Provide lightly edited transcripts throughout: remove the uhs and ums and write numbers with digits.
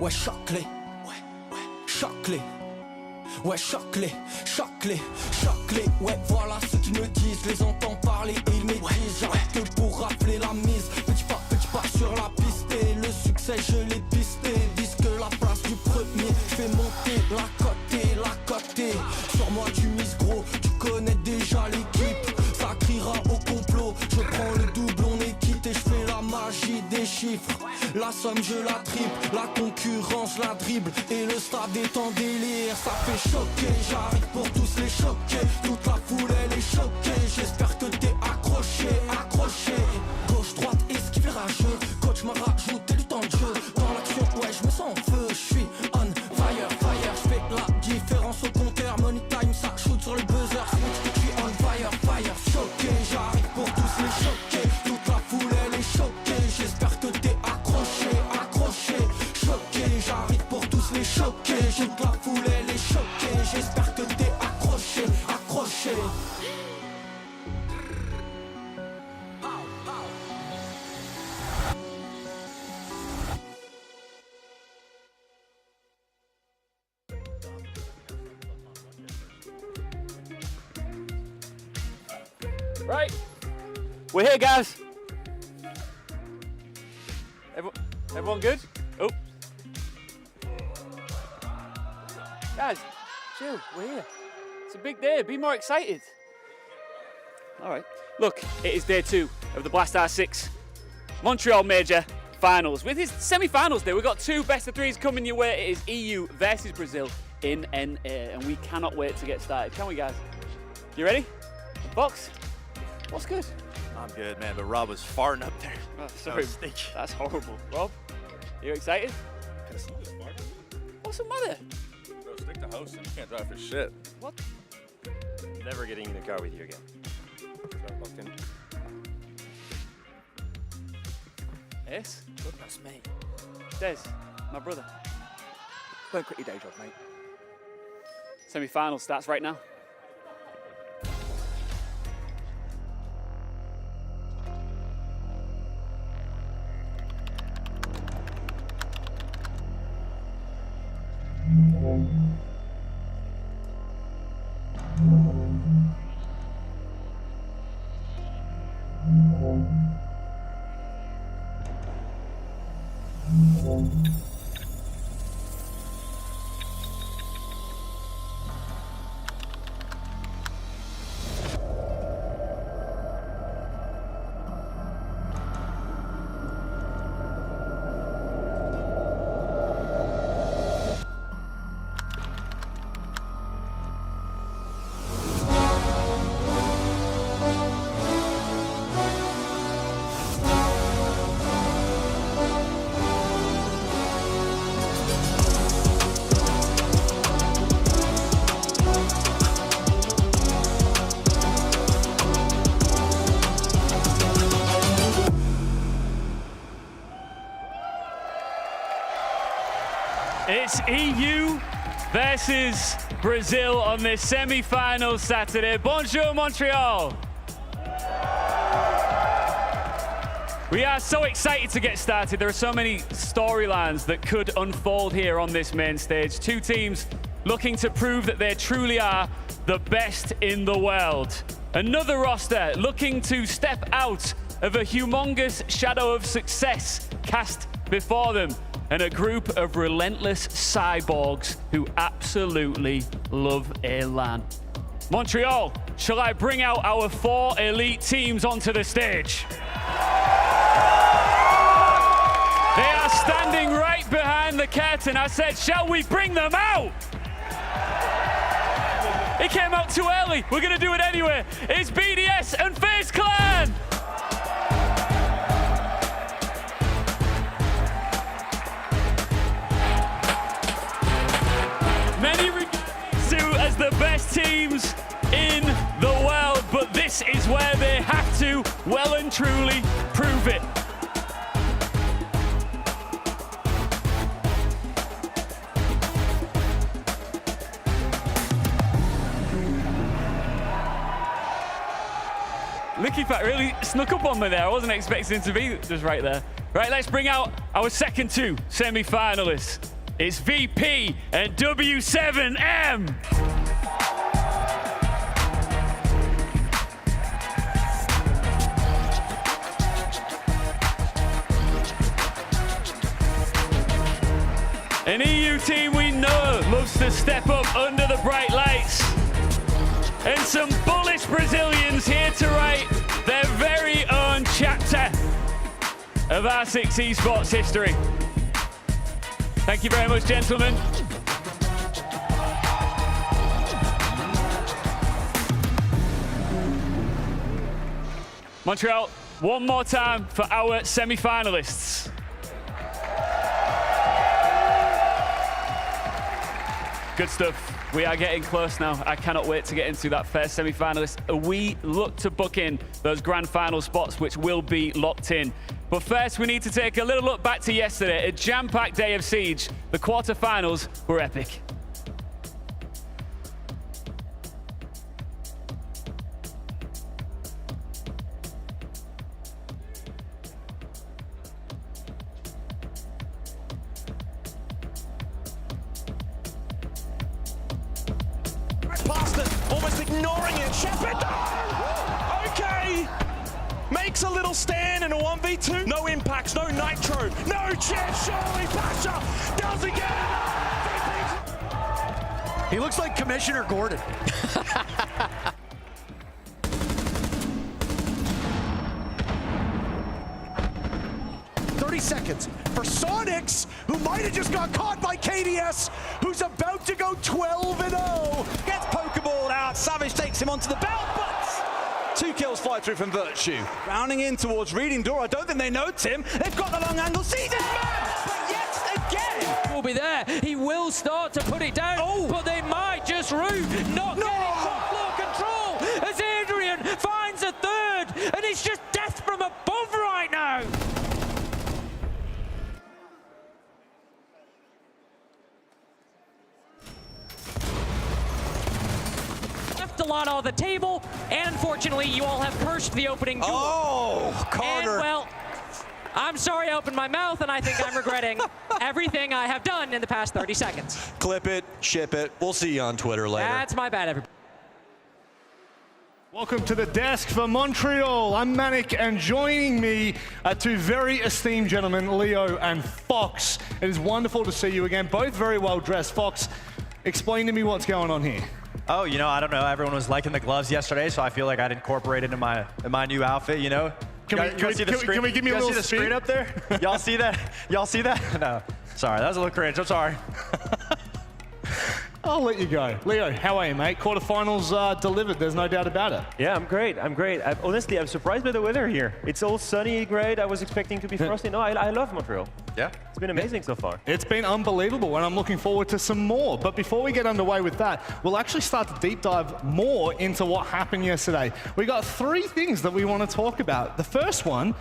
ouais, choque-les. Choque-les. Ouais, choque-les, choque-les, choque-les. Ouais, voilà ce qu'ils me disent. Les entends parler et ils m'étrisent. J'arrête que pour rafler la mise. Petit pas sur la piste. Et le succès, je l'ai pisté. Disque la place du premier. Je fais monter la côté. Sur moi, tu mises gros. Tu connais déjà l'équipe. Ça criera au complot. Je prends le double, on est quitté. Je fais la magie des chiffres. La somme, je la triple. La concurrence, la dribble. Et le stade est en délire. Ça fait choquer, j'arrive pour tous les choquer. Toute la foule elle est choquée. J'espère que t'es accroché. Gauche, droite, esquive rageux. Coach m'a rajouté du temps de jeu. Dans l'action, ouais, je me sens en feu. Je suis on fire. Je fais la différence au compteur. Money time, ça shoot sur le buzzer. Je suis on fire. Choqué, j'arrive pour tous les choquer. Toute la foule elle est choquée. J'espère que t'es accroché. Choqué, j'arrive pour tous les choquer. Toute la foule elle est choquée. J'espère que t'es accroché. Right, we're here, guys. Everyone good? Oh. Guys, chill, we're here. It's a big day, be more excited. All right. Look, it is day 2 of the Blast R6 Montreal Major Finals. With his semi-finals day, we've got 2 best of 3s coming your way. It is EU versus Brazil in NA, and we cannot wait to get started. Can we, guys? You ready? Fox, what's good? I'm good, man, but Rob was farting up there. Oh, sorry, that's horrible. Rob, you excited? What's the matter? Bro, stick to hosting. You can't drive for shit. What? Never getting in the car with you again. Yes? Goodness me. Des, my brother. Don't quit your day job, mate. Semi-final starts right now. It's EU versus Brazil on this semi-final Saturday. Bonjour, Montreal. We are so excited to get started. There are so many storylines that could unfold here on this main stage. 2 teams looking to prove that they truly are the best in the world. Another roster looking to step out of a humongous shadow of success cast before them. And a group of relentless cyborgs who absolutely love a LAN. Montreal, shall I bring out our 4 elite teams onto the stage? They are standing right behind the curtain. I said, shall we bring them out? It came out too early. We're gonna do it anyway. It's BDS and FaZe Clan. Many regarded as the best teams in the world, but this is where they have to well and truly prove it. Licky Fat really snuck up on me there. I wasn't expecting him to be just right there. Right, let's bring out our second 2 semi-finalists. It's VP and W7M. An EU team we know loves to step up under the bright lights. And some bullish Brazilians here to write their very own chapter of R6 Esports history. Thank you very much, gentlemen. Montreal, one more time for our semi-finalists. Good stuff. We are getting close now. I cannot wait to get into that first semi-finalist. We look to book in those grand final spots, which will be locked in. But first, we need to take a little look back to yesterday. A jam-packed day of Siege. The quarterfinals were epic. Past it, almost ignoring it. Shepard, okay. Makes a little stand in a 1v2. No impacts, no nitro, no chance. Surely Pasha does again. He looks like Commissioner Gordon. 30 seconds for Sonics, who might have just got caught by KDS, who's about to go 12-0. Gets pokeballed out. Savage takes him onto the belt, but 2 kills fly through from Virtue. Rounding in towards Reading Door. I don't think they know Tim. They've got the long angle. Sees this man, but yet again. Will be there. He will start to put it down, but they might just root. Not getting top floor control as Adrian finds a third, and it's just death from above right now. A lot on the table, and unfortunately, you all have cursed the opening duel. Oh, Carter. And, well, I'm sorry I opened my mouth, and I think I'm regretting everything I have done in the past 30 seconds. Clip it, ship it. We'll see you on Twitter later. That's my bad, everybody. Welcome to the desk for Montreal. I'm Manic, and joining me are 2 very esteemed gentlemen, Leo and Fox. It is wonderful to see you again, both very well dressed. Fox, explain to me what's going on here. Oh, you know, I don't know. Everyone was liking the gloves yesterday, so I feel like I'd incorporate it in my new outfit, you know? Can we give me a little see the screen up there? Y'all see that? Y'all see that? No. Sorry, that was a little cringe. I'm sorry. I'll let you go. Leo, how are you, mate? Quarterfinals delivered, there's no doubt about it. Yeah, I'm great. Honestly, I'm surprised by the weather here. It's all sunny, great. I was expecting to be frosty. No, I love Montreal. Yeah? It's been amazing so far. It's been unbelievable, and I'm looking forward to some more. But before we get underway with that, we'll actually start to deep dive more into what happened yesterday. We got 3 things that we want to talk about. The first one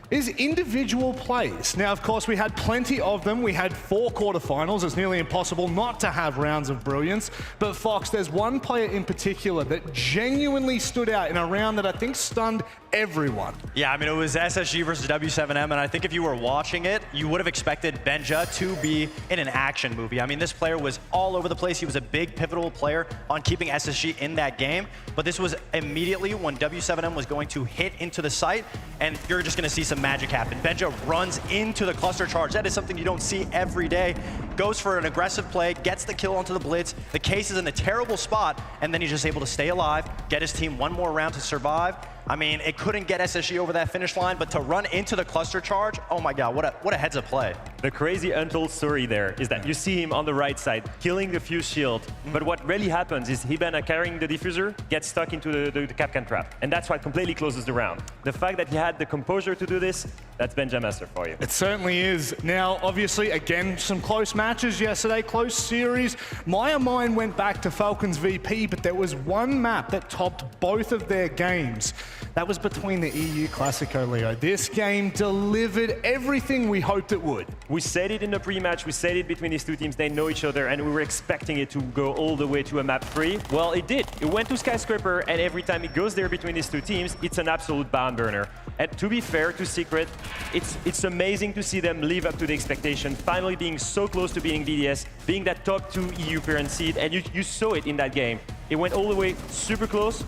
is individual plays. Now, of course, we had plenty of them. We had 4 quarterfinals. It's nearly impossible not to have rounds of brilliance. But Fox, there's one player in particular that genuinely stood out in a round that I think stunned everyone. Yeah, I mean, it was SSG versus W7M, and I think if you were watching it, you would have expected Benja to be in an action movie. I mean, this player was all over the place. He was a big, pivotal player on keeping SSG in that game. But this was immediately when W7M was going to hit into the site, and you're just going to see some magic happen. Benja runs into the cluster charge. That is something you don't see every day. Goes for an aggressive play, gets the kill onto the blitz. The case is in a terrible spot, and then he's just able to stay alive, get his team one more round to survive. I mean, it couldn't get SSG over that finish line, but to run into the cluster charge, oh my God, what a heads-up play. The crazy untold story there is that you see him on the right side, killing the fuse shield, but what really happens is Hibana carrying the diffuser gets stuck into the Capcan trap, and that's what completely closes the round. The fact that he had the composure to do this, that's Benja Master for you. It certainly is. Now, obviously, again, some close matches yesterday, close series. My mind went back to Falcons VP, but there was one map that topped both of their games. That was between the EU Classico, Leo. This game delivered everything we hoped it would. We said it in the pre-match, we said it between these two teams, they know each other, and we were expecting it to go all the way to a map 3. Well, it did. It went to Skyscraper, and every time it goes there between these two teams, it's an absolute barn burner. And to be fair to Secret, it's amazing to see them live up to the expectation, finally being so close to beating BDS, being that top 2 EU parent seed, and you saw it in that game. It went all the way super close.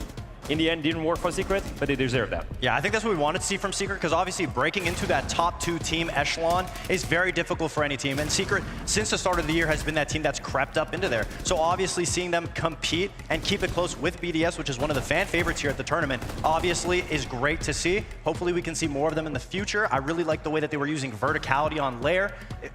In the end, didn't work for Secret, but they deserve that. Yeah, I think that's what we wanted to see from Secret, because obviously breaking into that top 2 team echelon is very difficult for any team. And Secret, since the start of the year, has been that team that's crept up into there. So obviously seeing them compete and keep it close with BDS, which is one of the fan favorites here at the tournament, obviously is great to see. Hopefully we can see more of them in the future. I really like the way that they were using verticality on layer.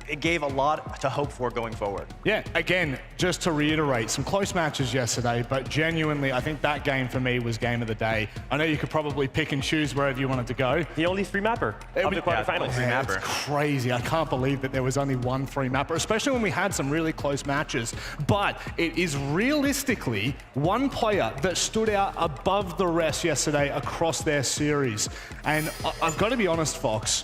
It gave a lot to hope for going forward. Yeah, again, just to reiterate, some close matches yesterday, but genuinely, I think that game for me was game of the day. I know you could probably pick and choose wherever you wanted to go. The only 3-mapper of the quarterfinals. Yeah, it's crazy. I can't believe that there was only one 3-mapper, especially when we had some really close matches. But it is realistically one player that stood out above the rest yesterday across their series. And I've got to be honest, Fox,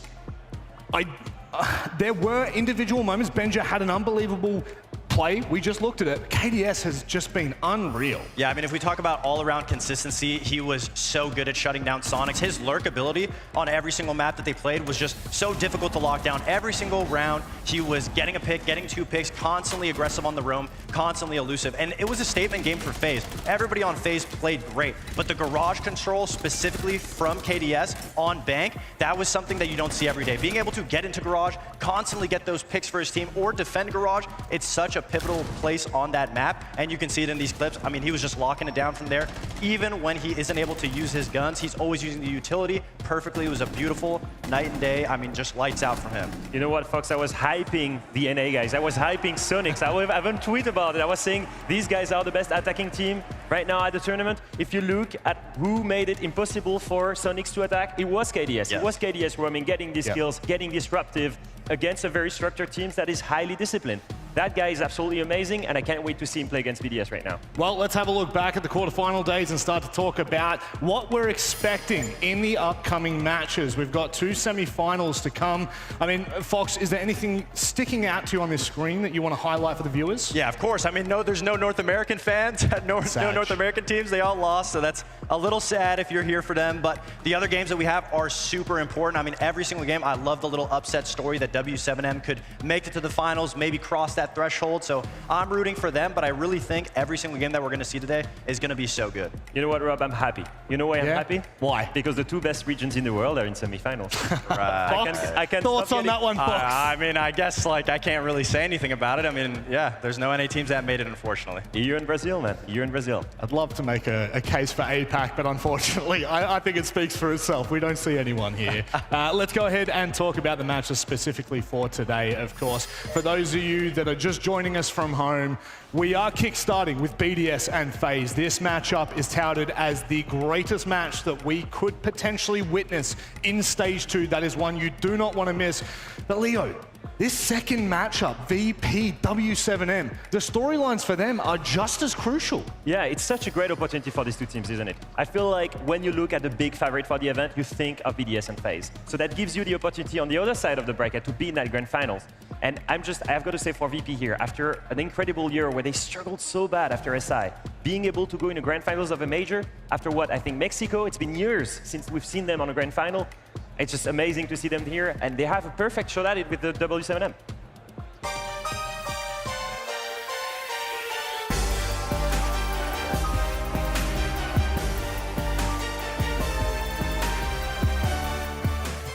there were individual moments. Benja had an unbelievable play. We just looked at it. KDS has just been unreal. Yeah, I mean, if we talk about all-around consistency, he was so good at shutting down Sonics. His lurk ability on every single map that they played was just so difficult to lock down. Every single round, he was getting a pick, getting 2 picks, constantly aggressive on the roam, constantly elusive. And it was a statement game for FaZe. Everybody on FaZe played great, but the garage control specifically from KDS on Bank, that was something that you don't see every day. Being able to get into garage, constantly get those picks for his team, or defend garage, it's such a pivotal place on that map, and you can see it in these clips. I mean, he was just locking it down from there. Even when he isn't able to use his guns, he's always using the utility perfectly. It was a beautiful night and day. I mean, just lights out from him. You know what, Fox? I was hyping the NA guys. I was hyping Sonics. I haven't tweeted about it. I was saying these guys are the best attacking team right now at the tournament. If you look at who made it impossible for Sonics to attack, it was KDS. It was KDS roaming, getting these kills, getting disruptive against a very structured team that is highly disciplined. That guy is absolutely amazing, and I can't wait to see him play against BDS right now. Well, let's have a look back at the quarterfinal days and start to talk about what we're expecting in the upcoming matches. We've got 2 semi-finals to come. I mean, Fox, is there anything sticking out to you on this screen that you want to highlight for the viewers? Yeah, of course. I mean, no, there's no North American fans, no North American teams. They all lost, so that's a little sad if you're here for them. But the other games that we have are super important. I mean, every single game, I love the little upset story that W7M could make it to the finals, maybe cross that threshold. So I'm rooting for them, but I really think every single game that we're going to see today is going to be so good. You know what, Rob? I'm happy. You know why I'm happy? Why? Because the 2 best regions in the world are in semifinals. Right. I can thoughts on that one, Fox? I mean, I guess I can't really say anything about it. I mean, yeah, there's no NA teams that made it, unfortunately. EU and Brazil, man. EU and Brazil. I'd love to make a case for APAC, but unfortunately, I think it speaks for itself. We don't see anyone here. Let's go ahead and talk about the matches specifically for today, of course. For those of you that are just joining us from home, we are kickstarting with BDS and FaZe. This matchup is touted as the greatest match that we could potentially witness in Stage 2. That is one you do not want to miss. But Leo, this second matchup, VP, W7M, the storylines for them are just as crucial. Yeah, it's such a great opportunity for these 2 teams, isn't it? I feel like when you look at the big favorite for the event, you think of BDS and FaZe. So that gives you the opportunity on the other side of the bracket to be in that grand finals. And I've got to say for VP here, after an incredible year where they struggled so bad after SI, being able to go in the grand finals of a major, after what, I think Mexico, it's been years since we've seen them on a grand final. It's just amazing to see them here, and they have a perfect shot at it with the W7M.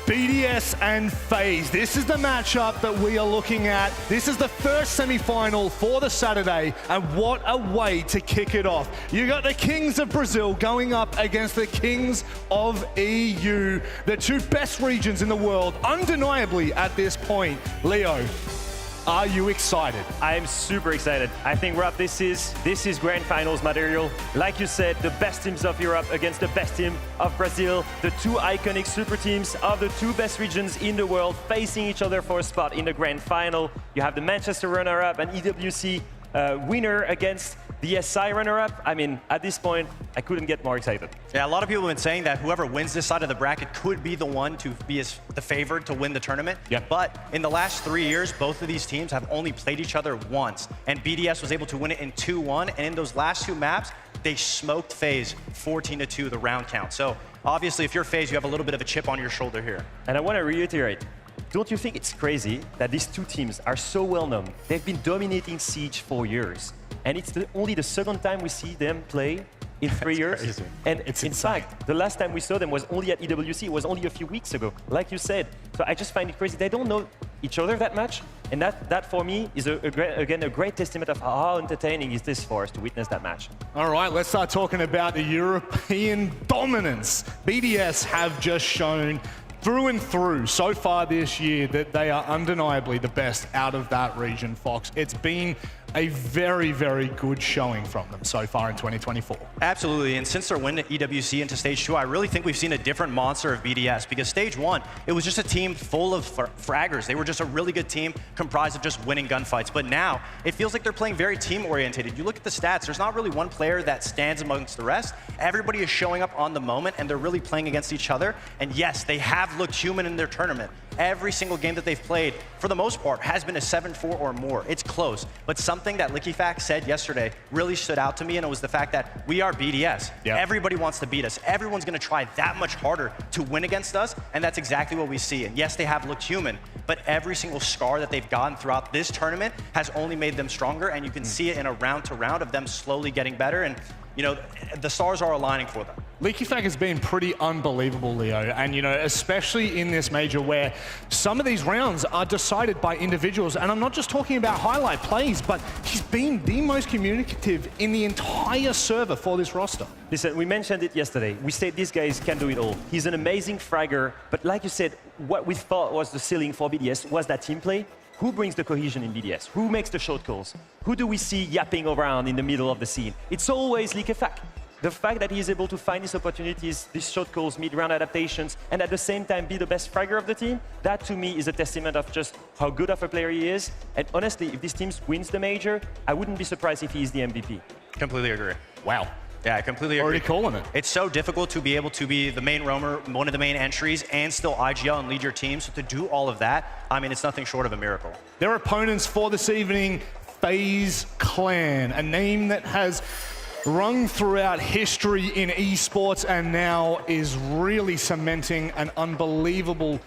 BDS and FaZe. This is the matchup that we are looking at. This is the first semi-final for the Saturday, and what a way to kick it off. You got the Kings of Brazil going up against the Kings of EU, the 2 best regions in the world, undeniably at this point. Leo, are you excited? I'm super excited. I think, Rob, this is grand finals material. Like you said, the best teams of Europe against the best team of Brazil, the 2 iconic super teams of the 2 best regions in the world facing each other for a spot in the grand final. You have the Manchester runner-up and EWC winner against The SI runner-up, I mean, at this point, I couldn't get more excited. Yeah, a lot of people have been saying that whoever wins this side of the bracket could be the one to be the favored to win the tournament. Yeah. But in the last 3 years, both of these teams have only played each other once. And BDS was able to win it in 2-1. And in those last 2 maps, they smoked FaZe 14-2 the round count. So obviously, if you're FaZe, you have a little bit of a chip on your shoulder here. And I want to reiterate, don't you think it's crazy that these two teams are so well known? They've been dominating Siege for years. And it's only the second time we see them play in 3 years. Crazy. And in fact, the last time we saw them was only at EWC. It was only a few weeks ago, like you said. So I just find it crazy. They don't know each other that much. And that for me, is again a great testament of how entertaining is this for us to witness that match. All right, let's start talking about the European dominance. BDS have just shown through and through so far this year that they are undeniably the best out of that region, Fox. It's been a very, very good showing from them so far in 2024. Absolutely, and since their win at EWC into Stage 2, I really think we've seen a different monster of BDS, because Stage 1, it was just a team full of fraggers. They were just a really good team comprised of just winning gunfights. But now, it feels like they're playing very team-oriented. You look at the stats, there's not really one player that stands amongst the rest. Everybody is showing up on the moment, and they're really playing against each other. And yes, they have looked human in their tournament. Every single game that they've played, for the most part, has been a 7-4 or more. It's close, but something that LickyFax said yesterday really stood out to me, and it was the fact that we are BDS. Yep. Everybody wants to beat us. Everyone's going to try that much harder to win against us, and that's exactly what we see. And yes, they have looked human, but every single scar that they've gotten throughout this tournament has only made them stronger, and you can see it in a round-to-round of them slowly getting better, and you know, the stars are aligning for them. LickyFax has been pretty unbelievable, Leo, and you know, especially in this major where some of these rounds are decided by individuals, and I'm not just talking about highlight plays, but he's been the most communicative in the entire server for this roster. Listen, we mentioned it yesterday. We said these guys can do it all. He's an amazing fragger, but like you said, what we thought was the ceiling for BDS was that team play. Who brings the cohesion in BDS? Who makes the short calls? Who do we see yapping around in the middle of the scene? It's always LickyFax. The fact that he's able to find these opportunities, these short calls, mid-round adaptations, and at the same time be the best fragger of the team, that to me is a testament of just how good of a player he is. And honestly, if this team wins the major, I wouldn't be surprised if he is the MVP. Completely agree. Wow. Yeah, I completely agree. Already calling it. It's so difficult to be able to be the main roamer, one of the main entries, and still IGL and lead your team. So to do all of that, I mean, it's nothing short of a miracle. Their opponents for this evening, FaZe Clan, a name that has rung throughout history in esports and now is really cementing an unbelievable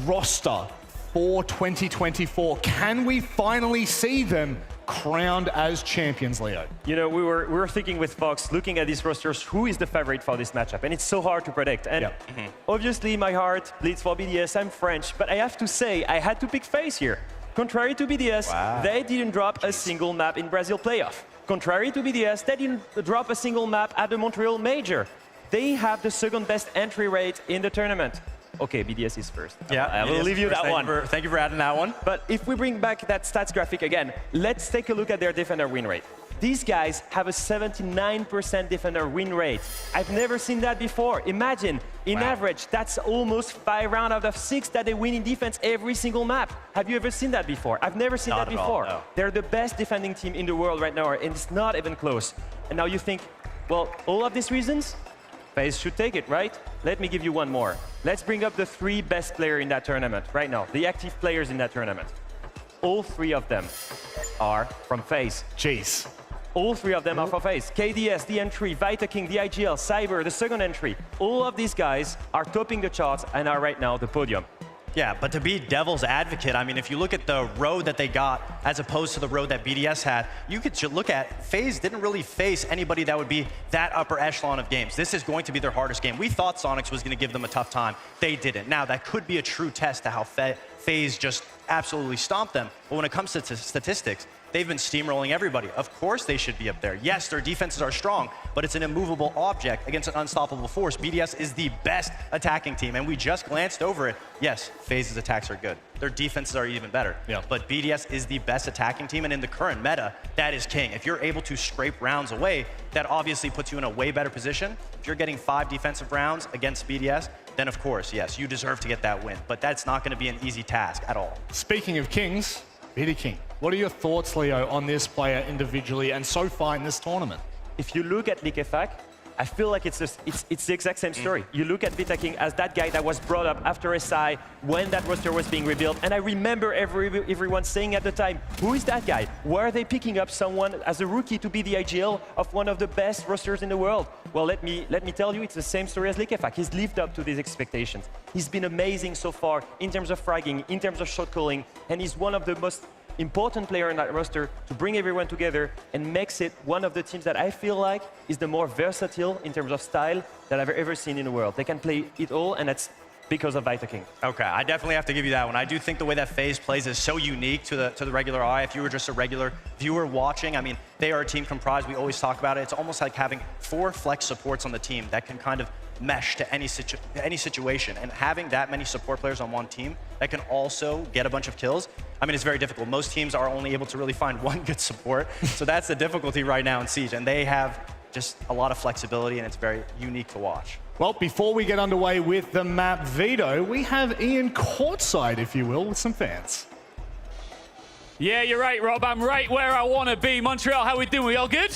roster for 2024. Can we finally see them crowned as champions, Leo? You know, we were thinking with Fox, looking at these rosters, who is the favorite for this matchup? And it's so hard to predict. And obviously, my heart bleeds for BDS. I'm French, but I have to say, I had to pick FaZe here. Contrary to BDS, they didn't drop a single map in Brazil playoff. Contrary to BDS, they didn't drop a single map at the Montreal major. They have the second best entry rate in the tournament. Okay, BDS is first. Yeah, I will leave you that one. Thank you for adding that one. But if we bring back that stats graphic again, let's take a look at their defender win rate. These guys have a 79% defender win rate. I've never seen that before. Imagine, in average, that's almost 5 rounds out of 6 that they win in defense every single map. Have you ever seen that before? I've never seen that before. No. They're the best defending team in the world right now, and it's not even close. And now you think, well, all of these reasons, FaZe should take it, right? Let me give you one more. Let's bring up the 3 best players in that tournament right now, the active players in that tournament. All 3 of them are from FaZe. Jeez. All 3 of them are from FaZe. KDS, the entry, Vita King, the IGL, Cyber, the second entry. All of these guys are topping the charts and are right now the podium. Yeah, but to be devil's advocate, I mean, if you look at the road that they got as opposed to the road that BDS had, you could look at FaZe didn't really face anybody that would be that upper echelon of games. This is going to be their hardest game. We thought Sonics was going to give them a tough time. They didn't. Now, that could be a true test to how FaZe just absolutely stomped them. But when it comes to statistics, they've been steamrolling everybody. Of course they should be up there. Yes, their defenses are strong, but it's an immovable object against an unstoppable force. BDS is the best attacking team, and we just glanced over it. Yes, FaZe's attacks are good. Their defenses are even better. Yeah. But BDS is the best attacking team, and in the current meta, that is king. If you're able to scrape rounds away, that obviously puts you in a way better position. If you're getting 5 defensive rounds against BDS, then of course, yes, you deserve to get that win. But that's not going to be an easy task at all. Speaking of kings, Vita King. What are your thoughts, Leo, on this player individually and so far in this tournament? If you look at kickoff, I feel like it's the exact same story. You look at Veto King as that guy that was brought up after SI when that roster was being rebuilt. And I remember everyone saying at the time, who is that guy? Why are they picking up someone as a rookie to be the IGL of one of the best rosters in the world? Well, let me tell you, it's the same story as kickoff. He's lived up to these expectations. He's been amazing so far in terms of fragging, in terms of shot calling, and he's one of the most important player in that roster to bring everyone together and makes it one of the teams that I feel like is the more versatile in terms of style that I've ever seen in the world. They can play it all, and that's because of Veto King. Okay, I definitely have to give you that one. I do think the way that FaZe plays is so unique to the regular eye. If you were just a regular viewer watching, I mean, they are a team comprised, we always talk about it, it's almost like having 4 flex supports on the team that can kind of mesh to any situation. And having that many support players on one team that can also get a bunch of kills, I mean, it's very difficult. Most teams are only able to really find one good support. So that's the difficulty right now in Siege. And they have just a lot of flexibility, and it's very unique to watch. Well, before we get underway with the map Veto, we have Ian courtside, if you will, with some fans. Yeah, you're right, Rob. I'm right where I want to be. Montreal, how we doing? We all good?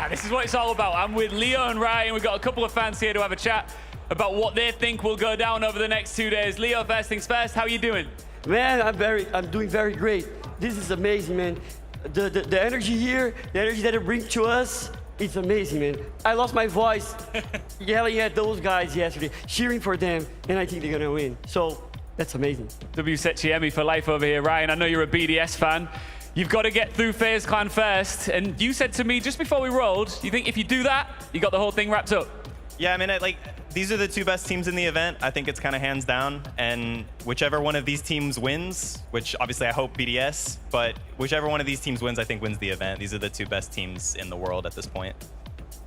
This is what it's all about. I'm with Leo and Ryan. We've got a couple of fans here to have a chat about what they think will go down over the next 2 days. Leo, first things first, how are you doing? Man, I'm doing very great. This is amazing, man. The energy here, the energy that it brings to us, it's amazing, man. I lost my voice yelling at those guys yesterday, cheering for them, and I think they're gonna win. So that's amazing. WSETGME for life over here. Ryan, I know you're a BDS fan. You've got to get through FaZe Clan first, and you said to me just before we rolled, you think if you do that, you got the whole thing wrapped up? Yeah, I mean, these are the 2 best teams in the event. I think it's kind of hands down, and whichever one of these teams wins, which obviously I hope BDS, but whichever one of these teams wins, I think wins the event. These are the 2 best teams in the world at this point.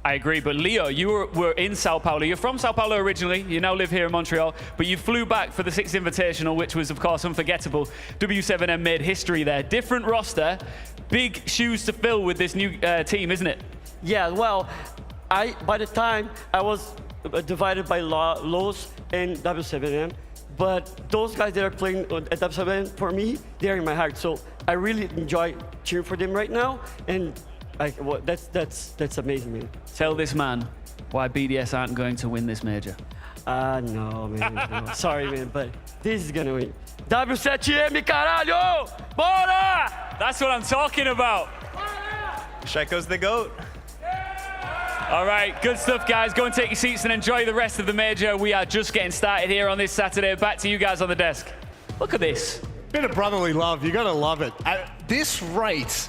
I agree, but Leo, you were in Sao Paulo. You're from Sao Paulo originally. You now live here in Montreal, but you flew back for the 6th Invitational, which was, of course, unforgettable. W7M made history there. Different roster, big shoes to fill with this new team, isn't it? Yeah, well, by the time I was divided by Los and W7M, but those guys that are playing at W7M, for me, they're in my heart. So I really enjoy cheering for them right now, and well, that's amazing, man. Tell this man why BDS aren't going to win this major. No, man. No. Sorry, man, but this is gonna win. W7M, caralho! Bora! That's what I'm talking about. Sheiko's the GOAT. All right, good stuff, guys. Go and take your seats and enjoy the rest of the major. We are just getting started here on this Saturday. Back to you guys on the desk. Look at this. Bit of brotherly love. You got to love it. At this rate,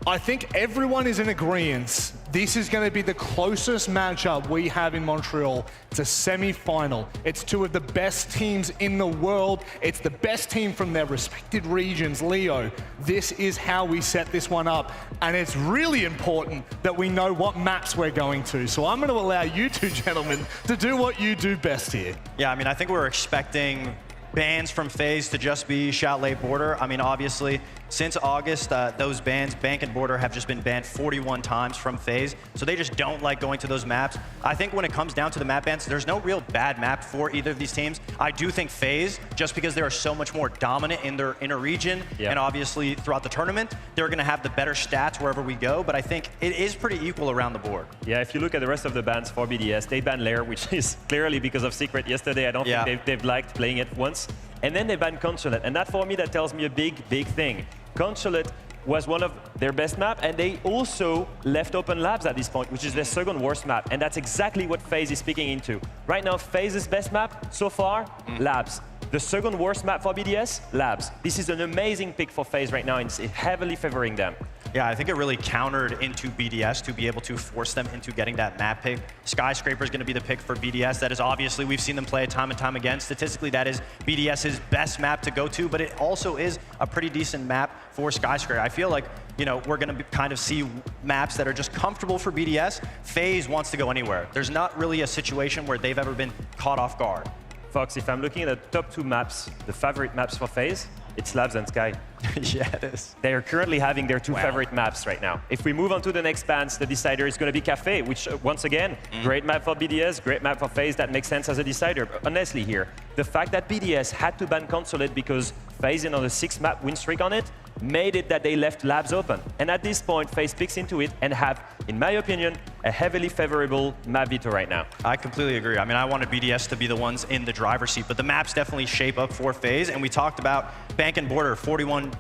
I think everyone is in agreement. This is going to be the closest matchup we have in Montreal. It's a semi-final. It's 2 of the best teams in the world. It's the best team from their respected regions. Leo, this is how we set this one up. And it's really important that we know what maps we're going to. So I'm going to allow you 2 gentlemen to do what you do best here. Yeah, I mean, I think we're expecting bans from FaZe to just be Chalet Border. I mean, obviously, since August, those bans, Bank and Border, have just been banned 41 times from FaZe, so they just don't like going to those maps. I think when it comes down to the map bans, there's no real bad map for either of these teams. I do think FaZe, just because they are so much more dominant in their inner region, and obviously throughout the tournament, they're going to have the better stats wherever we go, but I think it is pretty equal around the board. Yeah, if you look at the rest of the bans for BDS, they banned Lair, which is clearly because of Secret yesterday. I don't think they've liked playing it once. And then they banned Consulate, and that for me, that tells me a big thing. Consulate was one of their best map, and they also left open labs at this point, which is their 2nd worst map, and that's exactly what FaZe is speaking into. Right now, FaZe's best map so far, labs. The 2nd worst map for BDS, labs. This is an amazing pick for FaZe right now, and it's heavily favoring them. Yeah, I think it really countered into BDS to be able to force them into getting that map pick. Skyscraper is going to be the pick for BDS. That is obviously, we've seen them play it time and time again. Statistically, that is BDS's best map to go to, but it also is a pretty decent map for Skyscraper. I feel like, you know, we're going to kind of see maps that are just comfortable for BDS. FaZe wants to go anywhere. There's not really a situation where they've ever been caught off guard. Fox, if I'm looking at the top 2 maps, the favorite maps for FaZe, It's Labs and Sky. Yeah, it is. They are currently having their two favorite maps right now. If we move on to the next bans, the decider is going to be Cafe, which, once again, great map for BDS, great map for FaZe. That makes sense as a decider. But honestly here, the fact that BDS had to ban Consulate because FaZe on a 6-map win streak on it made it that they left Labs open. And at this point, FaZe picks into it and have, in my opinion, a heavily favorable map veto right now. I completely agree. I mean, I wanted BDS to be the ones in the driver's seat, but the maps definitely shape up for FaZe. And we talked about Bank and Border, 41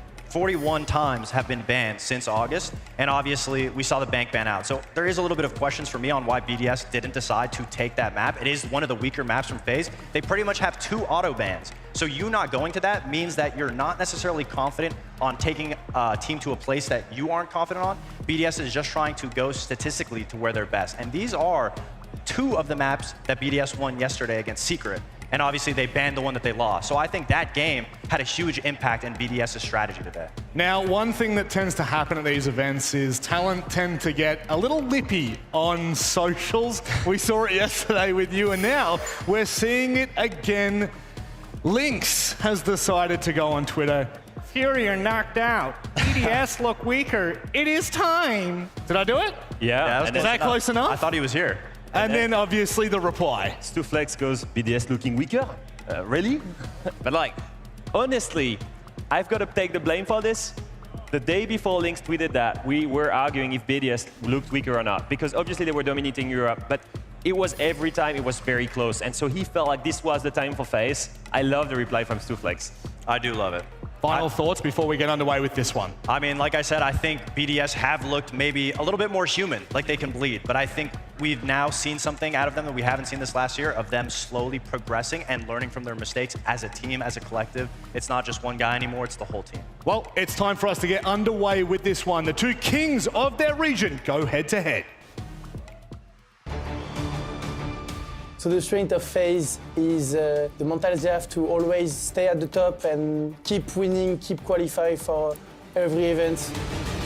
times have been banned since August, and obviously we saw the bank ban out. So there is a little bit of questions for me on why BDS didn't decide to take that map. It is one of the weaker maps from FaZe. They pretty much have 2 auto bans. So you not going to that means that you're not necessarily confident on taking a team to a place that you aren't confident on. BDS is just trying to go statistically to where they're best. And these are 2 of the maps that BDS won yesterday against Secret. And obviously they banned the one that they lost. So I think that game had a huge impact in BDS's strategy today. Now, one thing that tends to happen at these events is talent tend to get a little lippy on socials. We saw it yesterday with you, and now we're seeing it again. Lynx has decided to go on Twitter. Fury are knocked out. BDS look weaker. It is time. Did I do it? Yeah. Was that close enough? I thought he was here. And then obviously the reply. Stuflex goes, BDS looking weaker? Really? But like, honestly, I've got to take the blame for this. The day before Lynx tweeted that, we were arguing if BDS looked weaker or not, because obviously they were dominating Europe, but it was every time it was very close. And so he felt like this was the time for FaZe. I love the reply from Stuflex. I do love it. Final thoughts before we get underway with this one? I mean, like I said, I think BDS have looked maybe a little bit more human, like they can bleed. But I think we've now seen something out of them that we haven't seen this last year, of them slowly progressing and learning from their mistakes as a team, as a collective. It's not just one guy anymore, it's the whole team. Well, it's time for us to get underway with this one. The 2 kings of their region go head-to-head. So the strength of FaZe is the mentality they have to always stay at the top and keep winning, keep qualifying for every event.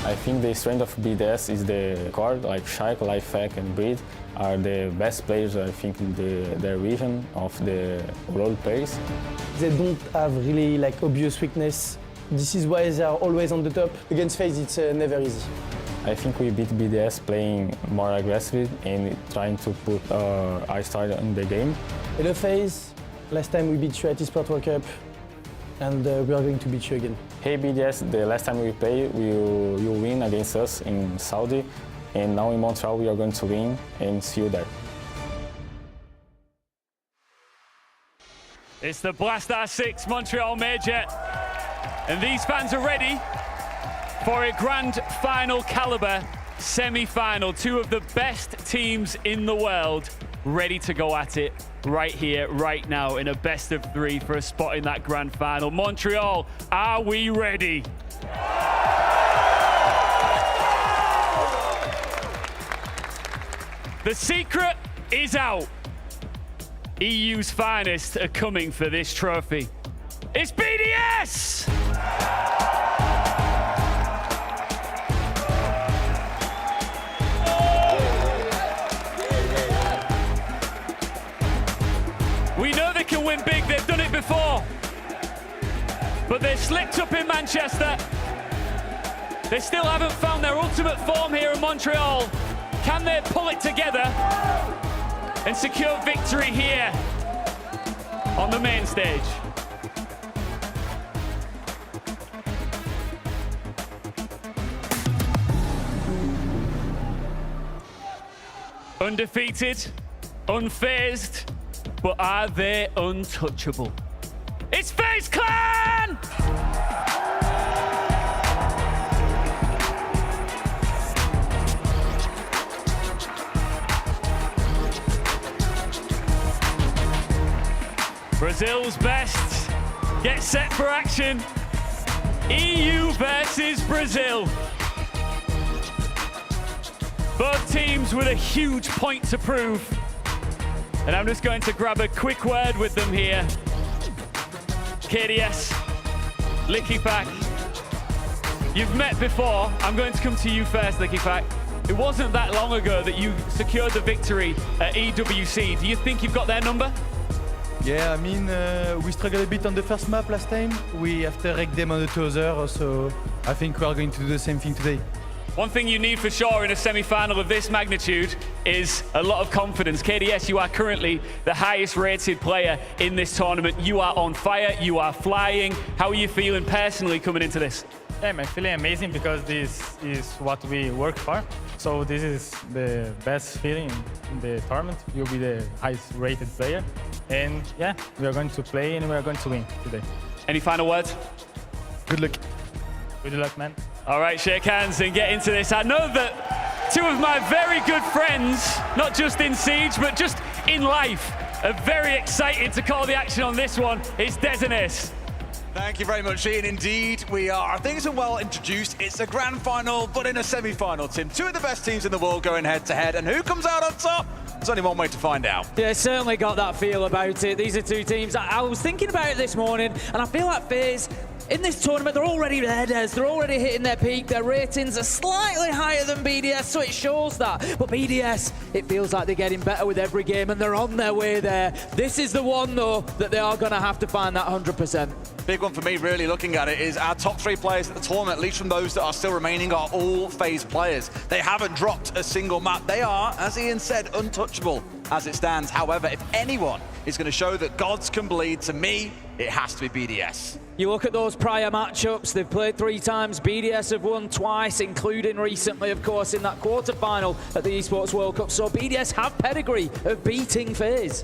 I think the strength of BDS is the core, like Shark, Lifehack, and Breed are the best players, I think, in their region of the role players. They don't have really like obvious weakness. This is why they are always on the top. Against FaZe, it's never easy. I think we beat BDS playing more aggressively and trying to put our style in the game. Hello FaZe, last time we beat you at Esports World Cup, and we are going to beat you again. Hey BDS, the last time we played, you win against us in Saudi, and now in Montreal we are going to win and see you there. It's the Blast R6 Montreal Major, and these fans are ready for a grand final caliber semi-final. 2 of the best teams in the world ready to go at it right here, right now, in a best of 3 for a spot in that grand final. Montreal, are we ready? The secret is out. EU's finest are coming for this trophy. It's BDS! We know they can win big, they've done it before. But they slipped up in Manchester. They still haven't found their ultimate form here in Montreal. Can they pull it together and secure victory here on the main stage? Undefeated, unfazed, but are they untouchable? It's FaZe Clan! Brazil's best. Get set for action. EU versus Brazil. Both teams with a huge point to prove. And I'm just going to grab a quick word with them here. KDS, Licky Pack, you've met before. I'm going to come to you first, Licky Pack. It wasn't that long ago that you secured the victory at EWC. Do you think you've got their number? Yeah, I mean, we struggled a bit on the first map last time. We have to wreck them on the two other, so I think we are going to do the same thing today. One thing you need for sure in a semi-final of this magnitude is a lot of confidence. KDS, you are currently the highest rated player in this tournament. You are on fire, you are flying. How are you feeling personally coming into this? Yeah, I'm feeling amazing because this is what we work for. So this is the best feeling in the tournament. You'll be the highest rated player. And yeah, we are going to play and we are going to win today. Any final words? Good luck. Good luck, man. All right, shake hands and get into this. I know that two of my very good friends, not just in Siege, but just in life, are very excited to call the action on this one. It's Des and Ace. Thank you very much, Ian. Indeed, we are. Things are well introduced. It's a grand final, but in a semi-final, Tim. Two of the best teams in the world going head-to-head, and who comes out on top? There's only one way to find out. Yeah, certainly got that feel about it. These are two teams. I was thinking about it this morning, and I feel like FaZe, in this tournament, they're already there, Des. They're already hitting their peak. Their ratings are slightly higher than BDS, so it shows that. But BDS, it feels like they're getting better with every game, and they're on their way there. This is the one, though, that they are going to have to find that 100%. Big one for me, really, looking at it, is our top three players at the tournament, at least from those that are still remaining, are all FaZe players. They haven't dropped a single map. They are, as Ian said, untouchable as it stands. However, if anyone is going to show that gods can bleed, to me, it has to be BDS. You look at those prior matchups, they've played 3 times, BDS have won twice, including recently, of course, in that quarter-final at the Esports World Cup. So BDS have pedigree of beating FaZe.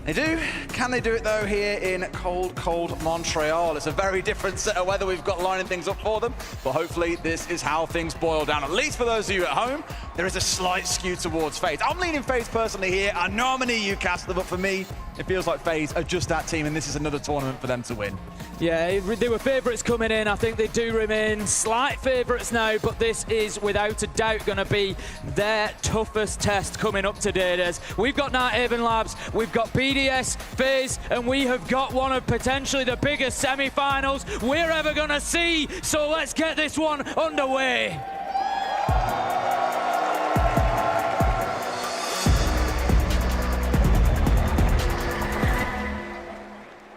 They do. Can they do it, though, here in cold, cold Montreal? It's a very different set of weather we've got lining things up for them, but hopefully this is how things boil down. At least for those of you at home, there is a slight skew towards FaZe. I'm leaning FaZe personally here. I know I'm an EU caster, but for me, it feels like FaZe are just that team, and this is another tournament for them to win. Yeah, they were favourites coming in. I think they do remain slight favourites now, but this is without a doubt going to be their toughest test coming up today. Des. We've got Nighthaven Labs, we've got BDS, FaZe, and we have got one of potentially the biggest semi-finals we're ever going to see. So let's get this one underway.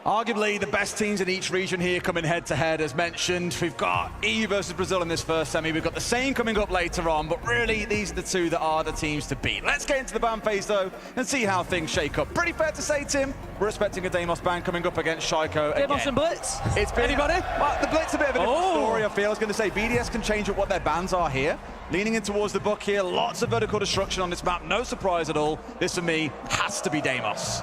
Arguably the best teams in each region here coming head-to-head, as mentioned. We've got EU versus Brazil in this first semi. We've got the same coming up later on, but really these are the two that are the teams to beat. Let's get into the ban phase, though, and see how things shake up. Pretty fair to say, Tim, we're expecting a Deimos ban coming up against Shaiko again. Deimos and Blitz? It's been, anybody? Well, the Blitz a bit of a different story, I feel. I was going to say, BDS can change up what their bans are here. Leaning in towards the book here, lots of vertical destruction on this map, no surprise at all. This, for me, has to be Deimos.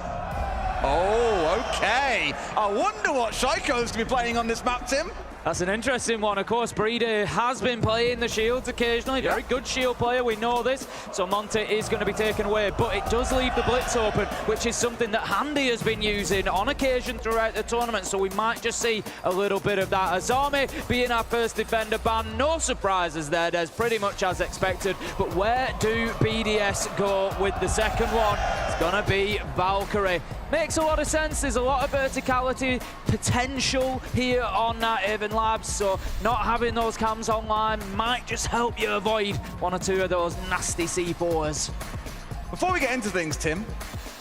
Oh, okay. I wonder what Shaiko's going to be playing on this map, Tim. That's an interesting one. Of course, Breeder has been playing the shields occasionally. Very good shield player, we know this. So Monte is going to be taken away, but it does leave the Blitz open, which is something that Handy has been using on occasion throughout the tournament. So we might just see a little bit of that. Azami being our first defender ban, no surprises there. There's pretty much as expected. But where do BDS go with the second one? It's going to be Valkyrie. Makes a lot of sense. There's a lot of verticality potential here on Nighthaven Labs, so not having those cams online might just help you avoid one or two of those nasty C4s. Before we get into things, Tim,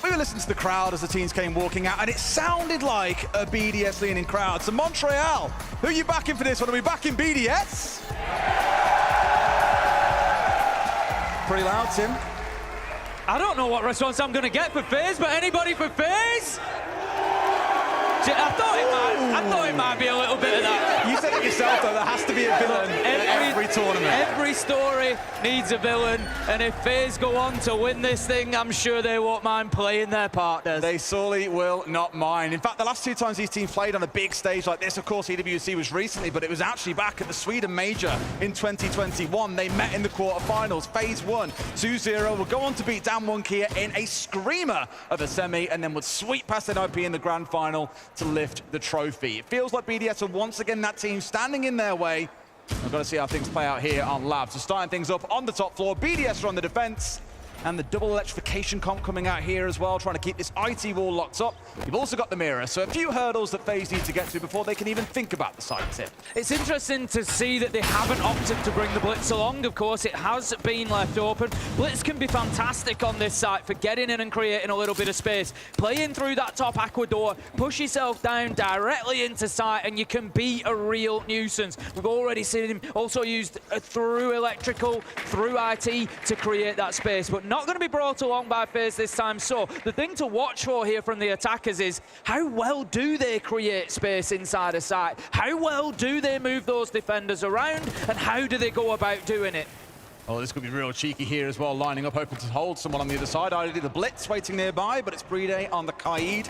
we were listening to the crowd as the teams came walking out, and it sounded like a BDS leaning crowd. So Montreal, who are you backing for this one? Are we backing BDS? Pretty loud, Tim. I don't know what response I'm going to get for FaZe, but anybody for FaZe? I thought it might be a little bit of that. You said it yourself, though. There has to be a villain in every tournament. Every story needs a villain, and if FaZe go on to win this thing, I'm sure they won't mind playing their partners. They sorely will not mind. In fact, the last 2 times these teams played on a big stage like this, of course, EWC was recently, but it was actually back at the Sweden Major in 2021. They met in the quarterfinals. FaZe won 2-0. Will go on to beat Dan1 Kia in a screamer of a semi, and then would sweep past NIP in the grand final to lift the trophy. It feels like BDS are once again that team standing in their way. I've got to see how things play out here on Labs. So starting things up on the top floor, BDS are on the defense. and the double electrification comp coming out here as well, trying to keep this IT wall locked up. You've also got the mirror, so a few hurdles that FaZe need to get to before they can even think about the side tip. It's interesting to see that they haven't opted to bring the Blitz along. Of course, it has been left open. Blitz can be fantastic on this site for getting in and creating a little bit of space. Playing through that top aqua door, push yourself down directly into site, and you can be a real nuisance. We've already seen him also used through electrical, through IT to create that space, but not going to be brought along by FaZe this time. So the thing to watch for here from the attackers is how well do they create space inside a site? How well do they move those defenders around, and how do they go about doing it? Oh, this could be real cheeky here as well, lining up, hoping to hold someone on the other side. Ideally the Blitz waiting nearby, but it's Brede on the Kaid.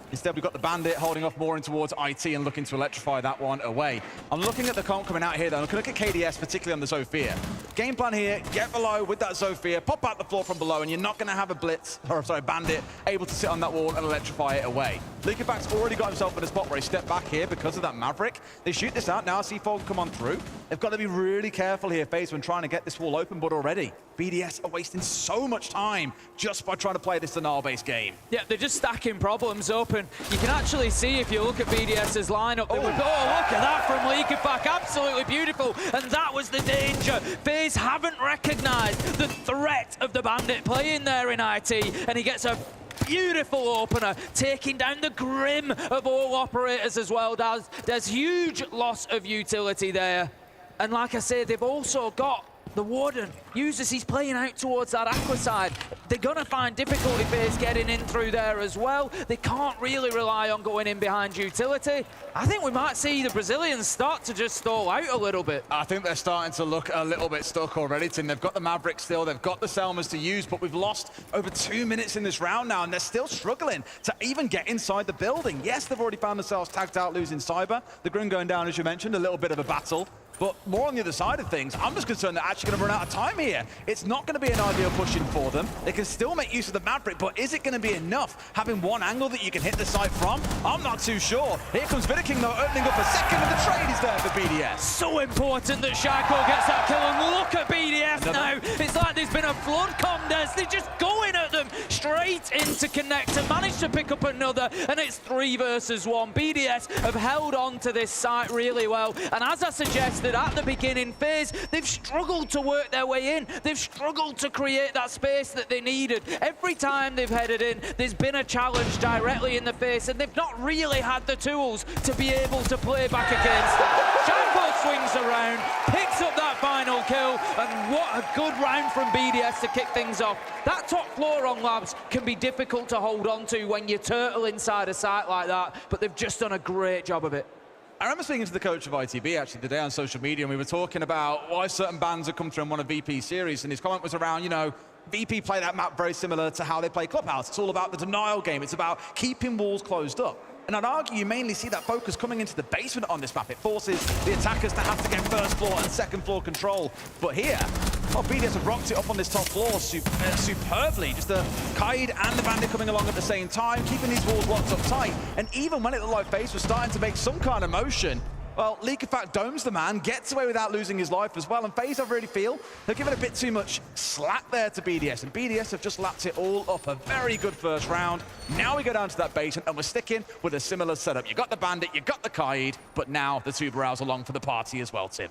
Instead, we've got the Bandit holding off more in towards IT and looking to electrify that one away. I'm looking at the comp coming out here, though. I'm looking at KDS, particularly on the Zofia. Game plan here, get below with that Zofia, pop out the floor from below, and you're not going to have a Blitz, or sorry, Bandit, able to sit on that wall and electrify it away. Leakerbach's already got himself in a spot where he stepped back here because of that Maverick. They shoot this out, now C4 can come on through. They've got to be really careful here, FaZe, when trying to get this wall open, but already BDS are wasting so much time just by trying to play this denial-based game. Yeah, they're just stacking problems open. You can actually see, if you look at BDS's lineup, oh, look at that from Leakerbach, absolutely beautiful, and that was the danger. FaZe haven't recognized the threat of the Bandit playing there in IT, and he gets a beautiful opener, taking down the grim of all operators as well. There's huge loss of utility there, and like I say, they've also got the Warden uses, he's playing out towards that aqua side. They're gonna find difficulty FaZe getting in through there as well. They can't really rely on going in behind utility. I think we might see the Brazilians start to just stall out a little bit. I think they're starting to look a little bit stuck already, Tim. They've got the Maverick still, they've got the Selmas to use, but we've lost over 2 minutes in this round now, and they're still struggling to even get inside the building. Yes, they've already found themselves tagged out losing Cyber. The Grim going down, as you mentioned, a little bit of a battle. But more on the other side of things, I'm just concerned they're actually going to run out of time here. It's not going to be an ideal push-in for them. They can still make use of the Maverick, but is it going to be enough? Having one angle that you can hit the site from? I'm not too sure. Here comes Vidaking, though, opening up a second, and the trade is there for BDS. So important that Shaco gets that kill, and look at BDS now. It's like there's been a flood contest. They're just going at them straight into connector. Managed to pick up another, and it's 3 versus 1. BDS have held on to this site really well, and as I suggested at the beginning, FaZe, they've struggled to work their way in. They've struggled to create that space that they needed. Every time they've headed in, there's been a challenge directly in the face, and they've not really had the tools to be able to play back against it. Shaco swings around, picks up that final kill, and what a good round from BDS to kick things off. That top floor on Labs can be difficult to hold on to when you turtle inside a site like that, but they've just done a great job of it. I remember speaking to the coach of ITB actually today on social media, and we were talking about why certain bans have come through and won a VP series, and his comment was around, you know, VP play that map very similar to how they play Clubhouse. It's all about the denial game. It's about keeping walls closed up. And I'd argue you mainly see that focus coming into the basement on this map. It forces the attackers to have to get first floor and second floor control. But here, oh, BDS have rocked it up on this top floor superbly. Just the Kaid and the Bandit coming along at the same time, keeping these walls locked up tight. And even when it looked like FaZe was starting to make some kind of motion, well, Leakerbach domes the man, gets away without losing his life as well, and FaZe, I really feel, they've given a bit too much slack there to BDS, and BDS have just lapped it all up. A very good first round. Now we go down to that basement, and we're sticking with a similar setup. You got the Bandit, you got the Kaid, but now the 2 Barrows along for the party as well, Tim.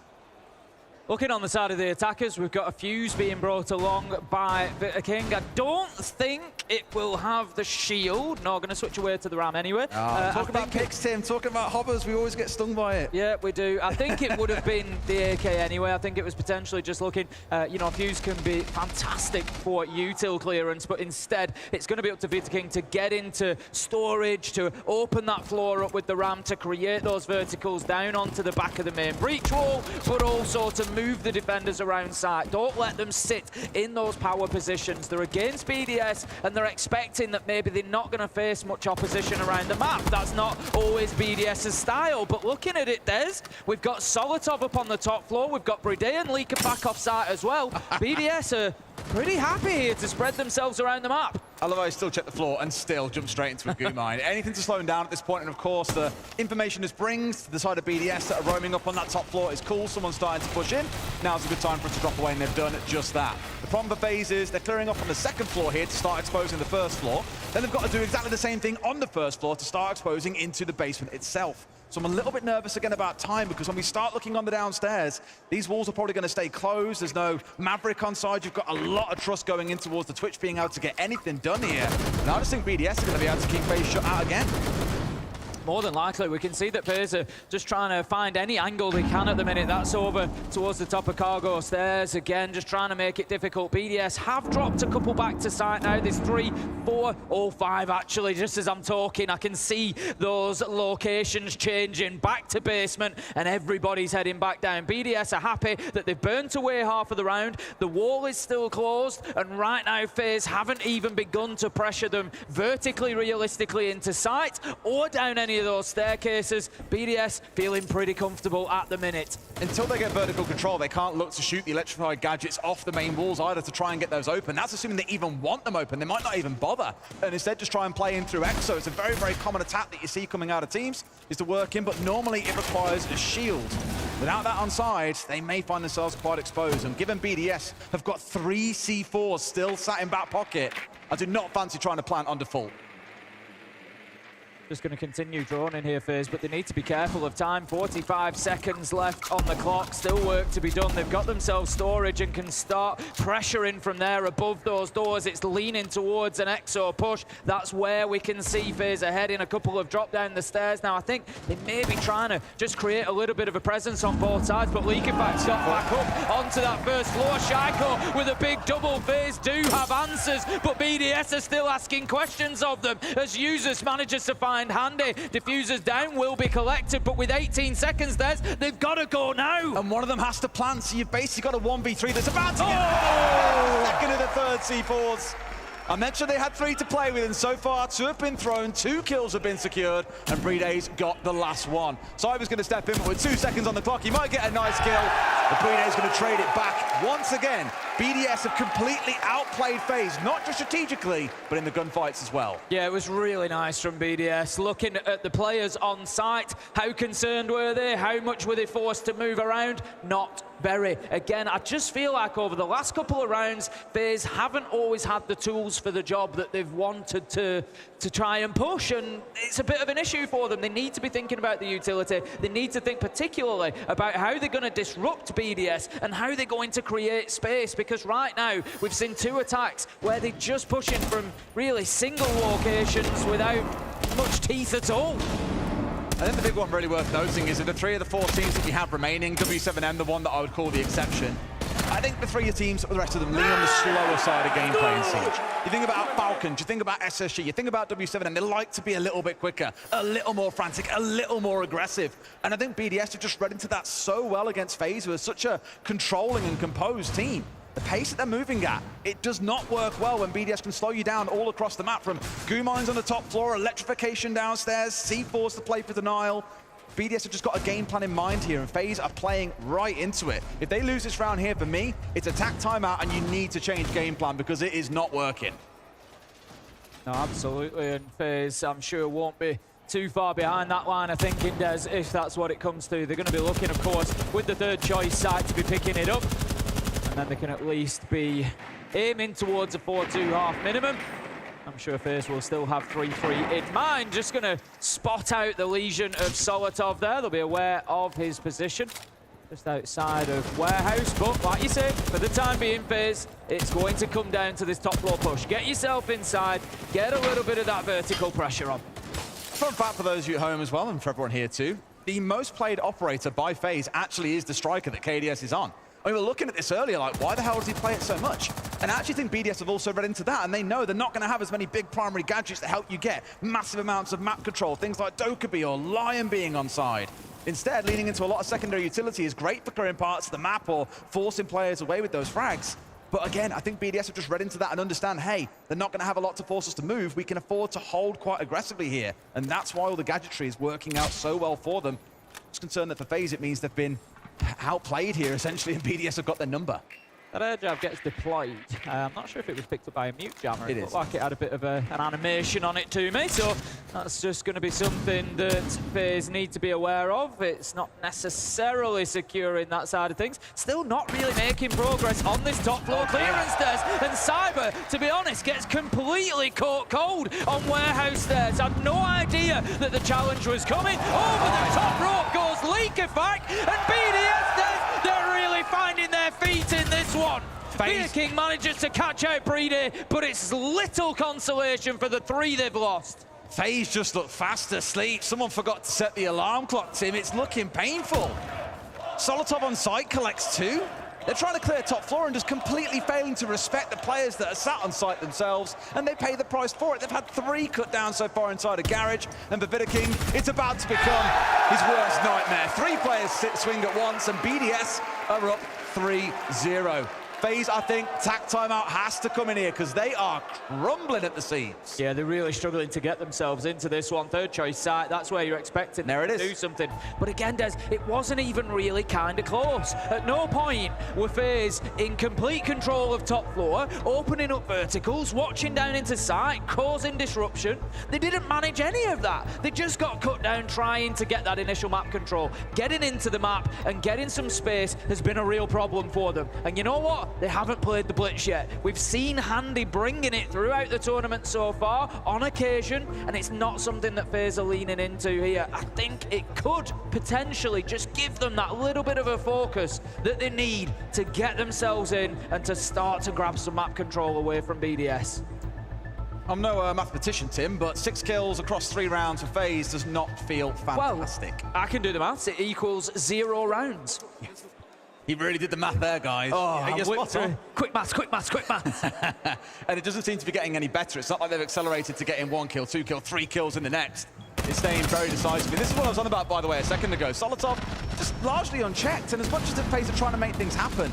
Looking on the side of the attackers, we've got a fuse being brought along by King. I don't think it will have the shield. No, going to switch away to the Ram anyway. Talking about picks, Tim. Talking about hoppers, we always get stung by it. Yeah, we do. I think it would have been the AK anyway. I think it was potentially just looking, you know, fuse can be fantastic for util clearance, but instead it's going to be up to Vita King to get into storage, to open that floor up with the Ram, to create those verticals down onto the back of the main breach wall, but also to move the defenders around site. Don't let them sit in those power positions. They're against BDS, and they're expecting that maybe they're not going to face much opposition around the map. That's not always BDS's style, but looking at it, Des, we've got Solotov up on the top floor, we've got Brede and Leaker back off site as well. BDS are pretty happy here to spread themselves around the map. I love how he still checked the floor and still jumped straight into a goo mine. Anything to slow him down at this point, and of course the information this brings to the side of BDS that are roaming up on that top floor is cool. Someone's starting to push in. Now's a good time for it to drop away, and they've done just that. The problem for FaZe is they're clearing up on the second floor here to start exposing the first floor. Then they've got to do exactly the same thing on the first floor to start exposing into the basement itself. So I'm a little bit nervous again about time, because when we start looking on the downstairs, these walls are probably going to stay closed. There's no Maverick on side. You've got a lot of trust going in towards the Twitch being able to get anything done here. And I just think BDS are going to be able to keep FaZe shut out again. More than likely, we can see that FaZe are just trying to find any angle they can at the minute. That's over towards the top of cargo stairs. Again, just trying to make it difficult. BDS have dropped a couple back to site now. There's 3, 4, or 5 actually. Just as I'm talking, I can see those locations changing back to basement, and everybody's heading back down. BDS are happy that they've burnt away half of the round. The wall is still closed, and right now FaZe haven't even begun to pressure them vertically, realistically into sight or down any of those staircases. BDS feeling pretty comfortable at the minute. Until they get vertical control, they can't look to shoot the electrified gadgets off the main walls either to try and get those open. That's assuming they even want them open. They might not even bother, and instead just try and play in through EXO. It's a very, very common attack that you see coming out of teams, is to work in, but normally it requires a shield. Without that on side, they may find themselves quite exposed, and given BDS have got 3 C4s still sat in back pocket, I do not fancy trying to plant on default. Just going to continue droning here, FaZe, but they need to be careful of time. 45 seconds left on the clock. Still work to be done. They've got themselves storage and can start pressuring from there above those doors. It's leaning towards an EXO push. That's where we can see FaZe ahead in a couple of drop down the stairs. Now, I think they may be trying to just create a little bit of a presence on both sides, but Leakifact's got back up onto that first floor. Shaiko with a big double. FaZe do have answers, but BDS are still asking questions of them as Users manages to find handy. Diffusers down, will be collected, but with 18 seconds there, they've got to go now. And one of them has to plant, so you've basically got a 1v3 that's about to get second of the third C4s. I mentioned they had 3 to play with, and so far 2 have been thrown, 2 kills have been secured, and Breeday's got the last one. Cyber's going to step in, but with 2 seconds on the clock, he might get a nice kill, but Breeday's going to trade it back. Once again, BDS have completely outplayed FaZe, not just strategically, but in the gunfights as well. Yeah, it was really nice from BDS. Looking at the players on site, how concerned were they? How much were they forced to move around? Not very. Again, I just feel like over the last couple of rounds, FaZe haven't always had the tools for the job that they've wanted to try and push, and it's a bit of an issue for them. They need to be thinking about the utility. They need to think particularly about how they're going to disrupt BDS and how they're going to create space, because right now we've seen 2 attacks where they're just pushing from really single locations without much teeth at all. I think the big one really worth noting is that the 3 of the 4 teams that we have remaining, W7M, the one that I would call the exception, I think the 3 teams, the rest of them, lean on the slower side of gameplay in Siege. You think about Falcons, you think about SSG, you think about W7M, they like to be a little bit quicker, a little more frantic, a little more aggressive. And I think BDS have just read into that so well against FaZe, who are such a controlling and composed team. The pace that they're moving at, it does not work well when BDS can slow you down all across the map, from goo mines on the top floor, electrification downstairs, C4s to play for denial. BDS have just got a game plan in mind here, and FaZe are playing right into it. If they lose this round here, for me, it's attack timeout, and you need to change game plan because it is not working. No, absolutely, and FaZe, I'm sure, won't be too far behind that line of thinking, Des, if that's what it comes to. They're going to be looking, of course, with the third choice side to be picking it up, and then they can at least be aiming towards a 4-2 half minimum. I'm sure FaZe will still have 3-3 in mind. Just going to spot out the lesion of Solotov there. They'll be aware of his position just outside of Warehouse. But like you say, for the time being, FaZe, it's going to come down to this top floor push. Get yourself inside, get a little bit of that vertical pressure on. Fun fact for those of you at home as well, and for everyone here too, the most played operator by FaZe actually is the striker that KDS is on. We were looking at this earlier, like, why the hell does he play it so much? And I actually think BDS have also read into that, and they know they're not going to have as many big primary gadgets to help you get massive amounts of map control, things like Dokkaebi or Lion being on side. Instead, leaning into a lot of secondary utility is great for clearing parts of the map or forcing players away with those frags. But again, I think BDS have just read into that and understand, hey, they're not going to have a lot to force us to move. We can afford to hold quite aggressively here. And that's why all the gadgetry is working out so well for them. I'm just concerned that for FaZe, it means they've been outplayed here, essentially, and BDS have got their number. That air jab gets deployed. I'm not sure if it was picked up by a mute jammer. It looked like it had a bit of an animation on it to me, so that's just going to be something that FaZe need to be aware of. It's not necessarily securing that side of things. Still not really making progress on this top floor clearance stairs, and Cyber, to be honest, gets completely caught cold on warehouse stairs. Had no idea that the challenge was coming. Over the top rope goes Leak Effect, and BDS says they're really finding their feet in this one. Fear King manages to catch out Breedy, but it's little consolation for the 3 they've lost. FaZe just looked fast asleep. Someone forgot to set the alarm clock, Tim. It's looking painful. Solotov on site collects 2. They're trying to clear top floor and just completely failing to respect the players that are sat on site themselves, and they pay the price for it. They've had 3 cut down so far inside a garage, and for veto King, it's about to become his worst nightmare. 3 players swing at once, and BDS are up 3-0. FaZe, I think, tack timeout has to come in here because they are crumbling at the seams. Yeah, they're really struggling to get themselves into this one. Third choice site, that's where you're expecting them to do something. But again, Des, it wasn't even really kind of close. At no point were FaZe in complete control of top floor, opening up verticals, watching down into site, causing disruption. They didn't manage any of that. They just got cut down trying to get that initial map control. Getting into the map and getting some space has been a real problem for them. And you know what? They haven't played the blitz yet. We've seen Handy bringing it throughout the tournament so far, on occasion, and it's not something that FaZe are leaning into here. I think it could potentially just give them that little bit of a focus that they need to get themselves in and to start to grab some map control away from BDS. I'm no mathematician, Tim, but 6 kills across 3 rounds for FaZe does not feel fantastic. Well, I can do the maths. It equals 0 rounds. He really did the math there, guys. Oh, you're spot on. Quick maths, quick maths, quick maths. And it doesn't seem to be getting any better. It's not like they've accelerated to getting 1 kill, 2 kill, 3 kills in the next. It's staying very decisively. This is what I was on about, by the way, a second ago. Solotov just largely unchecked, and as much as the FaZe are trying to make things happen,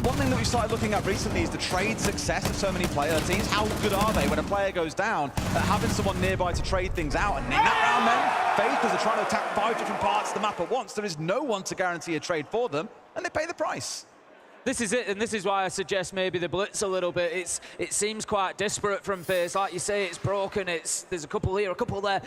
one thing that we started looking at recently is the trade success of so many player teams. How good are they when a player goes down at having someone nearby to trade things out? And in that round then, FaZe, because they're trying to attack 5 different parts of the map at once, there is no one to guarantee a trade for them, and they pay the price. This is it, and this is why I suggest maybe the blitz a little bit. It seems quite disparate from FaZe. Like you say, it's broken. There's a couple here, a couple there.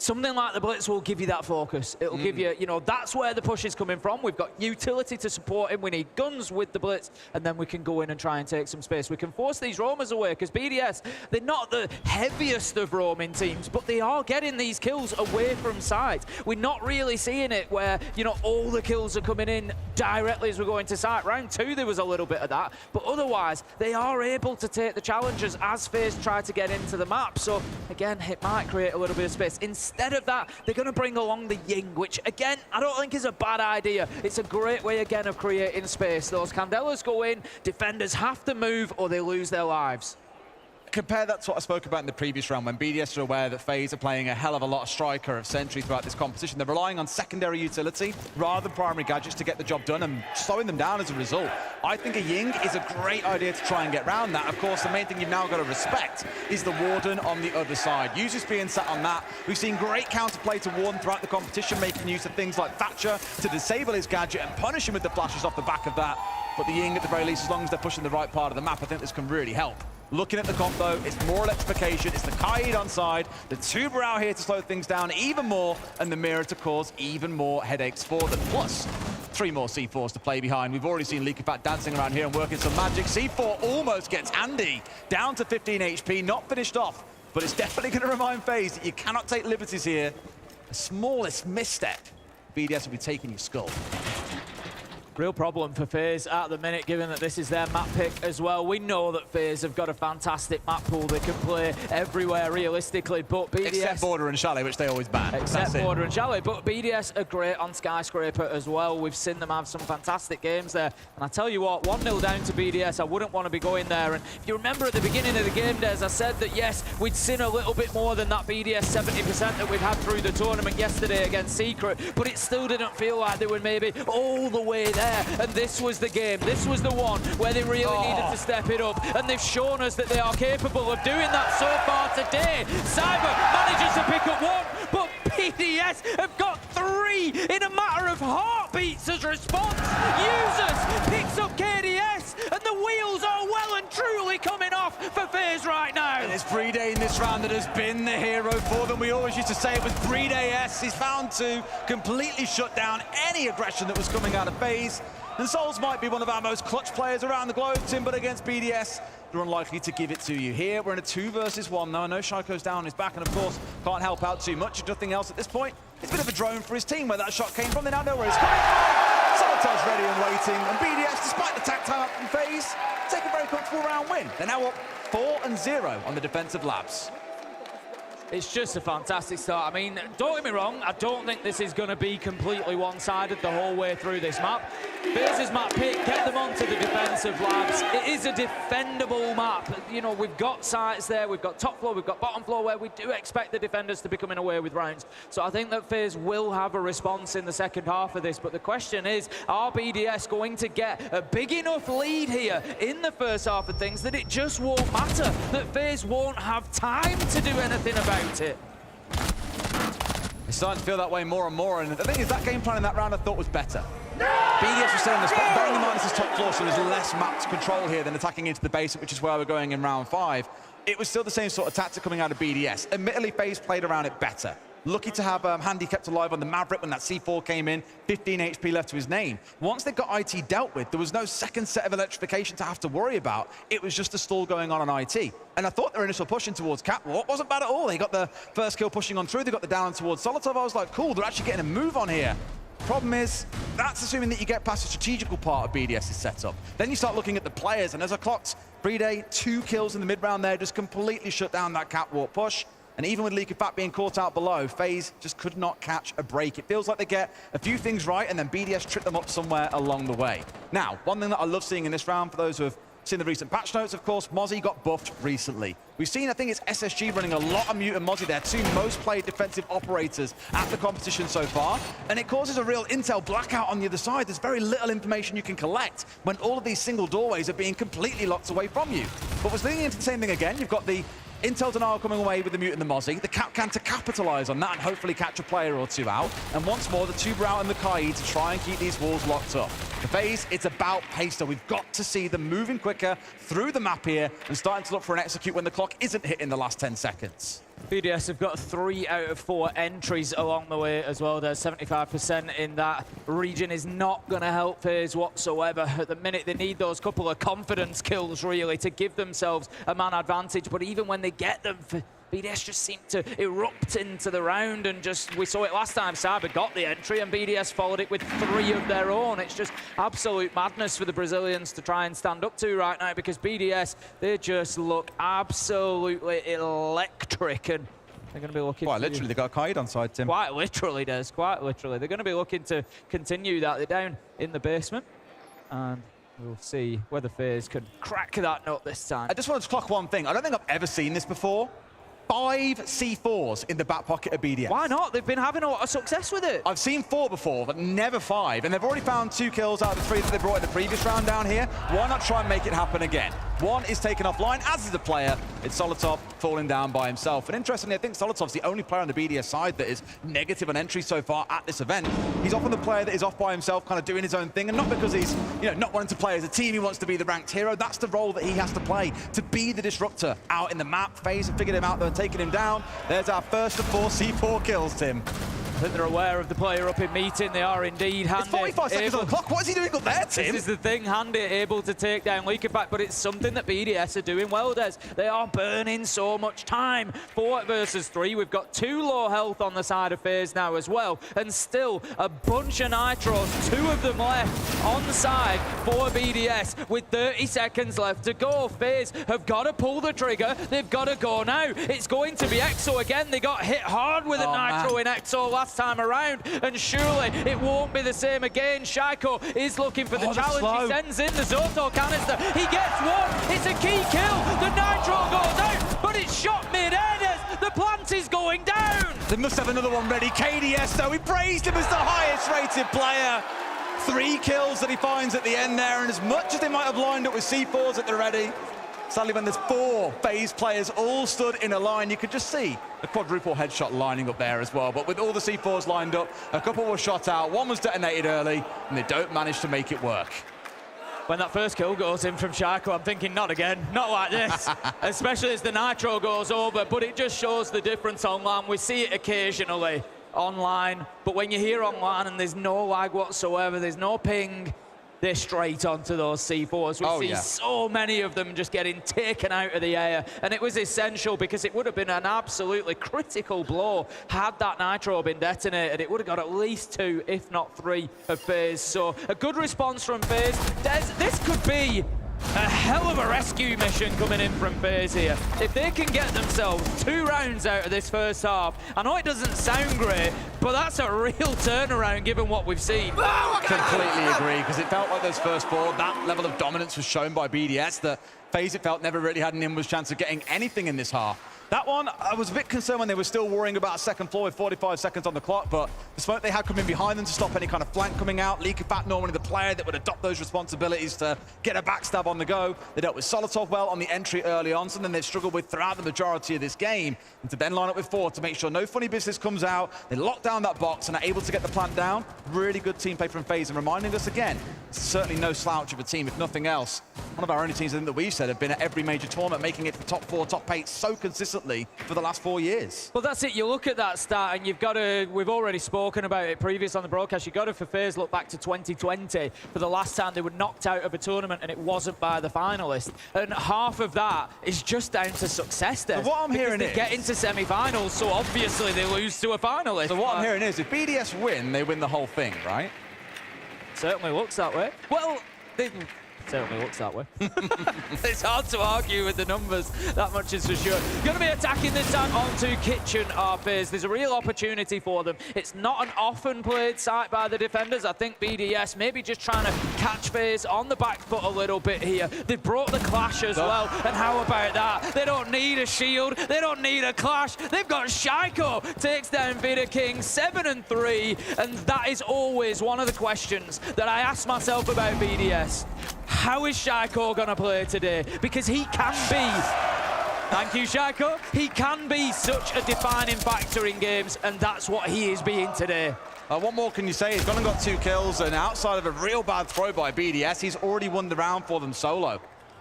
Something like the blitz will give you that focus. It'll give you, that's where the push is coming from. We've got utility to support him. We need guns with the blitz, and then we can go in and try and take some space. We can force these roamers away, because BDS, they're not the heaviest of roaming teams, but they are getting these kills away from site. We're not really seeing it where, all the kills are coming in directly as we're going to site. Round 2, there was a little bit of that, but otherwise, they are able to take the challenges as FaZe try to get into the map. So, again, it might create a little bit of space. Instead of that, they're going to bring along the Ying, which, again, I don't think is a bad idea. It's a great way, again, of creating space. Those Candelas go in, defenders have to move or they lose their lives. Compare that to what I spoke about in the previous round, when BDS are aware that FaZe are playing a hell of a lot of striker of Sentry throughout this competition. They're relying on secondary utility rather than primary gadgets to get the job done and slowing them down as a result. I think a Ying is a great idea to try and get around that. Of course, the main thing you've now got to respect is the Warden on the other side. Users being sat on that. We've seen great counterplay to Warden throughout the competition, making use of things like Thatcher to disable his gadget and punish him with the flashes off the back of that. But the Ying, at the very least, as long as they're pushing the right part of the map, I think this can really help. Looking at the comp, though, it's more electrification. It's the Kaid on side, the Tuber out here to slow things down even more, and the Mirror to cause even more headaches for them. Plus, 3 more C4s to play behind. We've already seen Leakafat dancing around here and working some magic. C4 almost gets Andy down to 15 HP, not finished off, but it's definitely going to remind FaZe that you cannot take liberties here. The smallest misstep, BDS will be taking your skull. Real problem for FaZe at the minute, given that this is their map pick as well. We know that FaZe have got a fantastic map pool. They can play everywhere realistically, but BDS... Except Border and Chalet, which they always ban. Except Border and Chalet, but BDS are great on Skyscraper as well. We've seen them have some fantastic games there. And I tell you what, 1-0 down to BDS, I wouldn't want to be going there. And if you remember at the beginning of the game, Des, I said that, yes, we'd seen a little bit more than that BDS 70% that we'd had through the tournament yesterday against Secret, but it still didn't feel like they were maybe all the way there. And this was the game. This was the one where they really needed to step it up. And they've shown us that they are capable of doing that so far today. Cyber manages to pick up 1, but BDS have got 3 in a matter of heartbeats as response. Users picks up KDS, FaZe right now. And it's Brede in this round that has been the hero for them. We always used to say it was Brede-S. He's found to completely shut down any aggression that was coming out of FaZe. And Souls might be one of our most clutch players around the globe, Tim, but against BDS, they're unlikely to give it to you. Here, we're in a 2 versus 1 now. I know Shaiko's down on his back, and of course, can't help out too much. Nothing else at this point. It's a bit of a drone for his team where that shot came from. They now know where it's coming from. Solotov's ready and waiting, and BDS, despite the tact time up from FaZe, take a very comfortable round win. They're now up 4-0 on the defensive labs. It's just a fantastic start. I mean, don't get me wrong, I don't think this is going to be completely one-sided the whole way through this map. FaZe's map pick, get them onto the defensive labs. It is a defendable map. You know, we've got sites there, we've got top floor, we've got bottom floor, where we do expect the defenders to be coming away with rounds. So I think that FaZe will have a response in the second half of this, but the question is, are BDS going to get a big enough lead here in the first half of things that it just won't matter, that FaZe won't have time to do anything about it? It's starting to feel that way more and more, and the thing is, that game plan in that round I thought was better. BDS was staying in the spot, bearing in mind this is top floor, so there's less map to control here than attacking into the base, which is where we're going in round 5. It was still the same sort of tactic coming out of BDS. Admittedly, FaZe played around it better. Lucky to have Handy kept alive on the Maverick when that C4 came in, 15 HP left to his name. Once they got IT dealt with, there was no second set of electrification to have to worry about. It was just a stall going on IT. And I thought their initial pushing towards Catwalk wasn't bad at all. They got the first kill pushing on through, they got the down towards Solotov. I was like, cool, they're actually getting a move on here. Problem is, that's assuming that you get past the strategical part of BDS's setup. Then you start looking at the players, and as I clocked, Brede, 2 kills in the mid-round there, just completely shut down that Catwalk push. And even with Leak of Fat being caught out below, FaZe just could not catch a break. It feels like they get a few things right, and then BDS trip them up somewhere along the way. Now, one thing that I love seeing in this round, for those who have seen the recent patch notes, of course, Mozzie got buffed recently. We've seen, I think it's SSG running a lot of Mute and Mozzie there, 2 most played defensive operators at the competition so far, and it causes a real intel blackout on the other side. There's very little information you can collect when all of these single doorways are being completely locked away from you. But we're leading into the same thing again. You've got the Intel denial coming away with the Mute and the Mozzie. The Capcan to capitalize on that and hopefully catch a player or 2 out. And once more, the Tuber and the Kai to try and keep these walls locked up. For FaZe, it's about pace, so we've got to see them moving quicker through the map here and starting to look for an execute when the clock isn't hitting the last 10 seconds. BDS have got 3 out of 4 entries along the way as well. There's 75% in that region is not going to help FaZe whatsoever. At the minute, they need those couple of confidence kills, really, to give themselves a man advantage. But even when they get them, BDS just seem to erupt into the round, and just, we saw it last time, Cyber got the entry and BDS followed it with 3 of their own. It's just absolute madness for the Brazilians to try and stand up to right now, because BDS, they just look absolutely electric, and they're going to be looking quite literally, they got a kite on side, Tim. Quite literally, Des, quite literally. They're going to be looking to continue that. They're down in the basement, and we'll see whether FaZe can crack that nut this time. I just wanted to clock one thing. I don't think I've ever seen this before. 5 C4s in the back pocket of BDS. Why not? They've been having a lot of success with it. I've seen 4 before, but never 5. And they've already found 2 kills out of the 3 that they brought in the previous round down here. Why not try and make it happen again? 1 is taken offline, as is the player. It's Solotov falling down by himself. And interestingly, I think Solotov's the only player on the BDS side that is negative on entry so far at this event. He's often the player that is off by himself, kind of doing his own thing, and not because he's, you know, not wanting to play as a team. He wants to be the ranked hero. That's the role that he has to play, to be the disruptor out in the map. FaZe have figured him out, though, and taken him down. There's our first of 4 C4 kills, Tim. I think they're aware of the player up in meeting. They are indeed. Handy. It's 45 seconds on the clock. What is he doing up there, Tim? This is the thing. Handy able to take down Leak of Fat, but it's something that BDS are doing well, Des. They are burning so much time. 4 versus 3. We've got 2 low health on the side of FaZe now as well, and still a bunch of nitros, 2 of them left on the side for BDS with 30 seconds left to go. FaZe have got to pull the trigger. They've got to go now. It's going to be EXO again. They got hit hard with a nitro in EXO last time around, and surely it won't be the same again. Shaiko is looking for the challenge. He sends in the Zoto canister. He gets 1. It's a key kill. The nitro goes out, but it's shot mid-air. The plant is going down. They must have another one ready. KDS, though, we praised him as the highest rated player. 3 kills that he finds at the end there, and as much as they might have lined up with C4s at the ready, sadly, when there's 4 FaZe players all stood in a line, you could just see a quadruple headshot lining up there as well. But with all the C4s lined up, a couple were shot out, 1 was detonated early, and they don't manage to make it work. When that first kill goes in from Shaiko, I'm thinking, not again, not like this. Especially as the Nitro goes over, but it just shows the difference online. We see it occasionally online, but when you're here online and there's no lag whatsoever, there's no ping, they're straight onto those C4s. We see so many of them just getting taken out of the air, and it was essential because it would have been an absolutely critical blow had that Nitro been detonated. It would have got at least 2, if not 3, of FaZe. So a good response from FaZe. This could be a hell of a rescue mission coming in from FaZe here. If they can get themselves 2 rounds out of this first half, I know it doesn't sound great, but that's a real turnaround given what we've seen. Completely agree, because it felt like those first 4, that level of dominance was shown by BDS, that FaZe, it felt, never really had an inwards chance of getting anything in this half. That one, I was a bit concerned when they were still worrying about second floor with 45 seconds on the clock, but the smoke they had coming behind them to stop any kind of flank coming out. Leakifat, normally the player that would adopt those responsibilities to get a backstab on the go. They dealt with Solotov well on the entry early on, something they've struggled with throughout the majority of this game. And to then line up with 4 to make sure no funny business comes out. They lock down that box and are able to get the plant down. Really good team play from FaZe, and reminding us again, it's certainly no slouch of a team, if nothing else. One of our only teams I think that we've said have been at every major tournament, making it to the top 4, top 8 so consistently for the last 4 years. Well, that's it. You look at that stat, and you've got to, we've already spoken about it previous on the broadcast, you've got to, for FaZe, look back to 2020 for the last time they were knocked out of a tournament, and it wasn't by the finalists. And half of that is just down to success there. So what I'm hearing they is, get into semi-finals, so obviously they lose to a finalist. So what I'm hearing is, if BDS win, they win the whole thing, right? Certainly looks that way. Well, certainly looks that way. It's hard to argue with the numbers, that much is for sure. Going to be attacking this time onto Kitchen FaZe. There's a real opportunity for them. It's not an often played site by the defenders. I think BDS maybe just trying to catch FaZe on the back foot a little bit here. They've brought the clash as well, and how about that? They don't need a shield, they don't need a clash. They've got Shaiko, takes down Vida King, 7-3, and that is always one of the questions that I ask myself about BDS. How is Shaiko going to play today? Because he can be, thank you Shaiko, he can be such a defining factor in games, and that's what he is being today. What more can you say? He's gone and got 2 kills, and outside of a real bad throw by BDS, he's already won the round for them solo.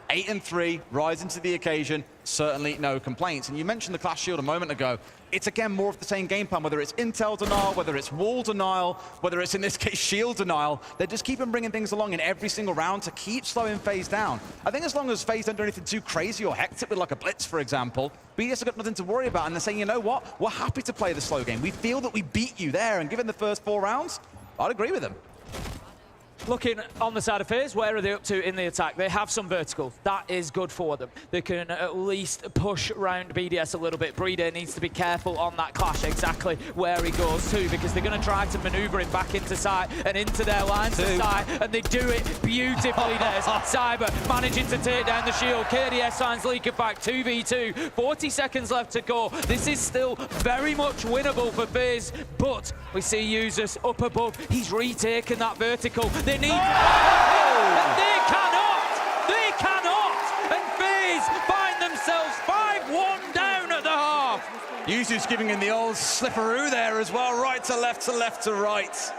8-3, rising to the occasion, certainly no complaints. And you mentioned the Clash Shield a moment ago. It's again more of the same game plan, whether it's intel denial, whether it's wall denial, whether it's in this case shield denial. They just keep on bringing things along in every single round to keep slowing FaZe down. I think as long as FaZe don't do anything too crazy or hectic with like a blitz, for example, BDS have got nothing to worry about, and they're saying, you know what, we're happy to play the slow game. We feel that we beat you there, and given the first 4 rounds, I'd agree with them. Looking on the side of FaZe, where are they up to in the attack? They have some vertical. That is good for them. They can at least push around BDS a little bit. Breeder needs to be careful on that clash, exactly where he goes to, because they're going to try to maneuver him back into sight and into their lines of sight, and they do it beautifully there. Cyber managing to take down the shield. KDS signs Leakifat 2v2. 40 seconds left to go. This is still very much winnable for FaZe, but we see users up above. He's retaken that vertical. They need and they cannot, and FaZe find themselves 5-1 down at the half. Yuzu's giving him the old slipperoo there as well, right to left to right.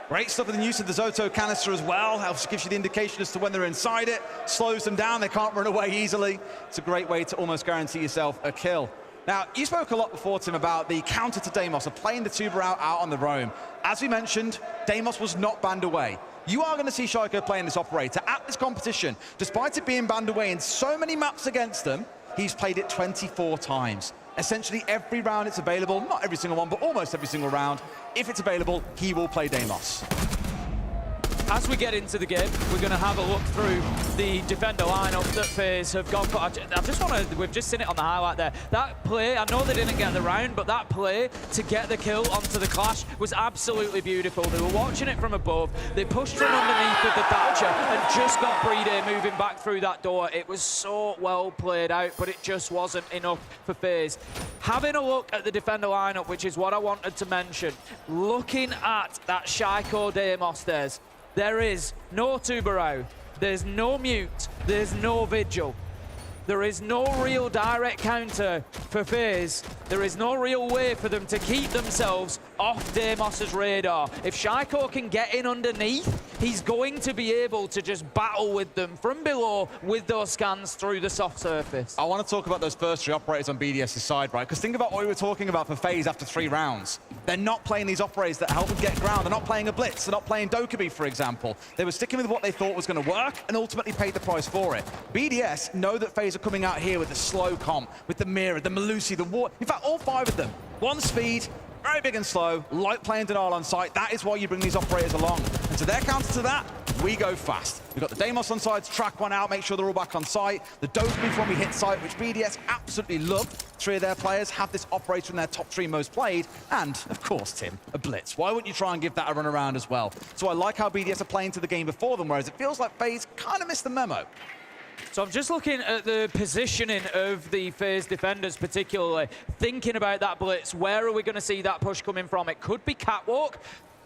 Great stuff with the use of the Zoto canister as well. Helps gives you the indication as to when they're inside it, slows them down, they can't run away easily. It's a great way to almost guarantee yourself a kill. Now, you spoke a lot before, Tim, about the counter to Deimos, of playing the tuber out on the roam. As we mentioned, Deimos was not banned away. You are going to see Shaiko playing this operator at this competition. Despite it being banned away in so many maps against them, he's played it 24 times. Essentially every round it's available, not every single one, but almost every single round. If it's available, he will play Deimos. As we get into the game, we're going to have a look through the defender lineup that FaZe have gone for. I just want to, we've just seen it on the highlight there. That play, I know they didn't get the round, but that play to get the kill onto the clash was absolutely beautiful. They were watching it from above. They pushed from underneath with the Thatcher and just got Breeder moving back through that door. It was so well played out, but it just wasn't enough for FaZe. Having a look at the defender lineup, which is what I wanted to mention, looking at that Shaiko Deimos there is no Tubarão, there's no Mute, there's no Vigil. There is no real direct counter for FaZe there is no real way for them to keep themselves off Deimos's radar. If Shaiko can get in underneath, he's going to be able to just battle with them from below with those scans through the soft surface. I want to talk about those first 3 operators on BDS's side, right? Because think about what we were talking about for FaZe after 3 rounds. They're not playing these operators that help them get ground. They're not playing a blitz. They're not playing Dokkaebi, for example. They were sticking with what they thought was going to work and ultimately paid the price for it. BDS know that FaZe are coming out here with the slow comp, with the Mirror, the Melusi, the War. In fact, all 5 of them. 1 speed, very big and slow, like playing denial on site. That is why you bring these operators along. And to their counter to that, we go fast. We've got the Deimos on side to track one out, make sure they're all back on site. The Dokkaebi when we hit site, which BDS absolutely love. 3 of their players have this operator in their top 3 most played. And, of course, Tim, a blitz. Why wouldn't you try and give that a run around as well? So I like how BDS are playing to the game before them, whereas it feels like FaZe kind of missed the memo. So I'm just looking at the positioning of the FaZe defenders, particularly thinking about that blitz. Where are we going to see that push coming from? It could be Catwalk,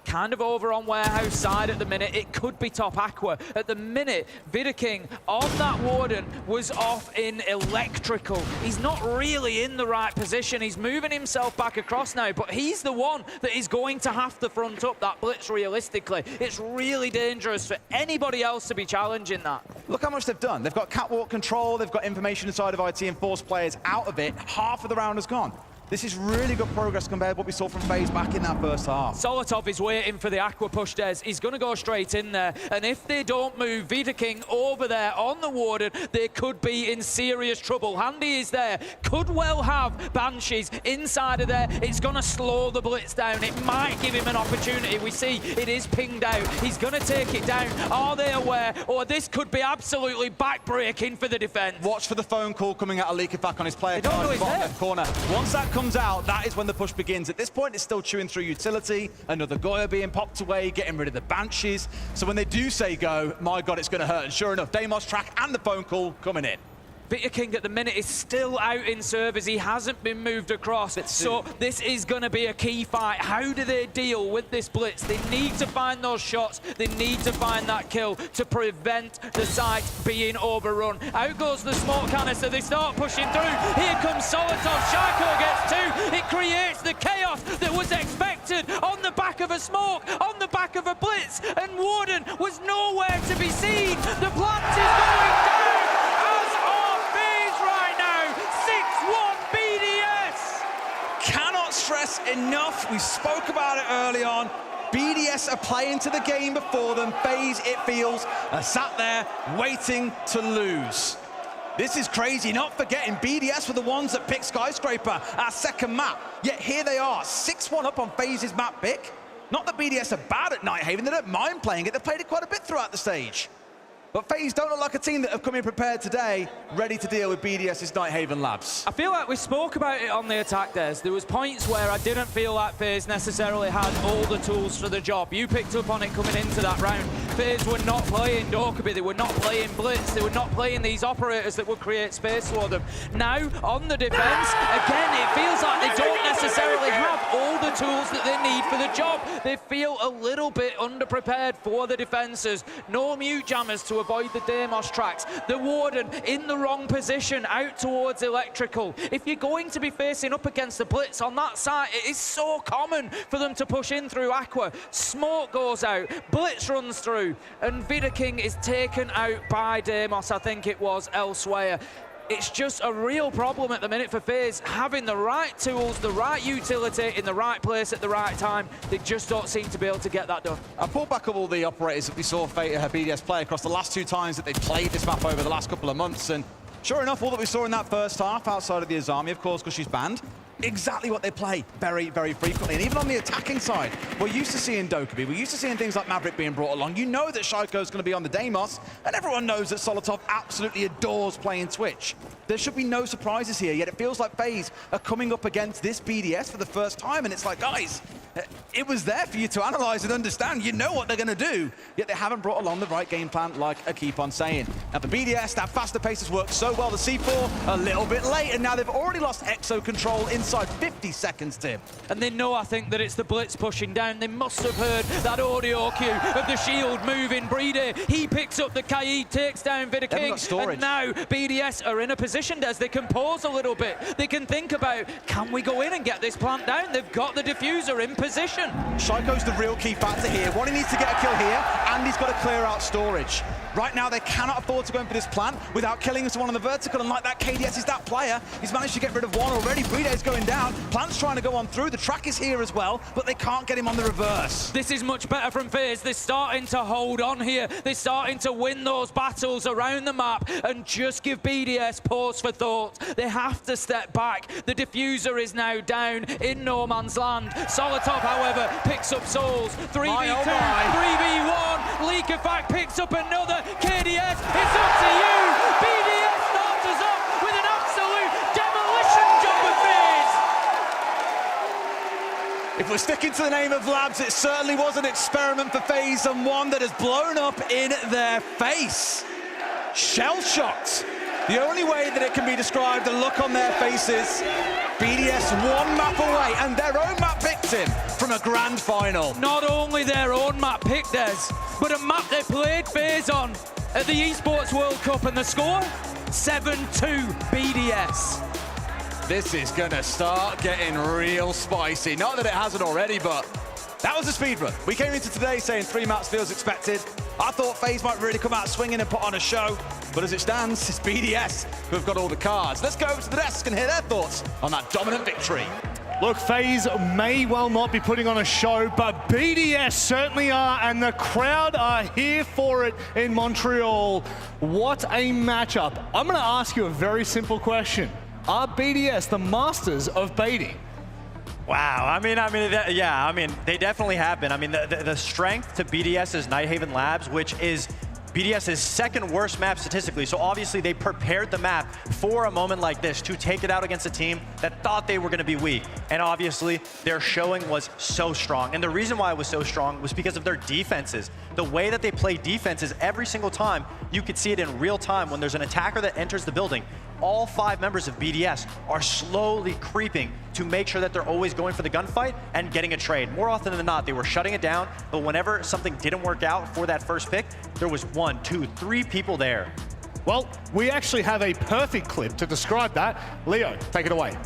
kind of over on Warehouse side at the minute. It could be top Aqua. At the minute, veto on that Warden was off in Electrical. He's not really in the right position. He's moving himself back across now, but he's the one that is going to have to front up that blitz realistically. It's really dangerous for anybody else to be challenging that. Look how much they've done. They've got Catwalk control, they've got information inside of IT and force players out of it. Half of the round has gone. This is really good progress compared to what we saw from FaZe back in that first half. Solotov is waiting for the Aqua push, Des. He's going to go straight in there. And if they don't move Veto over there on the Warden, they could be in serious trouble. Handy is there. Could well have Banshees inside of there. It's going to slow the blitz down. It might give him an opportunity. We see it is pinged out. He's going to take it down. Are they aware? Or this could be absolutely backbreaking for the defense. Watch for the phone call coming out of Leakifak on his player card in the bottom left corner. Once that comes out, that is when the push begins. At this point, it's still chewing through utility. Another Goya being popped away, getting rid of the Banshees. So when they do say go, my God, it's going to hurt. And sure enough, Deimos track and the phone call coming in. Veto at the minute is still out in service. He hasn't been moved across. So this is going to be a key fight. How do they deal with this blitz? They need to find those shots. They need to find that kill to prevent the site being overrun. Out goes the smoke canister. They start pushing through. Here comes Solotov. Shaiko gets 2. It creates the chaos that was expected on the back of a smoke, on the back of a blitz. And Warden was nowhere to be seen. The plant is going down. Cannot stress enough, we spoke about it early on, BDS are playing to the game before them. FaZe, it feels, are sat there waiting to lose. This is crazy, not forgetting BDS were the ones that picked Skyscraper, our second map. Yet here they are, 6-1 up on FaZe's map pick. Not that BDS are bad at Nighthaven, they don't mind playing it, they've played it quite a bit throughout the stage. But FaZe don't look like a team that have come in prepared today, ready to deal with BDS's Nighthaven labs. I feel like we spoke about it on the attack, Des. There was points where I didn't feel like FaZe necessarily had all the tools for the job. You picked up on it coming into that round. FaZe were not playing Dokkaebi, they were not playing Blitz, they were not playing these operators that would create space for them. Now, on the defense, again, it feels like they don't necessarily have all the tools that they need for the job. They feel a little bit underprepared for the defenses. No mute jammers to avoid the Deimos tracks. The Warden in the wrong position, out towards Electrical. If you're going to be facing up against the Blitz on that side, it is so common for them to push in through Aqua. Smoke goes out, Blitz runs through, and Veto is taken out by Deimos, I think it was, elsewhere. It's just a real problem at the minute for FaZe, having the right tools, the right utility in the right place at the right time. They just don't seem to be able to get that done. I pulled back up all the operators that we saw BDS play across the last 2 times that they played this map over the last couple of months, and sure enough, all that we saw in that first half, outside of the Azami, of course, because she's banned, exactly what they play very, very frequently. And even on the attacking side, we're used to seeing Dokkaebi, we're used to seeing things like Maverick being brought along. You know that Shaiko's going to be on the Deimos, and everyone knows that Solotov absolutely adores playing Twitch. There should be no surprises here, yet it feels like FaZe are coming up against this BDS for the first time, and it's like, guys, it was there for you to analyze and understand. You know what they're going to do, yet they haven't brought along the right game plan, like I keep on saying. Now, for BDS, that faster pace has worked so well. The C4 a little bit late, and now they've already lost EXO control inside 50 seconds, Tim. And they know, I think, that it's the Blitz pushing down. They must have heard that audio cue of the shield moving. Breede, he picks up the Kaid, takes down Vida King, and now BDS are in a position, Des, they can pause a little bit. They can think about, can we go in and get this plant down? They've got the diffuser in position. Shaiko's the real key factor here. One, he needs to get a kill here, and he's got to clear out storage. Right now, they cannot afford to go in for this plant without killing someone on the vertical, and like that, KDS is that player. He's managed to get rid of one already. Breede is going down. Plant's trying to go on through. The track is here as well, but they can't get him on the reverse. This is much better from FaZe. They're starting to hold on here. They're starting to win those battles around the map and just give BDS pause for thought. They have to step back. The diffuser is now down in no man's land. Solotov, however, picks up souls. 3v2, 3v1. Leakerfact picks up another. KDS, it's up to you. BDS starts us up with an absolute demolition job of FaZe. If we're sticking to the name of Labs, it certainly was an experiment for FaZe, and one that has blown up in their face. Shell-shocked. The only way that it can be described, the look on their faces. BDS one map away, and their own map picked him from a grand final. Not only their own map picked us, but a map they played FaZe on at the Esports World Cup, and the score? 7-2 BDS. This is gonna start getting real spicy. Not that it hasn't already, but that was a speed run. We came into today saying 3 maps feels expected. I thought FaZe might really come out swinging and put on a show, but as it stands, it's BDS who have got all the cards. Let's go over to the desk and hear their thoughts on that dominant victory. Look, FaZe may well not be putting on a show, but BDS certainly are, and the crowd are here for it in Montreal. What a matchup. I'm going to ask you a very simple question. Are BDS the masters of baiting? Wow, yeah, they definitely have been. I mean, the strength to BDS is Nighthaven Labs, which is BDS's second worst map statistically. So obviously they prepared the map for a moment like this to take it out against a team that thought they were going to be weak. And obviously their showing was so strong. And the reason why it was so strong was because of their defenses. The way that they play defenses every single time, you could see it in real time when there's an attacker that enters the building. All 5 members of BDS are slowly creeping to make sure that they're always going for the gunfight and getting a trade. More often than not, they were shutting it down, but whenever something didn't work out for that first pick, there was 1, 2, 3 people there. Well, we actually have a perfect clip to describe that. Leo, take it away.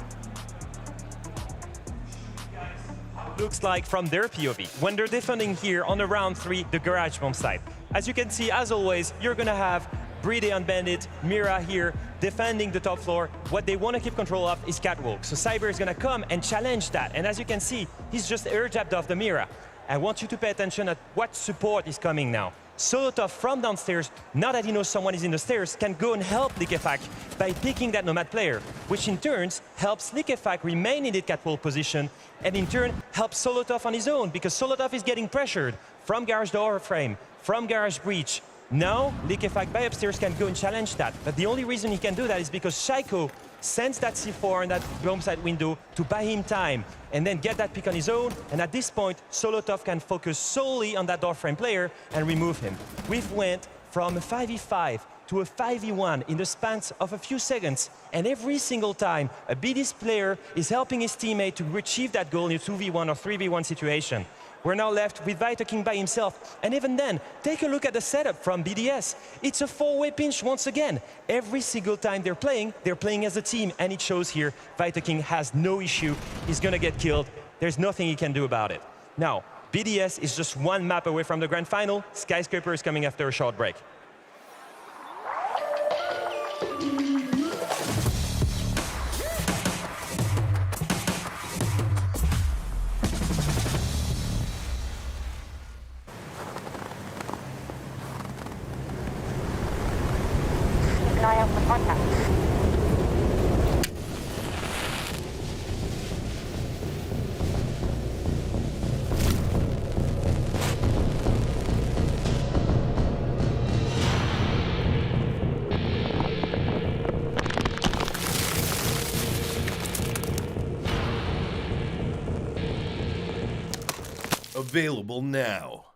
Looks like from their POV, when they're defending here on the round 3, the garage bomb site. As you can see, as always, you're gonna have Breede on Bandit, Mira here, defending the top floor. What they want to keep control of is Catwalk. So Cyber is going to come and challenge that. And as you can see, he's just air-jabbed off the Mira. I want you to pay attention at what support is coming now. Solotov from downstairs, now that he knows someone is in the stairs, can go and help Liquefact by picking that Nomad player, which in turn helps Liquefact remain in the catwalk position, and in turn helps Solotov on his own, because Solotov is getting pressured from garage door frame, from garage breach. Now, Liquefact by upstairs can go and challenge that. But the only reason he can do that is because Shaiko sends that C4 in that bomb site window to buy him time and then get that pick on his own. And at this point, Solotov can focus solely on that doorframe player and remove him. We've went from a 5v5 to a 5v1 in the span of a few seconds. And every single time, a BDS player is helping his teammate to achieve that goal in a 2v1 or 3v1 situation. We're now left with Veto King by himself. And even then, take a look at the setup from BDS. It's a 4-way pinch once again. Every single time they're playing as a team, and it shows here. Veto King has no issue. He's gonna get killed. There's nothing he can do about it. Now, BDS is just 1 map away from the grand final. Skyscraper is coming after a short break. An eye out for contact. Available now.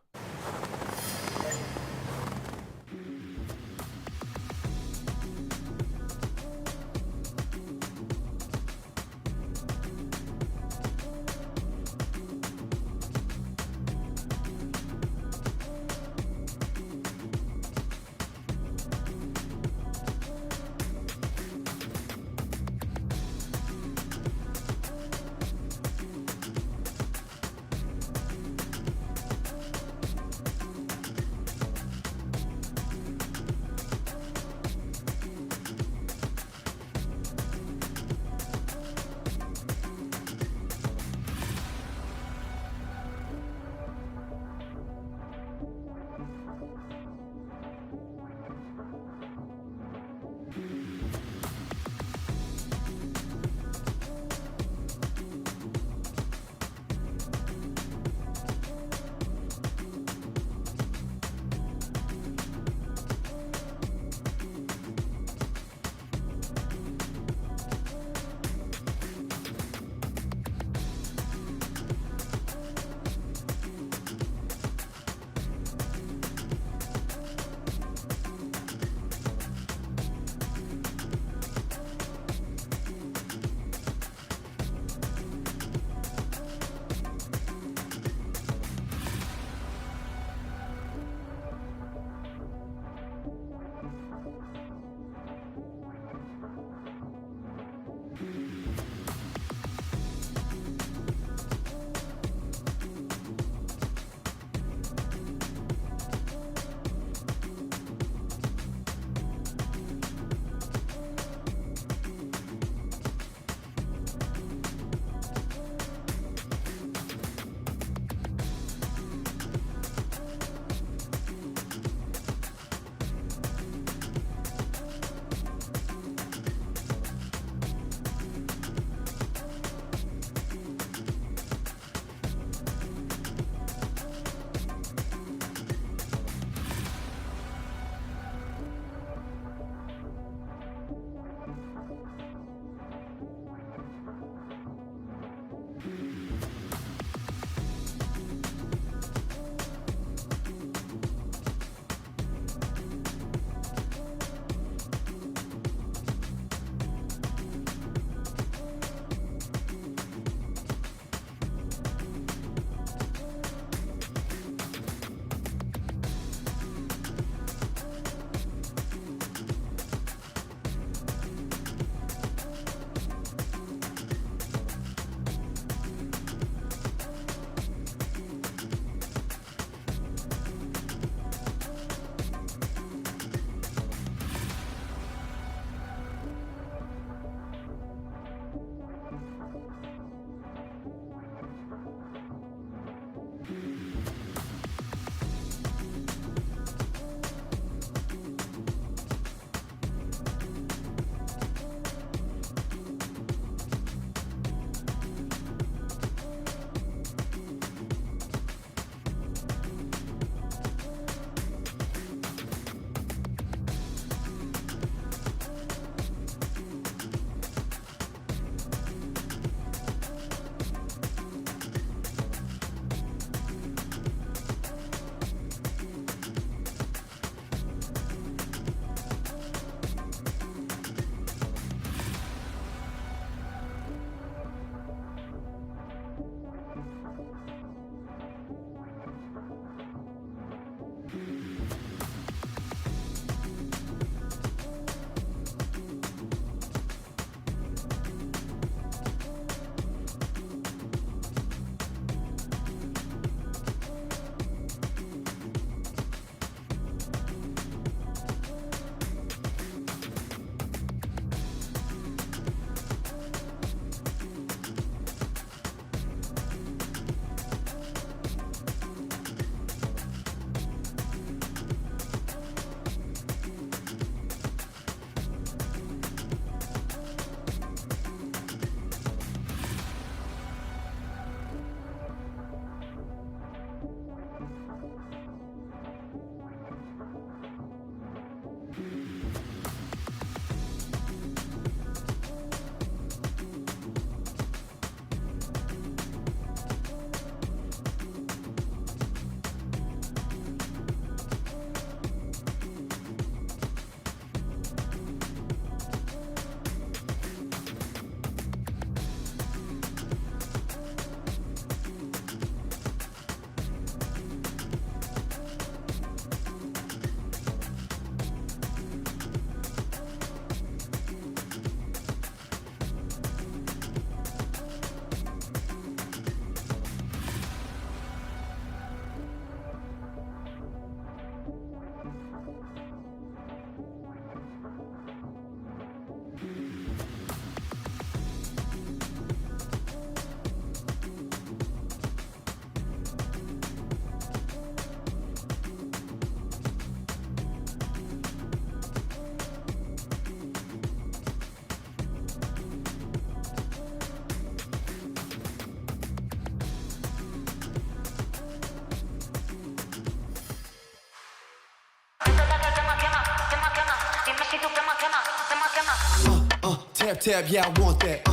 Tap, tap, yeah, I want that.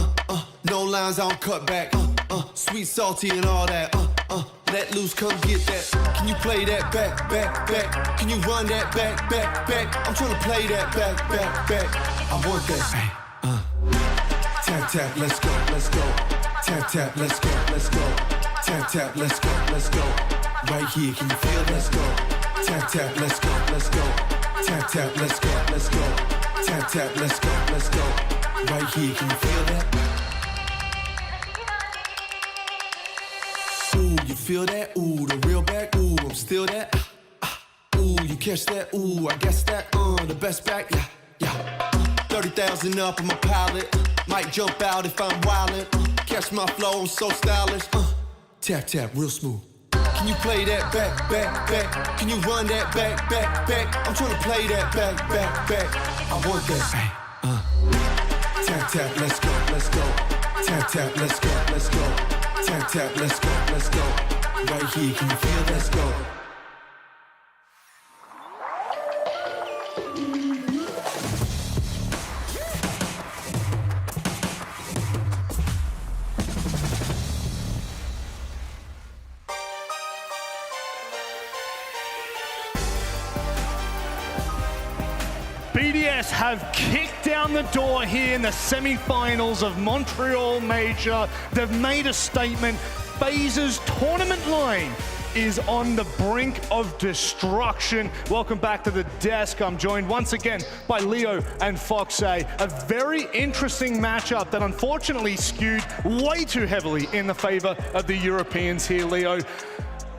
No lines, I don't cut back. Sweet, salty, and all that. Let loose, come get that. Can you play that back, back, back? Can you run that back, back, back? I'm trying to play that back, back, back. I want that. Tap, tap, let's go, let's go. Tap, tap, let's go, let's go. Tap, tap, let's go, let's go. Right here, can you feel? Let's go. Tap, tap, let's go, let's go. Tap, tap, let's go, let's go. Tap, tap, let's go, let's go. Right here, can you feel that? Ooh, you feel that? Ooh, the real back. Ooh, I'm still that. Ooh, you catch that? Ooh, I guess that. The best back. Yeah, yeah. 30,000 up, I'm a pilot. Might jump out if I'm wildin'. Catch my flow, I'm so stylish. Tap, tap, real smooth. Can you play that back, back, back? Can you run that back, back, back? I'm trying to play that back, back, back. I want that. Tap, tap, let's go, let's go. Tap, tap, let's go, let's go. Tap, tap, let's go, let's go. Right here, can you feel? Let's go. BDS have kicked down the door here in the semi-finals of Montreal Major. They've made a statement. FaZe's tournament line is on the brink of destruction. Welcome back to the desk. I'm joined once again by Leo and FaZe. A very interesting matchup that unfortunately skewed way too heavily in the favor of the Europeans here, Leo.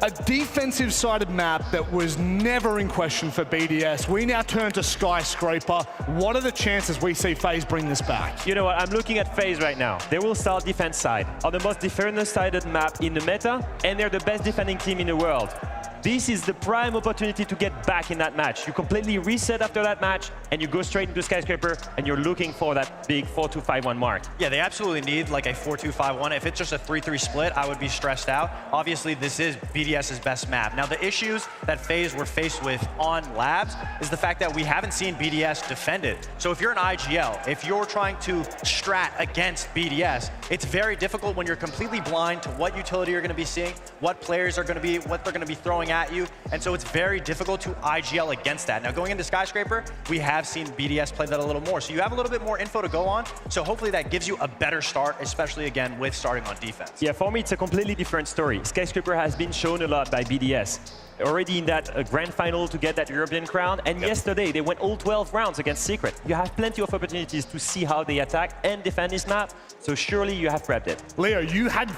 A defensive-sided map that was never in question for BDS. We now turn to Skyscraper. What are the chances we see FaZe bring this back? You know what, I'm looking at FaZe right now. They will start defense side on the most defender-sided map in the meta, and they're the best defending team in the world. This is the prime opportunity to get back in that match. You completely reset after that match, and you go straight into Skyscraper, and you're looking for that big 4-2-5-1 mark. Yeah, they absolutely need like a 4-2-5-1. If it's just a 3-3 split, I would be stressed out. Obviously, this is BDS's best map. Now, the issues that FaZe were faced with on Labs is the fact that we haven't seen BDS defend it. So if you're an IGL, if you're trying to strat against BDS, it's very difficult when you're completely blind to what utility you're going to be seeing, what players are going to be, what they're going to be throwing at you, and so it's very difficult to IGL against that. Now, going into Skyscraper, we have seen BDS play that a little more, so you have a little bit more info to go on, so hopefully that gives you a better start, especially, again, with starting on defense. Yeah, for me, it's a completely different story. Skyscraper has been shown a lot by BDS. Already in that grand final to get that European crown, and yesterday they went all 12 rounds against Secret. You have plenty of opportunities to see how they attack and defend this map, so surely you have prepped it. Leo, you had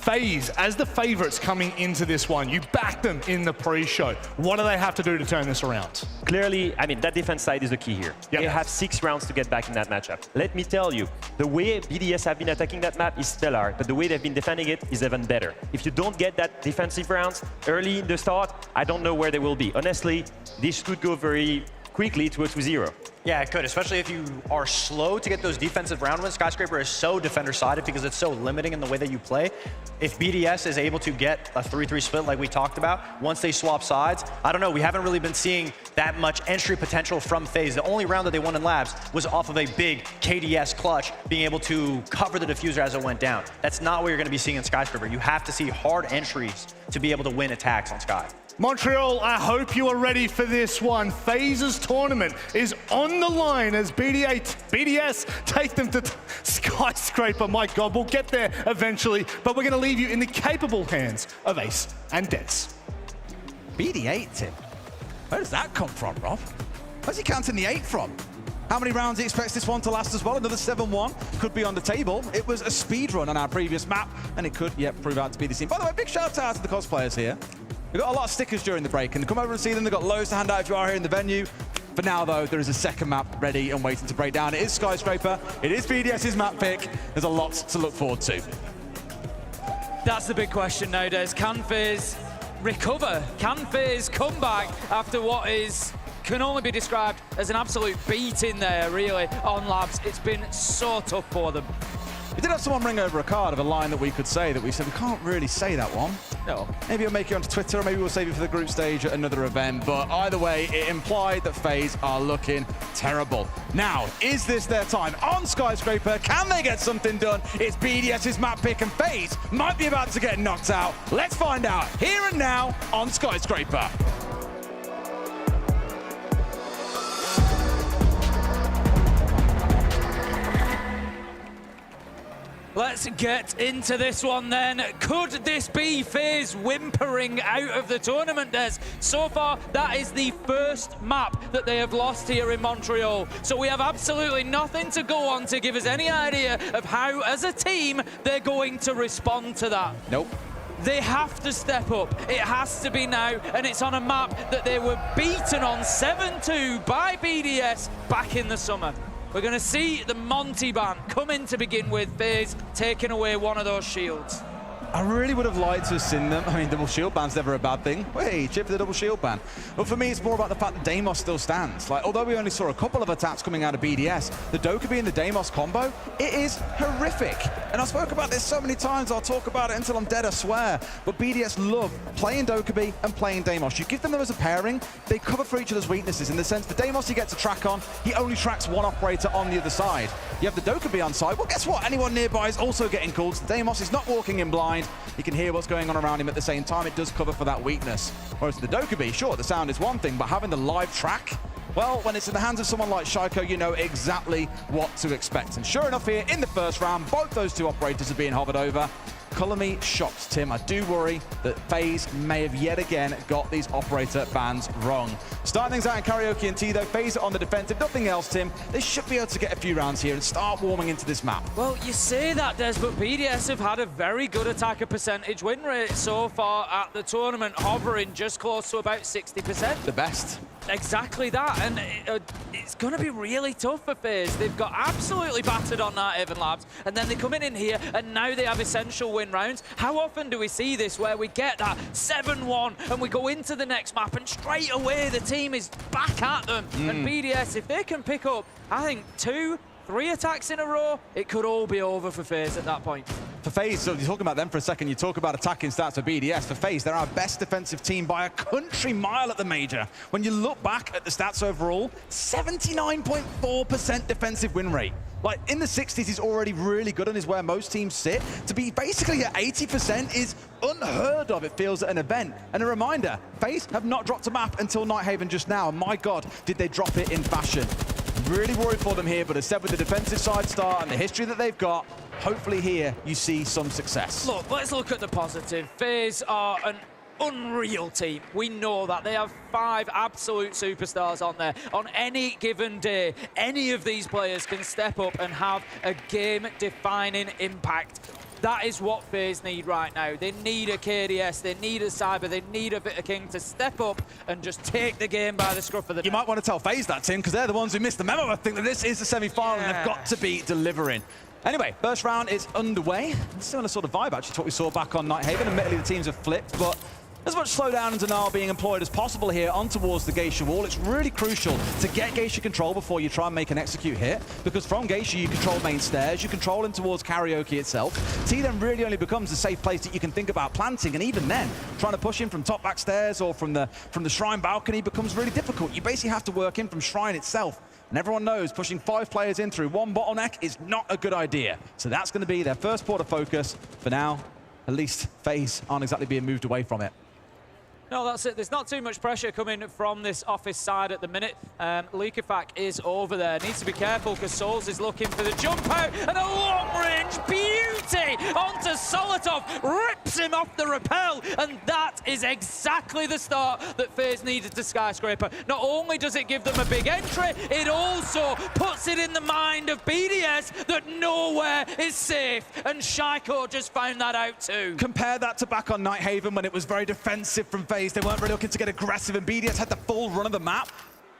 FaZe as the favorites coming into this one. You backed them in the pre-show. What do they have to do to turn this around? Clearly, I mean, that defense side is the key here. Yep. They have 6 rounds to get back in that matchup. Let me tell you, the way BDS have been attacking that map is stellar, but the way they've been defending it is even better. If you don't get that defensive rounds early in the start, I don't know where they will be. Honestly, this could go very quickly to a 2-0. Yeah, it could, especially if you are slow to get those defensive round wins. Skyscraper is so defender-sided because it's so limiting in the way that you play. If BDS is able to get a 3-3 split like we talked about, once they swap sides, I don't know, we haven't really been seeing that much entry potential from FaZe. The only round that they won in Labs was off of a big KDS clutch, being able to cover the diffuser as it went down. That's not what you're going to be seeing in Skyscraper. You have to see hard entries to be able to win attacks on Sky. Montreal, I hope you are ready for this one. FaZe's tournament is on the line as BDS take them to Skyscraper. My God, we'll get there eventually, but we're going to leave you in the capable hands of Ace and Dez. BD8, Tim. Where does that come from, Rob? Where's he counting the 8 from? How many rounds he expects this one to last as well? Another 7-1 could be on the table. It was a speed run on our previous map, and it could, prove out to be the same. By the way, big shout out to the cosplayers here. We've got a lot of stickers during the break, and come over and see them. They've got loads to hand out if you are here in the venue. For now, though, there is a second map ready and waiting to break down. It is Skyscraper. It is BDS's map pick. There's a lot to look forward to. That's the big question nowadays. Can FaZe recover? Can FaZe come back after what can only be described as an absolute beating there, really, on Labs? It's been so tough for them. We did have someone ring over a card of a line that we could say that we said we can't really say that one. No. Maybe I'll make it onto Twitter, or maybe we'll save it for the group stage at another event. But either way, it implied that FaZe are looking terrible. Now, is this their time? On Skyscraper, can they get something done? It's BDS's map pick, and FaZe might be about to get knocked out. Let's find out here and now on Skyscraper. Let's get into this one then. Could this be FaZe whimpering out of the tournament, Des? So far, that is the first map that they have lost here in Montreal. So we have absolutely nothing to go on to give us any idea of how, as a team, they're going to respond to that. Nope. They have to step up. It has to be now, and it's on a map that they were beaten on 7-2 by BDS back in the summer. We're going to see the Monty ban come in to begin with, FaZe taking away one of those shields. I really would have liked to have seen them. I mean, double shield ban's never a bad thing. Hey, chip for the double shield ban. But for me, it's more about the fact that Deimos still stands. Like, although we only saw a couple of attacks coming out of BDS, the Dokkaebi and the Deimos combo, it is horrific. And I spoke about this so many times, I'll talk about it until I'm dead, I swear. But BDS love playing Dokkaebi and playing Deimos. You give them as a pairing, they cover for each other's weaknesses. In the sense, the Deimos he gets a track on, he only tracks one operator on the other side. You have the Dokkaebi on side, well, guess what? Anyone nearby is also getting called. So Deimos is not walking in blind. He can hear what's going on around him at the same time. It does cover for that weakness. Whereas the Dokkaebi, sure, the sound is one thing, but having the live track, well, when it's in the hands of someone like Shaiko, you know exactly what to expect. And sure enough here, in the first round, both those two operators are being hovered over. Color me shocked, Tim. I do worry that FaZe may have yet again got these operator bans wrong. Starting things out in Karaoke and T, though, FaZe are on the defensive. Nothing else, Tim. They should be able to get a few rounds here and start warming into this map. Well, you say that, Des, but BDS have had a very good attacker percentage win rate so far at the tournament, hovering just close to about 60%. The best. Exactly that, and it's going to be really tough for FaZe. They've got absolutely battered on that Evan Labs, and then they come in here, and now they have essential win rounds. How often do we see this where we get that 7-1, and we go into the next map, and straight away the team is back at them? And BDS, if they can pick up, I think 2-3 attacks in a row, it could all be over for FaZe at that point. For FaZe, so you're talking about them for a second, you talk about attacking stats for BDS. For FaZe, they're our best defensive team by a country mile at the major. When you look back at the stats overall, 79.4% defensive win rate. Like, in the 60s, he's already really good and is where most teams sit. To be basically at 80% is unheard of, it feels, at an event. And a reminder, FaZe have not dropped a map until Nighthaven just now. And my God, did they drop it in fashion. Really worried for them here, but as said, with the defensive side start and the history that they've got, hopefully here you see some success. Look, let's look at the positive. FaZe are an unreal team. We know that. They have 5 absolute superstars on there. On any given day, any of these players can step up and have a game-defining impact. That is what FaZe need right now. They need a KDS, they need a Cyber, they need a veto King to step up and just take the game by the scruff of the neck. You might want to tell FaZe that, Tim, because they're the ones who missed the memo. I think that this is the semi-final and they've got to be delivering. Anyway, first round is underway. Similar sort of vibe, actually, to what we saw back on Nighthaven. Admittedly, the teams have flipped, but as much slowdown and denial being employed as possible here on towards the Geisha wall. It's really crucial to get Geisha control before you try and make an execute hit, because from Geisha you control main stairs, you control him towards Karaoke itself. T then really only becomes a safe place that you can think about planting, and even then, trying to push him from top back stairs or from the Shrine balcony becomes really difficult. You basically have to work in from Shrine itself. And everyone knows pushing 5 players in through one bottleneck is not a good idea. So that's going to be their first port of focus. For now, at least FaZe aren't exactly being moved away from it. No, that's it. There's not too much pressure coming from this office side at the minute. Likafak is over there. Needs to be careful because Souls is looking for the jump out, and a long-range beauty onto Solotov. Rips him off the rappel, and that is exactly the start that FaZe needed to Skyscraper. Not only does it give them a big entry, it also puts it in the mind of BDS that nowhere is safe, and Shaiko just found that out too. Compare that to back on Nighthaven when it was very defensive from FaZe. They weren't really looking to get aggressive, and BDS had the full run of the map.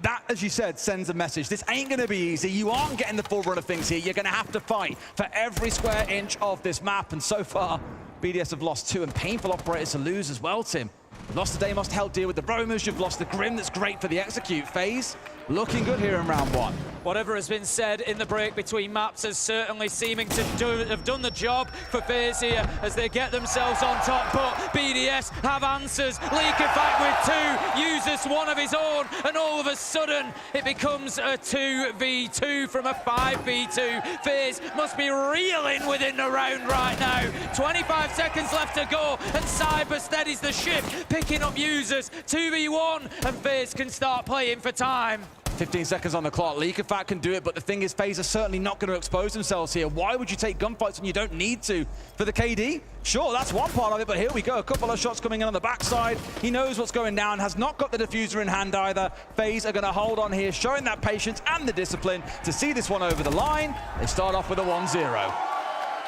That, as you said, sends a message. This ain't going to be easy. You aren't getting the full run of things here. You're going to have to fight for every square inch of this map. And so far, BDS have lost 2 and painful operators to lose as well, Tim. You've lost the Deimos to help deal with the Roamers. You've lost the Grim that's great for the execute. FaZe, looking good here in round one. Whatever has been said in the break between maps is certainly seeming to have done the job for FaZe here as they get themselves on top, but BDS have answers. Leakerfact with 2, uses one of his own, and all of a sudden it becomes a 2v2 from a 5v2. FaZe must be reeling within the round right now. 25 seconds left to go, and Cyber steadies the ship, picking up users. 2v1, and FaZe can start playing for time. 15 seconds on the clock. Leakerfact can do it, but the thing is, FaZe are certainly not going to expose themselves here. Why would you take gunfights when you don't need to? For the KD, sure, that's one part of it, but here we go. A couple of shots coming in on the backside. He knows what's going down, has not got the diffuser in hand either. FaZe are going to hold on here, showing that patience and the discipline to see this one over the line. They start off with a 1-0.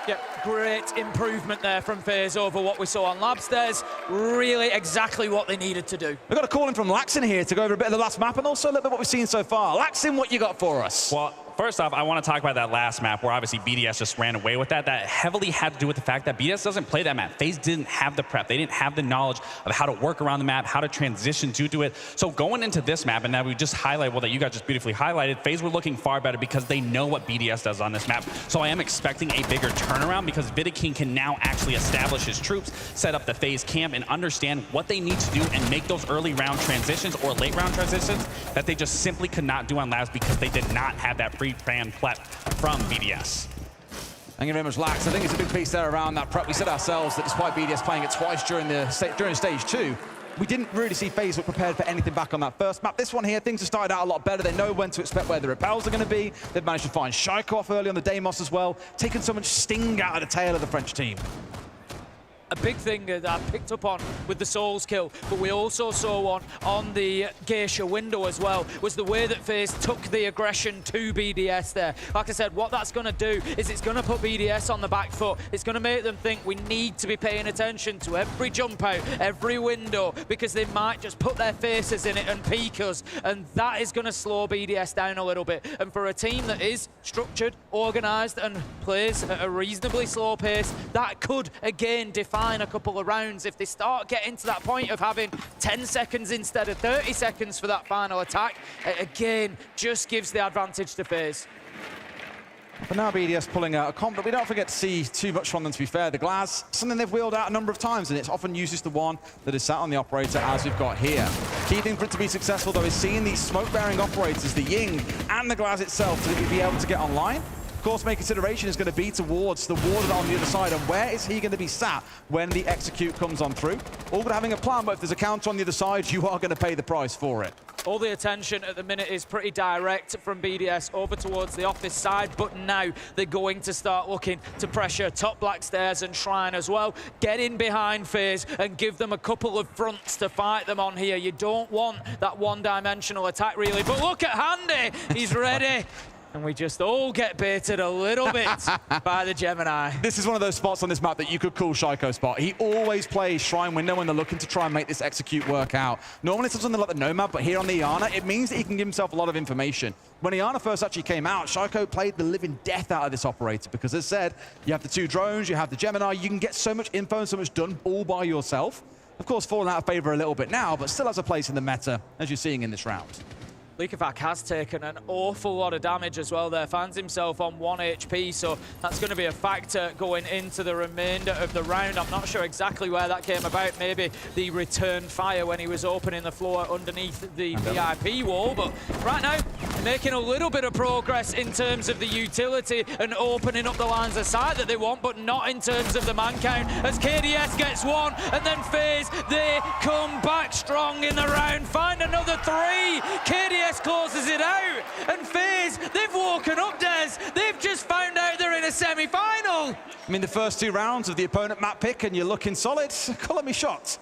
Yep, great improvement there from FaZe over what we saw on Labstairs. Really exactly what they needed to do. We've got a call in from Laxin here to go over a bit of the last map and also a little bit what we've seen so far. Laxin, what you got for us? Well, first off, I want to talk about that last map where obviously BDS just ran away with that. That heavily had to do with the fact that BDS doesn't play that map. FaZe didn't have the prep. They didn't have the knowledge of how to work around the map, how to transition due to it. So going into this map, and now we just highlight, well, that you guys just beautifully highlighted, FaZe were looking far better because they know what BDS does on this map. So I am expecting a bigger turnaround because Vidiking can now actually establish his troops, set up the FaZe camp, and understand what they need to do and make those early round transitions or late round transitions that they just simply could not do on Labs because they did not have that pre-planned prep from BDS. Thank you very much, Lax. I think it's a big piece there around that prep. We said ourselves that despite BDS playing it twice during stage 2, we didn't really see FaZe were prepared for anything back on that first map. This one here, things have started out a lot better. They know when to expect where the repels are going to be. They've managed to find Shaikov early on the Deimos as well, taking so much sting out of the tail of the French team. A big thing that I picked up on with the Souls kill, but we also saw one on the Geisha window as well, was the way that FaZe took the aggression to BDS there. Like I said, what that's going to do is it's going to put BDS on the back foot. It's going to make them think we need to be paying attention to every jump out, every window, because they might just put their faces in it and peek us, and that is going to slow BDS down a little bit. And for a team that is structured, organised, and plays at a reasonably slow pace, that could, again, define a couple of rounds. If they start getting to that point of having 10 seconds instead of 30 seconds for that final attack, it again just gives the advantage to FaZe. But now BDS pulling out a comp that we don't forget to see too much from them, to be fair. The Glass, something they've wheeled out a number of times, and it's often uses the one that is sat on the operator, as we've got here. Key thing for it to be successful, though, is seeing these smoke-bearing operators, the Ying and the Glass itself, to be able to get online. Of course, my consideration is going to be towards the warden on the other side, and where is he going to be sat when the execute comes on through? All good having a plan, but if there's a counter on the other side, you are going to pay the price for it. All the attention at the minute is pretty direct from BDS over towards the office side, but now they're going to start looking to pressure top Black Stairs and Shrine as well. Get in behind FaZe and give them a couple of fronts to fight them on here. You don't want that one-dimensional attack, really. But look at Handy. He's ready. And we just all get baited a little bit by the Gemini. This is one of those spots on this map that you could call Shaiko spot. He always plays Shrine window when they're looking to try and make this execute work out. Normally it's something like the Nomad, but here on the Iana, it means that he can give himself a lot of information. When Iana first actually came out, Shaiko played the living death out of this operator because, as said, you have the 2 drones, you have the Gemini, you can get so much info and so much done all by yourself. Of course, falling out of favor a little bit now, but still has a place in the meta, as you're seeing in this round. Leakerfact has taken an awful lot of damage as well there, finds himself on 1 HP, so that's going to be a factor going into the remainder of the round. I'm not sure exactly where that came about, maybe the return fire when he was opening the floor underneath the VIP wall, but right now, making a little bit of progress in terms of the utility and opening up the lines of sight that they want, but not in terms of the man count, as KDS gets one, and then FaZe, they come back strong in the round, find another 3, KDS closes it out, and FaZe, they've woken up, Des. They've just found out they're in a semi-final. I mean, the first 2 rounds of the opponent map pick, and you're looking solid. Call me shocked.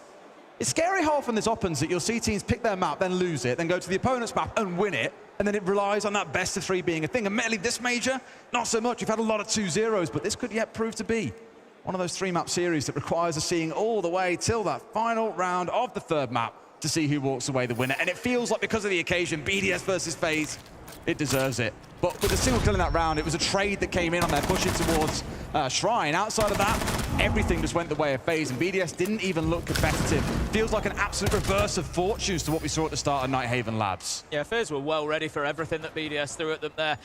It's scary how often this happens, that you'll see teams pick their map, then lose it, then go to the opponent's map and win it, and then it relies on that best of 3 being a thing. Admittedly, this major, not so much. We've had a lot of 2-0s, but this could yet prove to be one of those 3-map series that requires us seeing all the way till that final round of the 3rd map to see who walks away the winner. And it feels like, because of the occasion, BDS versus FaZe, it deserves it. But with a single kill in that round, it was a trade that came in on their pushing towards Shrine. Outside of that, everything just went the way of FaZe, and BDS didn't even look competitive. Feels like an absolute reverse of fortunes to what we saw at the start of Nighthaven Labs. Yeah, FaZe were well ready for everything that BDS threw at them there.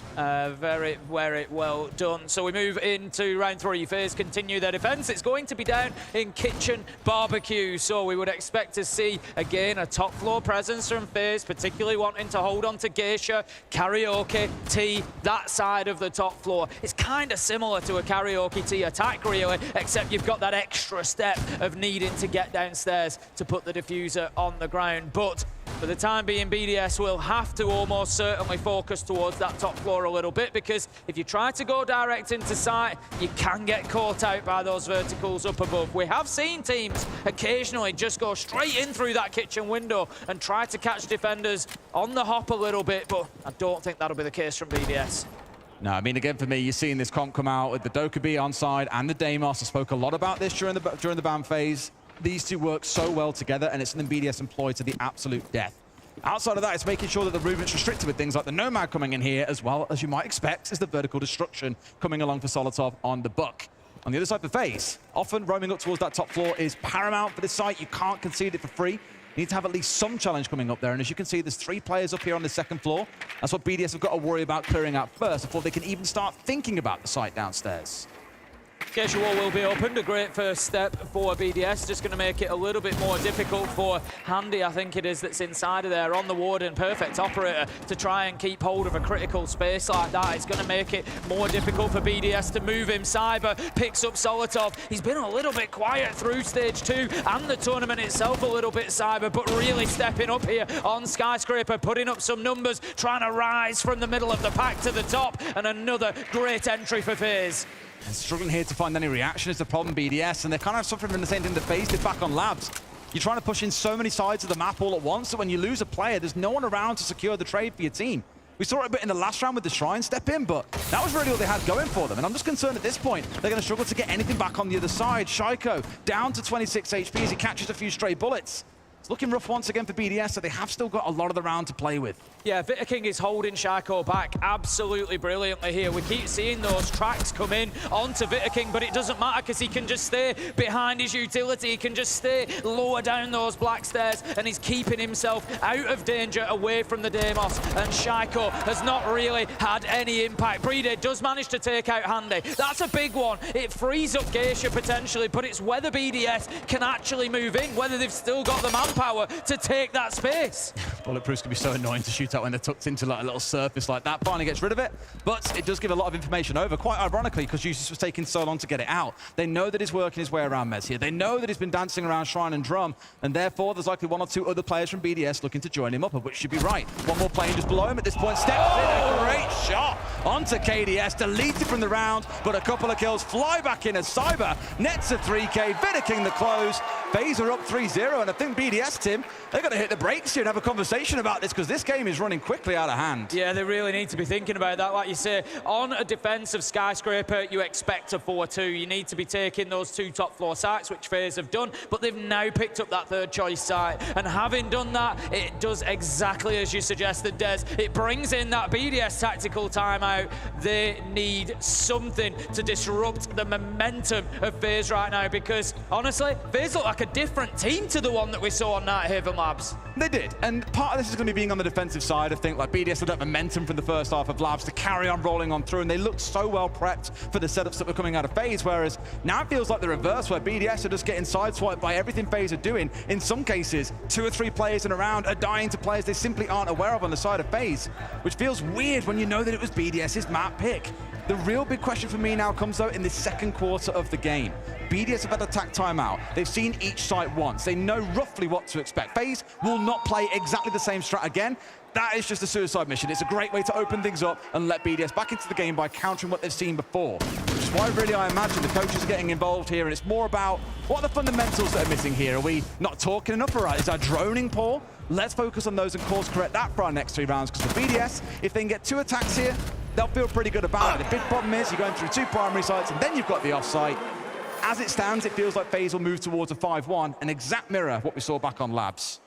Very, very well done. So we move into round 3. FaZe continue their defense. It's going to be down in Kitchen Barbecue. So we would expect to see, again, a top floor presence from FaZe, particularly wanting to hold on to Geisha, Karaoke, T, that side of the top floor. It's kind of similar to a Karaoke T attack, really, except you've got that extra step of needing to get downstairs to put the diffuser on the ground. But for the time being, BDS will have to almost certainly focus towards that top floor a little bit, because if you try to go direct into site, you can get caught out by those verticals up above. We have seen teams occasionally just go straight in through that kitchen window and try to catch defenders on the hop a little bit, but I don't think that'll be the case from BDS. No, I mean, again, for me, you're seeing this comp come out with the Dokkaebi on side and the Deimos. I spoke a lot about this during the ban phase. These two work so well together, and it's something BDS employ to the absolute death. Outside of that, it's making sure that the movement's restricted with things like the Nomad coming in here, as well as you might expect, is the vertical destruction coming along for Solotov on the Buck. On the other side for FaZe, often roaming up towards that top floor is paramount for this site. You can't concede it for free. You need to have at least some challenge coming up there. And as you can see, there's 3 players up here on the second floor. That's what BDS have got to worry about clearing out first before they can even start thinking about the site downstairs. Geisha wall will be opened, a great first step for BDS, just going to make it a little bit more difficult for Handy, I think it is, that's inside of there on the Warden. Perfect operator to try and keep hold of a critical space like that. It's going to make it more difficult for BDS to move him. Cyber picks up Solotov. He's been a little bit quiet through stage 2 and the tournament itself a little bit, Cyber, but really stepping up here on Skyscraper, putting up some numbers, trying to rise from the middle of the pack to the top, and another great entry for FaZe. And struggling here to find any reaction is the problem, BDS, and they're kind of suffering from the same thing that FaZe did back on Labs. You're trying to push in so many sides of the map all at once that when you lose a player, there's no one around to secure the trade for your team. We saw it a bit in the last round with the Shrine step in, but that was really all they had going for them. And I'm just concerned at this point, they're going to struggle to get anything back on the other side. Shaiko down to 26 HP as he catches a few stray bullets. It's looking rough once again for BDS, so they have still got a lot of the round to play with. Yeah, Vita King is holding Shaiko back absolutely brilliantly here. We keep seeing those tracks come in onto Vita King, but it doesn't matter because he can just stay behind his utility. He can just stay lower down those black stairs, and he's keeping himself out of danger away from the Deimos. And Shaiko has not really had any impact. Brede does manage to take out Handy. That's a big one. It frees up Geisha potentially, but it's whether BDS can actually move in, whether they've still got the manpower to take that space. Bulletproofs can be so annoying to shoot out when they're tucked into like a little surface like that. Finally gets rid of it, but it does give a lot of information over, quite ironically, because Juices was taking so long to get it out. They know that he's working his way around Mez here. They know that he's been dancing around Shrine and Drum, and therefore there's likely 1 or 2 other players from BDS looking to join him up, which should be right. One more plane just below him at this point. Steps in, a great shot onto KDS, deleted from the round, but a couple of kills fly back in as Cyber nets a 3K, Vita King the close. FaZe are up 3-0, and I think BDS, Tim, they've got to hit the brakes here and have a conversation about this, because this game is running quickly out of hand. Yeah, they really need to be thinking about that. Like you say, on a defensive Skyscraper, you expect a 4-2. You need to be taking those 2 top floor sites, which FaZe have done, but they've now picked up that 3rd choice site. And having done that, it does exactly as you suggested, Des. It brings in that BDS tactical timeout. They need something to disrupt the momentum of FaZe right now, because honestly, FaZe look like a different team to the one that we saw on Nighthaven Labs. They did, and part of this is going to be being on the defensive side. I think like BDS had that momentum from the first half of Labs to carry on rolling on through, and they looked so well prepped for the setups that were coming out of FaZe, whereas now it feels like the reverse, where BDS are just getting sideswiped by everything FaZe are doing. In some cases, 2 or 3 players in a round are dying to players they simply aren't aware of on the side of FaZe, which feels weird when you know that it was BDS's map pick. The real big question for me now comes, though, in the second quarter of the game. BDS have had attack timeout. They've seen each site once. They know roughly what to expect. FaZe will not play exactly the same strat again. That is just a suicide mission. It's a great way to open things up and let BDS back into the game by countering what they've seen before. Which is why, really, I imagine the coaches are getting involved here, and it's more about what are the fundamentals that are missing here. Are we not talking enough? All right, is our droning poor? Let's focus on those and course correct that for our next 3 rounds, because for BDS, if they can get 2 attacks here, they'll feel pretty good about it. The big problem is you're going through 2 primary sites, and then you've got the off-site. As it stands, it feels like FaZe will move towards a 5-1, an exact mirror of what we saw back on Labs.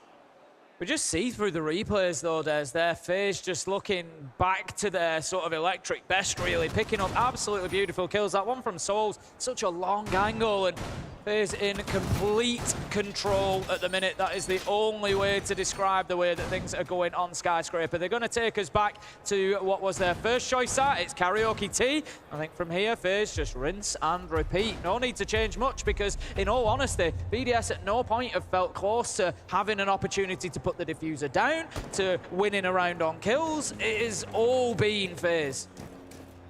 We just see through the replays, though, there's their FaZe just looking back to their sort of electric best, really, picking up absolutely beautiful kills. That one from Souls, such a long angle, and FaZe in complete control at the minute. That is the only way to describe the way that things are going on Skyscraper. They're going to take us back to what was their first choice start. It's Karaoke T. I think from here, FaZe just rinse and repeat. No need to change much because, in all honesty, BDS at no point have felt close to having an opportunity to put the diffuser down, to winning a round on kills. It has all been FaZe.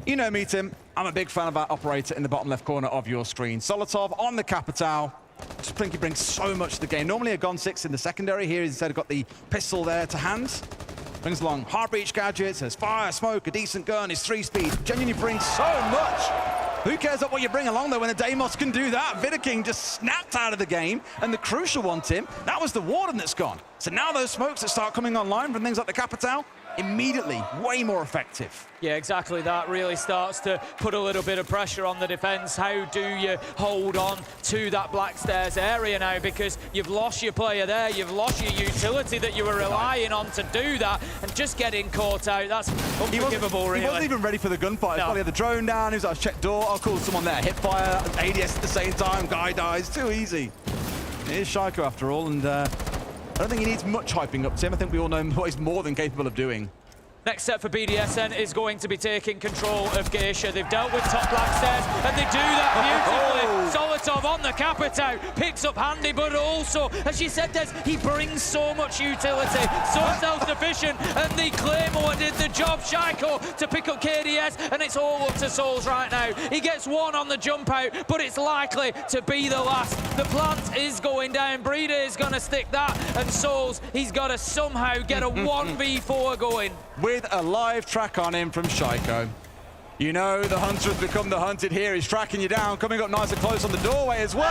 You know me, Tim. I'm a big fan of that operator in the bottom left corner of your screen. Solotov on the Capitao. Just think he brings so much to the game. Normally a Gon 6 in the secondary. Here he's instead got the pistol there to hand. Brings along Heartbreach gadgets, has fire, smoke, a decent gun, his 3-speed. Genuinely brings so much. Who cares what you bring along, though, when a Deimos can do that? Vidaking just snapped out of the game, and the crucial one, Tim, that was the Warden that's gone. So now those smokes that start coming online from things like the Capitao, immediately way more effective. Yeah, exactly. That really starts to put a little bit of pressure on the defense. How do you hold on to that Black Stairs area now? Because you've lost your player there, you've lost your utility that you were relying on to do that, and just getting caught out, that's unforgivable, really. He wasn't even ready for the gunfight. No. He had the drone down, he was like, check door, I'll call someone there. Hit fire, ADS at the same time, guy dies, too easy. It is Shaiko after all, and I don't think he needs much hyping up, Tim. I think we all know what he's more than capable of doing. Next step for BDSN is going to be taking control of Geisha. They've dealt with top Black Stairs, and they do that beautifully. Solotov on the Capitao picks up handy, but also, as you said, Des, he brings so much utility, so self-sufficient, and the Claymore did the job. Shaiko to pick up KDS, and it's all up to Souls right now. He gets one on the jump out, but it's likely to be the last. The plant is going down. Breeder is going to stick that, and Souls, he's got to somehow get a 1v4 going. With a live track on him from Shaiko. You know the hunter has become the hunted here. He's tracking you down, coming up nice and close on the doorway as well.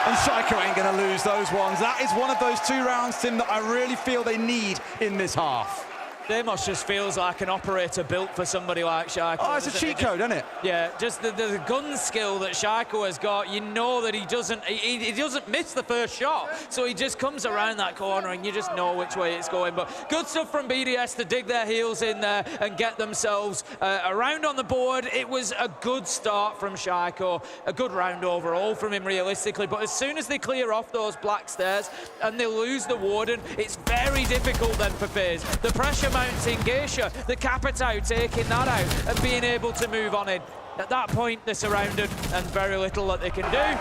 And Shaiko ain't going to lose those ones. That is one of those 2 rounds, Tim, that I really feel they need in this half. Deimos just feels like an operator built for somebody like Shaiko. Oh, it's a cheat code, isn't it? Yeah, just the gun skill that Shaiko has got. You know that he doesn't miss the first shot, so he just comes around that corner and you just know which way it's going. But good stuff from BDS to dig their heels in there and get themselves around on the board. It was a good start from Shaiko, a good round overall from him realistically, but as soon as they clear off those Black Stairs and they lose the Warden, it's very difficult then for FaZe. The pressure mounting Geisha, the Capitao taking that out and being able to move on in. At that point, they're surrounded and very little that they can do.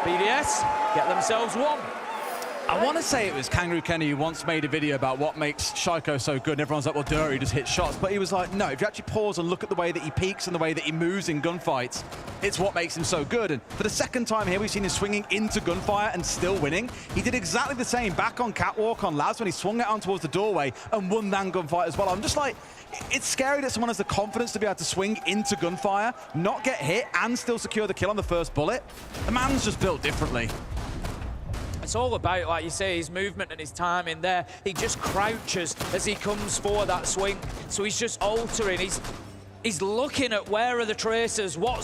BDS get themselves one. I want to say it was Kangaroo Kenny who once made a video about what makes Shaiko so good, and everyone's like, well, duh, he just hits shots. But he was like, no, if you actually pause and look at the way that he peaks and the way that he moves in gunfights, it's what makes him so good. And for the second time here, we've seen him swinging into gunfire and still winning. He did exactly the same back on Catwalk on Labs when he swung it on towards the doorway and won that gunfight as well. I'm just like, it's scary that someone has the confidence to be able to swing into gunfire, not get hit, and still secure the kill on the first bullet. The man's just built differently. It's all about, like you say, his movement and his timing there. He just crouches as he comes for that swing. So he's just altering. He's looking at where are the tracers, what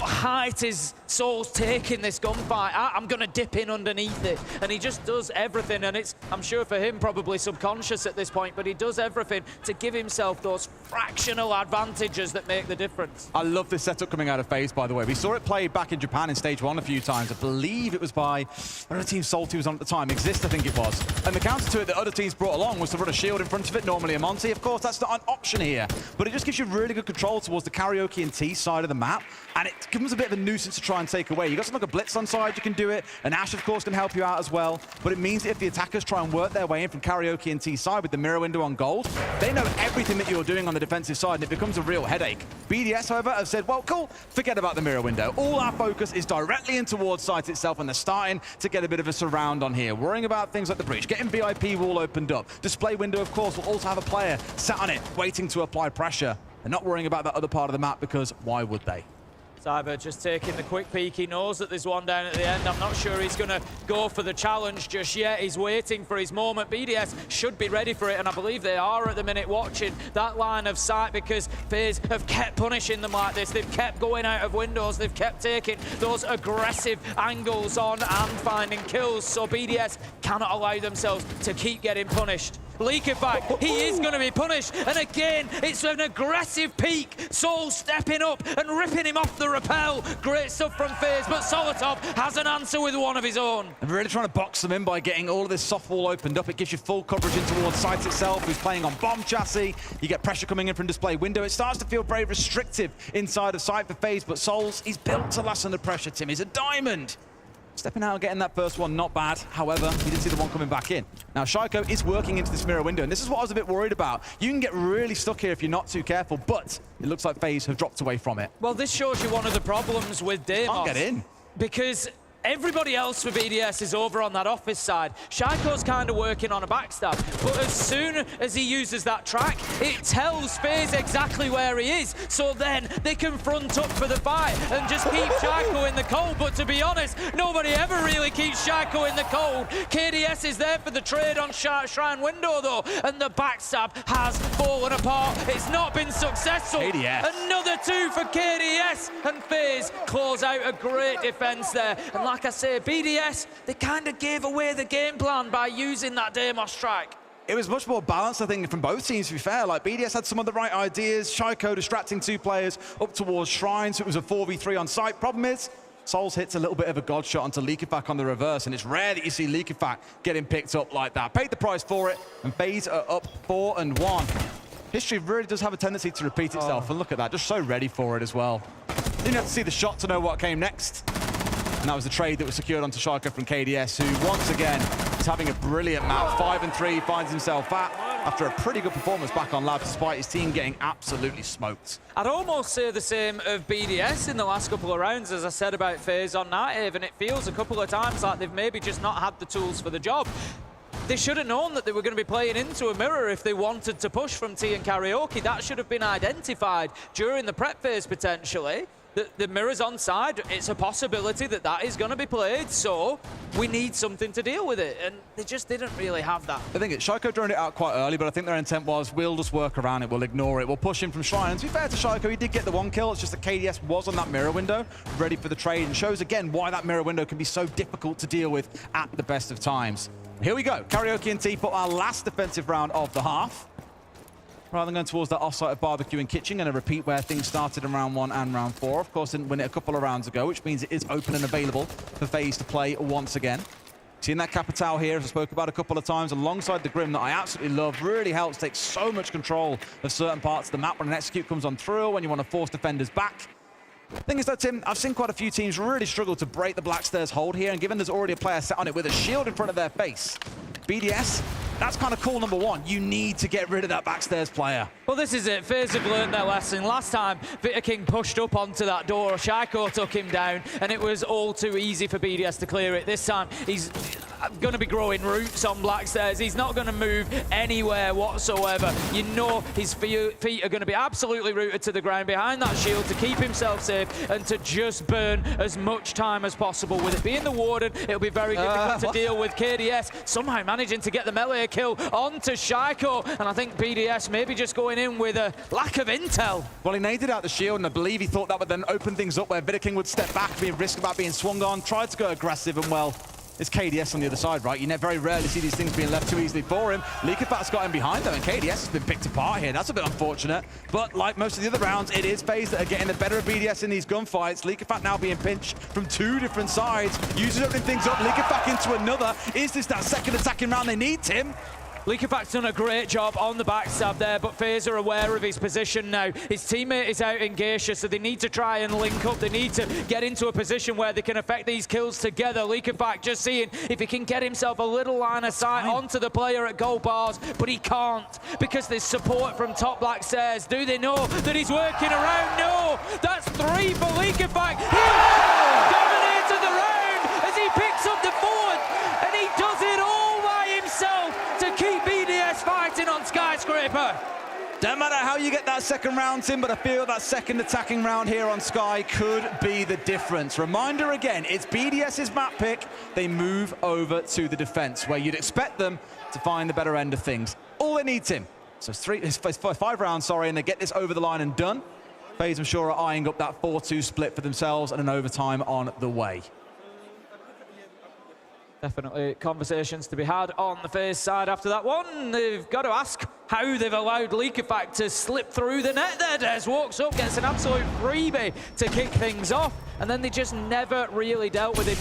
height is Souls taking this gunfight. I'm going to dip in underneath it. And he just does everything, and it's, I'm sure for him, probably subconscious at this point, but he does everything to give himself those fractional advantages that make the difference. I love this setup coming out of FaZe, by the way. We saw it played back in Japan in Stage 1 a few times. I believe it was by, whatever team Salty was on at the time, Exist, I think it was. And the counter to it that other teams brought along was to run a shield in front of it, normally a Monty. Of course, that's not an option here, but it just gives you really good control towards the Karaoke and T side of the map, and it becomes a bit of a nuisance to try and take away. You got something like a Blitz on side, you can do it, and Ash, of course, can help you out as well, but it means that if the attackers try and work their way in from Karaoke and T side with the mirror window on gold, they know everything that you're doing on the defensive side, and it becomes a real headache. BDS, however, have said, well, cool, forget about the mirror window. All our focus is directly in towards site itself, and they're starting to get a bit of a surround on here, worrying about things like the breach, getting VIP wall opened up. Display window, of course, will also have a player sat on it, waiting to apply pressure. They're not worrying about that other part of the map because why would they? Cyber just taking the quick peek. He knows that there's one down at the end. I'm not sure he's going to go for the challenge just yet. He's waiting for his moment. BDS should be ready for it, and I believe they are at the minute, watching that line of sight, because FaZe have kept punishing them like this. They've kept going out of windows. They've kept taking those aggressive angles on and finding kills, so BDS cannot allow themselves to keep getting punished. Leakerback, he is going to be punished, and again, it's an aggressive peak. Soul stepping up and ripping him off the rappel. Great stuff from FaZe, but Solotov has an answer with one of his own. And really trying to box them in by getting all of this soft wall opened up. It gives you full coverage in towards site itself, who's playing on bomb chassis. You get pressure coming in from display window. It starts to feel very restrictive inside of site for FaZe, but Souls, he's built to last under pressure, Tim. He's a diamond. Stepping out and getting that first one, not bad. However, he did see the one coming back in. Now, Shaiko is working into this mirror window, and this is what I was a bit worried about. You can get really stuck here if you're not too careful, but it looks like FaZe have dropped away from it. Well, this shows you one of the problems with Deimos. I'll get in. Because everybody else for BDS is over on that office side. Shaiko's kind of working on a backstab, but as soon as he uses that track, it tells FaZe exactly where he is, so then they can front up for the fight and just keep Shaiko in the cold. But to be honest, nobody ever really keeps Shaiko in the cold. KDS is there for the trade on Shrine window though, and the backstab has fallen apart. It's not been successful. KDS. Another two for KDS, and FaZe close out a great defense there. And like I say, BDS, they kind of gave away the game plan by using that Deimos strike. It was much more balanced, I think, from both teams, to be fair. Like, BDS had some of the right ideas. Shaiko distracting two players up towards Shrine, so it was a 4v3 on site. Problem is, Souls hits a little bit of a god shot onto Leakerfack on the reverse, and it's rare that you see Leakerfack getting picked up like that. Paid the price for it, and FaZe are up 4-1. History really does have a tendency to repeat itself, and look at that, just so ready for it as well. Didn't have to see the shot to know what came next. And that was the trade that was secured onto Shaiko from KDS, who once again is having a brilliant map. 5-3, finds himself at after a pretty good performance back on Labs, despite his team getting absolutely smoked. I'd almost say the same of BDS in the last couple of rounds, as I said about FaZe on Nightave, and it feels a couple of times like they've maybe just not had the tools for the job. They should have known that they were going to be playing into a mirror if they wanted to push from T and Karaoke. That should have been identified during the prep phase, potentially. The mirror's on side, it's a possibility that that is going to be played, so we need something to deal with it, and they just didn't really have that. I think Shaiko droned it out quite early, but I think their intent was, we'll just work around it, we'll ignore it, we'll push him from Shrine. And to be fair to Shaiko, he did get the one kill, it's just that KDS was on that mirror window, ready for the trade, and shows again why that mirror window can be so difficult to deal with at the best of times. Here we go, Karaoke and T for our last defensive round of the half. Rather than going towards that offsite of barbecue and kitchen, going to repeat where things started in round 1 and round 4. Of course, didn't win it a couple of rounds ago, which means it is open and available for FaZe to play once again. Seeing that Capitao here, as I spoke about a couple of times, alongside the Grim that I absolutely love, really helps take so much control of certain parts of the map when an execute comes on through, when you want to force defenders back. Thing is though, Tim, I've seen quite a few teams really struggle to break the Black Stairs hold here, and given there's already a player set on it with a shield in front of their face, BDS, that's kind of call number one. You need to get rid of that backstairs player. Well, this is it. FaZe have learned their lesson. Last time, Vita King pushed up onto that door. Shaiko took him down, and it was all too easy for BDS to clear it. This time, he's going to be growing roots on Blackstairs. He's not going to move anywhere whatsoever. You know his feet are going to be absolutely rooted to the ground behind that shield to keep himself safe and to just burn as much time as possible. With it being the Warden, it'll be very difficult to deal with. KDS somehow managing to get the melee kill onto Shaiko, and I think BDS maybe just going in with a lack of intel. Well, he naded out the shield, and I believe he thought that would then open things up where Vita King would step back, be at risk about being swung on, tried to go aggressive, and well, it's KDS on the other side, right? You very rarely see these things being left too easily for him. Leakerfat's got him behind though, and KDS has been picked apart here. That's a bit unfortunate. But like most of the other rounds, it is FaZe that are getting the better of BDS in these gunfights. Leakerfat now being pinched from two different sides, using opening things up. Leakerfat into another. Is this that second attacking round they need, Tim? Leakerfat's done a great job on the backstab there, but FaZe are aware of his position now. His teammate is out in Geisha, so they need to try and link up. They need to get into a position where they can affect these kills together. Leakerfat just seeing if he can get himself a little line of sight onto the player at gold bars, but he can't because there's support from top Blackstairs. Do they know that he's working around? No! That's 3 for Leakerfat. He dominated the round as he picks up the fourth, and he does it all by himself to keep BDS fighting on Skyscraper. Don't matter how you get that second round in, but I feel that second attacking round here on Sky could be the difference. Reminder again, it's BDS's map pick. They move over to the defense, where you'd expect them to find the better end of things. All they need, Tim. So it's 5 rounds, and they get this over the line and done. FaZe, I'm sure, are eyeing up that 4-2 split for themselves and an overtime on the way. Definitely conversations to be had on the FaZe side after that one. They've got to ask how they've allowed Leakyfact to slip through the net there. Des walks up, gets an absolute freebie to kick things off, and then they just never really dealt with him.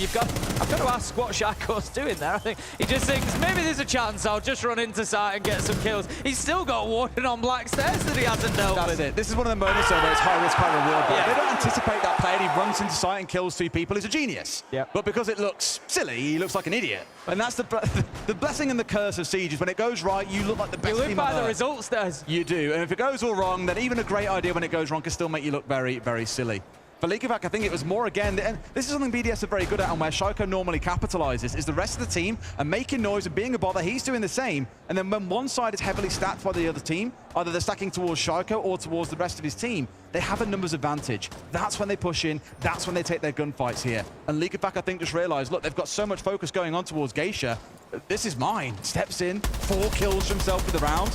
I've got to ask what Shaco's doing there. I think he just thinks, maybe there's a chance I'll just run into site and get some kills. He's still got Warden on Black Stairs that he hasn't dealt with. That's it. This is one of the moments where it's high risk, high reward. But they don't anticipate that play, and he runs into site and kills 2 people. He's a genius. Yep. But because it looks silly, he looks like an idiot. And that's the blessing and the curse of Siege, is when it goes right, you look like the best team on earth. You live by the results, Des. You do. And if it goes all wrong, then even a great idea when it goes wrong can still make you look very, very silly. For Leakyfact, I think it was more again, and this is something BDS are very good at, and where Shaco normally capitalizes, is the rest of the team are making noise and being a bother. He's doing the same. And then when one side is heavily stacked by the other team, either they're stacking towards Shaco or towards the rest of his team, they have a numbers advantage. That's when they push in. That's when they take their gunfights here. And Leakyfact, I think, just realized, look, they've got so much focus going on towards Geisha. This is mine. Steps in, 4 kills for himself for the round.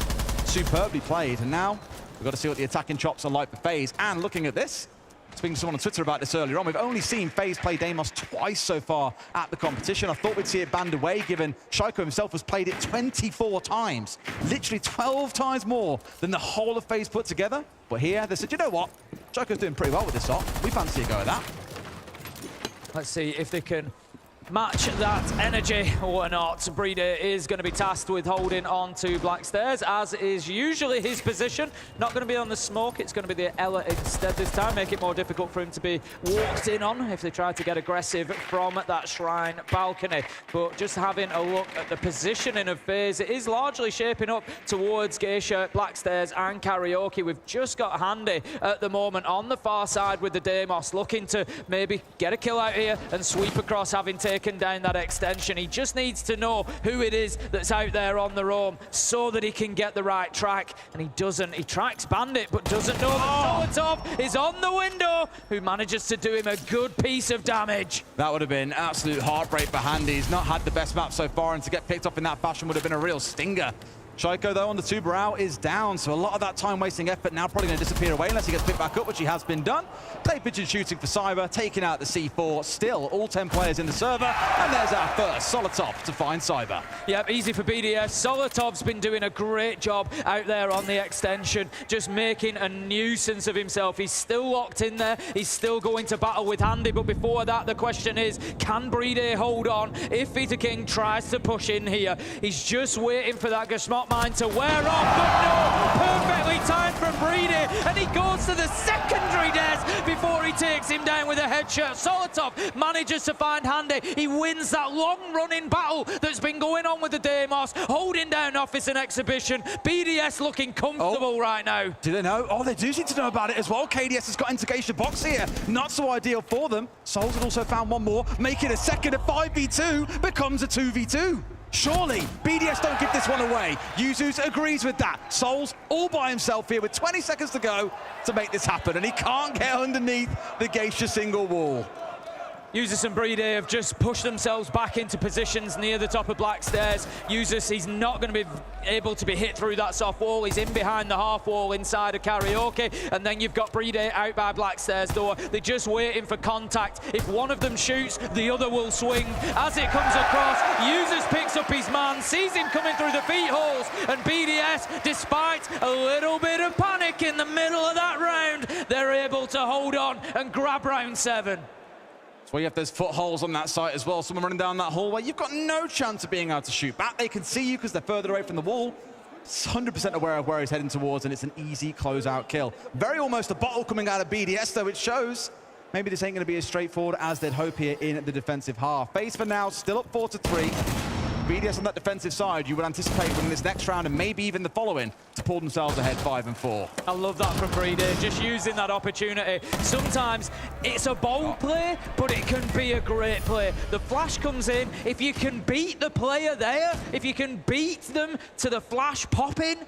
Superbly played. And now we've got to see what the attacking chops are like for FaZe. And looking at this, speaking to someone on Twitter about this earlier on, we've only seen FaZe play Deimos twice so far at the competition. I thought we'd see it banned away, given Shaco himself has played it 24 times. Literally 12 times more than the whole of FaZe put together. But here, they said, you know what? Shaco's doing pretty well with this op. We fancy a go at that. Let's see if they can match that energy or not. Breeder is going to be tasked with holding on to Black Stairs, as is usually his position. Not going to be on the smoke, it's going to be the Ella instead this time, make it more difficult for him to be walked in on if they try to get aggressive from that Shrine balcony. But just having a look at the positioning of FaZe, it is largely shaping up towards Geisha, Black Stairs and Karaoke. We've just got Handy at the moment on the far side with the Deimos, looking to maybe get a kill out here and sweep across, having taken down that extension. He just needs to know who it is that's out there on the roam so that he can get the right track, and he doesn't. He tracks Bandit but doesn't know that Solotov is on the window, who manages to do him a good piece of damage. That would have been absolute heartbreak for Handy. He's not had the best map so far, and to get picked up in that fashion would have been a real stinger. Shaco, though, on the 2 Barao is down, so a lot of that time-wasting effort now probably going to disappear away unless he gets picked back up, which he has been done. Play pigeon shooting for Cyber, taking out the C4. Still, all 10 players in the server, and there's our first Solotov to find Cyber. Yep, easy for BDS. Solotov's been doing a great job out there on the extension, just making a nuisance of himself. He's still locked in there. He's still going to battle with Handy, but before that, the question is, can Breeder hold on if Vita King tries to push in here? He's just waiting for that Gashmot mine to wear off, but no, perfectly timed from Breeder, and he goes to the secondary desk before he takes him down with a headshot. Solotov manages to find Handy. He wins that long-running battle that's been going on with the Deimos, holding down Office and Exhibition. BDS looking comfortable right now. Do they know? Oh, they do seem to know about it as well. KDS has got into Geisha box here. Not so ideal for them. Souls had also found one more, making a second. A 5v2 becomes a 2v2. Surely, BDS don't give this one away. Yuzus agrees with that. Souls all by himself here with 20 seconds to go to make this happen, and he can't get underneath the Geisha single wall. Yuzus and Breeder have just pushed themselves back into positions near the top of Black Stairs. Yuzus, he's not going to be able to be hit through that soft wall. He's in behind the half wall inside of Karaoke. And then you've got Breeder out by Black Stairs door. They're just waiting for contact. If one of them shoots, the other will swing. As it comes across, Yuzus picks up his man, sees him coming through the feet holes. And BDS, despite a little bit of panic in the middle of that round, they're able to hold on and grab round 7. Well, you have those footholes on that site as well. Someone running down that hallway. You've got no chance of being able to shoot back. They can see you because they're further away from the wall. 100% aware of where he's heading towards, and it's an easy closeout kill. Very almost a bottle coming out of BDS, though. It shows maybe this ain't going to be as straightforward as they'd hope here in the defensive half. FaZe for now still up 4-3. BDS on that defensive side, you would anticipate winning this next round and maybe even the following to pull themselves ahead 5-4. I love that from Breeder, just using that opportunity. Sometimes it's a bold play, but it can be a great play. The flash comes in. If you can beat the player there, if you can beat them to the flash popping,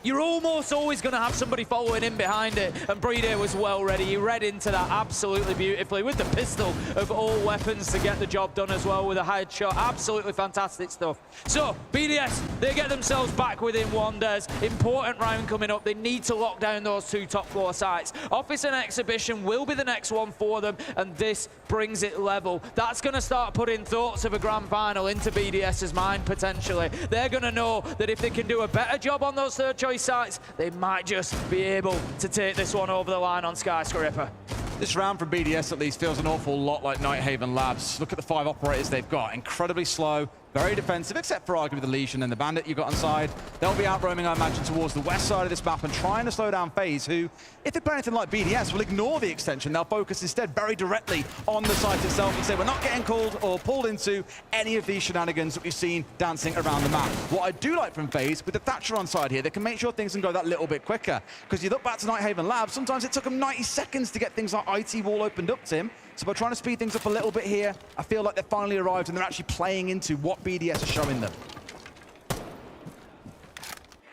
you're almost always going to have somebody following in behind it, and Brede was well ready. He read into that absolutely beautifully with the pistol of all weapons to get the job done as well with a headshot. Absolutely fantastic stuff. So, BDS, they get themselves back within one. There's important round coming up. They need to lock down those 2 top floor sites. Office and Exhibition will be the next one for them, and this brings it level. That's going to start putting thoughts of a grand final into BDS's mind, potentially. They're going to know that if they can do a better job on those third choice sites, they might just be able to take this one over the line on Skyscraper. This round from BDS at least feels an awful lot like Nighthaven Labs. Look at the 5 operators they've got. Incredibly slow, very defensive, except for arguably the Legion and the Bandit you got on side. They'll be out roaming, I imagine, towards the west side of this map and trying to slow down FaZe, who, if they play anything like BDS, will ignore the extension. They'll focus instead very directly on the site itself and say, we're not getting called or pulled into any of these shenanigans that we've seen dancing around the map. What I do like from FaZe, with the Thatcher on side here, they can make sure things can go that little bit quicker. Because you look back to Nighthaven Labs, sometimes it took them 90 seconds to get things like IT Wall opened up, Tim. So by trying to speed things up a little bit here, I feel like they've finally arrived and they're actually playing into what BDS is showing them.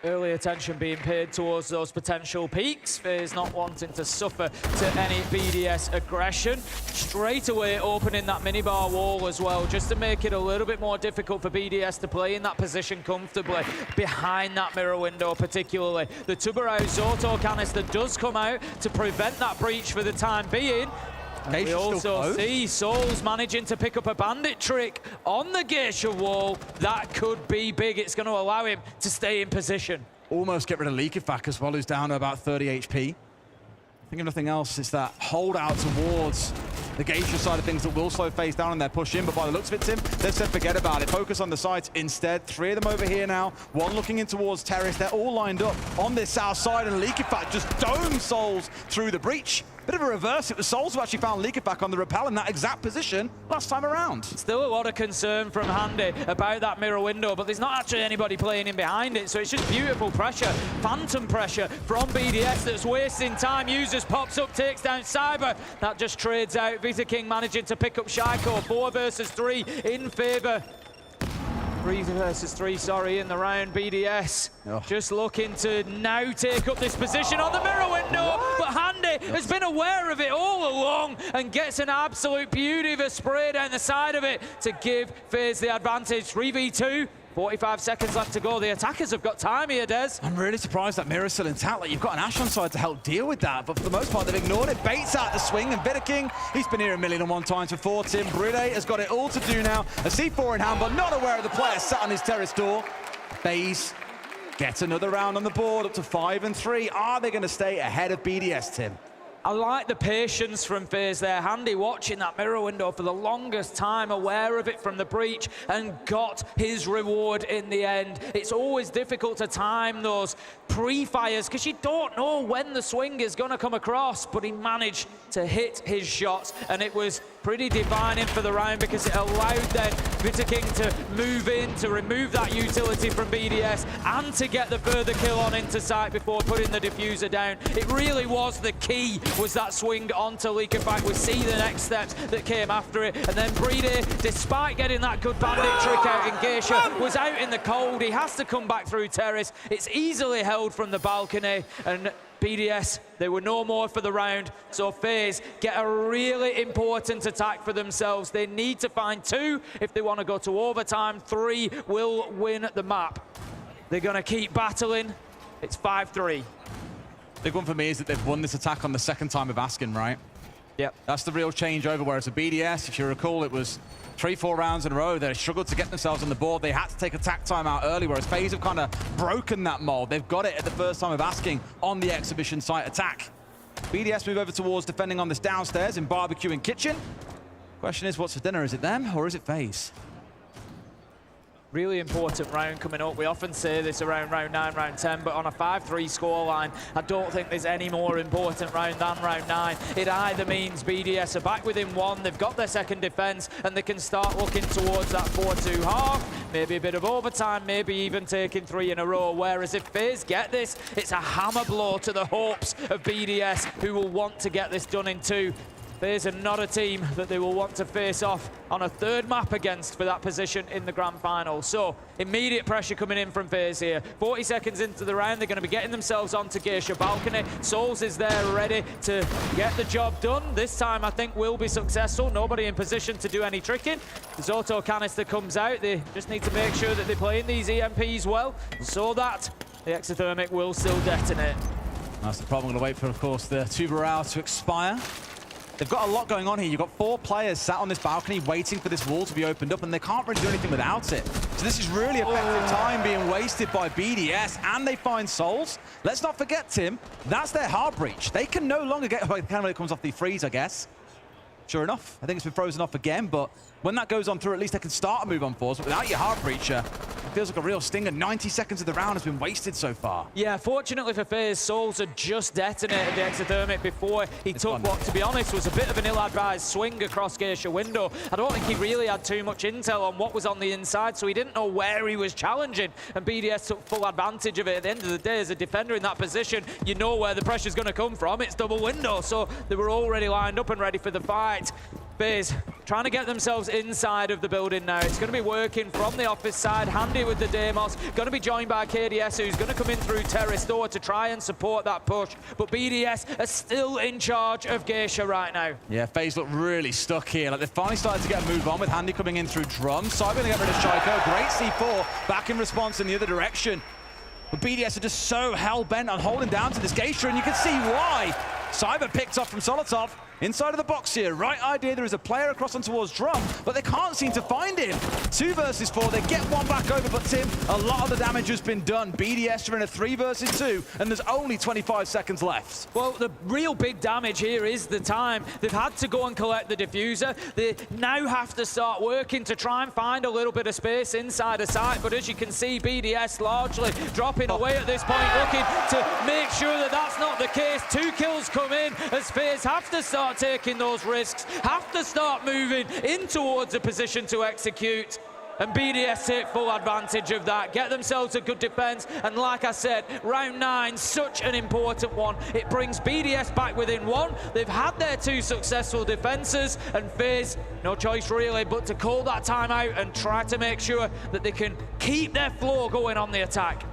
Early attention being paid towards those potential peaks. FaZe not wanting to suffer to any BDS aggression. Straight away opening that minibar wall as well, just to make it a little bit more difficult for BDS to play in that position comfortably behind that mirror window particularly. The Tubarão Zoto canister does come out to prevent that breach for the time being. We also see Souls managing to pick up a bandit trick on the Geisha wall. That could be big. It's going to allow him to stay in position. Almost get rid of Leakifak as well, who's down to about 30 HP. I think if nothing else, it's that holdout towards the Geisha side of things that will slow FaZe down and their push in, but by the looks of it, Tim, they've said forget about it. Focus on the sites instead. 3 of them over here now. 1 looking in towards Terrace. They're all lined up on this south side, and Leakifak just domes Souls through the breach. Bit of a reverse. It was Souls who actually found Leakifak on the rappel in that exact position last time around. Still a lot of concern from Handy about that mirror window, but there's not actually anybody playing in behind it, so it's just beautiful pressure, phantom pressure from BDS that's wasting time. Users pops up, takes down Cyber. That just trades out. Vita King managing to pick up Shaiko. 4 versus 3 in favor. 3 versus 3, sorry, in the round. BDS just looking to now take up this position on the mirror window, but Handy has been aware of it all along and gets an absolute beauty of a spray down the side of it to give FaZe the advantage. 3v2. 45 seconds left to go. The attackers have got time here, Des. I'm really surprised that mirror's still intact. Like, you've got an Ash on side to help deal with that, but for the most part, they've ignored it. Baits out the swing, and Vita King, he's been here 1,000,001 times before. Tim Bride has got it all to do now. A C4 in hand, but not aware of the player sat on his terrace door. FaZe gets another round on the board, up to 5 and 3. Are they going to stay ahead of BDS, Tim? I like the patience from FaZe there. Handy watching that mirror window for the longest time, aware of it from the breach, and got his reward in the end. It's always difficult to time those pre-fires because you don't know when the swing is going to come across, but he managed to hit his shots, and it was pretty defining for the round because it allowed then Vita King to move in, to remove that utility from BDS, and to get the further kill on into sight before putting the diffuser down. It really was the key, was that swing onto Leakifak. We see the next steps that came after it, and then Brede, despite getting that good bandit trick out in Geisha, was out in the cold. He has to come back through terrace. It's easily held from the balcony, and BDS, they were no more for the round, so FaZe get a really important attack for themselves. They need to find 2 if they want to go to overtime. 3 will win the map. They're going to keep battling. It's 5-3. Big one for me is that they've won this attack on the 2nd time of asking, right? Yep. That's the real changeover, whereas with BDS, if you recall, it was 3-4 rounds in a row. They struggled to get themselves on the board. They had to take attack time out early, whereas FaZe have kind of broken that mold. They've got it at the first time of asking on the exhibition site attack. BDS move over towards defending on this downstairs in barbecue and kitchen. Question is, what's for dinner? Is it them or is it FaZe? Really important round coming up. We often say this around round 9, round 10, but on a 5-3 scoreline, I don't think there's any more important round than round 9. It either means BDS are back within 1, they've got their second defense, and they can start looking towards that 4-2 half, maybe a bit of overtime, maybe even taking 3 in a row, whereas if FaZe get this, it's a hammer blow to the hopes of BDS, who will want to get this done in 2. FaZe are not a team that they will want to face off on a third map against for that position in the grand final. So immediate pressure coming in from FaZe here. 40 seconds into the round, they're going to be getting themselves onto Geisha balcony. Souls is there ready to get the job done. This time I think will be successful. Nobody in position to do any tricking. As auto canister comes out, they just need to make sure that they're playing these EMPs well so that the exothermic will still detonate. That's the problem. We're going to wait for, of course, the tuber hour to expire. They've got a lot going on here. You've got 4 players sat on this balcony waiting for this wall to be opened up, and they can't really do anything without it. So this is really effective time being wasted by BDS, and they find Souls. Let's not forget, Tim, that's their hard breach. They can no longer get... Well, when it comes off the freeze, I guess. Sure enough, I think it's been frozen off again, but when that goes on through, at least they can start a move on force. But without your hard breacher, it feels like a real stinger. 90 seconds of the round has been wasted so far. Yeah, fortunately for FaZe, Souls had just detonated the exothermic before he took what, to be honest, was a bit of an ill-advised swing across Geisha window. I don't think he really had too much intel on what was on the inside, so he didn't know where he was challenging, and BDS took full advantage of it. At the end of the day, as a defender in that position, you know where the pressure's going to come from. It's double window, so they were already lined up and ready for the fight. FaZe trying to get themselves inside of the building now. It's going to be working from the office side. Handy with the Deimos. Going to be joined by KDS, who's going to come in through Terrace door to try and support that push. But BDS are still in charge of Geisha right now. Yeah, FaZe look really stuck here. Like, they've finally started to get a move on with Handy coming in through Drum. Cyber going to get rid of Shaiko. Great C4 back in response in the other direction. But BDS are just so hell-bent on holding down to this Geisha, and you can see why. Cyber picked off from Solotov. Inside of the box here, right idea, there is a player across on towards Drum, but they can't seem to find him. 2 versus 4, they get one back over, but Tim, a lot of the damage has been done. BDS are in a 3 versus 2, and there's only 25 seconds left. Well, the real big damage here is the time. They've had to go and collect the diffuser. They now have to start working to try and find a little bit of space inside a site, but as you can see, BDS largely dropping away at this point, looking to make sure that that's not the case. 2 kills come in as FaZe have to start taking those risks, have to start moving in towards a position to execute. And BDS take full advantage of that, get themselves a good defense, and like I said, round 9, such an important one. It brings BDS back within 1. They've had their 2 successful defenses, and FaZe, no choice really but to call that time out and try to make sure that they can keep their flow going on the attack.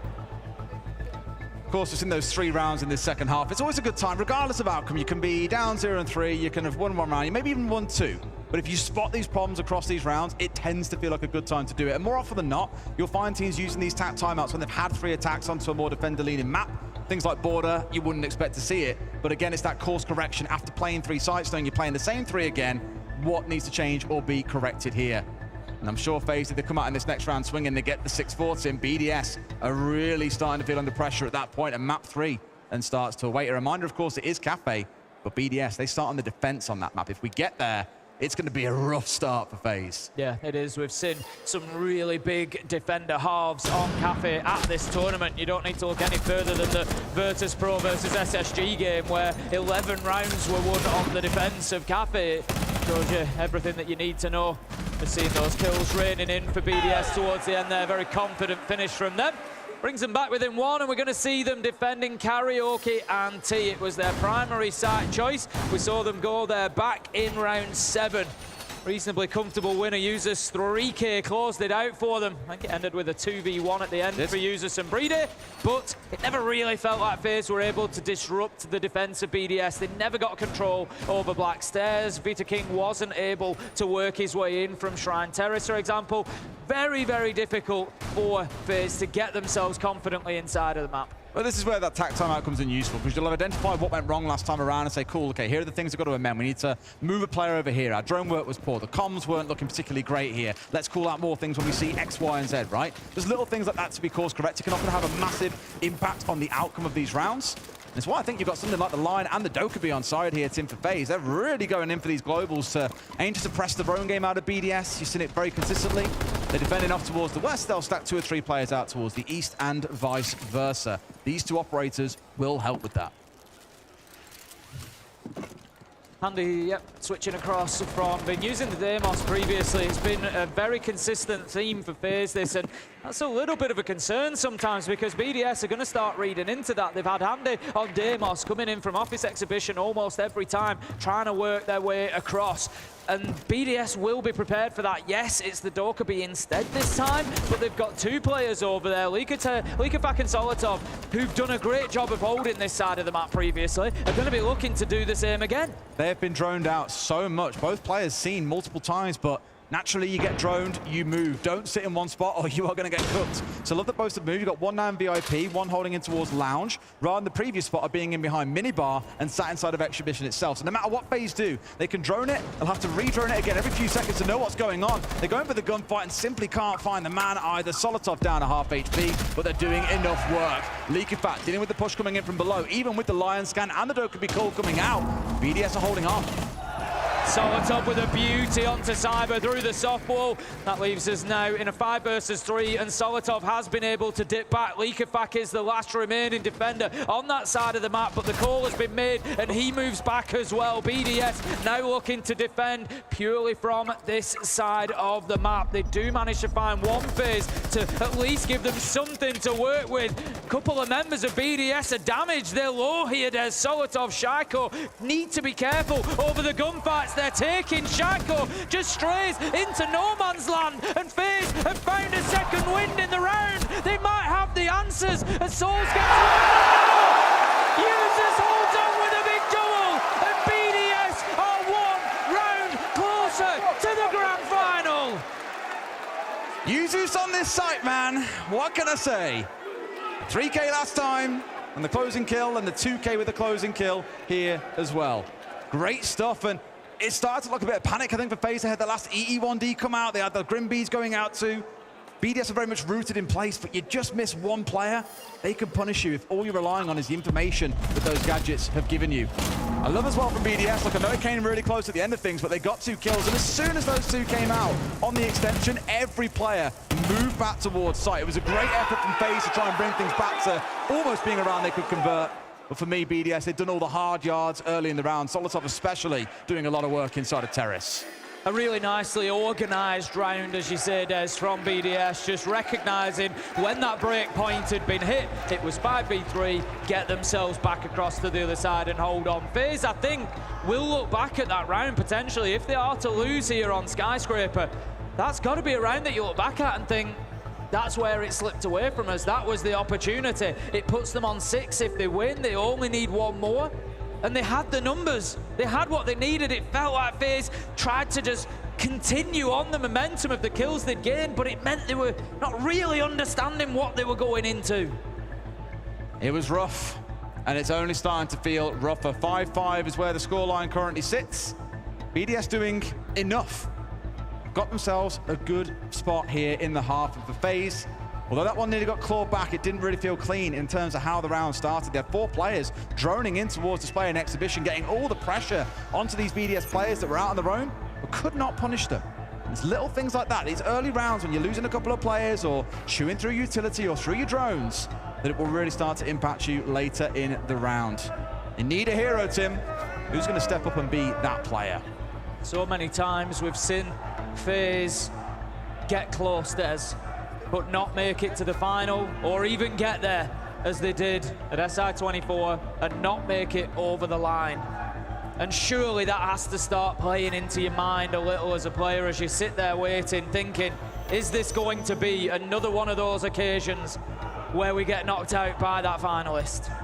Of course, it's in those 3 rounds in this second half. It's always a good time, regardless of outcome. You can be down 0-3, you can have won 1 round, you maybe even won 2. But if you spot these problems across these rounds, it tends to feel like a good time to do it. And more often than not, you'll find teams using these timeouts when they've had 3 attacks onto a more defender-leaning map. Things like Border, you wouldn't expect to see it. But again, it's that course correction. After playing 3 sites, knowing you're playing the same 3 again, what needs to change or be corrected here? And I'm sure FaZe, if they come out in this next round swinging, they get the 6-4 in. BDS are really starting to feel under pressure at that point, and map 3 and starts to await. A reminder, of course, it is Cafe, but BDS, they start on the defense on that map. If we get there, it's going to be a rough start for FaZe. Yeah, it is. We've seen some really big defender halves on Cafe at this tournament. You don't need to look any further than the Virtus Pro versus SSG game, where 11 rounds were won on the defense of Cafe. It shows you everything that you need to know. We're seeing those kills raining in for BDS towards the end there. Very confident finish from them. Brings them back within 1, and we're going to see them defending Karaoke and T. It was their primary site choice. We saw them go there back in round 7. Reasonably comfortable winner. Users 3K closed it out for them. I think it ended with a 2v1 at the end for Users and Breedy, but it never really felt like FaZe were able to disrupt the defense of BDS. They never got control over Black Stairs. Vita King wasn't able to work his way in from Shrine Terrace, for example. Very, very difficult for FaZe to get themselves confidently inside of the map. Well, this is where that tack timeout comes in useful, because you'll identify what went wrong last time around and say, cool, okay, here are the things we've got to amend. We need to move a player over here. Our drone work was poor. The comms weren't looking particularly great here. Let's call out more things when we see X, Y, and Z, right? There's little things like that to be course corrected can often have a massive impact on the outcome of these rounds. And it's why I think you've got something like the Line and the Dokkaebi on side here, Tim, for FaZe. They're really going in for these globals to aim to suppress the drone game out of BDS. You've seen it very consistently. They're defending off towards the west. They'll stack 2 or 3 players out towards the east and vice versa. These 2 operators will help with that. Andy, yep, switching across from been using the Deimos previously. It's been a very consistent theme for FaZe this, and that's a little bit of a concern sometimes because BDS are going to start reading into that. They've had Andy on Deimos coming in from Office Exhibition almost every time, trying to work their way across. And BDS will be prepared for that. Yes, it's the Dokkaebi instead this time, but they've got two players over there, Likafak and Solotov, who've done a great job of holding this side of the map previously, are going to be looking to do the same again. They have been droned out so much. Both players seen multiple times, but naturally you get droned, you move. Don't sit in one spot or you are going to get cooked. So love that both have moved. You've got one now in VIP, one holding in towards Lounge, rather than the previous spot of being in behind Minibar and sat inside of Exhibition itself. So no matter what FaZe do, they can drone it, they'll have to re-drone it again every few seconds to know what's going on. They're going for the gunfight and simply can't find the man either. Solotov down to half HP, but they're doing enough work. Likafak dealing with the push coming in from below, even with the Lion scan and the Dokkaebi call coming out. BDS are holding on. Solotov with a beauty onto Cyber through the softball. That leaves us now in a 5 versus 3, and Solotov has been able to dip back. Likafak is the last remaining defender on that side of the map, but the call has been made and he moves back as well. BDS now looking to defend purely from this side of the map. They do manage to find one FaZe to at least give them something to work with. A couple of members of BDS are damaged. They're low here. There's Solotov, Shaiko. Need to be careful over the gunfights they're taking. Shaiko just strays into no man's land, and FaZe have found a second wind in the round. They might have the answers as Souls gets Users holds on with a big double, and BDS are one round closer to the grand final. Uzus on this site, man. What can I say? 3K last time, and the closing kill, and the 2K with the closing kill here as well. Great stuff, and it started to look a bit of panic, I think, for FaZe. They had the last EE1D come out. They had the Grim Bees going out too. BDS are very much rooted in place, but you just miss one player, they can punish you if all you're relying on is the information that those gadgets have given you. I love as well from BDS. Look, I know it came really close at the end of things, but they got 2 kills, and as soon as those 2 came out on the extension, every player moved back towards site. It was a great effort from FaZe to try and bring things back to almost being around they could convert. But for me, BDS, they've done all the hard yards early in the round. Solotov especially doing a lot of work inside of Terrace. A really nicely organised round, as you say, Des, from BDS, just recognising when that break point had been hit. It was 5v3, get themselves back across to the other side and hold on. FaZe, I think, will look back at that round potentially. If they are to lose here on Skyscraper, that's got to be a round that you look back at and think, that's where it slipped away from us. That was the opportunity. It puts them on 6 if they win. They only need one more. And they had the numbers. They had what they needed. It felt like FaZe tried to just continue on the momentum of the kills they'd gained, but it meant they were not really understanding what they were going into. It was rough, and it's only starting to feel rougher. 5-5 is where the scoreline currently sits. BDS doing enough. Got themselves a good spot here in the half of the FaZe. Although that one nearly got clawed back, it didn't really feel clean in terms of how the round started. They had 4 players droning in towards display and exhibition, getting all the pressure onto these BDS players that were out on their own, but could not punish them. It's little things like that, these early rounds when you're losing a couple of players or chewing through utility or through your drones, that it will really start to impact you later in the round. You need a hero, Tim. Who's going to step up and be that player? So many times we've seen FaZe get close, Des, but not make it to the final or even get there as they did at SI24 and not make it over the line. And surely that has to start playing into your mind a little as a player as you sit there waiting, thinking, is this going to be another one of those occasions where we get knocked out by that finalist?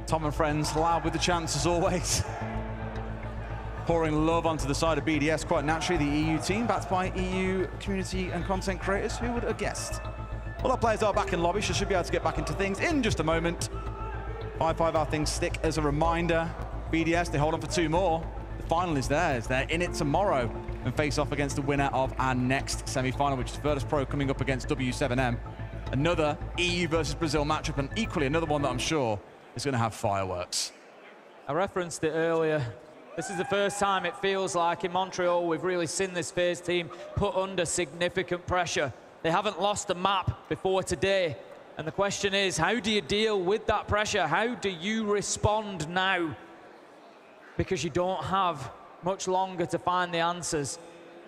Tom and friends loud with the chance as always. Pouring love onto the side of BDS, quite naturally, the EU team, backed by EU community and content creators. Who would have guessed? All our players are back in lobby, so should be able to get back into things in just a moment. 5-5 our things stick as a reminder. BDS, they hold on for 2 more. The final is theirs. They're in it tomorrow and face off against the winner of our next semi-final, which is Virtus Pro coming up against W7M. Another EU versus Brazil matchup, and equally another one that I'm sure is going to have fireworks. I referenced it earlier. This is the first time it feels like in Montreal we've really seen this FaZe team put under significant pressure. They haven't lost a map before today. And the question is, how do you deal with that pressure? How do you respond now? because you don't have much longer to find the answers.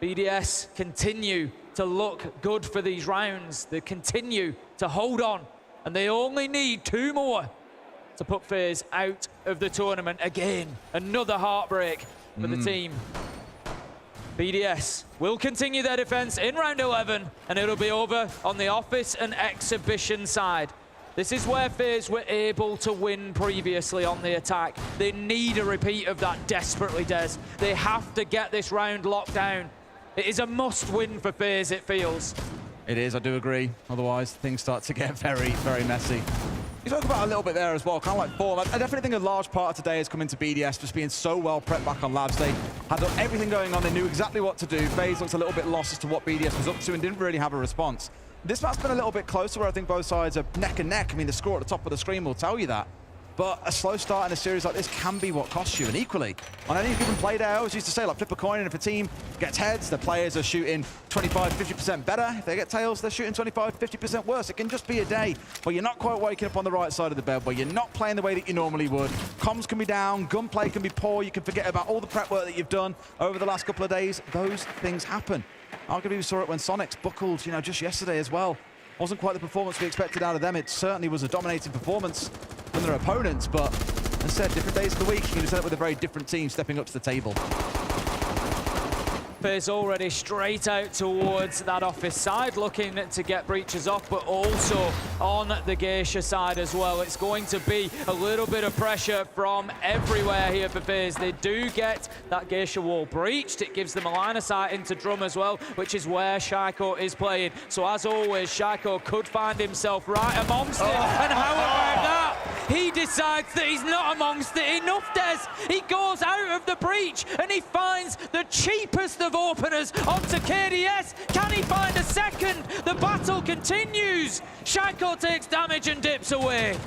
BDS continue to look good for these rounds. They continue to hold on, and they only need 2 more to put FaZe out of the tournament again. Another heartbreak for the team. BDS will continue their defense in round 11, and it'll be over on the office and exhibition side. This is where FaZe were able to win previously on the attack. They need a repeat of that desperately, Des. They have to get this round locked down. It is a must-win for FaZe, it feels. It is, I do agree. Otherwise, things start to get very, very messy. You spoke about a little bit there as well, kind of like form. I definitely think a large part of today has come into BDS just being so well prepped back on labs. They had everything going on. They knew exactly what to do. FaZe looks a little bit lost as to what BDS was up to and didn't really have a response. This match's been a little bit closer where I think both sides are neck and neck. I mean, the score at the top of the screen will tell you that. But a slow start in a series like this can be what costs you. And equally, on any given play day, I always used to say, like, flip a coin, and if a team gets heads, the players are shooting 25-50% better. If they get tails, they're shooting 25-50% worse. It can just be a day where you're not quite waking up on the right side of the bed, where you're not playing the way that you normally would. Comms can be down, gunplay can be poor, you can forget about all the prep work that you've done over the last couple of days. Those things happen. Arguably, we saw it when Sonics buckled, you know, just yesterday as well. Wasn't quite the performance we expected out of them. It certainly was a dominating performance from their opponents, but as I said, different days of the week, you can just end up with a very different team stepping up to the table. FaZe already straight out towards that office side, looking to get breaches off, but also on the Geisha side as well. It's going to be a little bit of pressure from everywhere here for FaZe. They do get that Geisha wall breached. It gives them a line of sight into Drum as well, which is where Shaiko is playing. So as always, Shaiko could find himself right amongst it. And how about that? He decides that he's not amongst it. Enough, Des. He goes out of the breach and he finds the cheapest of openers onto KDS. Can he find a second? The battle continues. Shaiko takes damage and dips away.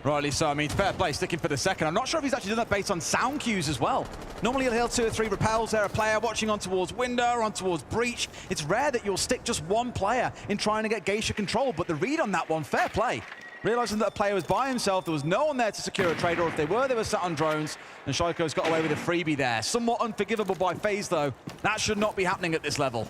Rightly so. I mean, fair play, sticking for the second. I'm not sure if he's actually done that based on sound cues as well. Normally he'll heal 2 or 3 repels there, a player watching on towards window, on towards breach. It's rare that you'll stick just one player in trying to get Geisha control, but the read on that one, fair play. Realizing that a player was by himself, there was no one there to secure a trade, or if they were sat on drones, and Shaiko's got away with a freebie there. Somewhat unforgivable by FaZe, though. That should not be happening at this level.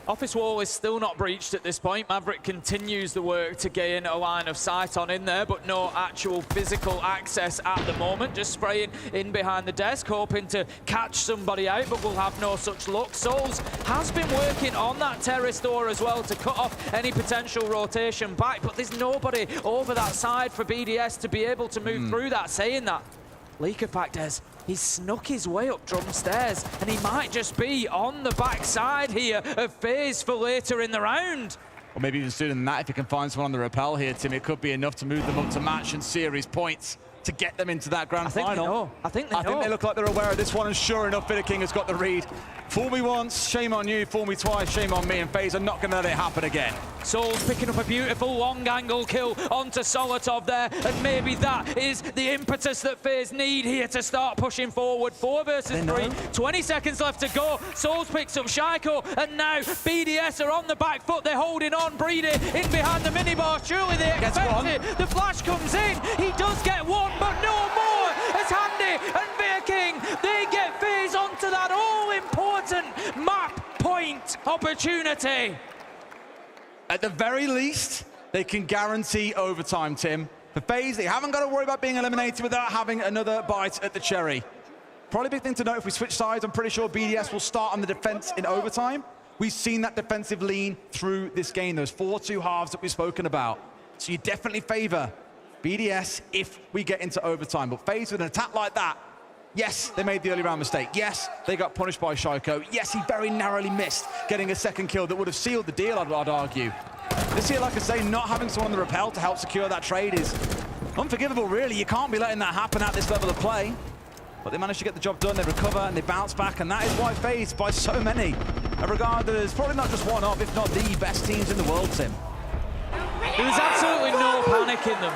Office wall is still not breached at this point. Maverick continues the work to gain a line of sight on in there, but no actual physical access at the moment. Just spraying in behind the desk, hoping to catch somebody out, but will have no such luck. Souls has been working on that terrace door as well to cut off any potential rotation back, but there's nobody over that side for BDS to be able to move through that. Saying that, Leaker Pack Des, he's snuck his way up Drum stairs, and he might just be on the backside here of FaZe for later in the round. Or maybe even sooner than that, if he can find someone on the rappel here, Tim, it could be enough to move them up to match and series points to get them into that grand final. I think they know. They look like they're aware of this one, and sure enough, Bitter King has got the read. Fool me once, shame on you. Fool me twice, shame on me. And FaZe are not going to let it happen again. Souls picking up a beautiful long angle kill onto Solotov there, and maybe that is the impetus that FaZe need here to start pushing forward. 4 versus 3, 20 seconds left to go. Souls picks up Shaiko, and now BDS are on the back foot. They're holding on. Breedy in behind the minibar. Surely they expect it. The flash comes in. He does get one, but no more. As Handy and Veer King, they get FaZe onto that all-important map point opportunity. At the very least, they can guarantee overtime, Tim. For FaZe, they haven't got to worry about being eliminated without having another bite at the cherry. Probably a big thing to note if we switch sides, I'm pretty sure BDS will start on the defense in overtime. We've seen that defensive lean through this game, those 4-2 halves that we've spoken about. So you definitely favor BDS if we get into overtime. But FaZe with an attack like that, yes, they made the early round mistake. Yes, they got punished by Shaiko. Yes, he very narrowly missed getting a second kill that would have sealed the deal, I'd argue. This here, like I say, not having someone on the rappel to help secure that trade is unforgivable, really. You can't be letting that happen at this level of play. But they managed to get the job done, they recover, and they bounce back, and that is why FaZe, by so many, are regarded as probably not just one of, if not the best teams in the world, Tim. There was absolutely no panic in them.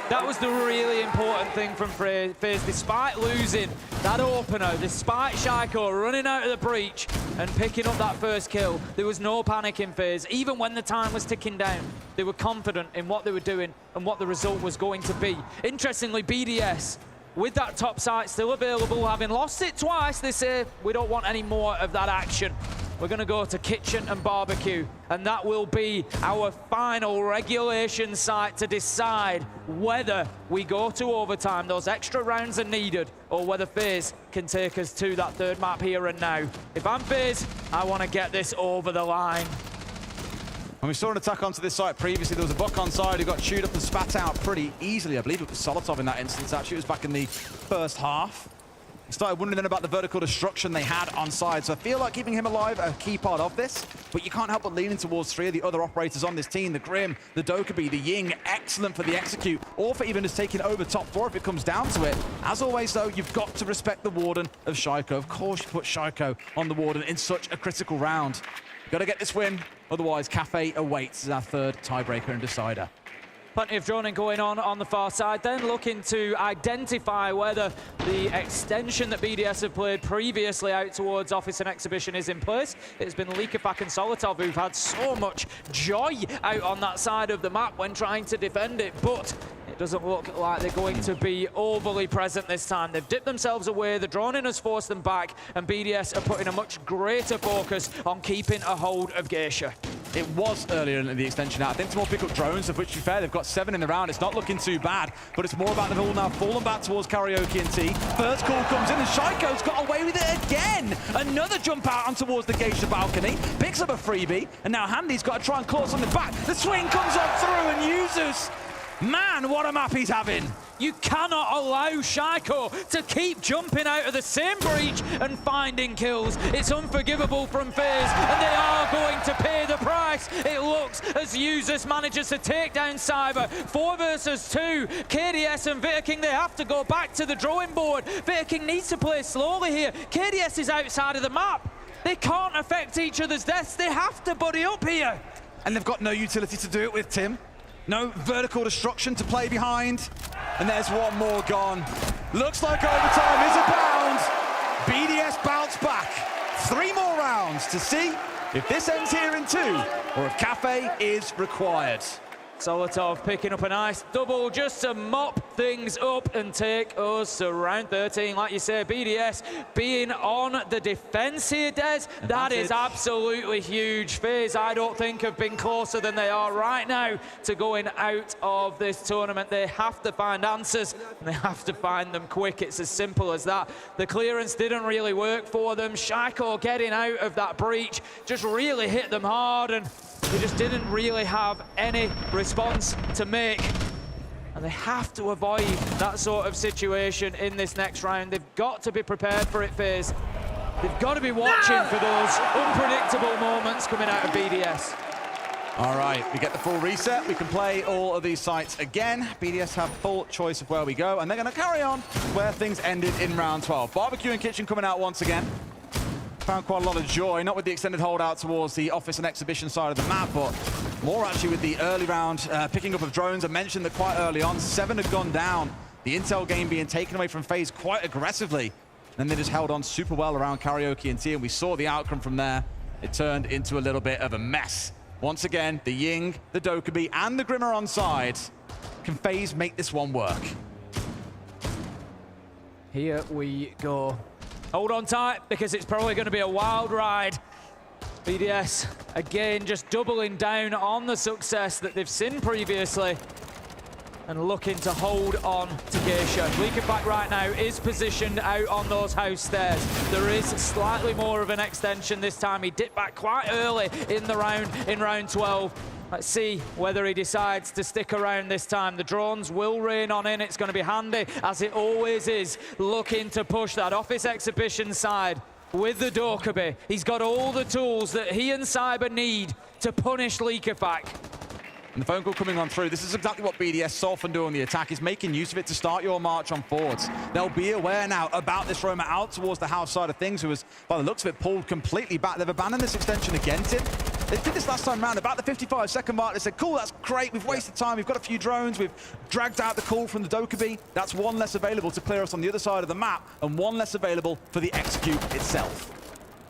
That was the really important thing from FaZe. Despite losing that opener, despite Shaiko running out of the breach and picking up that first kill, there was no panic in FaZe. Even when the time was ticking down, they were confident in what they were doing and what the result was going to be. Interestingly, BDS with that top site still available, having lost it twice, they say, we don't want any more of that action. We're going to go to kitchen and barbecue, and that will be our final regulation site to decide whether we go to overtime. Those extra rounds are needed, or whether FaZe can take us to that third map here and now. If I'm FaZe, I want to get this over the line. When we saw an attack onto this site previously, there was a buck on side who got chewed up and spat out pretty easily. I believe it was Solotov in that instance, actually. It was back in the first half. He started wondering then about the vertical destruction they had on side, so I feel like keeping him alive a key part of this, but you can't help but leaning towards three of the other operators on this team, the Grim, the Dokkaebi, the Ying, excellent for the execute, or for even just taking over top four if it comes down to it. As always, though, you've got to respect the Warden of Shaiko. Of course, you put Shaiko on the Warden in such a critical round. Got to get this win, otherwise Cafe awaits as our third tiebreaker and decider. Plenty of droning going on the far side, then looking to identify whether the extension that BDS have played previously out towards Office and Exhibition is in place. It's been Likafak and Solotov who've had so much joy out on that side of the map when trying to defend it, but it doesn't look like they're going to be overly present this time. They've dipped themselves away, the droning has forced them back, and BDS are putting a much greater focus on keeping a hold of Geisha. It was earlier in the extension out. I think to more pick up drones, of which, to be fair, they've got 7 in the round. It's not looking too bad, but it's more about them all now falling back towards Karaoke and T. First call comes in, and Shaiko's got away with it again. Another jump out on towards the Geisha balcony, picks up a freebie, and now Handy's got to try and claw something back. The swing comes up through, and Yuzus, man, what a map he's having. You cannot allow Shaiko to keep jumping out of the same breach and finding kills. It's unforgivable from FaZe, and they are going to pay the price. It looks as Yuzus manages to take down Cyber. 4 versus 2. KDS and Veto King, they have to go back to the drawing board. Veto King needs to play slowly here. KDS is outside of the map. They can't affect each other's deaths. They have to buddy up here. And they've got no utility to do it with, Tim. No vertical destruction to play behind. And there's one more gone. Looks like overtime is abound. BDS bounce back. 3 more rounds to see if this ends here in 2 or if Cafe is required. Solotov picking up a nice double just to mop things up and take us to round 13. Like you say, BDS being on the defense here, Des, that is absolutely huge. FaZe, I don't think, have been closer than they are right now to going out of this tournament. They have to find answers, and they have to find them quick. It's as simple as that. The clearance didn't really work for them. Shaiko getting out of that breach just really hit them hard, and they just didn't really have any response to make. And they have to avoid that sort of situation in this next round. They've got to be prepared for it, FaZe. They've got to be watching for those unpredictable moments coming out of BDS. All right, we get the full reset. We can play all of these sites again. BDS have full choice of where we go, and they're going to carry on where things ended in round 12. Barbecue and Kitchen coming out once again. Found quite a lot of joy, not with the extended holdout towards the Office and Exhibition side of the map, but more actually with the early round picking up of drones. I mentioned that quite early on, 7 had gone down. The intel game being taken away from FaZe quite aggressively. Then they just held on super well around Karaoke and T, and we saw the outcome from there. It turned into a little bit of a mess. Once again, the Ying, the Dokkaebi, and the Grim are on side. Can FaZe make this one work? Here we go. Hold on tight, because it's probably going to be a wild ride. BDS, again, just doubling down on the success that they've seen previously and looking to hold on to Geisha. Likafak right now is positioned out on those house stairs. There is slightly more of an extension this time. He dipped back quite early in the round, in round 12. Let's see whether he decides to stick around this time. The drones will rain on in. It's going to be Handy, as it always is, looking to push that Office Exhibition side with the Dokkaebi. He's got all the tools that he and Cyber need to punish Likafak. And the phone call coming on through. This is exactly what BDS saw from doing the attack, is making use of it to start your march on forwards. They'll be aware now about this roamer out towards the house side of things, who was, by the looks of it, pulled completely back. They've abandoned this extension against him. They did this last time round, about the 55-second mark. They said, cool, that's great, we've wasted time, we've got a few drones, we've dragged out the call from the Dokkaebi. That's 1 less available to clear us on the other side of the map, and 1 less available for the execute itself.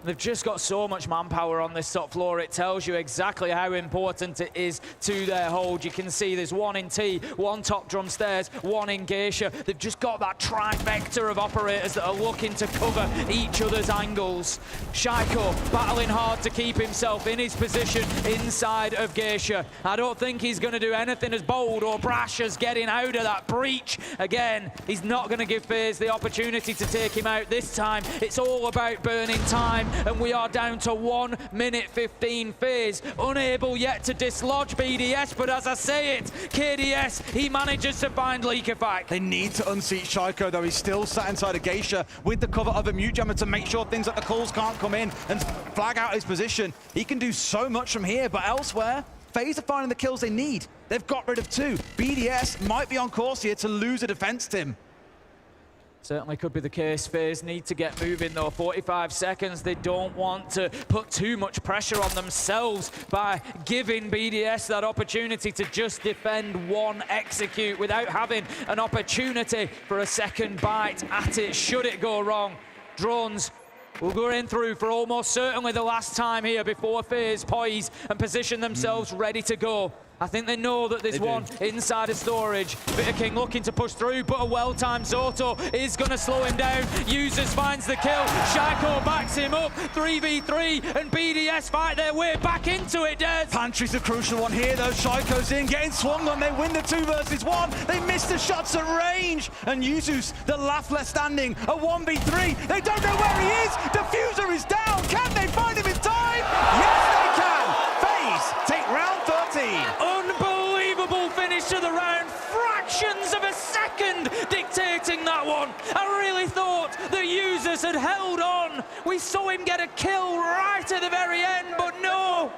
They've just got so much manpower on this top floor. It tells you exactly how important it is to their hold. You can see there's one in T, one top drum stairs, one in Geisha. They've just got that trifecta of operators that are looking to cover each other's angles. Shaiko battling hard to keep himself in his position inside of Geisha. I don't think he's going to do anything as bold or brash as getting out of that breach. Again, he's not going to give FaZe the opportunity to take him out this time. It's all about burning time. And we are down to 1 minute 15. FaZe unable yet to dislodge BDS, but as I say it, KDS, he manages to find Leakify. They need to unseat Shaiko, though. He's still sat inside of Geisha with the cover of a mute jammer to make sure things like the calls can't come in and flag out his position. He can do so much from here, but elsewhere, FaZe are finding the kills they need. They've got rid of 2. BDS might be on course here to lose a defense team. Certainly could be the case. FaZe need to get moving though. 45 seconds. They don't want to put too much pressure on themselves by giving BDS that opportunity to just defend one execute without having an opportunity for a second bite at it should it go wrong. Drones will go in through for almost certainly the last time here before FaZe poise and position themselves ready to go. I think they know that there's one inside of storage. Bitter King looking to push through, but a well-timed Zoto is going to slow him down. Users finds the kill. Shaiko backs him up. 3v3, and BDS fight their way back into it, Des. Pantry's the crucial one here, though. Shaiko's in, getting swung on. They win the 2 versus 1. They miss the shots at range. And Yuzus, the last left standing, a 1v3. They don't know where he is. Diffuser is down. Can they find him in time? Yes, they can. FaZe take round 13. Unbelievable finish to the round. Fractions of a second dictating that one. I really thought the Users had held on. We saw him get a kill right at the very end, but no.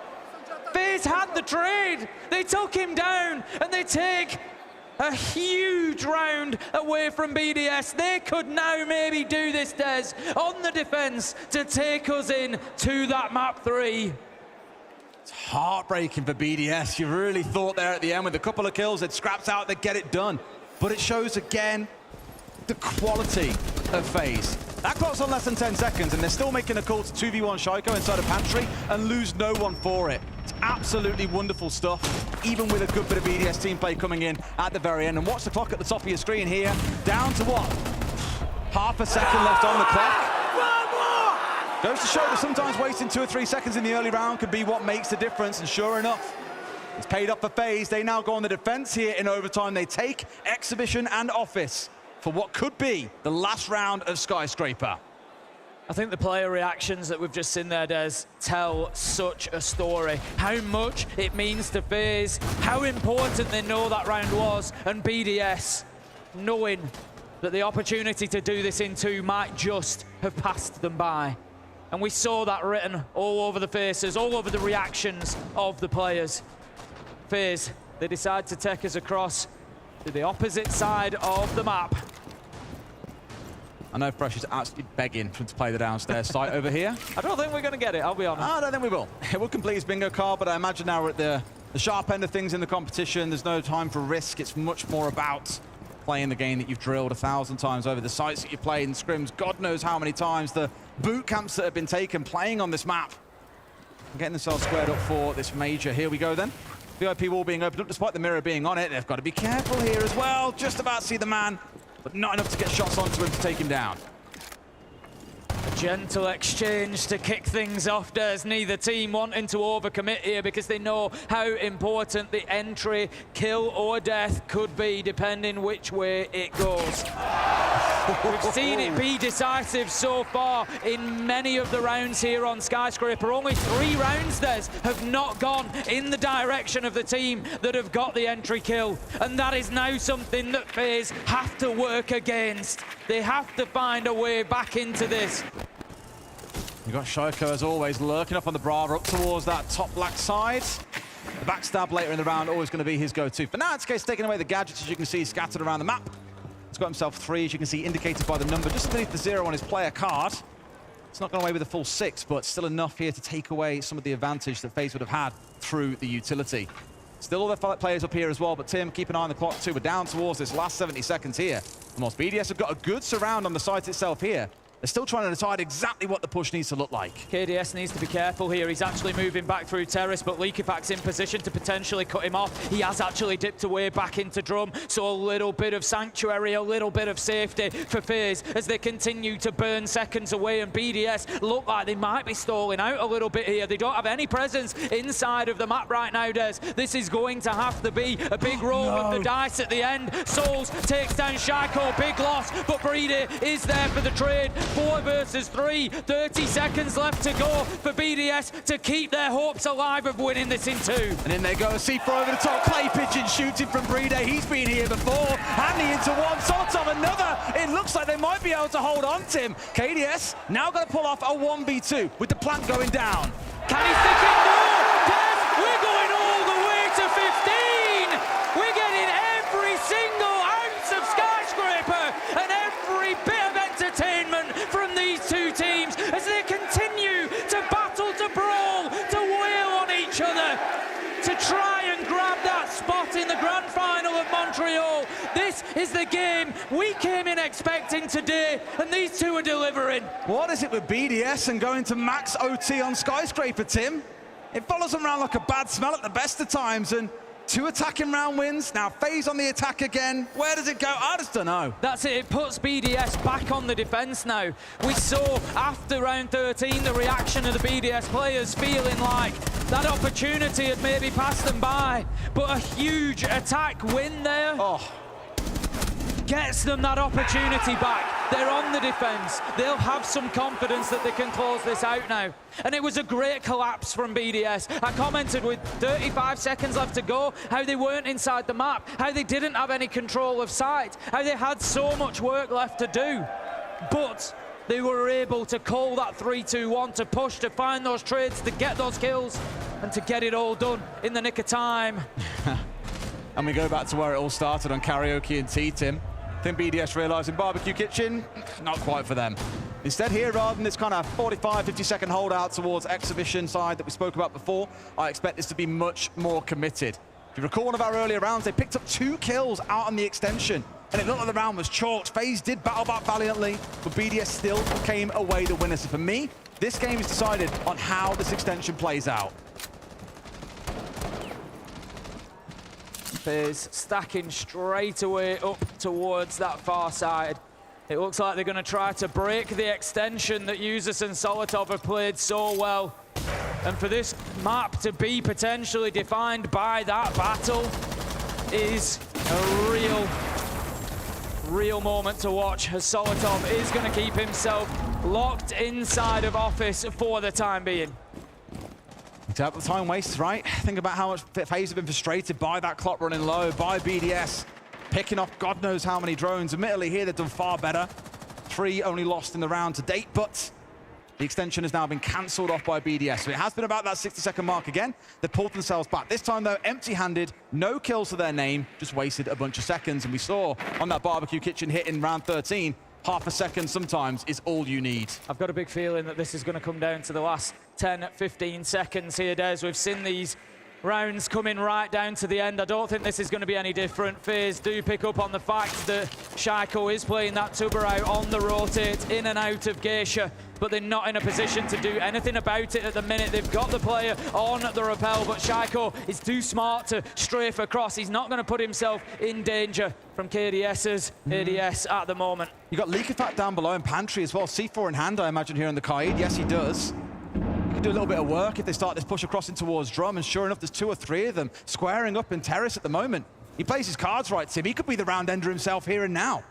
FaZe had the trade. They took him down, and they take a huge round away from BDS. They could now maybe do this, Des, on the defense to take us in to that map 3. It's heartbreaking for BDS. You really thought there at the end with a couple of kills, they'd scrapped out, they'd get it done. But it shows again the quality of FaZe. That clock's on less than 10 seconds, and they're still making a call to 2v1 Shaiko inside of Pantry and lose no one for it. It's absolutely wonderful stuff, even with a good bit of BDS team play coming in at the very end. And watch the clock at the top of your screen here. Down to what? Half a second left on the clock. Goes to show that sometimes wasting 2 or 3 seconds in the early round could be what makes the difference, and sure enough, it's paid off for FaZe. They now go on the defense here in overtime. They take Exhibition and Office for what could be the last round of Skyscraper. I think the player reactions that we've just seen there, Des, tell such a story. How much it means to FaZe, how important they know that round was, and BDS knowing that the opportunity to do this in 2 might just have passed them by. And we saw that written all over the faces, all over the reactions of the players. FaZe, they decide to take us across to the opposite side of the map. I know Fresh is absolutely begging for him to play the downstairs site over here. I don't think we're going to get it, I'll be honest. I don't think we will. It will complete his bingo card, but I imagine now we're at the sharp end of things in the competition. There's no time for risk. It's much more about playing the game that you've drilled 1,000 times over, the sites that you played in scrims, God knows how many times, the boot camps that have been taken playing on this map. Getting themselves squared up for this major. Here we go then. VIP wall being opened up despite the mirror being on it. They've got to be careful here as well. Just about to see the man, but not enough to get shots onto him to take him down. A gentle exchange to kick things off. There's neither team wanting to overcommit here because they know how important the entry, kill or death could be depending which way it goes. We've seen it be decisive so far in many of the rounds here on Skyscraper. Only 3 rounds have not gone in the direction of the team that have got the entry kill. And that is now something that FaZe have to work against. They have to find a way back into this. You've got Shaiko, as always, lurking up on the Brava, up towards that top black side. The backstab later in the round, always going to be his go-to. For now, it's case taking away the gadgets, as you can see, scattered around the map. He's got himself 3, as you can see, indicated by the number just underneath the 0 on his player card. It's not gone away with a full 6, but still enough here to take away some of the advantage that FaZe would have had through the utility. Still all their players up here as well, but Tim, keep an eye on the clock too. We're down towards this last 70 seconds here. Almost BDS have got a good surround on the site itself here. They're still trying to decide exactly what the push needs to look like. KDS needs to be careful here. He's actually moving back through terrace, but Leakifac's in position to potentially cut him off. He has actually dipped away back into drum, so a little bit of sanctuary, a little bit of safety for FaZe as they continue to burn seconds away, and BDS look like they might be stalling out a little bit here. They don't have any presence inside of the map right now, Des. This is going to have to be a big roll with the dice at the end. Souls takes down Shaiko, big loss, but Breedy is there for the trade. 4 versus 3, 30 seconds left to go for BDS to keep their hopes alive of winning this in 2. And in they go, C4 over the top, Clay Pigeon shooting from Breedy. He's been here before. Handy into one, Solotov another. It looks like they might be able to hold on to him. KDS now going to pull off a 1v2 with the plant going down. Can he stick it? No! Des, we're going all the way to 15! We're getting every single ounce of skyscraper and every bit of entertainment from these two teams as they continue to battle, to brawl, to wail on each other, to try and grab that spot in the grand final of Montreal. This is the game we came in expecting today, and these two are delivering. What is it with BDS and going to max OT on Skyscraper, Tim? It follows them around like a bad smell at the best of times, and 2 attacking round wins. Now FaZe on the attack again. Where does it go? I just don't know. That's it. It puts BDS back on the defense now. We saw after round 13 the reaction of the BDS players feeling like that opportunity had maybe passed them by, but a huge attack win there gets them that opportunity back. They're on the defense. They'll have some confidence that they can close this out now. And it was a great collapse from BDS. I commented with 35 seconds left to go, how they weren't inside the map, how they didn't have any control of sight, how they had so much work left to do. But they were able to call that 3-2-1, to push, to find those trades, to get those kills, and to get it all done in the nick of time. And we go back to where it all started on Karaoke and Tea, Tim. I think BDS realising Barbecue Kitchen, not quite for them. Instead here, rather than this kind of 45, 50-second holdout towards Exhibition side that we spoke about before, I expect this to be much more committed. If you recall one of our earlier rounds, they picked up 2 kills out on the extension, and it looked like the round was chalked. FaZe did battle back valiantly, but BDS still came away the winner. So for me, this game is decided on how this extension plays out. FaZe stacking straight away up towards that far side. It looks like they're going to try to break the extension that Usus and Solotov have played so well. And for this map to be potentially defined by that battle is a real moment to watch, as Solotov is going to keep himself locked inside of office for the time being. The time wastes, right? Think about how much FaZe have been frustrated by that clock running low, by BDS picking off God knows how many drones. Admittedly, here they've done far better. 3 only lost in the round to date, but the extension has now been cancelled off by BDS. So it has been about that 60-second mark again. They've pulled themselves back. This time, though, empty-handed, no kills to their name, just wasted a bunch of seconds. And we saw on that Barbecue Kitchen hit in round 13, half a second sometimes is all you need. I've got a big feeling that this is going to come down to the last 10, 15 seconds here, Des. We've seen these rounds coming right down to the end. I don't think this is going to be any different. FaZe do pick up on the fact that Shaiko is playing that tubber out on the rotate, in and out of Geisha, but they're not in a position to do anything about it at the minute. They've got the player on the rappel, but Shaiko is too smart to strafe across. He's not going to put himself in danger from KDS's ADS at the moment. You got Leakifact down below and Pantry as well. C4 in hand, I imagine, here in the Kaid. Yes, he does. He can do a little bit of work if they start this push across in towards Drum, and sure enough, there's 2 or 3 of them squaring up in Terrace at the moment. He plays his cards right, Tim. He could be the round ender himself here and now.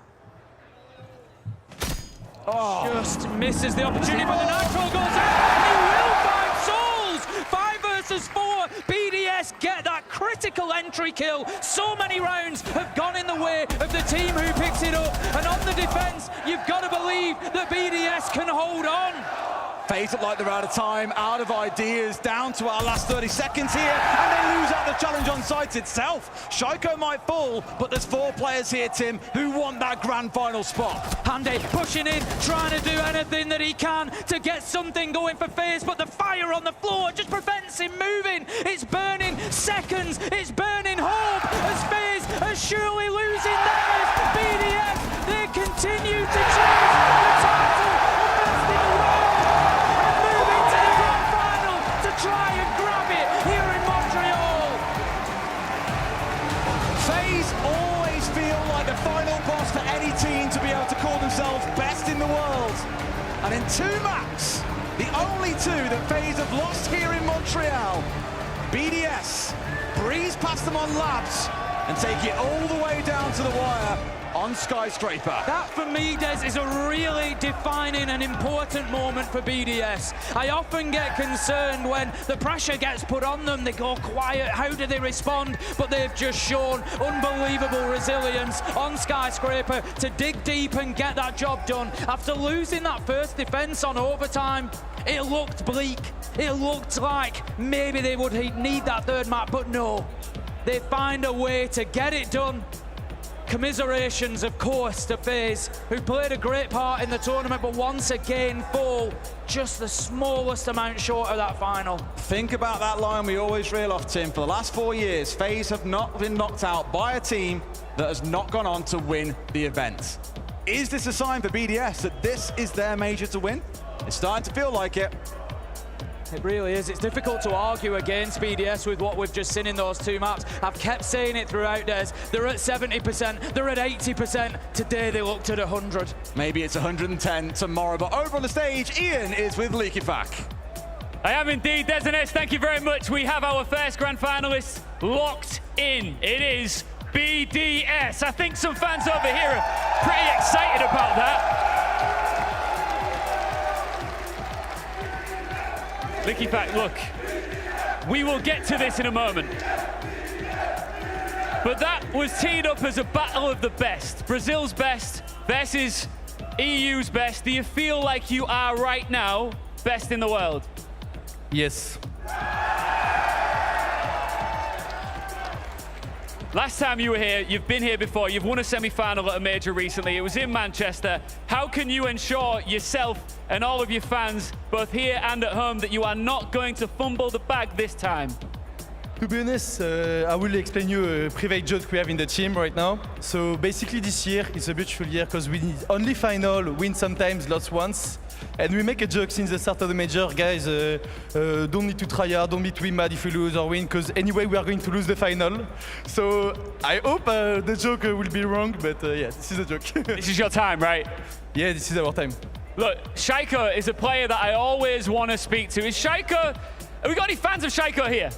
Just misses the opportunity, but the Nitro goes out. He will find Souls. 5 versus 4. BDS get that critical entry kill. So many rounds have gone in the way of the team who picks it up. And on the defense, you've got to believe that BDS can hold on. FaZe look like they're out of time, out of ideas, down to our last 30 seconds here, and they lose out the challenge on site itself. Shaiko might fall, but there's 4 players here, Tim, who want that grand final spot. Handy pushing in, trying to do anything that he can to get something going for FaZe, but the fire on the floor just prevents him moving. It's burning seconds, it's burning hope, as FaZe are surely losing theirs. BDS, they continue to chase the title of And in two maps, the only two that FaZe have lost here in Montreal, BDS breeze past them on Labs and take it all the way down to the wire on Skyscraper. That for me, Des, is a really defining and important moment for BDS. I often get concerned when the pressure gets put on them, they go quiet, how do they respond? But they've just shown unbelievable resilience on Skyscraper to dig deep and get that job done. After losing that first defense on overtime, it looked bleak. It looked like maybe they would need that third map, but no. They find a way to get it done. Commiserations, of course, to FaZe, who played a great part in the tournament, but once again fall just the smallest amount short of that final. Think about that line we always reel off, Tim. For the last 4 years, FaZe have not been knocked out by a team that has not gone on to win the event. Is this a sign for BDS that this is their major to win? It's starting to feel like it. It really is. It's difficult to argue against BDS with what we've just seen in those two maps. I've kept saying it throughout, Des. They're at 70%, they're at 80%. Today they looked at 100. Maybe it's 110 tomorrow, but over on the stage, Ian is with Leakyfac. I am indeed, Des and S, thank you very much. We have our first grand finalists locked in. It is BDS. I think some fans over here are pretty excited about that. Leakyfac, look, we will get to this in a moment. But that was teed up as a battle of the best. Brazil's best versus EU's best. Do you feel like you are right now best in the world? Yes. Last time you were here, you've been here before, you've won a semi-final at a major recently. It was in Manchester. How can you ensure yourself and all of your fans, both here and at home, that you are not going to fumble the bag this time? To be honest, I will explain you a private joke we have in the team right now. So basically this year is a beautiful year because we need only final, win sometimes, lost once. And we make a joke since the start of the major, guys, don't need to try hard, don't need to be mad if we lose or win, because anyway we are going to lose the final. So I hope the joke will be wrong, but yeah, this is a joke. This is your time, right? Yeah, this is our time. Look, Shaiko is a player that I always want to speak to. Is Shaiko, have we got any fans of Shaiko here?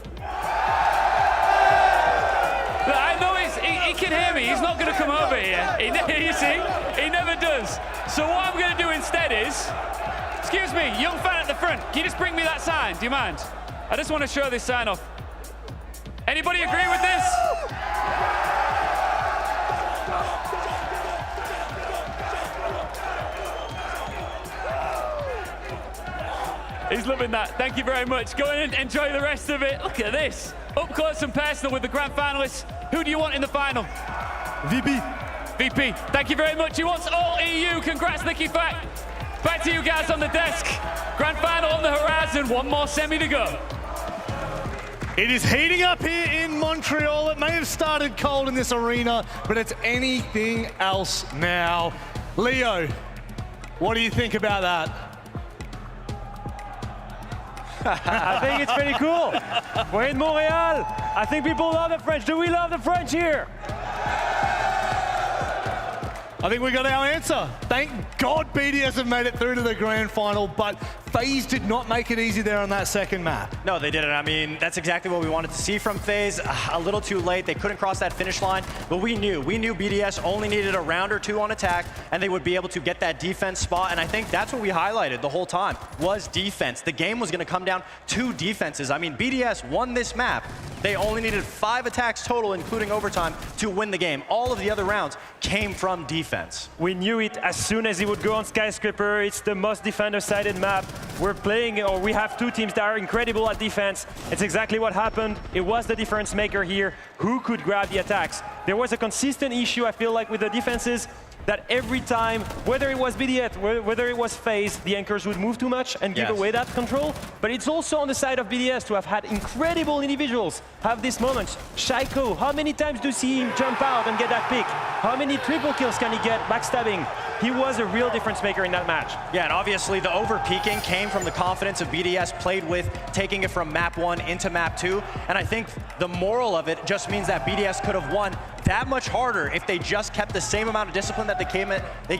Look, I know he can hear me, he's not going to come over here. You see, he never does. So what I'm going to do instead is, excuse me, young fan at the front, can you just bring me that sign? Do you mind? I just want to show this sign off. Anybody agree with this? He's loving that. Thank you very much. Go in and enjoy the rest of it. Look at this. Up close and personal with the grand finalists. Who do you want in the final? VP. VP. Thank you very much. He wants all EU. Congrats, Leakyfac. Back to you guys on the desk. Grand final on the horizon. One more semi to go. It is heating up here in Montreal. It may have started cold in this arena, but it's anything else now. Leo, what do you think about that? I think it's pretty cool. We're in Montreal. I think people love the French. Do we love the French here? I think we got our answer. Thank God BDS have made it through to the grand final, but FaZe did not make it easy there on that second map. No, they didn't. I mean, that's exactly what we wanted to see from FaZe. A little too late. They couldn't cross that finish line, but we knew BDS only needed a round or two on attack, and they would be able to get that defense spot, and I think that's what we highlighted the whole time, was defense. The game was going to come down to defenses. I mean, BDS won this map. They only needed 5 attacks total, including overtime, to win the game. All of the other rounds came from defense. We knew it as soon as he would go on Skyscraper. It's the most defender-sided map. We're playing, or we have two teams that are incredible at defense. It's exactly what happened. It was the difference maker here. Who could grab the attacks? There was a consistent issue, I feel like, with the defenses, that every time, whether it was BDS, whether it was FaZe, the anchors would move too much and give away that control. But it's also on the side of BDS to have had incredible individuals have these moments. Shaiko, how many times do you see him jump out and get that pick? How many triple kills can he get backstabbing? He was a real difference maker in that match. Yeah, and obviously the over-peaking came from the confidence of BDS played with, taking it from map 1 into map 2. And I think the moral of it just means that BDS could have won that much harder if they just kept the same amount of discipline that they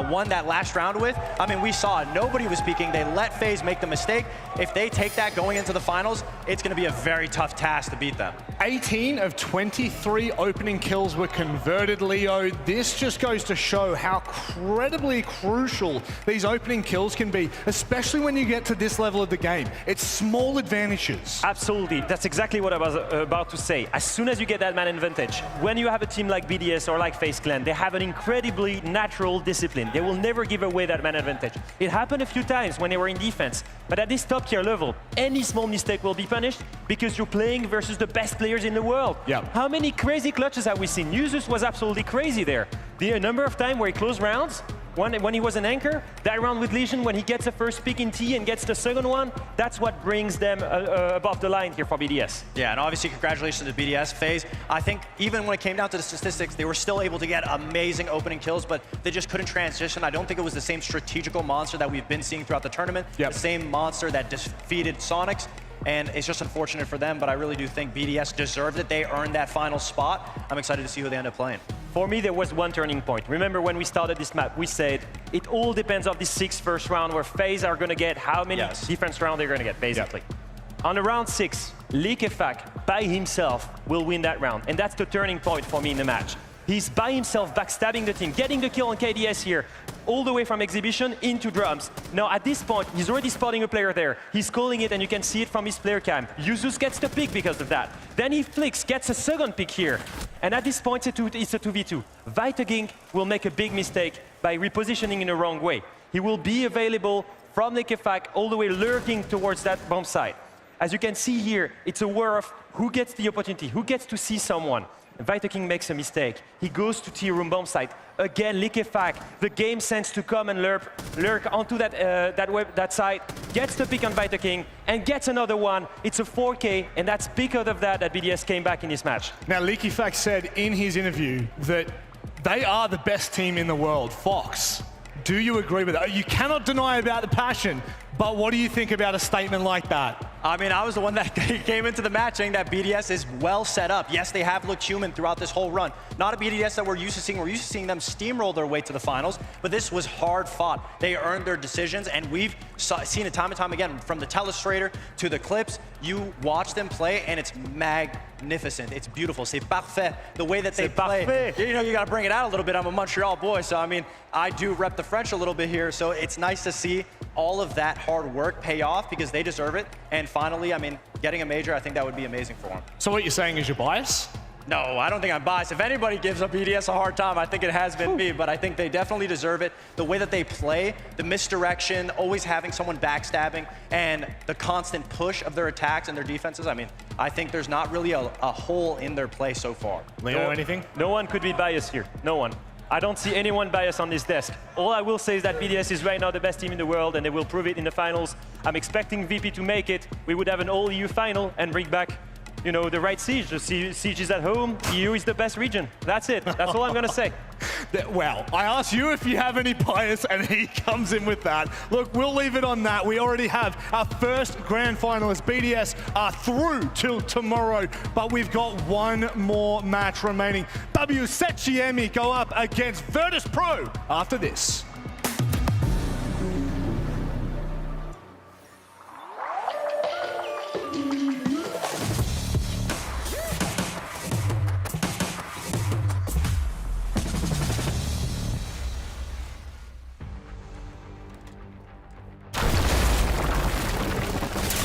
won that last round with. I mean, we saw it. Nobody was peeking. They let FaZe make the mistake. If they take that going into the finals, it's going to be a very tough task to beat them. 18 of 23 opening kills were converted, Leo. This just goes to show how incredibly crucial these opening kills can be, especially when you get to this level of the game. It's small advantages. Absolutely. That's exactly what I was about to say. As soon as you get that man advantage, when you have a team like BDS or like FaZe Clan, they have an incredibly natural discipline. They will never give away that man advantage. It happened a few times when they were in defense, but at this top tier level, any small mistake will be punished because you're playing versus the best players in the world. Yeah. How many crazy clutches have we seen? Usus was absolutely crazy there. The number of times where he closed rounds, when he was an anchor, that round with Legion, when he gets the first pick in T and gets the second one, that's what brings them above the line here for BDS. Yeah, and obviously congratulations to BDS. FaZe, I think even when it came down to the statistics, they were still able to get amazing opening kills, but they just couldn't transition. I don't think it was the same strategical monster that we've been seeing throughout the tournament, the same monster that defeated Sonics. And it's just unfortunate for them, but I really do think BDS deserved it. They earned that final spot. I'm excited to see who they end up playing. For me, there was one turning point. Remember when we started this map, we said it all depends on the 6 first round where FaZe are going to get how many defense round they're going to get, basically. On the round 6, kickoff by himself will win that round. And that's the turning point for me in the match. He's by himself backstabbing the team, getting the kill on KDS here, all the way from exhibition into drums. Now at this point, he's already spotting a player there. He's calling it and you can see it from his player cam. Usus gets the pick because of that. Then he flicks, gets a second pick here. And at this point, it's a 2v2. veto will make a big mistake by repositioning in the wrong way. He will be available from the kickoff all the way lurking towards that bomb site. As you can see here, it's a war of who gets the opportunity, who gets to see someone. veto makes a mistake. He goes to T room bomb site. Again, kickoff, the game sense to come and lurk onto that site, gets the pick on veto and gets another one. It's a 4K, and that's because of that BDS came back in this match. Now, kickoff said in his interview that they are the best team in the world. Fox, do you agree with that? You cannot deny about the passion, but what do you think about a statement like that? I mean, I was the one that came into the match saying that BDS is well set up. Yes, they have looked human throughout this whole run. Not a BDS that we're used to seeing. We're used to seeing them steamroll their way to the finals, but this was hard fought. They earned their decisions, and we've seen it time and time again. From the telestrator to the clips, you watch them play, and it's magnificent. It's beautiful. C'est parfait. The way that they play. Parfait. You know, you got to bring it out a little bit. I'm a Montreal boy, so I mean, I do rep the French a little bit here, so it's nice to see all of that hard work pay off because they deserve it. And finally, I mean, getting a major, I think that would be amazing for them. So what you're saying is you're biased? No, I don't think I'm biased. If anybody gives up BDS a hard time, I think it has been me, but I think they definitely deserve it. The way that they play, the misdirection, always having someone backstabbing, and the constant push of their attacks and their defenses, I mean, I think there's not really a hole in their play so far. Leo, anything? No one could be biased here. No one. I don't see anyone biased on this desk. All I will say is that BDS is right now the best team in the world, and they will prove it in the finals. I'm expecting VP to make it. We would have an all-EU final and bring back, you know, the right Siege. The Siege is at home. EU is the best region. That's it. That's all I'm going to say. Well, I asked you if you have any bias, and he comes in with that. Look, we'll leave it on that. We already have our first grand finalist. BDS are through till tomorrow, but we've got one more match remaining. WSETGME go up against Virtus Pro after this.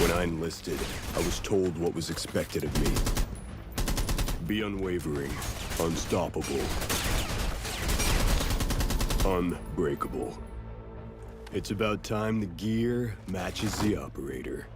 When I enlisted, I was told what was expected of me. Be unwavering, unstoppable, unbreakable. It's about time the gear matches the operator.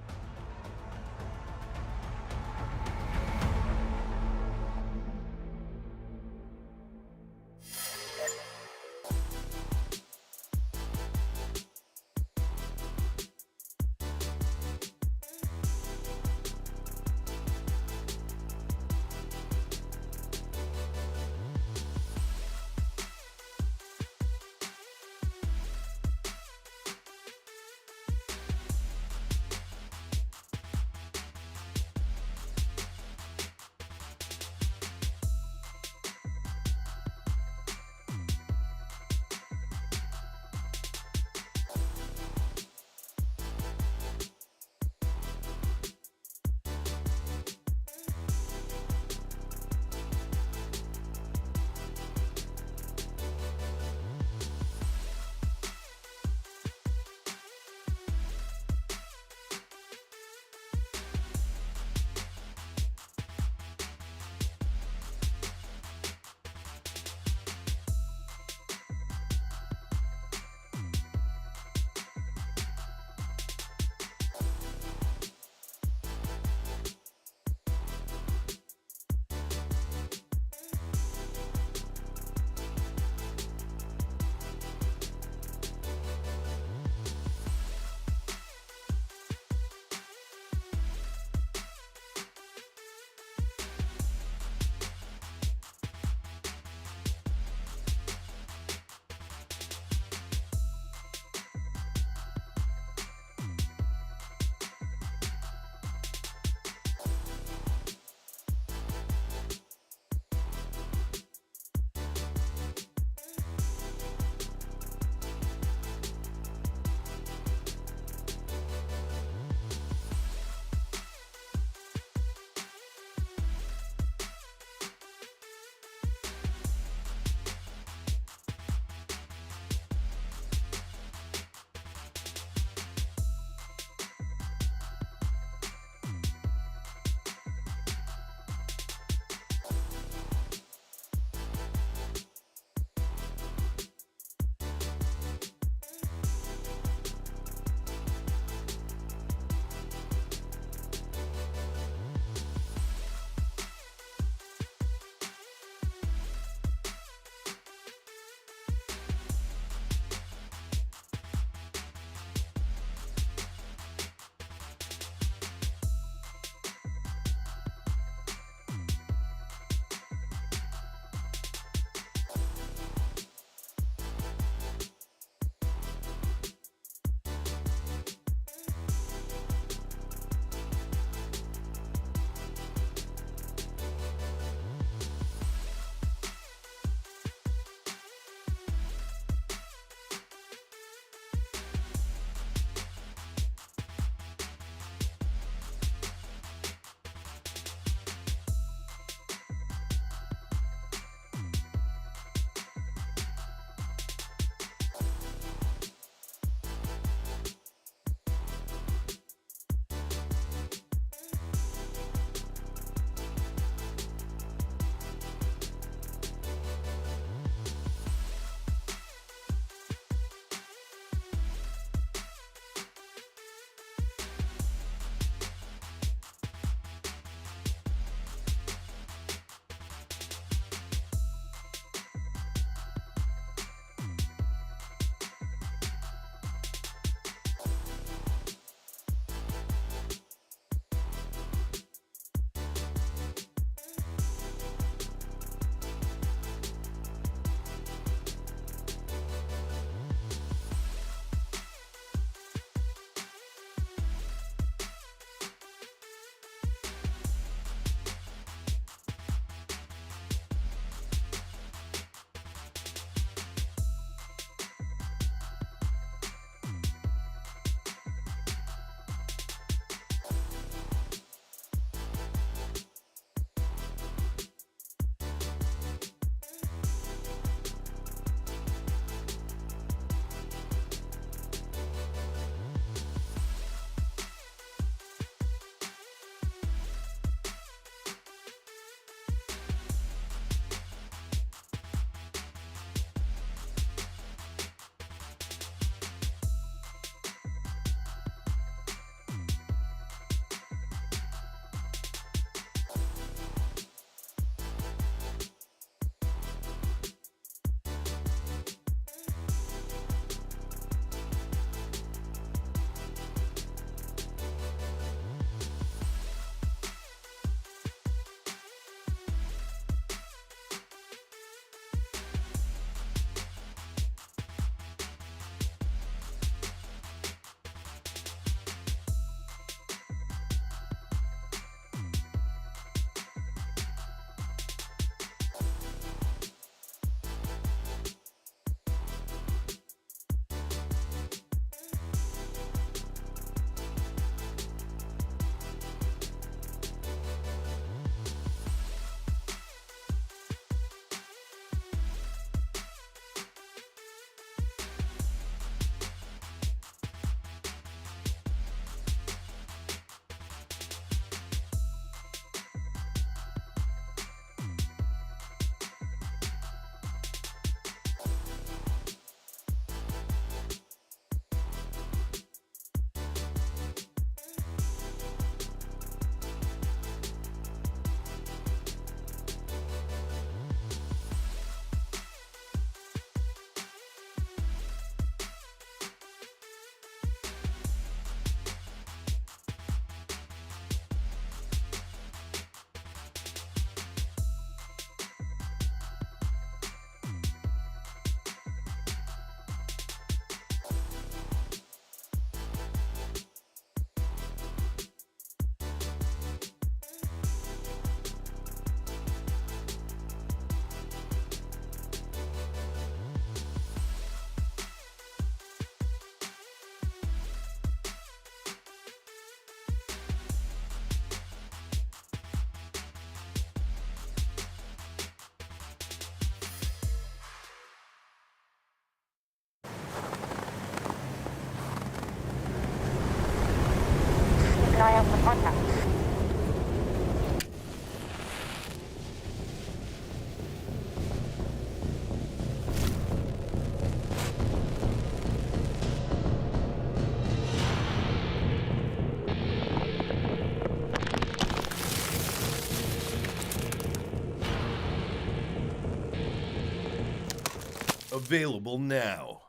Available now.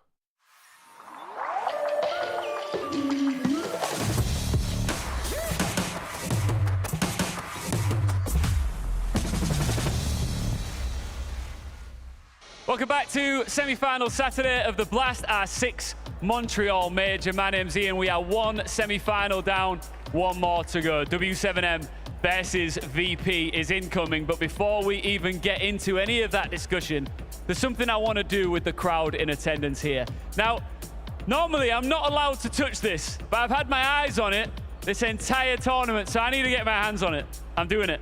Welcome back to semi-final Saturday of the Blast R6 Montreal Major. My name's Ian. We are one semi-final down, one more to go. W7M versus VP is incoming, but before we even get into any of that discussion, there's something I want to do with the crowd in attendance here. Now, normally I'm not allowed to touch this, but I've had my eyes on it this entire tournament, so I need to get my hands on it. I'm doing it.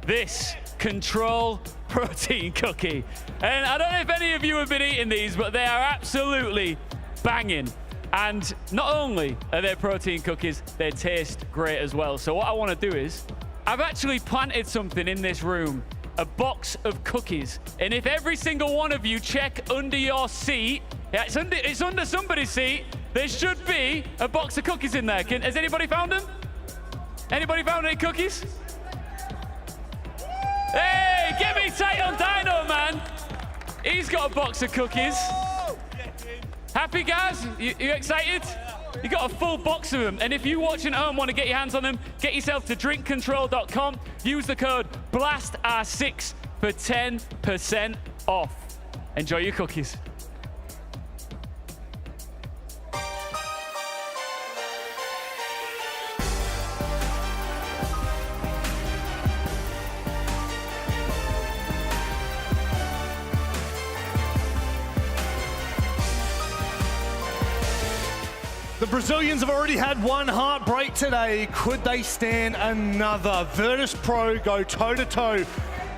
This Control protein cookie. And I don't know if any of you have been eating these, but they are absolutely banging. And not only are they protein cookies, they taste great as well. So what I want to do is, I've actually planted something in this room, a box of cookies. And if every single one of you check under your seat, yeah, it's under somebody's seat, there should be a box of cookies in there. Has anybody found them? Anybody found any cookies? Hey, get me tight on Dino, man. He's got a box of cookies. Happy, guys? You excited? You got a full box of them. And if you watching at home want to get your hands on them, get yourself to drinkcontrol.com. Use the code BLASTR6 for 10% off. Enjoy your cookies. The Brazilians have already had one heartbreak today. Could they stand another? Virtus Pro go toe-to-toe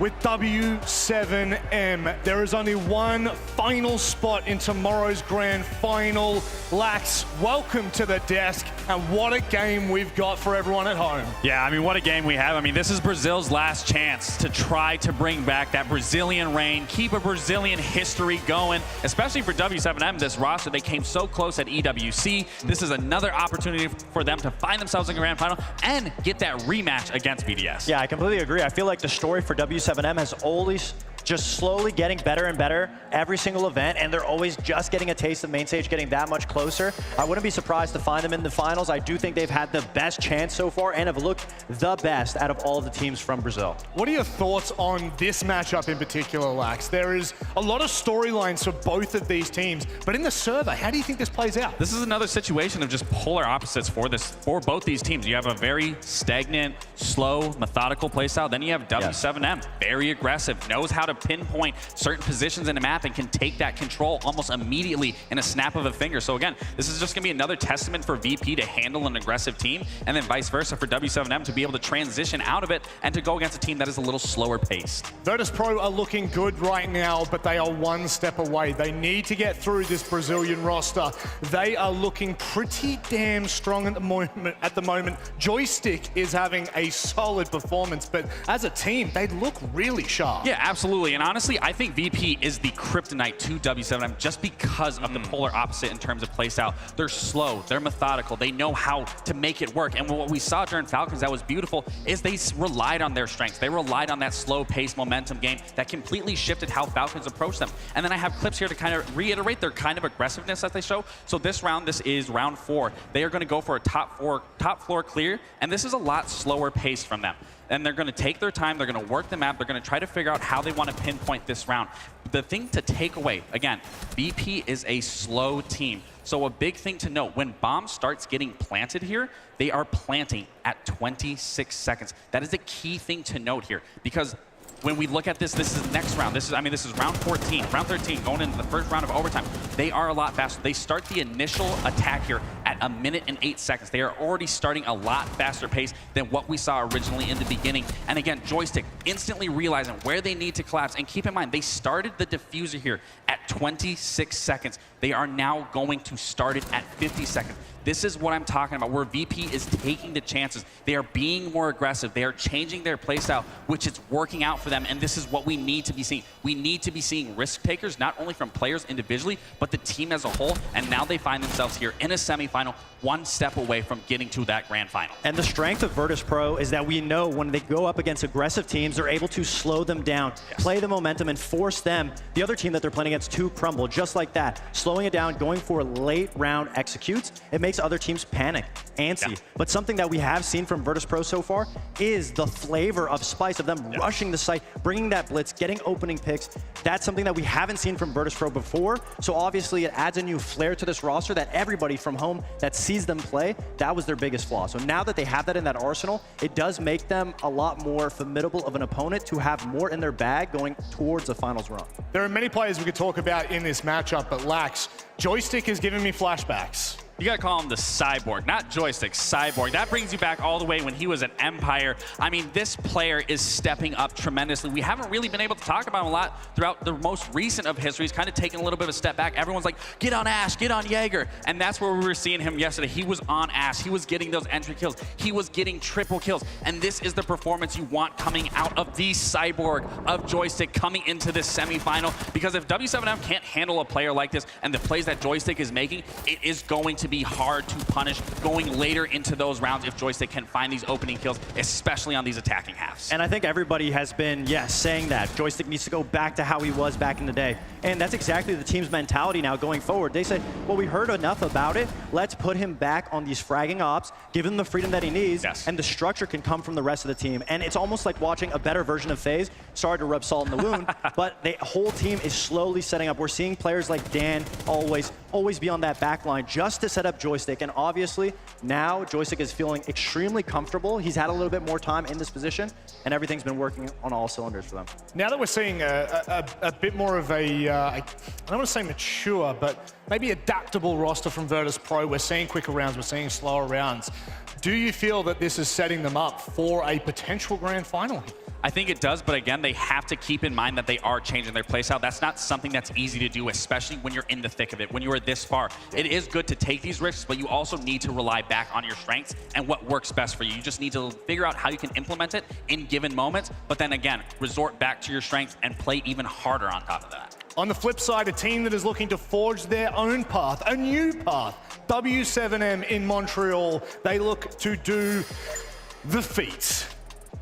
with W7M. There is only one final spot in tomorrow's grand final. Lax, welcome to the desk, and what a game we've got for everyone at home. Yeah, I mean, what a game we have. I mean, this is Brazil's last chance to try to bring back that Brazilian reign, keep a Brazilian history going, especially for W7M, this roster. They came so close at EWC. This is another opportunity for them to find themselves in the grand final and get that rematch against BDS. Yeah, I completely agree. I feel like the story for W7M has always just slowly getting better and better every single event, and they're always just getting a taste of main stage, getting that much closer. I wouldn't be surprised to find them in the finals. I do think they've had the best chance so far and have looked the best out of all of the teams from Brazil. What are your thoughts on this matchup in particular, Lax? There is a lot of storylines for both of these teams, but in the server, how do you think this plays out? This is another situation of just polar opposites for both these teams. You have a very stagnant, slow, methodical playstyle. Then you have W7M, very aggressive, knows how to pinpoint certain positions in the map and can take that control almost immediately in a snap of a finger. So again, this is just gonna be another testament for VP to handle an aggressive team, and then vice versa for W7M to be able to transition out of it and to go against a team that is a little slower paced. Virtus Pro are looking good right now, but they are one step away. They need to get through this Brazilian roster. They are looking pretty damn strong at the moment. Joystick is having a solid performance, but as a team, they look really sharp. Yeah, absolutely. And honestly, I think VP is the kryptonite to W7M just because of the polar opposite in terms of playstyle. They're slow, they're methodical, they know how to make it work. And what we saw during Falcons that was beautiful is they relied on their strengths. They relied on that slow pace momentum game that completely shifted how Falcons approach them. And then I have clips here to kind of reiterate their kind of aggressiveness that they show. So this round, this is round 4. They are going to go for a top floor clear, and this is a lot slower pace from them. And they're going to take their time, they're going to work the map, they're going to try to figure out how they want to pinpoint this round. The thing to take away, again, BP is a slow team. So a big thing to note, when bomb starts getting planted here, they are planting at 26 seconds. That is a key thing to note here, because when we look at this, this is the next round. This is round 14, round 13, going into the first round of overtime. They are a lot faster. They start the initial attack here at 1 minute and 8 seconds. They are already starting a lot faster pace than what we saw originally in the beginning. And again, Joystick instantly realizing where they need to collapse. And keep in mind, they started the diffuser here at 26 seconds. They are now going to start it at 50 seconds. This is what I'm talking about, where VP is taking the chances. They are being more aggressive. They are changing their playstyle, which is working out for them, and this is what we need to be seeing. We need to be seeing risk takers, not only from players individually, but the team as a whole, and now they find themselves here in a semifinal, one step away from getting to that grand final. And the strength of Virtus Pro is that we know when they go up against aggressive teams, they're able to slow them down, play the momentum, and force them, the other team that they're playing against, to crumble, just like that. Slowing it down, going for late round executes, it makes other teams panic, antsy. But something that we have seen from Virtus Pro so far is the flavor of spice of them rushing the site, bringing that blitz, getting opening picks. That's something that we haven't seen from Virtus Pro before. So obviously it adds a new flair to this roster that everybody from home that sees them play, that was their biggest flaw. So now that they have that in that arsenal, it does make them a lot more formidable of an opponent to have more in their bag going towards the finals run. There are many players we could talk about in this matchup, but Lax, Joystick is giving me flashbacks. You gotta call him the Cyborg, not Joystick, Cyborg. That brings you back all the way when he was at Empire. I mean, this player is stepping up tremendously. We haven't really been able to talk about him a lot throughout the most recent of history. He's kind of taking a little bit of a step back. Everyone's like, get on Ash, get on Jaeger. And that's where we were seeing him yesterday. He was on Ash. He was getting those entry kills. He was getting triple kills. And this is the performance you want coming out of the Cyborg of Joystick coming into this semifinal. Because if W7M can't handle a player like this and the plays that Joystick is making, it is going to be hard to punish going later into those rounds if Joystick can find these opening kills, especially on these attacking halves. And I think everybody has been, saying that. Joystick needs to go back to how he was back in the day. And that's exactly the team's mentality now going forward. They said, well, we heard enough about it. Let's put him back on these fragging ops, give him the freedom that he needs, and the structure can come from the rest of the team. And it's almost like watching a better version of FaZe. Sorry to rub salt in the wound, but the whole team is slowly setting up. We're seeing players like Dan always be on that back line just to set up Joystick. And obviously, now Joystick is feeling extremely comfortable. He's had a little bit more time in this position, and everything's been working on all cylinders for them. Now that we're seeing a bit more of a, I don't want to say mature, but maybe adaptable roster from Virtus Pro, we're seeing quicker rounds, we're seeing slower rounds. Do you feel that this is setting them up for a potential grand final? I think it does, but again, they have to keep in mind that they are changing their playstyle. That's not something that's easy to do, especially when you're in the thick of it, when you are this far. It is good to take these risks, but you also need to rely back on your strengths and what works best for you. You just need to figure out how you can implement it in given moments, but then again, resort back to your strengths and play even harder on top of that. On the flip side, a team that is looking to forge their own path, a new path, W7M in Montreal, they look to do the feat.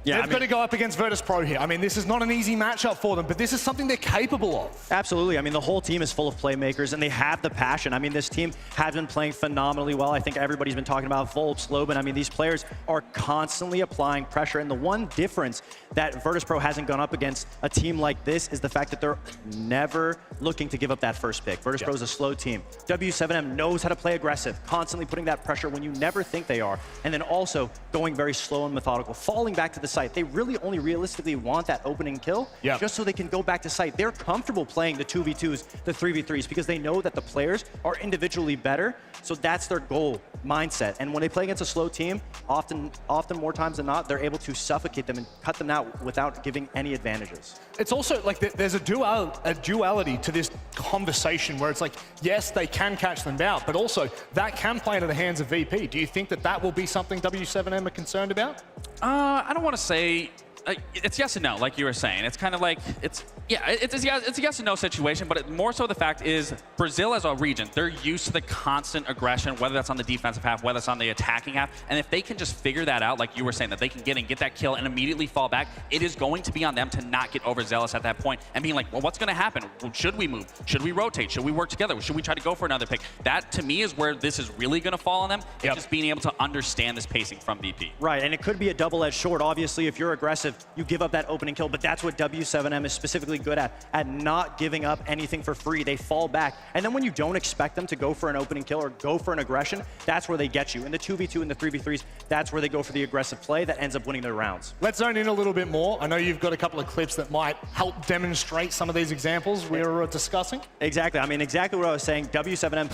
They've got to go up against Virtus Pro here. I mean, this is not an easy matchup for them, but this is something they're capable of. Absolutely. I mean, the whole team is full of playmakers, and they have the passion. I mean, this team has been playing phenomenally well. I think everybody's been talking about Volps, Loban. I mean, these players are constantly applying pressure, and the one difference that Virtus Pro hasn't gone up against a team like this is the fact that they're never looking to give up that first pick. Virtus Pro is a slow team. W7M knows how to play aggressive, constantly putting that pressure when you never think they are, and then also going very slow and methodical, falling back to the site. They really only realistically want that opening kill just so they can go back to site. They're comfortable playing the 2v2s, the 3v3s, because they know that the players are individually better. So that's their goal mindset. And when they play against a slow team, often more times than not, they're able to suffocate them and cut them out without giving any advantages. It's also like there's a duality to this conversation where it's like, yes, they can catch them out, but also that can play into the hands of VP. Do you think that that will be something W7M are concerned about? I don't want to say it's yes and no, like you were saying. It's kind of like, it's a yes and no situation, but more so the fact is Brazil as a region, they're used to the constant aggression, whether that's on the defensive half, whether it's on the attacking half, and if they can just figure that out, like you were saying, that they can get that kill and immediately fall back, it is going to be on them to not get overzealous at that point and being like, well, what's going to happen? Should we move? Should we rotate? Should we work together? Should we try to go for another pick? That, to me, is where this is really going to fall on them. It's just being able to understand this pacing from VP. Right, and it could be a double-edged sword. Obviously, if you're aggressive, you give up that opening kill, but that's what W7M is specifically good at not giving up anything for free. They fall back, and then when you don't expect them to go for an opening kill or go for an aggression, that's where they get you. In the 2v2 and the 3v3s, that's where they go for the aggressive play that ends up winning their rounds. Let's zone in a little bit more. I know you've got a couple of clips that might help demonstrate some of these examples we were discussing. Exactly. I mean, exactly what I was saying. W7M,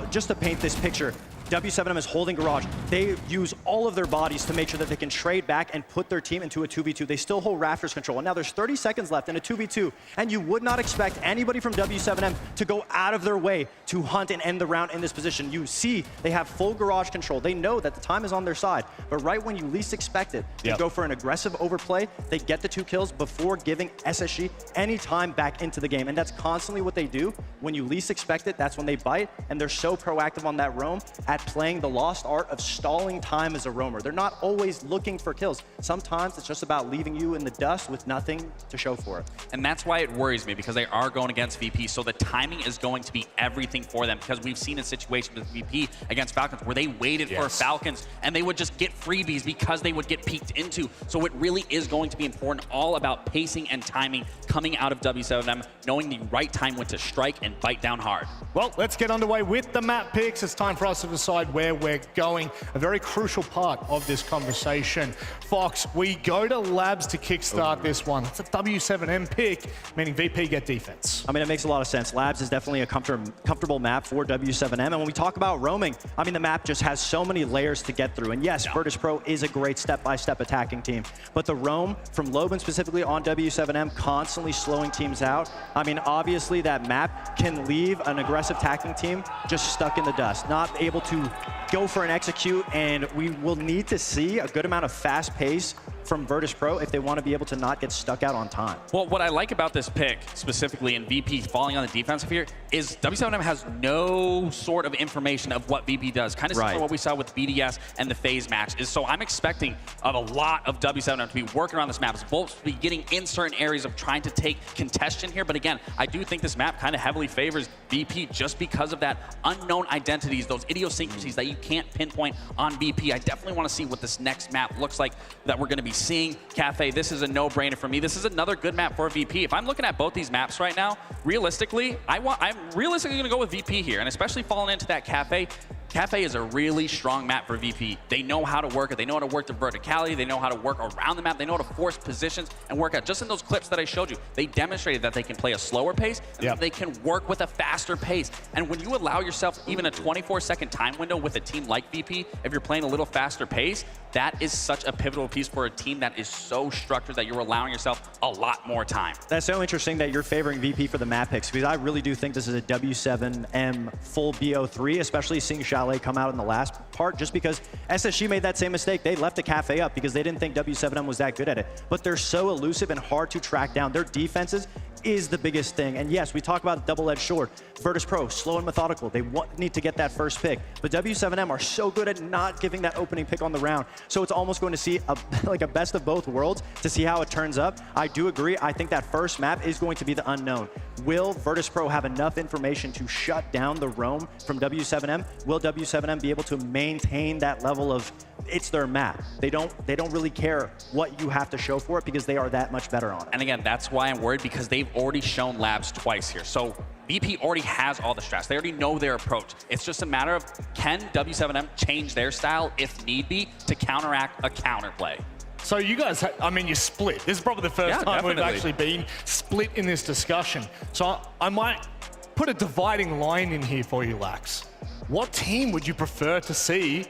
just to paint this picture, W7M is holding garage. They use all of their bodies to make sure that they can trade back and put their team into a 2v2. They still hold Rafters control. And now there's 30 seconds left in a 2v2, and you would not expect anybody from W7M to go out of their way to hunt and end the round in this position. You see they have full garage control. They know that the time is on their side, but right when you least expect it, they go for an aggressive overplay. They get the 2 kills before giving SSG any time back into the game, and that's constantly what they do. When you least expect it, that's when they bite, and they're so proactive on that roam at playing the lost art of stalling time as a roamer. They're not always looking for kills. Sometimes it's just about leaving you in the dust with nothing to show for it. And that's why it worries me, because they are going against VP, so the timing is going to be everything for them, because we've seen a situation with VP against Falcons where they waited for Falcons and they would just get freebies because they would get peeked into. So it really is going to be important, all about pacing and timing coming out of W7M, knowing the right time when to strike and bite down hard. Well, let's get underway with the map picks. It's time for us to decide where we're going. A very crucial part of this conversation. Fox, we go to Labs to kickstart this one. It's a W7M pick, meaning VP get defense. I mean, it makes a lot of sense. Labs is definitely a comfortable map for W7M. And when we talk about roaming, I mean, the map just has so many layers to get through. And yes, Virtus Pro is a great step-by-step attacking team. But the roam from Loban specifically on W7M, constantly slowing teams out. I mean, obviously that map can leave an aggressive attacking team just stuck in the dust, not able to go for an execute, and we will need to see a good amount of fast pace from Virtus Pro if they want to be able to not get stuck out on time. Well, what I like about this pick, specifically in VP falling on the defensive here, is W7M has no sort of information of what VP does. Kind of similar to what we saw with BDS and the FaZe match. So I'm expecting a lot of W7M to be working around this map, both to be getting in certain areas of trying to take contention here. But again, I do think this map kind of heavily favors VP just because of that unknown identities, those idiosyncrasies that you can't pinpoint on VP. I definitely want to see what this next map looks like that we're going to be seeing. Cafe, this is a no-brainer for me. This is another good map for VP. If I'm looking at both these maps right now, realistically, I'm realistically going to go with VP here, and especially falling into that Cafe. Cafe is a really strong map for VP. They know how to work it. They know how to work the verticality. They know how to work around the map. They know how to force positions and work out. Just in those clips that I showed you, they demonstrated that they can play a slower pace and that they can work with a faster pace. And when you allow yourself even a 24-second time window with a team like VP, if you're playing a little faster pace, that is such a pivotal piece for a team that is so structured that you're allowing yourself a lot more time. That's so interesting that you're favoring VP for the map picks, because I really do think this is a W7M full BO3, especially seeing Chalet come out in the last part, just because SSG made that same mistake. They left the Cafe up because they didn't think W7M was that good at it. But they're so elusive and hard to track down. Their defenses is the biggest thing. And yes, we talk about double-edged sword. Virtus Pro, slow and methodical. They need to get that first pick. But W7M are so good at not giving that opening pick on the round. So it's almost going to see like a best of both worlds to see how it turns up. I do agree. I think that first map is going to be the unknown. Will Virtus Pro have enough information to shut down the roam from W7M? Will W7M be able to maintain that level of it's their map? They don't really care what you have to show for it because they are that much better on it. And again, that's why I'm worried, because they've already shown Labs twice here. So VP already has all the strats. They already know their approach. It's just a matter of, can W7M change their style if need be to counteract a counterplay? So you guys, I mean, you split. This is probably the first time we've actually been split in this discussion. So I might put a dividing line in here for you, Lax. What team would you prefer to see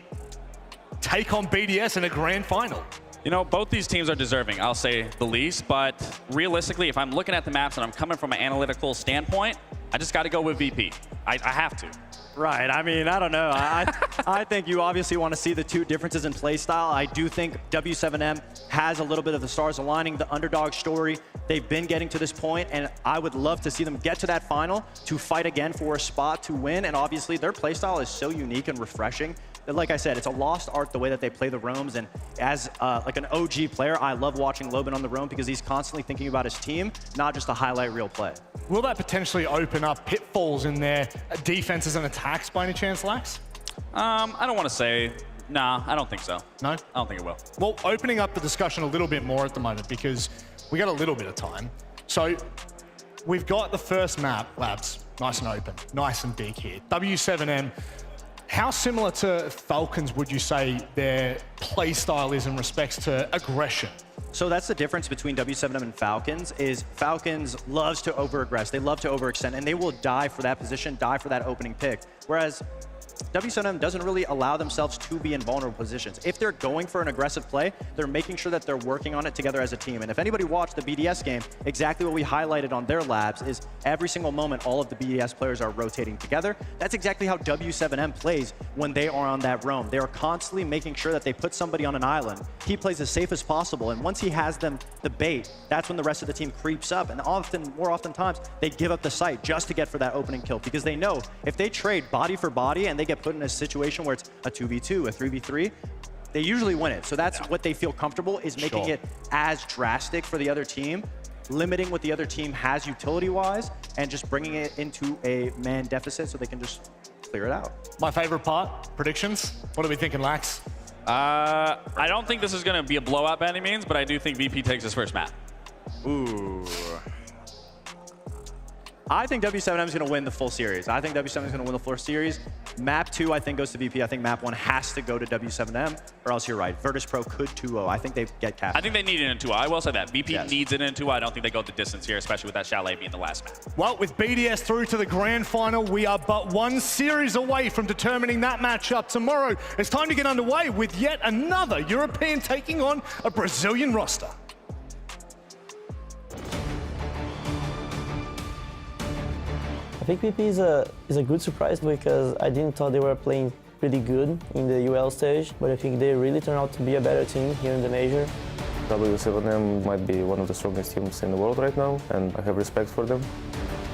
take on BDS in a grand final? You know, both these teams are deserving, I'll say the least, but realistically, if I'm looking at the maps and I'm coming from an analytical standpoint, I just got to go with VP. I have to. Right. I mean, I don't know. I think you obviously want to see the two differences in play style. I do think W7M has a little bit of the stars aligning, the underdog story. They've been getting to this point, and I would love to see them get to that final to fight again for a spot to win. And obviously, their play style is so unique and refreshing. Like I said, it's a lost art the way that they play the roams, and as like an OG player, I love watching Loban on the roam because he's constantly thinking about his team, not just a highlight reel play. Will that potentially open up pitfalls in their defenses and attacks by any chance, Lax? I don't want to say. Nah, I don't think so. No? I don't think it will. Well, opening up the discussion a little bit more at the moment because we got a little bit of time. So we've got the first map, Labs, nice and open, nice and big here. W7M. How similar to Falcons would you say their play style is in respects to aggression? So that's the difference between W7M and Falcons, is Falcons loves to over-aggress. They love to overextend, and they will die for that position, die for that opening pick. Whereas W7M doesn't really allow themselves to be in vulnerable positions. If they're going for an aggressive play, they're making sure that they're working on it together as a team. And if anybody watched the BDS game, exactly what we highlighted on their labs is every single moment all of the BDS players are rotating together. That's exactly how W7M plays when they are on that roam. They are constantly making sure that they put somebody on an island. He plays as safe as possible, and once he has them the bait, that's when the rest of the team creeps up. And more oftentimes, they give up the site just to get for that opening kill, because they know if they trade body for body and they get put in a situation where it's a 2v2, a 3v3, they usually win it. So that's what they feel comfortable, is making it as drastic for the other team, limiting what the other team has utility-wise, and just bringing it into a man deficit so they can just clear it out. My favorite part, predictions. What are we thinking, Lax? I don't think this is going to be a blowout by any means, but I do think VP takes his first map. Ooh. I think W7M is going to win the full series. I think W7M is going to win the full series. Map 2, I think, goes to VP. I think Map 1 has to go to W7M, or else you're right. Virtus Pro could 2-0. I think they get cast. I think they need it in 2-0. I will say that. VP needs it in 2-0. I don't think they go the distance here, especially with that Chalet being the last map. Well, with BDS through to the grand final, we are but one series away from determining that matchup tomorrow. It's time to get underway with yet another European taking on a Brazilian roster. I think VP is a good surprise because I didn't thought they were playing pretty good in the UL stage, but I think they really turned out to be a better team here in the major. W7M might be one of the strongest teams in the world right now, and I have respect for them.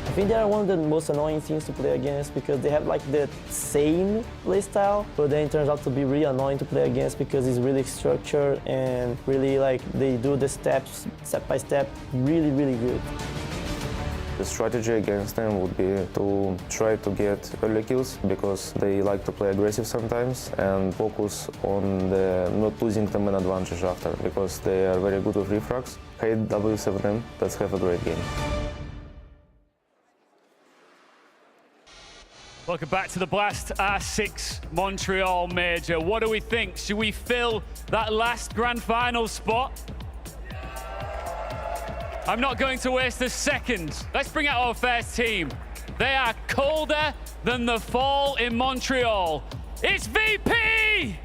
I think they are one of the most annoying teams to play against because they have like the same playstyle, but then it turns out to be really annoying to play against because it's really structured and really like they do the steps, step by step, really, really good. The strategy against them would be to try to get early kills because they like to play aggressive sometimes and focus on not losing them an advantage after because they are very good with refrags. Hate W7M, let's have a great game. Welcome back to the Blast R6 Montreal Major. What do we think? Should we fill that last grand final spot? I'm not going to waste a second. Let's bring out our first team. They are colder than the fall in Montreal. It's VP!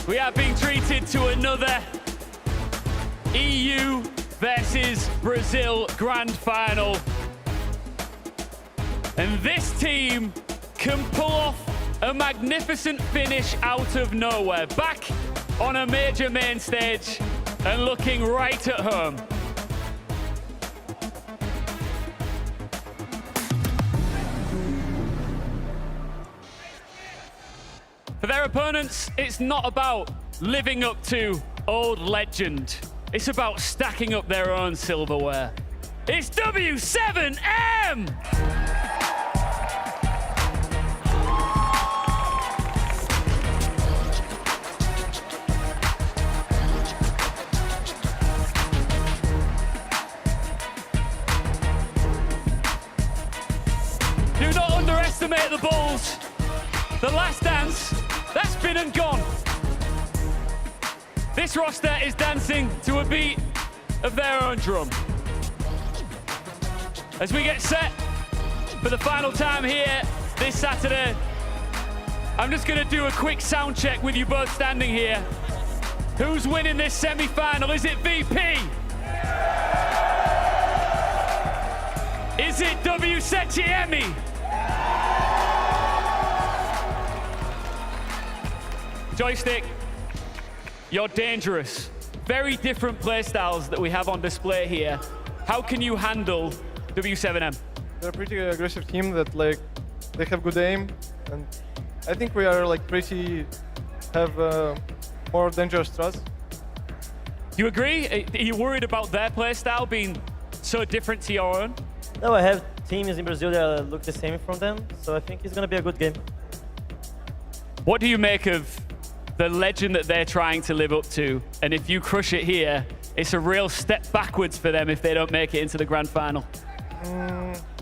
We are being treated to another EU versus Brazil grand final. And this team can pull off a magnificent finish out of nowhere. Back on a major main stage and looking right at home. For their opponents, it's not about living up to old legend. It's about stacking up their own silverware. It's W7M! Do not underestimate the Bulls. The last dance, that's been and gone. This roster is dancing to a beat of their own drum. As we get set for the final time here this Saturday, I'm just gonna do a quick sound check with you both standing here. Who's winning this semi-final? Is it VP? Is it W7M? Joystick, you're dangerous. Very different playstyles that we have on display here. How can you handle W7M? They're a pretty aggressive team that they have good aim, and I think we are have more dangerous strats. You agree? Are you worried about their playstyle being so different to your own? No, I have teams in Brazil that look the same from them, so I think it's gonna be a good game. What do you make of the legend that they're trying to live up to? And if you crush it here, it's a real step backwards for them if they don't make it into the grand final.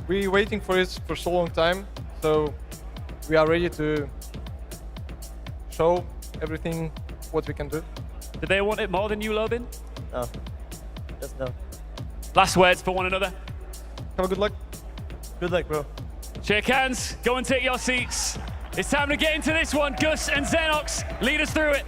We're waiting for it for so long time, so we are ready to show everything what we can do. Do they want it more than you, Lobin? No. Just know. Last words for one another. Have a good luck. Good luck, bro. Shake hands, go and take your seats. It's time to get into this one. Gus and Xenox, lead us through it.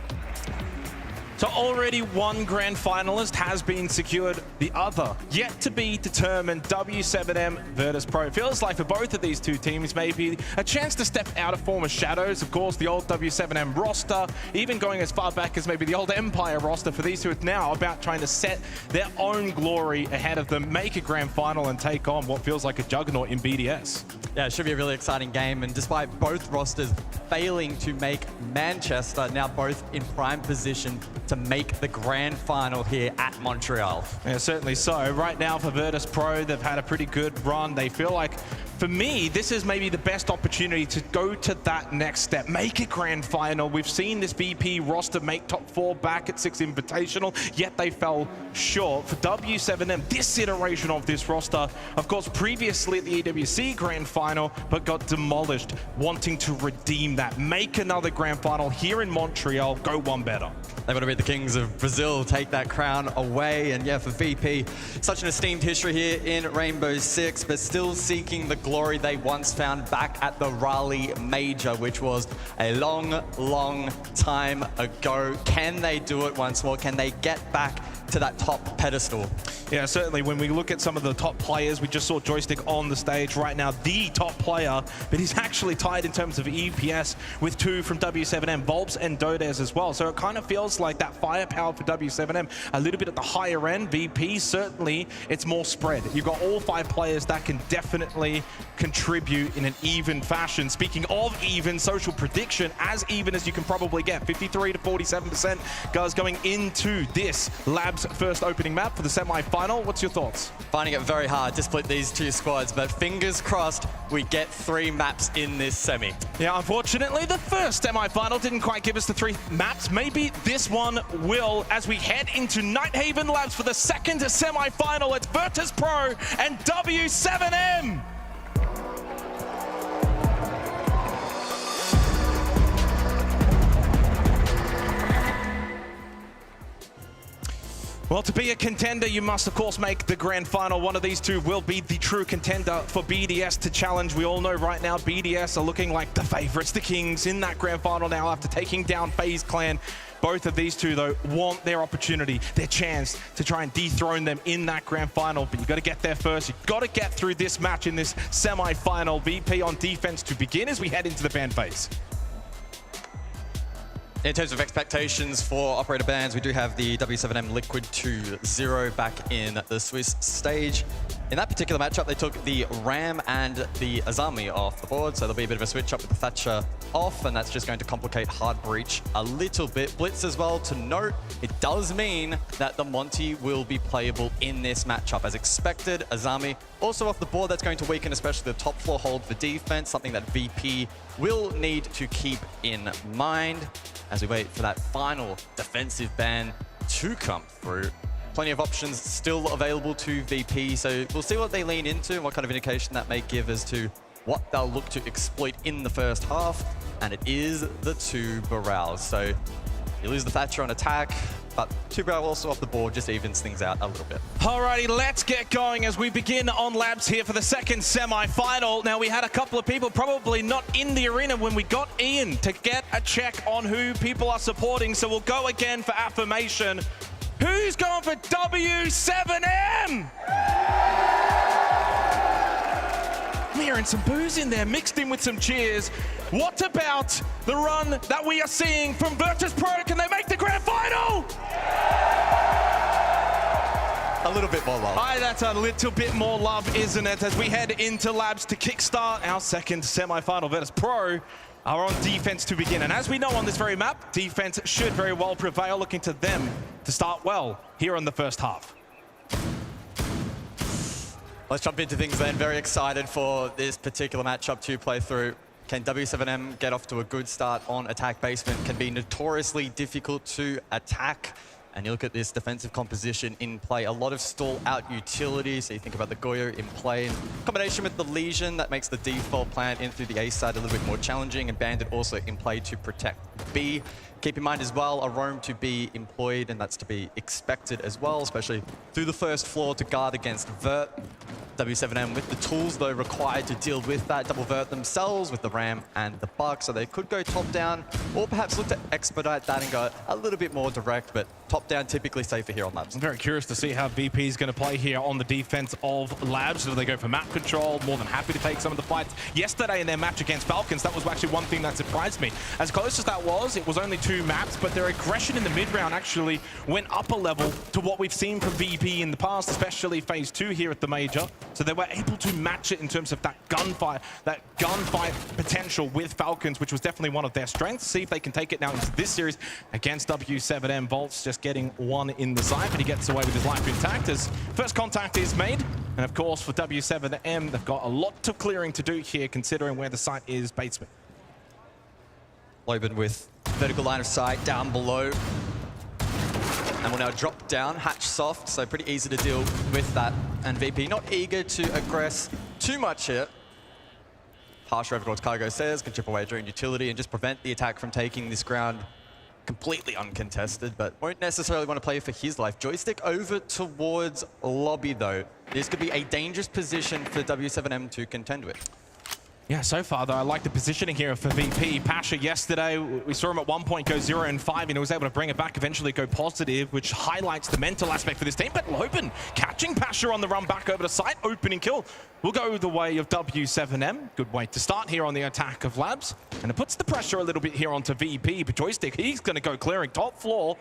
So already one grand finalist has been secured. The other yet to be determined. W7M Virtus Pro. It feels like for both of these two teams, maybe a chance to step out of former shadows. Of course, the old W7M roster, even going as far back as maybe the old Empire roster for these two, is now about trying to set their own glory ahead of them, make a grand final and take on what feels like a juggernaut in BDS. Yeah, it should be a really exciting game, and despite both rosters failing to make Manchester, now both in prime position to make the grand final here at Montreal. Yeah, certainly so. Right now for Virtus Pro, they've had a pretty good run. They feel like, for me, this is maybe the best opportunity to go to that next step, make a grand final. We've seen this VP roster make top 4 back at 6 Invitational, yet they fell short. For W7M, this iteration of this roster, of course, previously at the EWC grand final, but got demolished, wanting to redeem that, make another grand final here in Montreal, go one better. They want to beat the Kings of Brazil, take that crown away. And yeah, for VP, such an esteemed history here in Rainbow Six, but still seeking the glory they once found back at the Raleigh Major, which was a long, long time ago. Can they do it once more? Can they get back to that top pedestal? Yeah, certainly. When we look at some of the top players, we just saw Joystick on the stage right now, the top player, but he's actually tied in terms of EPS with 2 from W7M, Volps and Dodez as well. So it kind of feels like that firepower for W7M a little bit at the higher end. VP, certainly, it's more spread. You've got all 5 players that can definitely contribute in an even fashion. Speaking of even, social prediction, as even as you can probably get, 53 to 47%. Guys, going into this Labs first opening map for the semi-final. What's your thoughts? Finding it very hard to split these two squads, but fingers crossed we get 3 maps in this semi. Yeah, unfortunately, the first semi-final didn't quite give us the 3 maps. Maybe this one will, as we head into Nighthaven Labs for the second semi-final. It's Virtus Pro and W7M. Well, to be a contender, you must, of course, make the grand final. One of these two will be the true contender for BDS to challenge. We all know right now BDS are looking like the favorites, the Kings, in that grand final now after taking down FaZe Clan. Both of these two, though, want their opportunity, their chance to try and dethrone them in that grand final. But you've got to get there first. You've got to get through this match in this semi-final. VP on defense to begin as we head into the ban phase. In terms of expectations for operator bans, we do have the W7M Liquid 2-0 back in the Swiss stage. In that particular matchup, they took the Ram and the Azami off the board, so there'll be a bit of a switch up with the Thatcher off, and that's just going to complicate Hard Breach a little bit. Blitz as well, to note, it does mean that the Monty will be playable in this matchup. As expected, Azami also off the board. That's going to weaken especially the top floor hold for defense, something that VP will need to keep in mind as we wait for that final defensive ban to come through. Plenty of options still available to VP, so we'll see what they lean into and what kind of indication that may give as to what they'll look to exploit in the first half. And it is the 2 Barrels. So you lose the Thatcher on attack, but 2 Barrel also off the board just evens things out a little bit. Alrighty, let's get going as we begin on Labs here for the second semi-final. Now, we had a couple of people probably not in the arena when we got Ian to get a check on who people are supporting, so we'll go again for affirmation. Who's going for W7M? I'm hearing some boos in there, mixed in with some cheers. What about the run that we are seeing from Virtus Pro? Can they make the grand final? A little bit more love. Aye, that's a little bit more love, isn't it? As we head into Labs to kickstart our second semi-final. Virtus Pro are on defense to begin. And as we know on this very map, defense should very well prevail, looking to them to start well here in the first half. Let's jump into things then. Very excited for this particular matchup to play through. Can W7M get off to a good start on attack? Basement can be notoriously difficult to attack. And you look at this defensive composition in play, a lot of stall out utility. So you think about the Goyo in play. In combination with the Legion, that makes the default plan in through the A side a little bit more challenging. And Bandit also in play to protect B. Keep in mind as well, a roam to be employed, and that's to be expected as well, especially through the first floor to guard against Vert. W7M with the tools, though, required to deal with that double Vert themselves with the Ram and the Bug, so they could go top down, or perhaps look to expedite that and go a little bit more direct, but top down typically safer here on Labs. I'm very curious to see how VP is going to play here on the defense of Labs. Do they go for map control? More than happy to take some of the fights. Yesterday in their match against Falcons, that was actually one thing that surprised me. As close as that was, it was only 2 maps, but their aggression in the mid-round actually went up a level to what we've seen from VP in the past, especially phase 2 here at the Major. So they were able to match it in terms of that gunfight potential with Falcons, which was definitely one of their strengths. See if they can take it now into this series against W7M. Volts just getting one in the side, but he gets away with his life intact as first contact is made. And of course, for W7M, they've got a lot of clearing to do here, considering where the site is basement. Loben with vertical line of sight down below. And will now drop down, hatch soft, so pretty easy to deal with that. And VP not eager to aggress too much here. Harsher over towards Cargo says, can chip away during utility and just prevent the attack from taking this ground completely uncontested, but won't necessarily want to play for his life. Joystick over towards Lobby, though. This could be a dangerous position for W7M to contend with. Yeah, so far, though, I like the positioning here for VP. Pasha yesterday, we saw him at one point go 0 and 5, and he was able to bring it back, eventually go positive, which highlights the mental aspect for this team. But Loben catching Pasha on the run back over to site, opening kill. Will go the way of W7M. Good way to start here on the attack of Labs. And it puts the pressure a little bit here onto VP. But Joystick, he's going to go clearing top floor.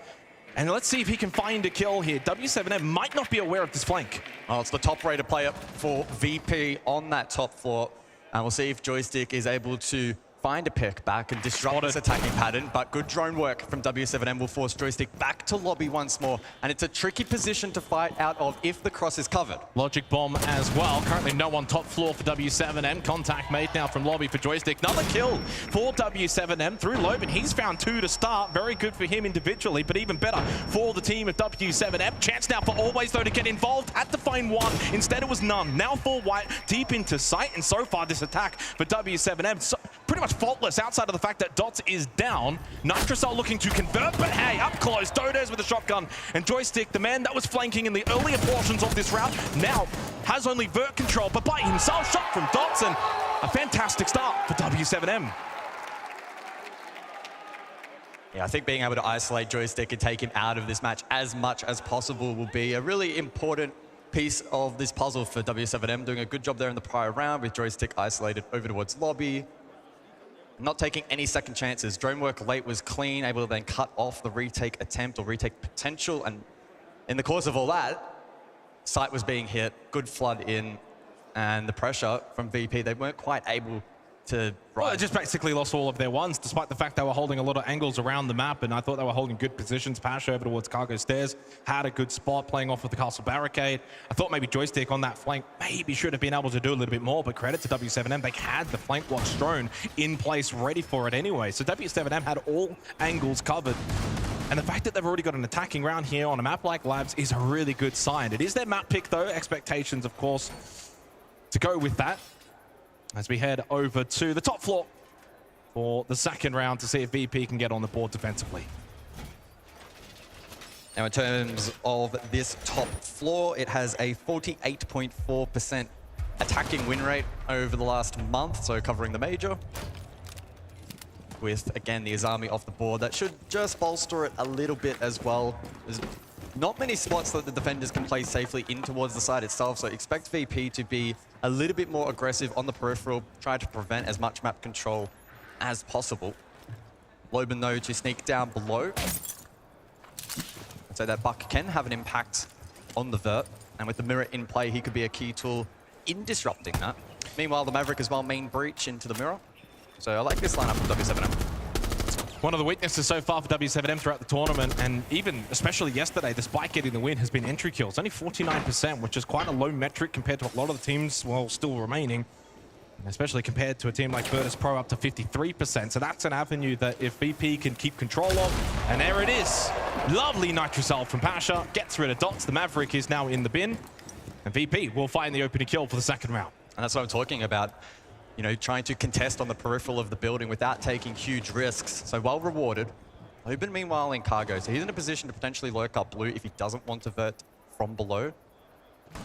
And let's see if he can find a kill here. W7M might not be aware of this flank. Oh, it's the top-rated player for VP on that top floor. And we'll see if Joystick is able to find a pick back and disrupt this attacking pattern. But good drone work from W7M will force Joystick back to Lobby once more. And it's a tricky position to fight out of if the cross is covered. Logic bomb as well. Currently no one top floor for W7M. Contact made now from Lobby for Joystick. Another kill for W7M through Loben. He's found 2 to start. Very good for him individually, but even better for the team of W7M. Chance now for Always, though, to get involved. Had to find one. Instead, it was none. Now 4 white, deep into sight. And so far, this attack for W7M, pretty much faultless outside of the fact that Dots is down. Nitrocell looking to convert, but hey, up close, Dodes with a shotgun. And Joystick, the man that was flanking in the earlier portions of this round, now has only vert control, but by himself, shot from Dots, and a fantastic start for W7M. Yeah, I think being able to isolate Joystick and take him out of this match as much as possible will be a really important piece of this puzzle for W7M, doing a good job there in the prior round with Joystick isolated over towards Lobby. Not taking any second chances. Drone work late was clean, able to then cut off the retake attempt or retake potential. And in the course of all that, site was being hit, good flood in, and the pressure from VP, they weren't quite able to... Well, they just basically lost all of their ones, despite the fact they were holding a lot of angles around the map, and I thought they were holding good positions. Pasha over towards Cargo Stairs had a good spot, playing off of the Castle Barricade. I thought maybe Joystick on that flank maybe should have been able to do a little bit more, but credit to W7M, they had the flank watch drone in place, ready for it anyway. So W7M had all angles covered. And the fact that they've already got an attacking round here on a map like Labs is a really good sign. It is their map pick, though. Expectations, of course, to go with that. As we head over to the top floor for the second round to see if VP can get on the board defensively. Now in terms of this top floor, it has a 48.4% attacking win rate over the last month, so covering the major. With, again, the Azami off the board. That should just bolster it a little bit as well. There's not many spots that the defenders can play safely in towards the side itself, so expect VP to be a little bit more aggressive on the peripheral, try to prevent as much map control as possible. Loben, though, to sneak down below. So that Buck can have an impact on the vert, and with the mirror in play, he could be a key tool in disrupting that. Meanwhile, the Maverick as well, main breach into the mirror. So I like this lineup from W7M. One of the weaknesses so far for W7M throughout the tournament, and even especially yesterday, despite getting the win, has been entry kills. Only 49%, which is quite a low metric compared to a lot of the teams, well, still remaining. especially compared to a team like Virtus Pro up to 53%. So that's an avenue that if VP can keep control of, and there it is. Lovely Nitrocell from Pasha, gets rid of Dots. The Maverick is now in the bin, and VP will find the opening kill for the second round. And that's what I'm talking about. You know, trying to contest on the peripheral of the building without taking huge risks. So well rewarded. Loben, meanwhile, in cargo. So he's in a position to potentially lurk up blue if he doesn't want to vert from below.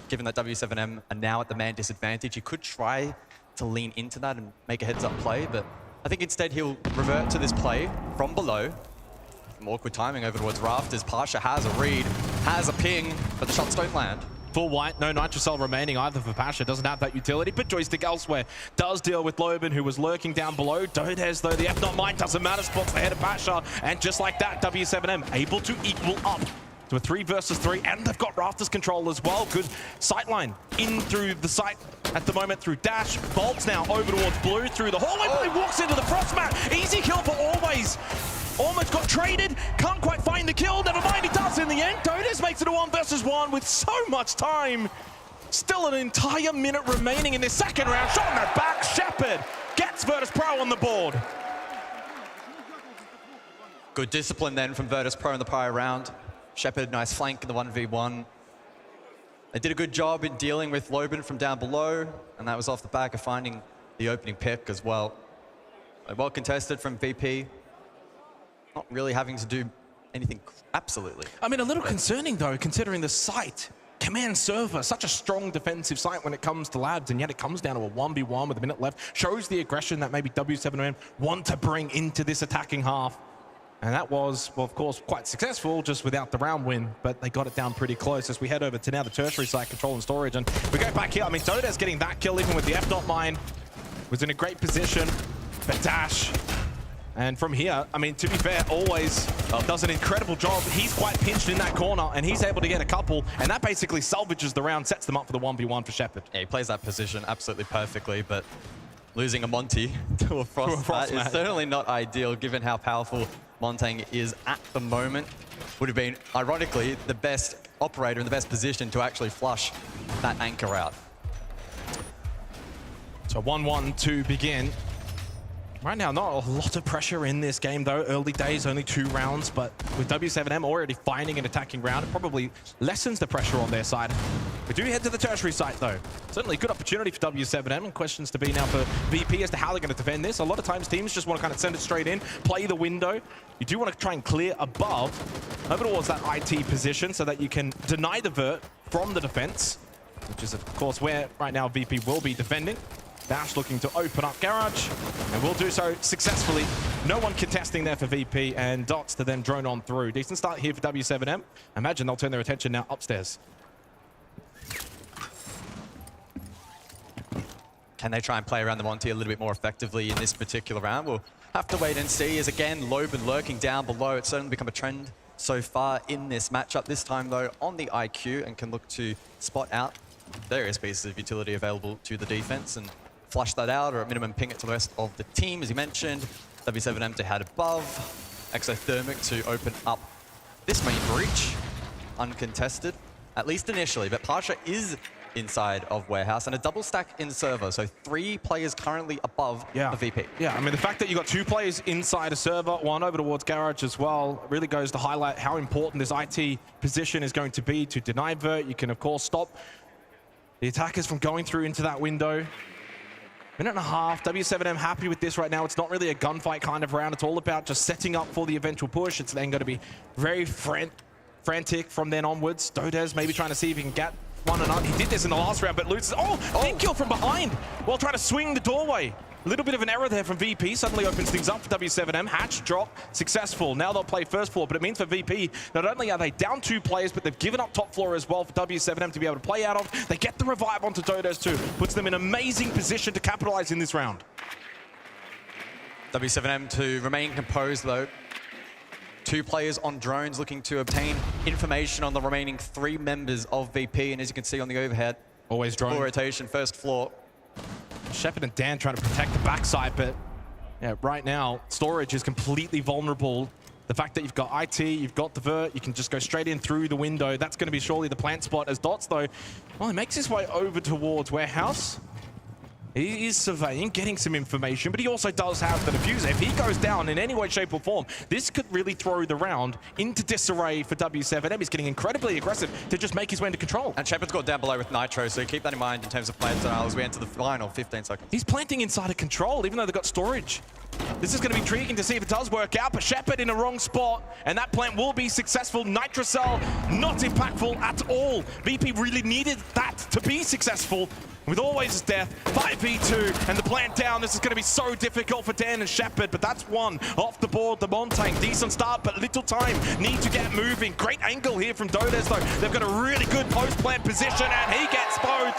Given that W7M are now at the man disadvantage, he could try to lean into that and make a heads-up play, but I think instead he'll revert to this play from below. Some awkward timing over towards Rafters. Pasha has a read, has a ping, but the shots don't land. Full white, no Nitrocell remaining either for Pasha. Doesn't have that utility, but joystick elsewhere. Does deal with Loben, who was lurking down below. Dodes, though, the F not mine doesn't matter. Spots the head of Pasha, and just like that, W7M able to equal up to a 3 versus 3, and they've got Rafters control as well. Good sightline in through the site at the moment through Dash. Bolts now over towards blue through the hallway, but he walks into the frost mat. Easy kill for Always. Almost got traded, can't quite find the kill. Never mind, he does in the end. Dodes makes it a 1 versus 1 with so much time. Still an entire minute remaining in this second round. Shot in the back, Shepard gets Virtus Pro on the board. Good discipline then from Virtus Pro in the prior round. Shepard, nice flank in the 1v1. They did a good job in dealing with Loben from down below, and that was off the back of finding the opening pick as well. Well contested from VP. Not really having to do anything, absolutely. I mean, a little concerning though, considering the site. Command server, such a strong defensive site when it comes to labs, and yet it comes down to a 1v1 with a minute left. Shows the aggression that maybe W7M want to bring into this attacking half. And that was, well, of course, quite successful, just without the round win, but they got it down pretty close as we head over to now the tertiary site, control and storage. And we go back here. I mean, Dodes getting that kill even with the F-dot mine. Was in a great position, but Dash. And from here, I mean, to be fair, Always does an incredible job. He's quite pinched in that corner, and he's able to get a couple, and that basically salvages the round, sets them up for the 1v1 for Shepard. Yeah, he plays that position absolutely perfectly, but losing a Monty to a frost mat is certainly not ideal, given how powerful Montang is at the moment. Would have been, ironically, the best operator in the best position to actually flush that anchor out. So 1-1 to begin. Right now, not a lot of pressure in this game, though. Early days, only 2 rounds, but with W7M already finding an attacking round, it probably lessens the pressure on their side. We do head to the tertiary site, though. Certainly a good opportunity for W7M, and questions to be now for VP as to how they're going to defend this. A lot of times, teams just want to kind of send it straight in, play the window. You do want to try and clear above, over towards that IT position, so that you can deny the vert from the defense, which is, of course, where right now VP will be defending. Dash looking to open up Garage, and will do so successfully. No one contesting there for VP, and Dots to then drone on through. Decent start here for W7M. Imagine they'll turn their attention now upstairs. Can they try and play around the Monty a little bit more effectively in this particular round? We'll have to wait and see, as again, Loben lurking down below. It's certainly become a trend so far in this matchup. This time, though, on the IQ, and can look to spot out various pieces of utility available to the defense, and flush that out, or at minimum ping it to the rest of the team, as you mentioned. W7M to head above. Exothermic to open up this main breach. Uncontested, at least initially, but Pasha is inside of Warehouse, and a double stack in server, so 3 players currently above the VP. Yeah, I mean, the fact that you got 2 players inside a server, 1 over towards Garage as well, really goes to highlight how important this IT position is going to be to deny vert. You can, of course, stop the attackers from going through into that window. Minute and a half, W7M happy with this right now. It's not really a gunfight kind of round. It's all about just setting up for the eventual push. It's then going to be very frantic from then onwards. Dodes maybe trying to see if he can get one or not. He did this in the last round, but loses. Oh, big kill from behind while trying to swing the doorway. A little bit of an error there from VP. Suddenly opens things up for W7M. Hatch drop, successful. Now they'll play first floor, but it means for VP, not only are they down 2 players, but they've given up top floor as well for W7M to be able to play out of. They get the revive onto Dodos too. Puts them in an amazing position to capitalize in this round. W7M to remain composed, though. 2 players on drones looking to obtain information on the remaining 3 members of VP, and as you can see on the overhead, always drone. Full rotation, first floor. Shepard and Dan trying to protect the backside, but yeah, right now, storage is completely vulnerable. The fact that you've got IT, you've got the vert, you can just go straight in through the window. That's going to be surely the plant spot, as Dots, though, well, he makes his way over towards Warehouse. He is surveying, getting some information, but he also does have the diffuser. If he goes down in any way, shape, or form, this could really throw the round into disarray for W7M. He's getting incredibly aggressive to just make his way into control. And Shepard's got down below with Nitro, so keep that in mind in terms of plant style as we enter the final 15 seconds. He's planting inside of control, even though they've got storage. This is going to be intriguing to see if it does work out, but Shepard in the wrong spot, and that plant will be successful. Nitrocell, not impactful at all. VP really needed that to be successful. With Always Is Death, 5v2, and the plant down. This is going to be so difficult for Dan and Shepard, but that's one off the board. The Montang, decent start, but little time. Need to get moving. Great angle here from Dodes, though. They've got a really good post-plant position, and he gets both.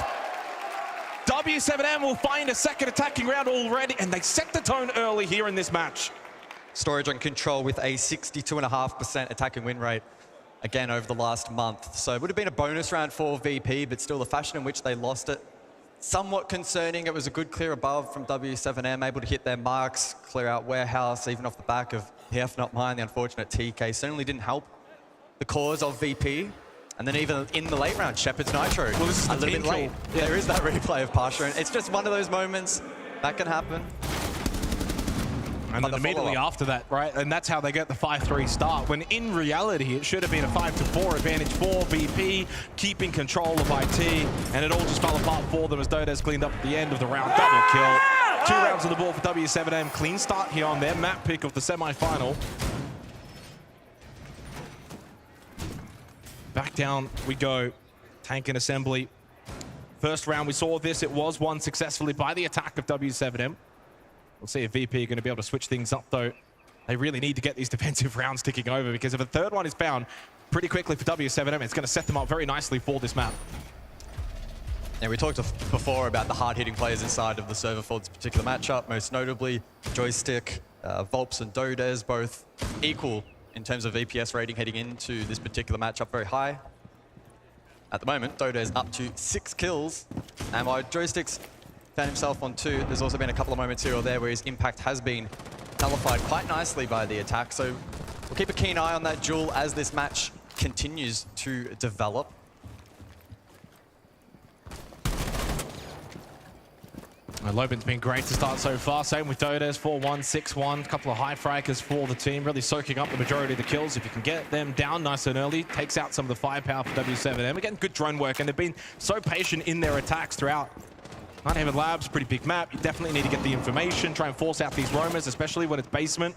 W7M will find a second attacking round already, and they set the tone early here in this match. Storage on control with a 62.5% attacking win rate, again, over the last month. So it would have been a bonus round for VP, but still the fashion in which they lost it, somewhat concerning. It was a good clear above from W7M, able to hit their marks, clear out Warehouse, even off the back of PF Not Mine, the unfortunate TK. Certainly didn't help the cause of VP. And then even in the late round, Shepard's Nitro, well, this is a little bit late. Yeah. There is that replay of Pasha, and it's just one of those moments that can happen. And then immediately after that, right, and that's how they get the 5-3 start, when in reality it should have been a 5-4 advantage for VP, keeping control of IT, and it all just fell apart for them as Dodes cleaned up at the end of the round. Double kill. 2 rounds on the ball for W7M. Clean start here on their map pick of the semi-final. Back down we go. Tank and assembly. First round we saw this. It was won successfully by the attack of W7M. We'll see if VP are going to be able to switch things up, though. They really need to get these defensive rounds ticking over, because if a third one is found pretty quickly for W7M, it's going to set them up very nicely for this map. Yeah, we talked before about the hard-hitting players inside of the server for this particular matchup, most notably Joystick, Volps and Dodes, both equal in terms of EPS rating heading into this particular matchup, very high. At the moment, Dodes up to 6 kills, and while Joystick's found himself on 2, there's also been a couple of moments here or there where his impact has been nullified quite nicely by the attack, so we'll keep a keen eye on that duel as this match continues to develop. Loban's been great to start so far. Same with Dodes, 4-1, 6-1. A couple of high fragers for the team, really soaking up the majority of the kills. If you can get them down nice and early, takes out some of the firepower for W7M. Again, good drone work, and they've been so patient in their attacks throughout. Nighthaven Labs, pretty big map. You definitely need to get the information, try and force out these roamers, especially when it's basement.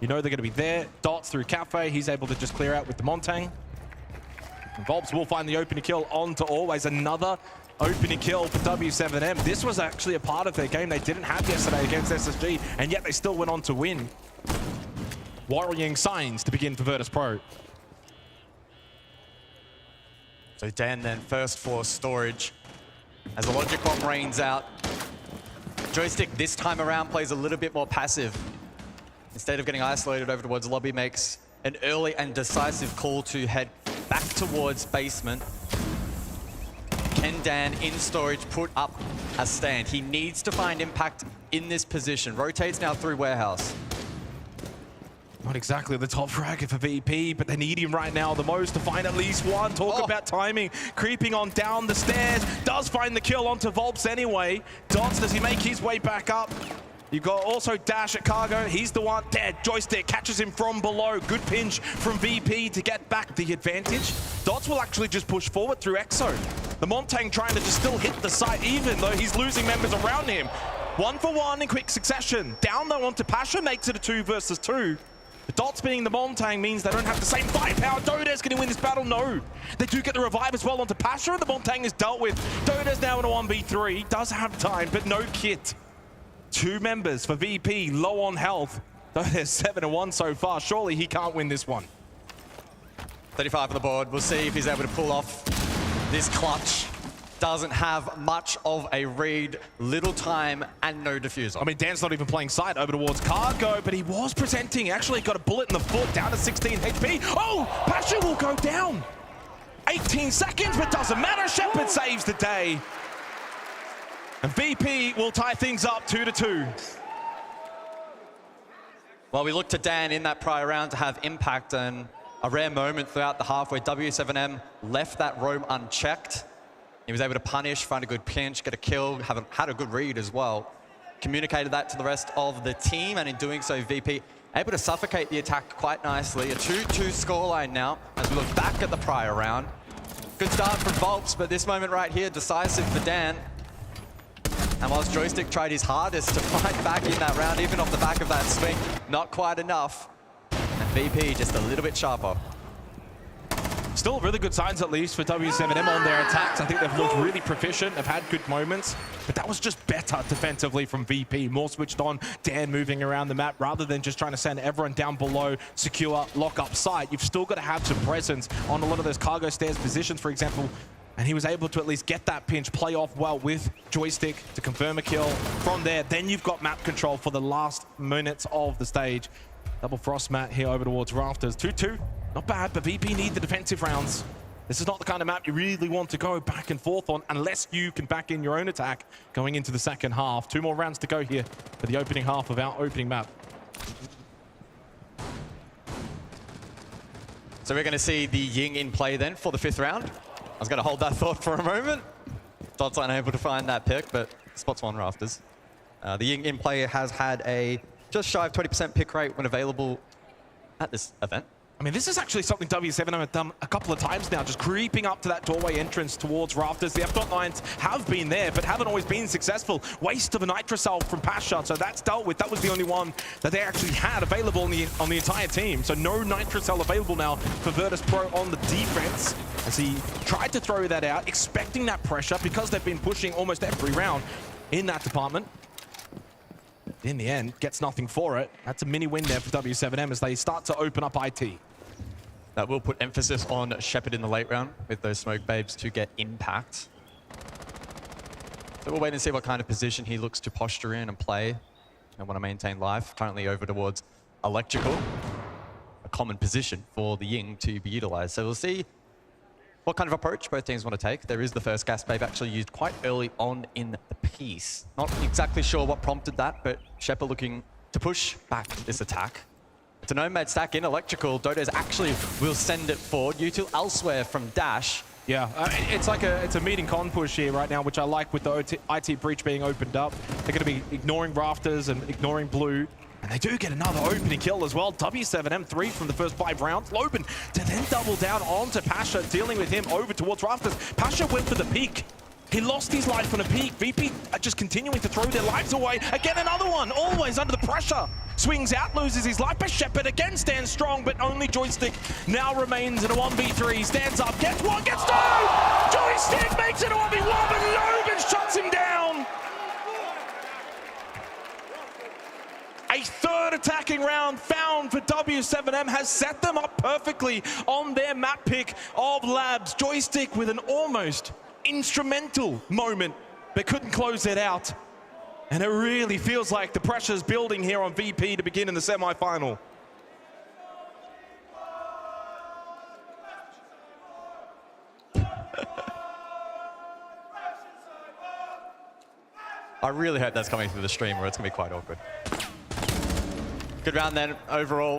You know they're going to be there. Dots through Cafe, he's able to just clear out with the Montang. And Volps will find the opening kill onto Always. Another opening kill for W7M. This was actually a part of their game they didn't have yesterday against SSG, and yet they still went on to win. Worrying signs to begin for Virtus Pro. So Dan then first for Storage. As the Logic Bomb rains out, Joystick this time around plays a little bit more passive. Instead of getting isolated over towards lobby, makes an early and decisive call to head back towards basement. Can Dan in Storage put up a stand? He needs to find impact in this position. Rotates now through Warehouse. Not exactly the top fragger for VP, but they need him right now the most to find at least one. Talk about timing. Creeping on down the stairs. Does find the kill onto Volps anyway. Dots, does he make his way back up? You've got also Dash at Cargo. He's the one dead. Joystick catches him from below. Good pinch from VP to get back the advantage. Dots will actually just push forward through Exo. The Montang trying to just still hit the site, even though he's losing members around him. 1 for 1 in quick succession. Down though onto Pasha, makes it a 2 versus 2. The Dots being the Montang means they don't have the same firepower. Dodes going to win this battle? No. They do get the revive as well onto Pasha, and the Montang is dealt with. Dodes now in a 1v3. Does have time, but no kit. 2 members for VP, low on health. Dodes 7-1 so far. Surely he can't win this one. 35 on the board. We'll see if he's able to pull off this clutch. Doesn't have much of a read, little time, and no diffuser. I mean, Dan's not even playing side over towards Cargo, but he was presenting. Actually got a bullet in the foot, down to 16 HP. Oh, Pasha will go down. 18 seconds, but doesn't matter. Shepard saves the day. And VP will tie things up 2-2. Well, we look to Dan in that prior round to have impact, and a rare moment throughout the half where W7M left that roam unchecked. He was able to punish, find a good pinch, get a kill, had a good read as well. Communicated that to the rest of the team, and in doing so, VP able to suffocate the attack quite nicely. A 2-2 scoreline now as we look back at the prior round. Good start from Volps, but this moment right here, decisive for Dan. And whilst Joystick tried his hardest to fight back in that round, even off the back of that swing, not quite enough. And VP just a little bit sharper. Still really good signs, at least, for W7M on their attacks. I think they've looked really proficient. They've had good moments. But that was just better defensively from VP. More switched on, Dan moving around the map, rather than just trying to send everyone down below, secure, lock up sight. You've still got to have some presence on a lot of those cargo stairs positions, for example. And he was able to at least get that pinch, play off well with Joystick to confirm a kill. From there, then you've got map control for the last minutes of the stage. Double frost mat here over towards Rafters. 2-2. Not bad, but VP need the defensive rounds. This is not the kind of map you really want to go back and forth on unless you can back in your own attack going into the second half. 2 more rounds to go here for the opening half of our opening map. So we're going to see the Ying in play then for the 5th round. I was going to hold that thought for a moment. Dots unable to find that pick, but spots one Rafters. The Ying in play has had a just shy of 20% pick rate when available at this event. I mean, this is actually something W7M have done a couple of times now, just creeping up to that doorway entrance towards Rafters. The F.9s have been there, but haven't always been successful. Waste of a Nitrocell from Pasha, so that's dealt with. That was the only one that they actually had available on the entire team. So no Nitrocell available now for Virtus Pro on the defense, as he tried to throw that out, expecting that pressure because they've been pushing almost every round in that department. In the end, gets nothing for it. That's a mini win there for W7M as they start to open up IT. That will put emphasis on Shepard in the late round with those smoke babes to get impact. So we'll wait and see what kind of position he looks to posture in and play and want to maintain life. Currently over towards Electrical, a common position for the Ying to be utilized. So we'll see what kind of approach both teams want to take. There is the first gas babe actually used quite early on in the piece. Not exactly sure what prompted that, but Shepard looking to push back this attack. It's a Nomad stack in Electrical. Dodos actually will send it forward. U2 elsewhere from Dash. Yeah, it's like it's a meeting con push here right now, which I like with the IT breach being opened up. They're going to be ignoring Rafters and ignoring Blue. And they do get another opening kill as well. W7M 3 from the first 5 rounds. Loban to then double down onto Pasha, dealing with him over towards Rafters. Pasha went for the peak. He lost his life on a peak. VP are just continuing to throw their lives away. Again, another one, always under the pressure. Swings out, loses his life, but Shepard again stands strong, but only Joystick now remains in a 1v3. Stands up, gets one, gets two! Joystick makes it a 1v1, but Logan shuts him down! A 3rd attacking round found for W7M has set them up perfectly on their map pick of Labs. Joystick with an almost instrumental moment, but couldn't close it out. And it really feels like the pressure's building here on VP to begin in the semi-final. I really hope that's coming through the stream or it's going to be quite awkward. Good round then overall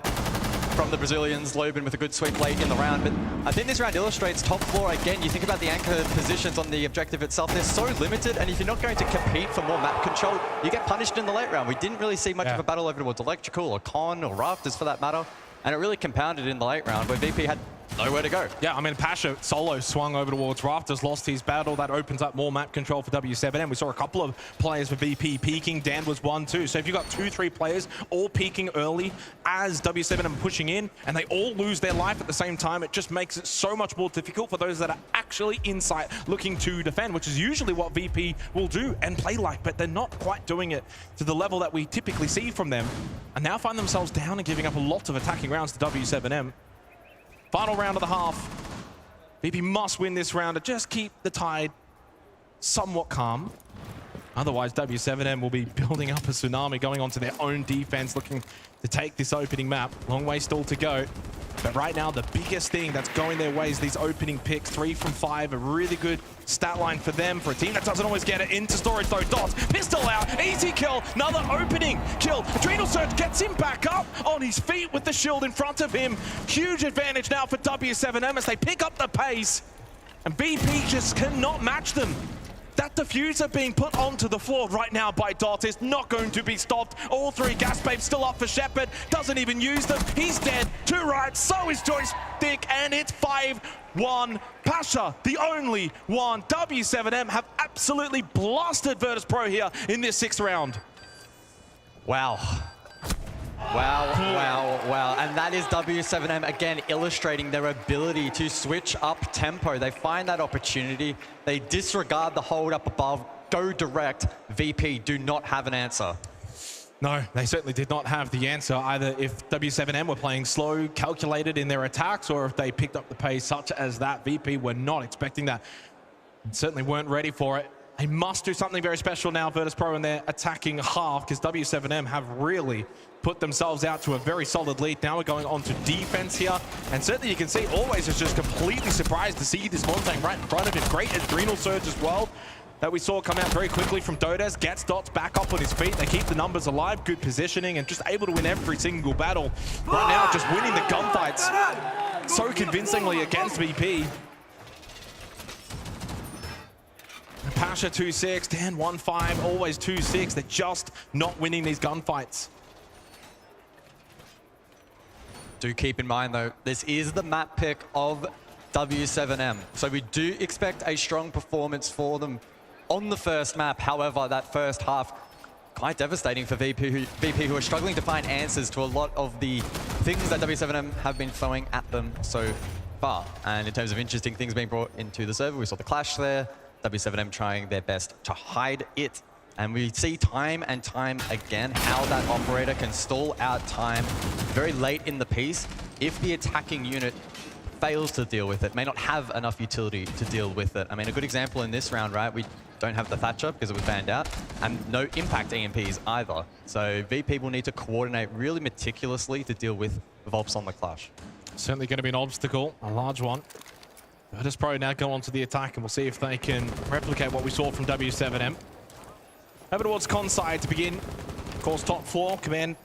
from the Brazilians. Loban with a good sweep late in the round, but I think this round illustrates top floor again. You think about the anchor positions on the objective itself, they're so limited, and if you're not going to compete for more map control, you get punished in the late round. We didn't really see much of a battle over towards Electrical or Con or Rafters for that matter, and it really compounded in the late round where VP had nowhere to go. Yeah, I mean, Pasha solo swung over towards Rafters, lost his battle. That opens up more map control for W7M. We saw a couple of players for VP peeking. Dan was 1-2. So if you've got 2-3 players all peeking early as W7M pushing in, and they all lose their life at the same time, it just makes it so much more difficult for those that are actually inside looking to defend, which is usually what VP will do and play like, but they're not quite doing it to the level that we typically see from them, and now find themselves down and giving up a lot of attacking rounds to W7M. Final round of the half. VP must win this round to just keep the tide somewhat calm. Otherwise, W7M will be building up a tsunami, going onto their own defense, looking to take this opening map. Long way still to go. But right now, the biggest thing that's going their way is these opening picks. 3 from 5, a really good stat line for them, for a team that doesn't always get it into storage though. Dots, pistol out, easy kill, another opening kill. Adrenal Surge gets him back up on his feet with the shield in front of him. Huge advantage now for W7M as they pick up the pace. And VP just cannot match them. That diffuser being put onto the floor right now by Dot is not going to be stopped. All three gas babes still up for Shepard. Doesn't even use them. He's dead. 2 right. So is Joystick. And it's 5-1. Pasha, the only one. W7M have absolutely blasted Virtus Pro here in this 6th round. Wow. Wow, wow, wow. And that is W7M again illustrating their ability to switch up tempo. They find that opportunity. They disregard the hold up above, go direct. VP do not have an answer. No, they certainly did not have the answer, either if W7M were playing slow, calculated in their attacks, or if they picked up the pace such as that. VP were not expecting that. And certainly weren't ready for it. They must do something very special now, Virtus Pro, in their attacking half, because W7M have really put themselves out to a very solid lead. Now we're going on to defense here. And certainly you can see Always is just completely surprised to see this Montang right in front of him. Great adrenal surge as well that we saw come out very quickly from Dodes. Gets Dots back up on his feet. They keep the numbers alive, good positioning, and just able to win every single battle. Right now, just winning the gunfights so convincingly against VP. Pasha 2-6, Dan 1-5, Always 2-6. They're just not winning these gunfights. Do keep in mind though, this is the map pick of W7M. So we do expect a strong performance for them on the first map. However, that first half, quite devastating for VP who are struggling to find answers to a lot of the things that W7M have been throwing at them so far. And in terms of interesting things being brought into the server, we saw the clash there. W7M trying their best to hide it. And we see time and time again how that operator can stall out time very late in the piece if the attacking unit fails to deal with it, may not have enough utility to deal with it. I mean, a good example in this round, right? We don't have the Thatcher because it was banned out, and no impact EMPs either. So VP will need to coordinate really meticulously to deal with Volps on the clash. Certainly going to be an obstacle, a large one. Virtus Pro now go on to the attack, and we'll see if they can replicate what we saw from W7M. Over towards con side to begin. Of course, top floor, command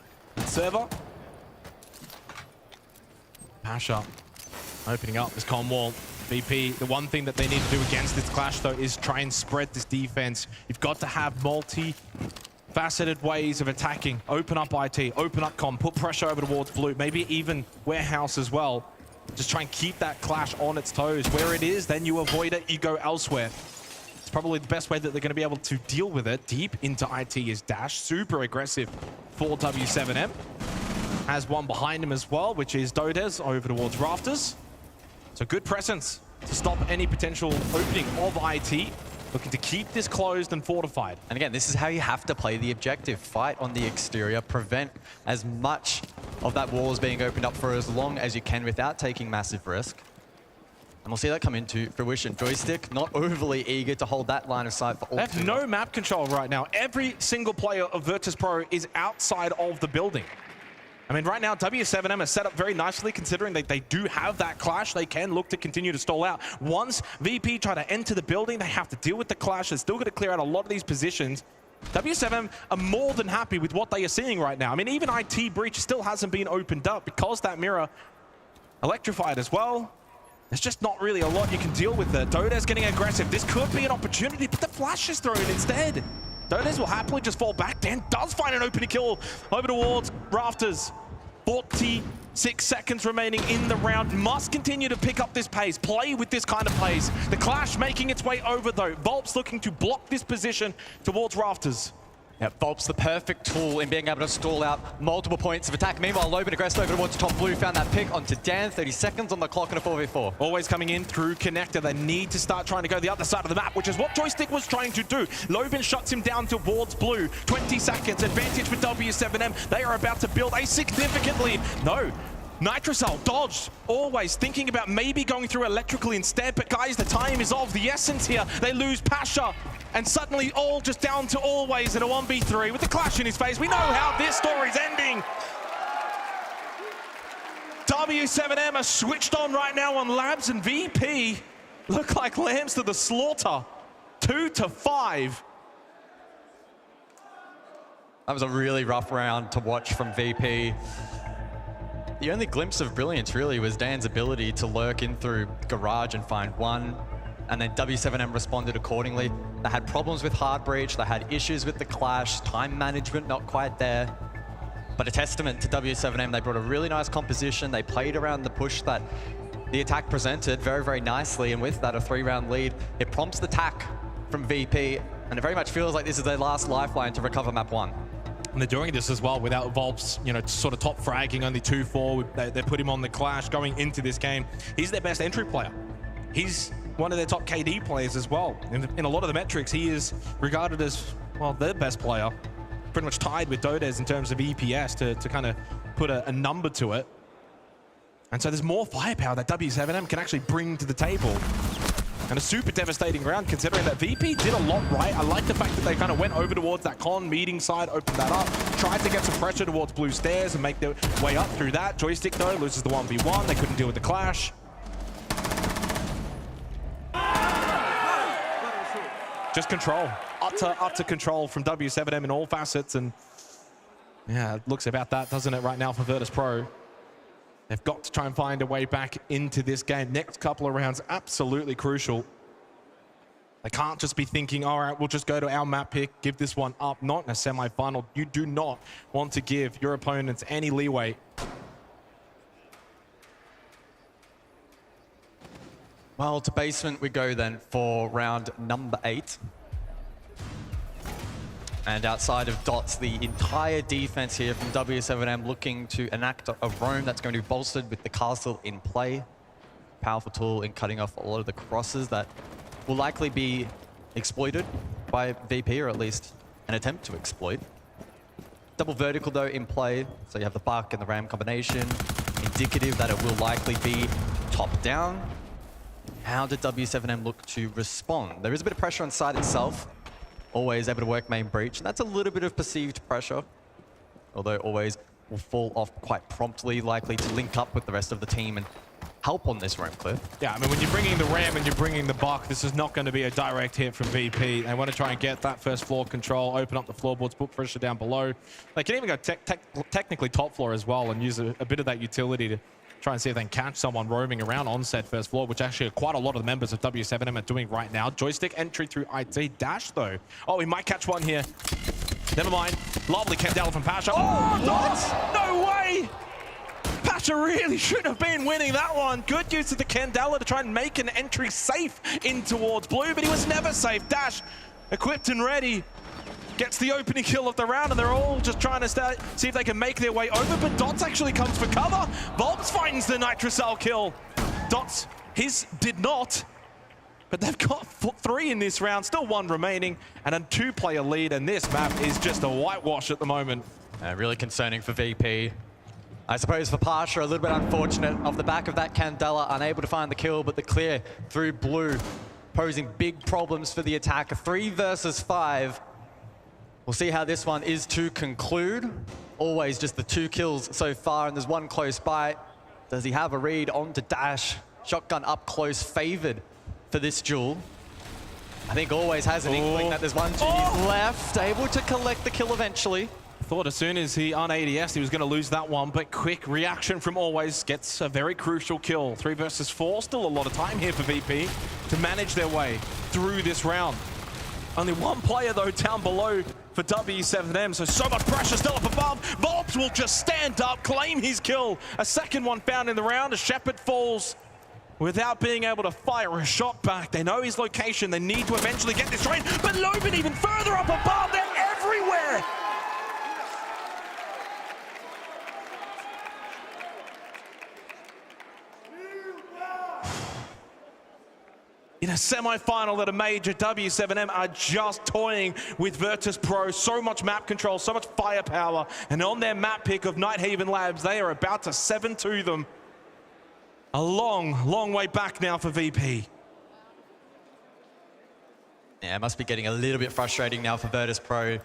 server. Pasha opening up this con wall. VP, the one thing that they need to do against this clash, though, is try and spread this defense. You've got to have multi-faceted ways of attacking. Open up IT, open up con, put pressure over towards blue, maybe even warehouse as well. Just try and keep that clash on its toes. Where it is, then you avoid it, you go elsewhere. It's probably the best way that they're going to be able to deal with it. Deep into IT is Dash, super aggressive for W7M. Has one behind him as well, which is Dodes over towards Rafters. So good presence to stop any potential opening of IT. Looking to keep this closed and fortified. And again, this is how you have to play the objective. Fight on the exterior, prevent as much of that wall as being opened up for as long as you can without taking massive risk. And we'll see that come into fruition. Joystick not overly eager to hold that line of sight for all. They have no map control right now. Every single player of Virtus Pro is outside of the building. I mean, right now, W7M is set up very nicely considering that they do have that clash. They can look to continue to stall out. Once VP try to enter the building, they have to deal with the clash. They're still going to clear out a lot of these positions. W7M are more than happy with what they are seeing right now. I mean, even IT Breach still hasn't been opened up because that mirror electrified as well. There's just not really a lot you can deal with there. Dodes getting aggressive. This could be an opportunity, but the flash is thrown instead. Dodes will happily just fall back. Dan does find an opening kill over towards Rafters. 46 seconds remaining in the round. Must continue to pick up this pace, play with this kind of pace. The clash making its way over though. Volps looking to block this position towards Rafters. Yeah, Volps the perfect tool in being able to stall out multiple points of attack. Meanwhile, Loben aggressed over towards top blue, found that pick onto Dan. 30 seconds on the clock and a 4v4. Always coming in through connector. They need to start trying to go the other side of the map, which is what Joystick was trying to do. Loben shuts him down towards blue. 20 seconds, advantage for W7M. They are about to build a significant lead. No. Nitrocell dodged, Always thinking about maybe going through electrical instead, but guys, the time is of the essence here. They lose Pasha, and suddenly all just down to Always in a 1v3 with the clash in his face. We know how this story's ending. W7M are switched on right now on Labs, and VP look like lambs to the slaughter. 2-5. That was a really rough round to watch from VP. The only glimpse of brilliance really was Dan's ability to lurk in through garage and find one and then W7M responded accordingly. They had problems with hard breach, they had issues with the clash, time management not quite there. But a testament to W7M, they brought a really nice composition, they played around the push that the attack presented very, very nicely, and with that, a 3-round lead, it prompts the attack from VP, and it very much feels like this is their last lifeline to recover map 1. And they're doing this as well without Volps, you know, sort of top fragging, only 2-4. They put him on the clash going into this game. He's their best entry player. He's one of their top KD players as well. In a lot of the metrics, he is regarded as, well, their best player. Pretty much tied with Dodez in terms of EPS to kind of put a number to it. And so there's more firepower that W7M can actually bring to the table. And a super devastating round, considering that VP did a lot right. I like the fact that they kind of went over towards that con meeting side, opened that up, tried to get some pressure towards blue stairs and make their way up through that. Joystick, though, loses the 1v1. They couldn't deal with the clash. Just control. Utter control from W7M in all facets. And yeah, it looks about that, doesn't it, right now for Virtus Pro. They've got to try and find a way back into this game. Next couple of rounds, absolutely crucial. They can't just be thinking, all right, we'll just go to our map pick, give this one up. Not in a semi-final. You do not want to give your opponents any leeway. Well, to basement we go then for round number 8. And outside of Dots, the entire defense here from W7M looking to enact a roam that's going to be bolstered with the castle in play. Powerful tool in cutting off a lot of the crosses that will likely be exploited by VP, or at least an attempt to exploit. Double vertical though in play, so you have the Buck and the Ram combination, indicative that it will likely be top down. How did W7M look to respond? There is a bit of pressure on side itself. Always able to work main breach, and that's a little bit of perceived pressure. Although Always will fall off quite promptly, likely to link up with the rest of the team and help on this roam clip. Yeah, I mean, when you're bringing the Ram and you're bringing the Buck, this is not going to be a direct hit from VP. They want to try and get that first floor control, open up the floorboards, put pressure down below. They can even go technically top floor as well and use a bit of that utility to try and see if they can catch someone roaming around on said first floor, which actually quite a lot of the members of W7M are doing right now. Joystick entry through IT. Dash, though. Oh, he might catch one here. Never mind. Lovely Candela from Pasha. Oh, Dots! No way! Pasha really should have been winning that one. Good use of the Candela to try and make an entry safe in towards blue, but he was never safe. Dash, equipped and ready. Gets the opening kill of the round, and they're all just trying to see if they can make their way over, but Dots actually comes for cover. Volps finds the Nitrocell kill. Dots, his did not, but they've got 3 in this round, still 1 remaining, and a 2-player lead, and this map is just a whitewash at the moment. Really concerning for VP. I suppose for Pasha, a little bit unfortunate. Off the back of that Candela, unable to find the kill, but the clear through blue, posing big problems for the attack. 3 versus 5. We'll see how this one is to conclude. Always just the 2 kills so far, and there's 1 close by. Does he have a read onto Dash? Shotgun up close, favored for this duel. I think Always has an inkling that there's 1 G left, able to collect the kill eventually. Thought as soon as he on ADS, he was going to lose that one, but quick reaction from Always gets a very crucial kill. 3 versus 4, still a lot of time here for VP to manage their way through this round. Only 1 player, though, down below for W7M, so much pressure still up above. Volps will just stand up, claim his kill. A second one found in the round as Shepard falls without being able to fire a shot back. They know his location. They need to eventually get this train, but Loban even further up above. They're everywhere. In a semi-final at a major, W7M are just toying with Virtus Pro. So much map control, so much firepower. And on their map pick of Nighthaven Labs, they are about to 7-2 them. A long, long way back now for VP. Yeah, it must be getting a little bit frustrating now for Virtus Pro.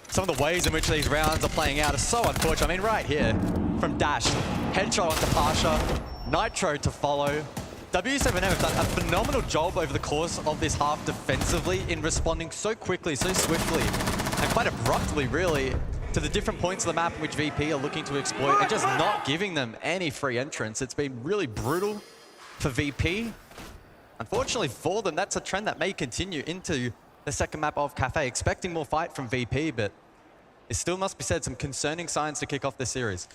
Some of the ways in which these rounds are playing out are so unfortunate. I mean, right here, from Dash, headshot onto Pasha, Nitro to follow. W7M have done a phenomenal job over the course of this half defensively in responding so quickly, so swiftly, and quite abruptly, really, to the different points of the map in which VP are looking to exploit and just not giving them any free entrance. It's been really brutal for VP. Unfortunately for them, that's a trend that may continue into the second map of Cafe. Expecting more fight from VP, but it still must be said, some concerning signs to kick off this series.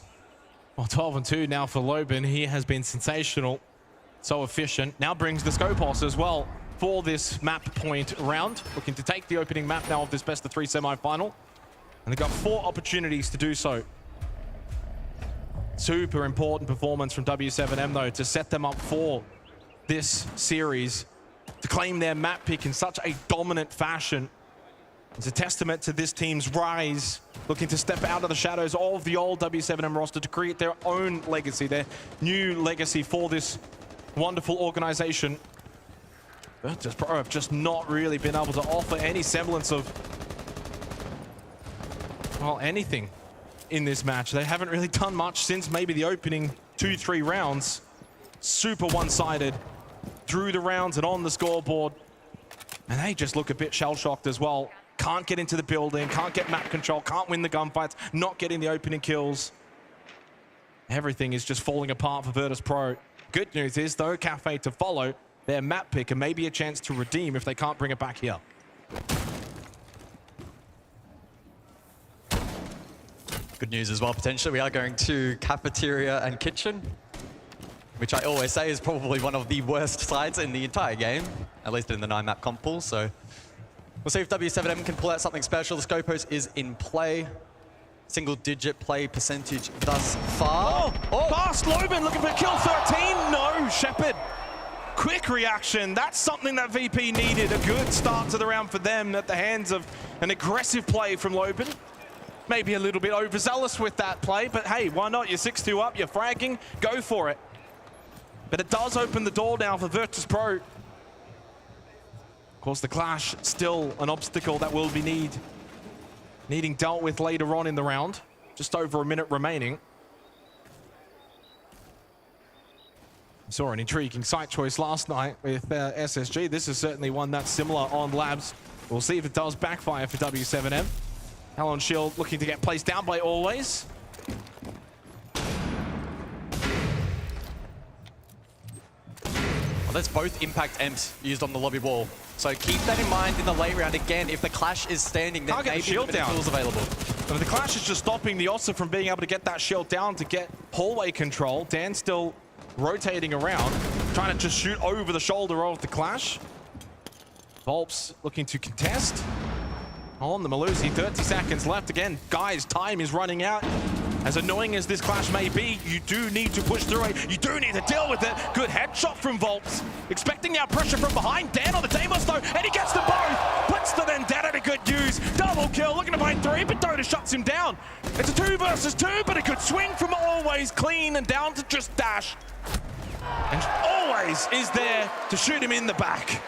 Well, 12-2 now for Loban. He has been sensational, so efficient. Now brings the Scopos as well for this map point round. Looking to take the opening map now of this best of 3 semi-final. And they've got 4 opportunities to do so. Super important performance from W7M though to set them up for this series, to claim their map pick in such a dominant fashion. It's a testament to this team's rise, looking to step out of the shadows of the old W7M roster to create their own legacy, their new legacy for this wonderful organization. Virtus Pro have just not really been able to offer any semblance of, well, anything in this match. They haven't really done much since maybe the opening 2-3 rounds. Super one-sided through the rounds and on the scoreboard. And they just look a bit shell-shocked as well. Can't get into the building, can't get map control, can't win the gunfights, not getting the opening kills. Everything is just falling apart for Virtus Pro. Good news is, though, Cafe to follow their map pick and maybe a chance to redeem if they can't bring it back here. Good news as well, potentially. We are going to Cafeteria and Kitchen, which I always say is probably one of the worst sides in the entire game, at least in the 9-map comp pool. So we'll see if W7M can pull out something special. The Scopos is in play. Single-digit play percentage thus far. Oh, fast Loban looking for kill 13. No, Shepard. Quick reaction. That's something that VP needed. A good start to the round for them at the hands of an aggressive play from Loban. Maybe a little bit overzealous with that play, but hey, why not? You're 6-2 up, you're fragging, go for it. But it does open the door now for Virtus Pro. Of course, the clash still an obstacle that will be needing dealt with later on in the round. Just over a minute remaining. Saw an intriguing site choice last night with SSG. This is certainly one that's similar on Labs. We'll see if it does backfire for W7M. Hell on Shield looking to get placed down by Always. Well, there's both impact M's used on the lobby wall. So keep that in mind in the late round. Again, if the clash is standing, then maybe shield down. Tools available. But the clash is just stopping the Ossa from being able to get that shield down to get hallway control. Dan still rotating around, trying to just shoot over the shoulder of the clash. Volps looking to contest on the Malusi. 30 seconds left. Again, guys, time is running out. As annoying as this clash may be, you do need to push through it. You do need to deal with it. Good headshot from Volps. Expecting now pressure from behind. Dan on the Deimos though, and he gets them both. Puts the Vendetta to good use. Double kill, looking to find 3, but Dota shuts him down. It's a 2 versus 2, but a good swing from Always. Clean and down to just dash. And Always is there to shoot him in the back.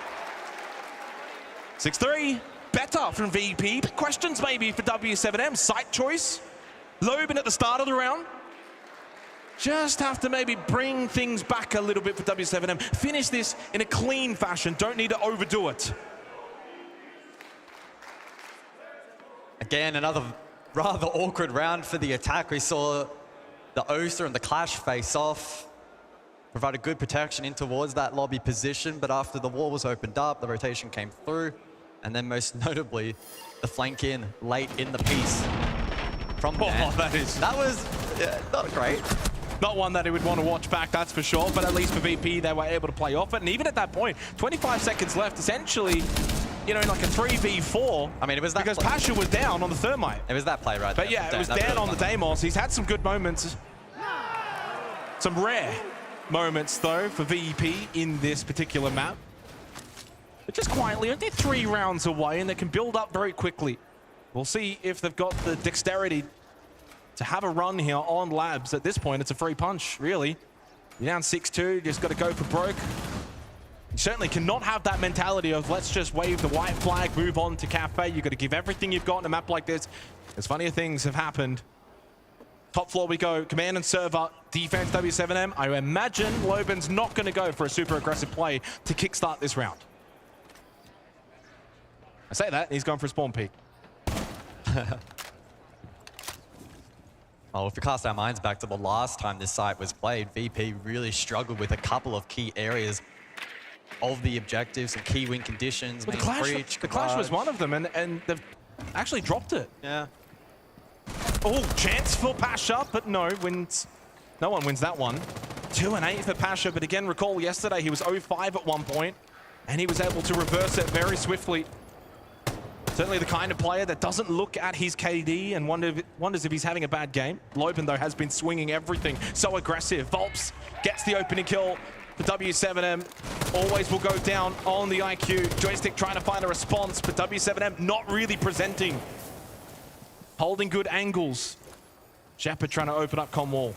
6-3. Better from VP, but questions maybe for W7M. Site choice. Loban at the start of the round. Just have to maybe bring things back a little bit for W7M. Finish this in a clean fashion. Don't need to overdo it. Again, another rather awkward round for the attack. We saw the Osa and the Clash face off. Provided good protection in towards that lobby position, but after the wall was opened up, the rotation came through. And then most notably, the flank in late in the piece from Dan. That was not great. Not one that he would want to watch back, that's for sure. But at least for VP, they were able to play off it. And even at that point, 25 seconds left, essentially, you know, like a 3v4. I mean, it was that because Pasha was down on the Thermite. It was that play right there. But yeah, it was Dan on the Deimos. He's had some good moments. Some rare moments, though, for VP in this particular map. But just quietly, only 3 rounds away, and they can build up very quickly. We'll see if they've got the dexterity to have a run here on Labs. At this point, it's a free punch, really. You're down 6-2, just got to go for broke. You certainly cannot have that mentality of let's just wave the white flag, move on to Cafe. You've got to give everything you've got in a map like this. As funnier things have happened. Top floor we go, command and server, defense W7M. I imagine Loban's not going to go for a super aggressive play to kickstart this round. I say that, he's going for a spawn peek. Oh, if we cast our minds back to the last time this site was played, VP really struggled with a couple of key areas. of the objectives, some key win conditions, Well, breach, the clash was one of them, and they've actually dropped it. Yeah. Oh, chance for Pasha, but no one wins that one. 2-8 for Pasha, but again, recall yesterday he was 0-5 at one point, and he was able to reverse it very swiftly. Certainly the kind of player that doesn't look at his KD and wonders if he's having a bad game. Loban, though, has been swinging everything. So aggressive. Volps gets the opening kill. The W7M always will go down on the IQ. Joystick trying to find a response, but W7M not really presenting. Holding good angles. Shepard trying to open up com wall.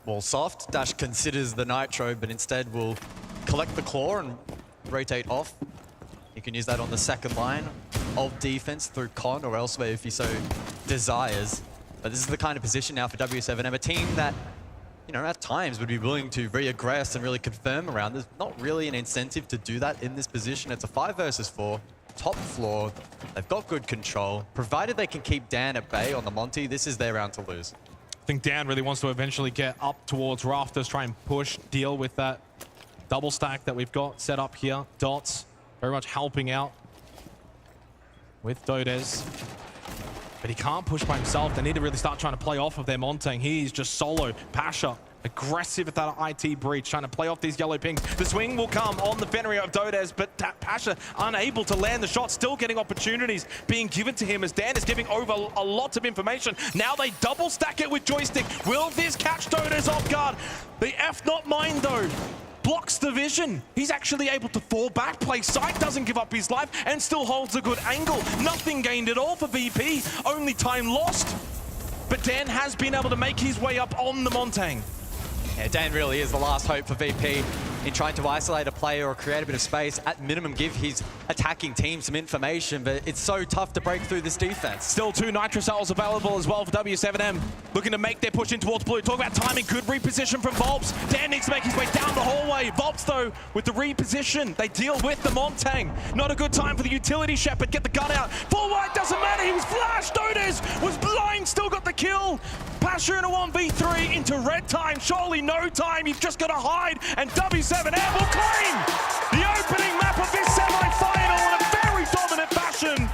Well, soft. Dash considers the Nitro, but instead will collect the claw and rotate off. You can use that on the second line of defense through con or elsewhere if he so desires. But this is the kind of position now for W7M, a team that, you know, at times would be willing to re-aggress and really confirm around. There's not really an incentive to do that in this position. It's a 5 versus 4, top floor. They've got good control. Provided they can keep Dan at bay on the Monty, this is their round to lose. I think Dan really wants to eventually get up towards Rafters, try and push, deal with that double stack that we've got set up here. Dots very much helping out with Dodez. But he can't push by himself. They need to really start trying to play off of their Montang. He's just solo. Pasha, aggressive at that IT breach, trying to play off these yellow pings. The swing will come on the Fenrir of Dodez, but Pasha unable to land the shot, still getting opportunities being given to him as Dan is giving over a lot of information. Now they double stack it with Joystick. Will this catch Dodez off guard? The F not mine though. Blocks the vision. He's actually able to fall back, play side, doesn't give up his life, and still holds a good angle. Nothing gained at all for VP, only time lost. But Dan has been able to make his way up on the Montang. Yeah, Dan really is the last hope for VP in trying to isolate a player or create a bit of space. At minimum, give his attacking team some information, but it's so tough to break through this defense. Still 2 Nitro cells available as well for W7M. Looking to make their push in towards blue. Talk about timing, good reposition from Volps. Dan needs to make his way down the hallway. Volps, though, with the reposition, they deal with the Montang. Not a good time for the utility Shepard. Get the gun out. Full white, doesn't matter. He was flashed. Dodez was blind, still got the kill. Pasha in a 1v3 into red time. Surely no time. You've just got to hide. And W7M will claim the opening map of this semi-final in a very dominant fashion.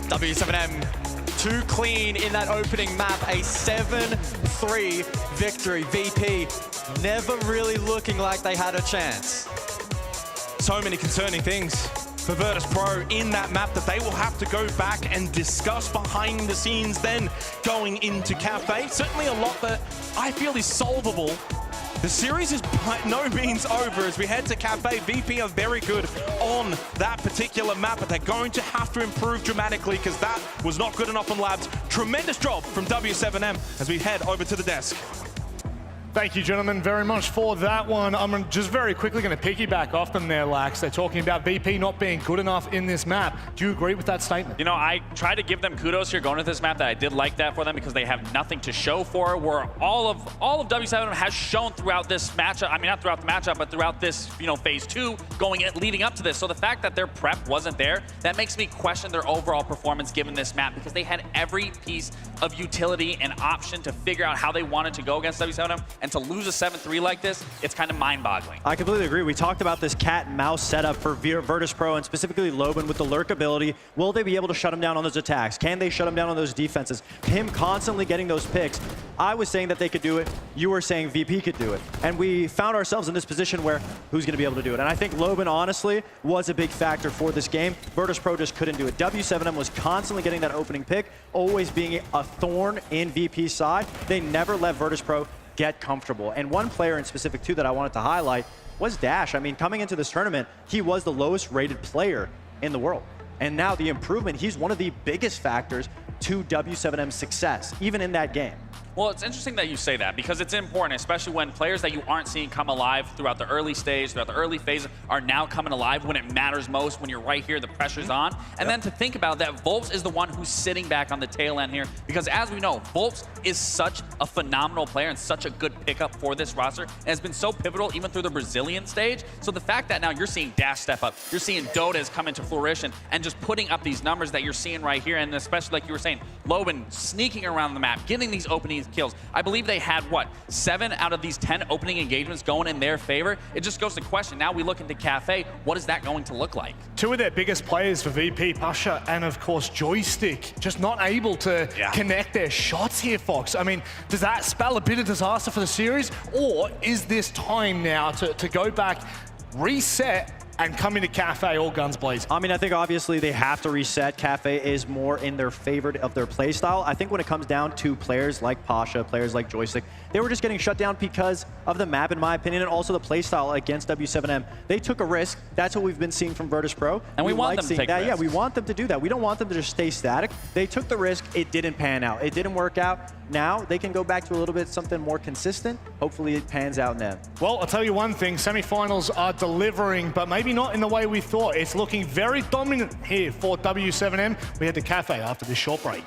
W7M too clean in that opening map. A 7-3 victory. VP never really looking like they had a chance. So many concerning things for Virtus Pro in that map that they will have to go back and discuss behind the scenes then going into Cafe. Certainly a lot that I feel is solvable. The series is by no means over as we head to Cafe. VP are very good on that particular map, but they're going to have to improve dramatically because that was not good enough on Labs. Tremendous job from W7M as we head over to the desk. Thank you, gentlemen, very much for that one. I'm just very quickly going to piggyback off them there, Lax. They're talking about VP not being good enough in this map. Do you agree with that statement? You know, I try to give them kudos here going to this map that I did like that for them because they have nothing to show for it, where all of W7 has shown throughout this matchup, I mean, not throughout the matchup, but throughout this, you know, phase 2 leading up to this. So the fact that their prep wasn't there, that makes me question their overall performance given this map because they had every piece of utility and option to figure out how they wanted to go against W7, and to lose a 7-3 like this, it's kind of mind-boggling. I completely agree. We talked about this cat and mouse setup for Virtus Pro and specifically Loban with the lurk ability. Will they be able to shut him down on those attacks? Can they shut him down on those defenses? Him constantly getting those picks. I was saying that they could do it. You were saying VP could do it. And we found ourselves in this position where who's going to be able to do it? And I think Loban, honestly, was a big factor for this game. Virtus Pro just couldn't do it. W7M was constantly getting that opening pick, always being a thorn in VP's side. They never let Virtus Pro get comfortable. And one player in specific, too, that I wanted to highlight was Dash. I mean, coming into this tournament, he was the lowest rated player in the world. And now the improvement, he's one of the biggest factors to W7M's success, even in that game. Well, it's interesting that you say that because it's important, especially when players that you aren't seeing come alive throughout the early stage, throughout the early phase, are now coming alive when it matters most, when you're right here, the pressure's on. And then to think about that, Volps is the one who's sitting back on the tail end here because as we know, Volps is such a phenomenal player and such a good pickup for this roster and has been so pivotal even through the Brazilian stage. So the fact that now you're seeing Dash step up, you're seeing Dodez come into fruition and just putting up these numbers that you're seeing right here, and especially like you were saying, Loban sneaking around the map, getting these openings, these kills. I believe they had, what, 7 out of these 10 opening engagements going in their favor. It just goes to question. Now we look into Cafe. What is that going to look like? 2 of their biggest players for VP, Pasha and, of course, Joystick, just not able to connect their shots here, Fox. I mean, does that spell a bit of disaster for the series? Or is this time now to go back, reset, and come into Cafe all guns blazing? I mean, I think obviously they have to reset. Cafe is more in their favor of their play style. I think when it comes down to players like Pasha, players like Joystick, they were just getting shut down because of the map, in my opinion, and also the play style against W7M. They took a risk. That's what we've been seeing from Virtus Pro. And we want them to take risks. Yeah, we want them to do that. We don't want them to just stay static. They took the risk. It didn't pan out. It didn't work out. Now they can go back to a little bit something more consistent. Hopefully it pans out in them. Well, I'll tell you one thing, semifinals are delivering, but maybe not in the way we thought. It's looking very dominant here for W7M. We head to Cafe after this short break.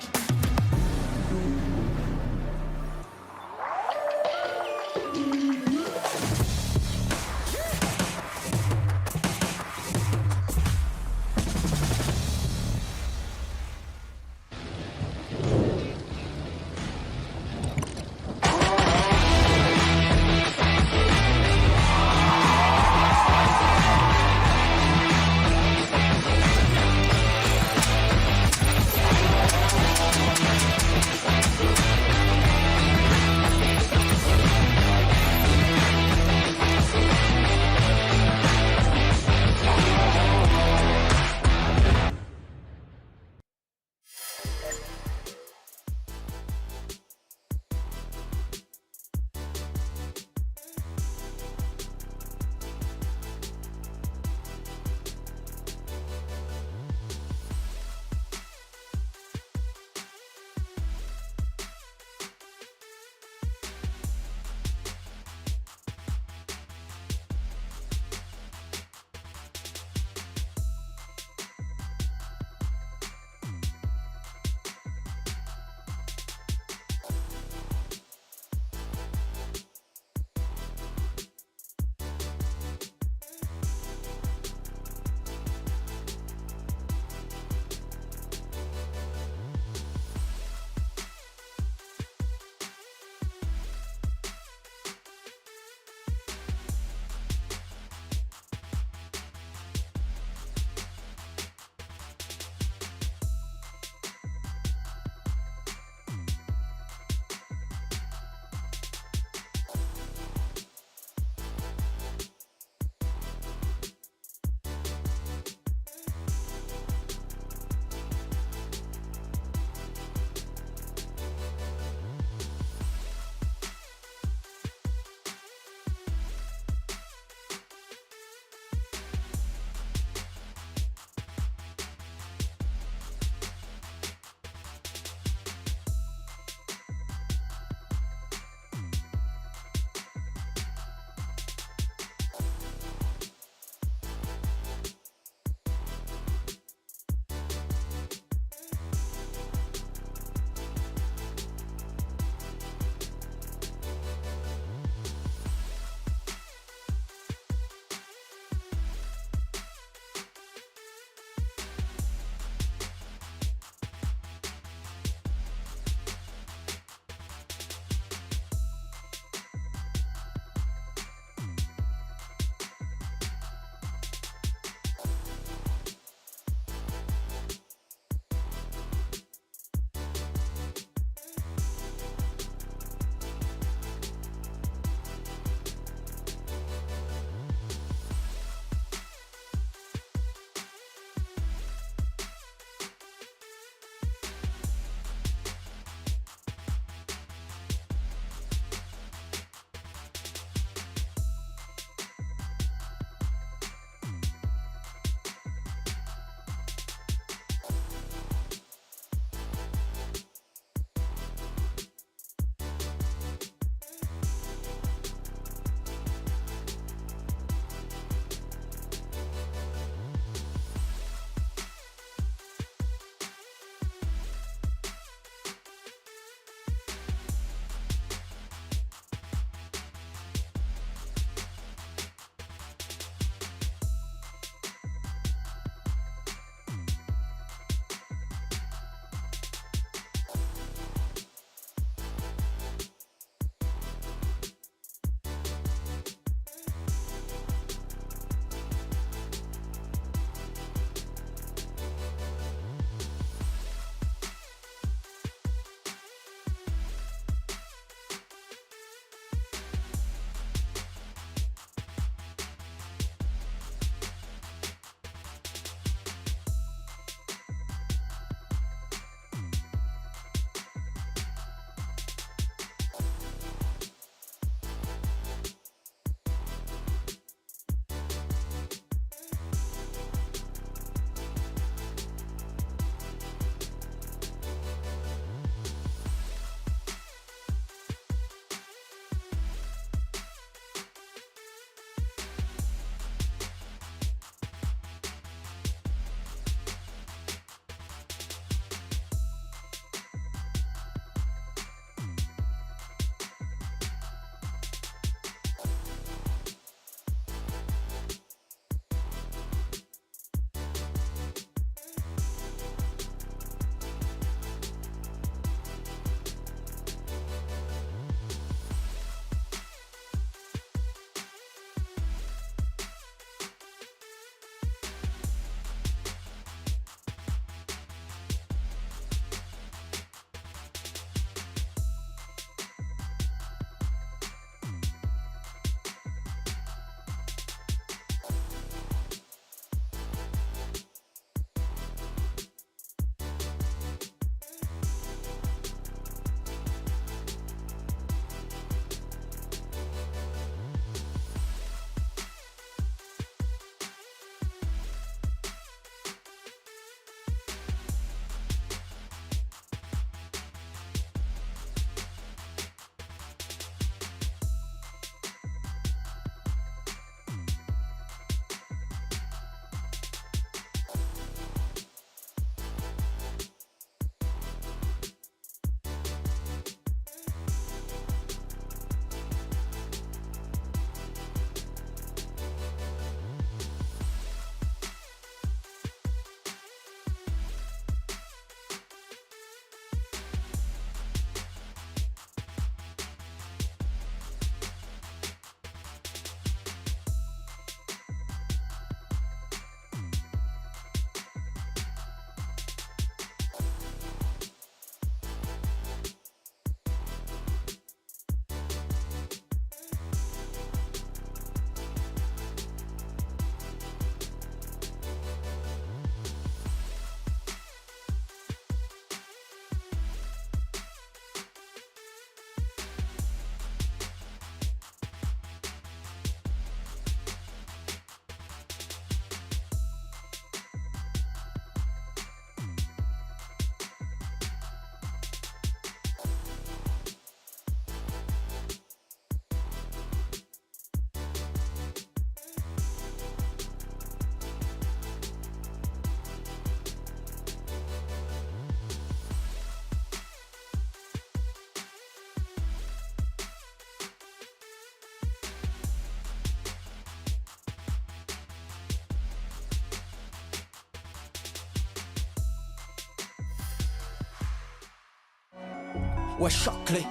ouais, choque-les.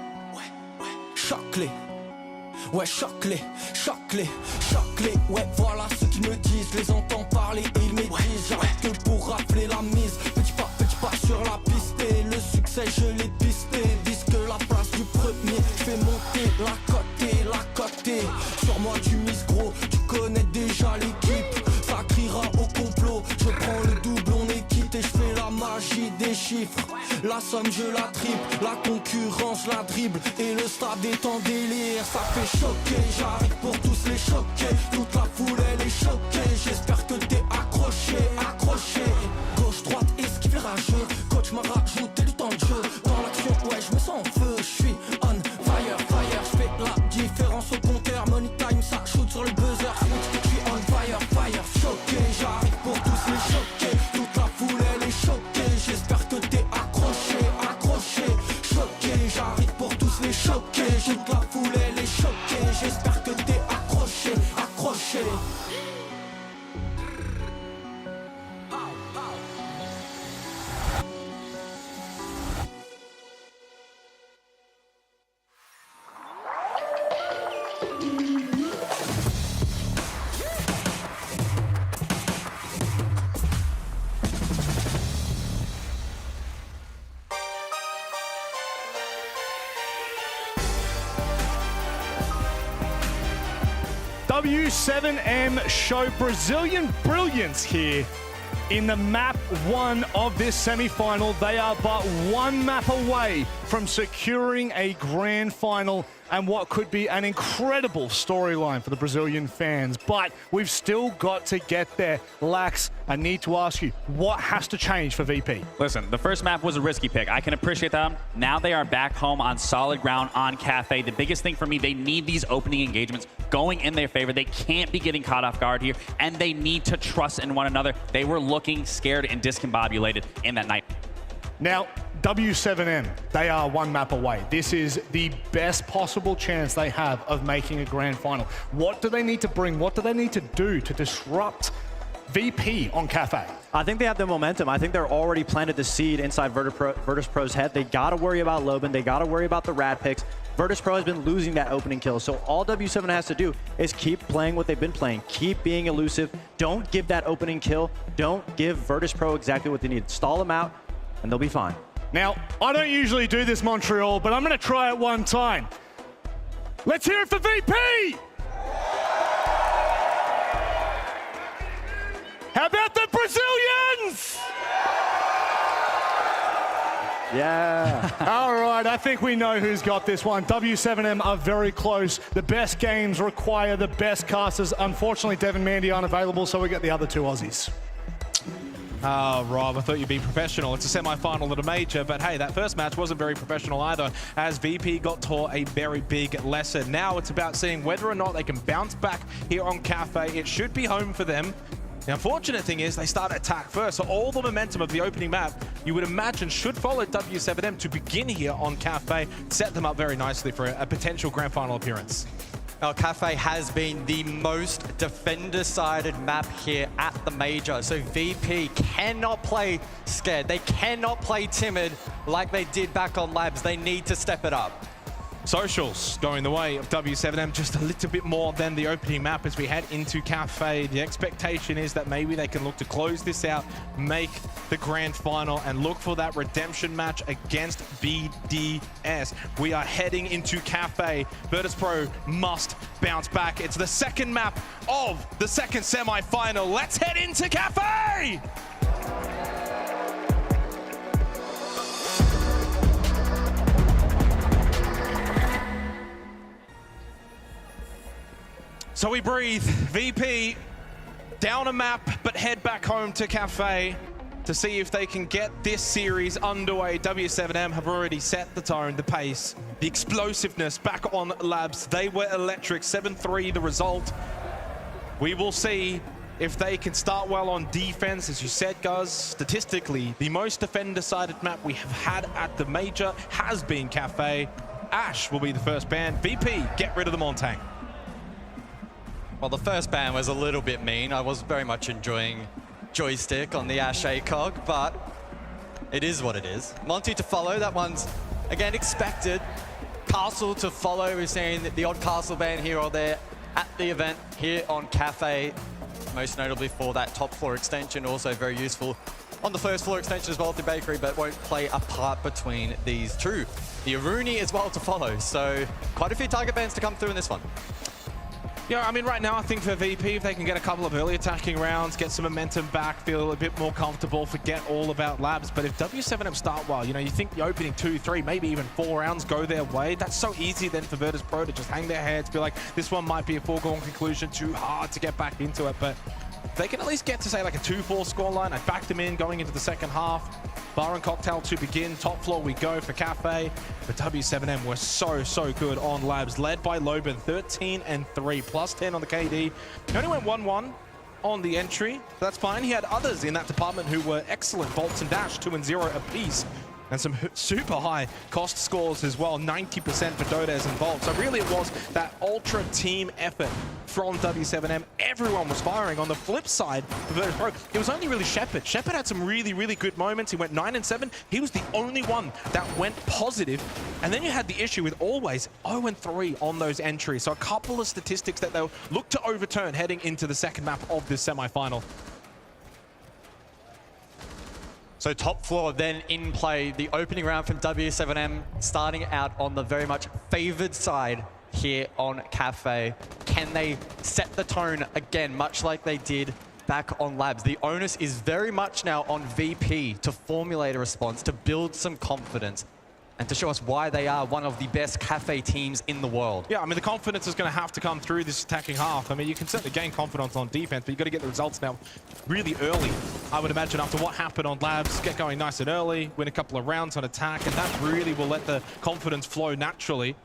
Choque-les. Ouais, choque-les, choque-les, choque-les. Ouais, voilà ce qu'ils me disent. Les entends parler et ils médisent. J'arrête que pour rafler la mise. Petit pas sur la piste. Et le succès, je l'ai pisté. Disque la place du premier. Je fais monter la côté. Sur moi, tu mises gros. Tu connais déjà l'équipe. Ça criera au complot. Je prends le double, on est quitte. Et je fais la magie des chiffres. La somme, je la triple. La concurrence, la dribble. Et le stade est en délire. Ça fait choquer, j'arrive pour tous les choquer. Toute la foule elle est choquée. J'espère que t'es accroché. Gauche, droite, esquive rageux. Coach m'a rajouté du temps de jeu. Dans l'action, ouais, je me sens en feu. Je suis on fire. Je fais la différence au compteur. Money time, ça shoot sur le buzzer. Je suis on fire. Choqué, j'arrive pour tous les choquer. Toute la foule elle est choquée. J'espère que t'es accroché. Choqué, j'arrive pour tous les choquer. Toute la foule elle est choquée. J'espère que t'es accroché. W7M show Brazilian brilliance here in the map 1 of this semi-final. They are but one map away from securing a grand final and what could be an incredible storyline for the Brazilian fans. But we've still got to get there. Lax, I need to ask you, what has to change for VP? Listen, the first map was a risky pick. I can appreciate that. Now they are back home on solid ground on Cafe. The biggest thing for me, they need these opening engagements going in their favor. They can't be getting caught off guard here, and they need to trust in one another. They were looking scared and discombobulated in that night. Now, W7M, they are one map away. This is the best possible chance they have of making a grand final. What do they need to bring? What do they need to do to disrupt VP on Cafe? I think they have the momentum. I think they're already planted the seed inside Virtus Pro's head. They got to worry about Loban. They got to worry about the rat picks. Virtus Pro has been losing that opening kill, so all W7 has to do is keep playing what they've been playing. Keep being elusive. Don't give that opening kill. Don't give Virtus Pro exactly what they need. Stall them out, and they'll be fine. Now, I don't usually do this, Montreal, but I'm going to try it one time. Let's hear it for VP! How about the Brazilians? Yeah. All right, I think we know who's got this one. W7M are very close. The best games require the best casters. Unfortunately, Devin Mandy aren't available, so we get the other two Aussies. Rob, I thought you'd be professional. It's a semi-final at a major, but hey, that first match wasn't very professional either, as VP got taught a very big lesson. Now it's about seeing whether or not they can bounce back here on Cafe. It should be home for them. The unfortunate thing is they start attack first, so all the momentum of the opening map, you would imagine, should follow W7M to begin here on Cafe, set them up very nicely for a potential grand final appearance. Well, Cafe has been the most defender-sided map here at the major, so VP cannot play scared. They cannot play timid like they did back on Labs. They need to step it up. Socials going the way of W7M just a little bit more than the opening map as we head into Cafe. The expectation is that maybe they can look to close this out, make the grand final, and look for that redemption match against BDS. We are heading into Cafe. Virtus Pro must bounce back. It's the second map of the second semi-final. Let's head into Cafe! So we breathe. VP down a map, but head back home to Cafe to see if they can get this series underway. W7M have already set the tone, the pace, the explosiveness back on Labs. They were electric, 7-3 the result. We will see if they can start well on defense. As you said, Guz, statistically, the most defender-sided map we have had at the major has been Cafe. Ash will be the first ban. VP, get rid of the Montagne. Well, the first ban was a little bit mean. I was very much enjoying joystick on the Ash ACOG, but it is what it is. Monty to follow, that one's Again, expected. Castle to follow. We're seeing the odd Castle ban here or there at the event here on Cafe. Most notably for that top floor extension, also very useful on the first floor extension as well through Bakery, but won't play a part between these two. The Aruni as well to follow, so quite a few target bans to come through in this one. Yeah, I mean, right now, I think for VP, if they can get a couple of early attacking rounds, get some momentum back, feel a bit more comfortable, forget all about labs. But if W7M start well, you know, you think the opening 2, 3, maybe even 4 rounds go their way, that's so easy then for Virtus Pro to just hang their heads, be like, this one might be a foregone conclusion, too hard to get back into it. But they can at least get to, say, like a 2-4 scoreline. I'd back them in going into the second half. Bar and Cocktail to begin. Top floor we go for Cafe. But W7M were so good on labs. Led by Loban, 13-3, plus 10 on the KD. He only went 1-1 on the entry. So that's fine. He had others in that department who were excellent. Bolts and Dash, 2-0 apiece. And some super high cost scores as well, 90% for Dodez and Volt. So really it was that ultra team effort from W7M. Everyone was firing. On the flip side, for Virtus Pro, it was only really Shepard. Shepard had some really good moments. He went 9-7. He was the only one that went positive. And then you had the issue with always 0-3 on those entries. So a couple of statistics that they'll look to overturn heading into the second map of this semi-final. So top floor then in play, the opening round from W7M starting out on the very much favored side here on Cafe. Can they set the tone again, much like they did back on Labs? The onus is very much now on VP to formulate a response, to build some confidence, and to show us why they are one of the best Cafe teams in the world. Yeah, I mean, the confidence is going to have to come through this attacking half. I mean, you can certainly gain confidence on defense, but you've got to get the results now really early. I would imagine after what happened on Labs, get going nice and early, win a couple of rounds on attack, and that really will let the confidence flow naturally.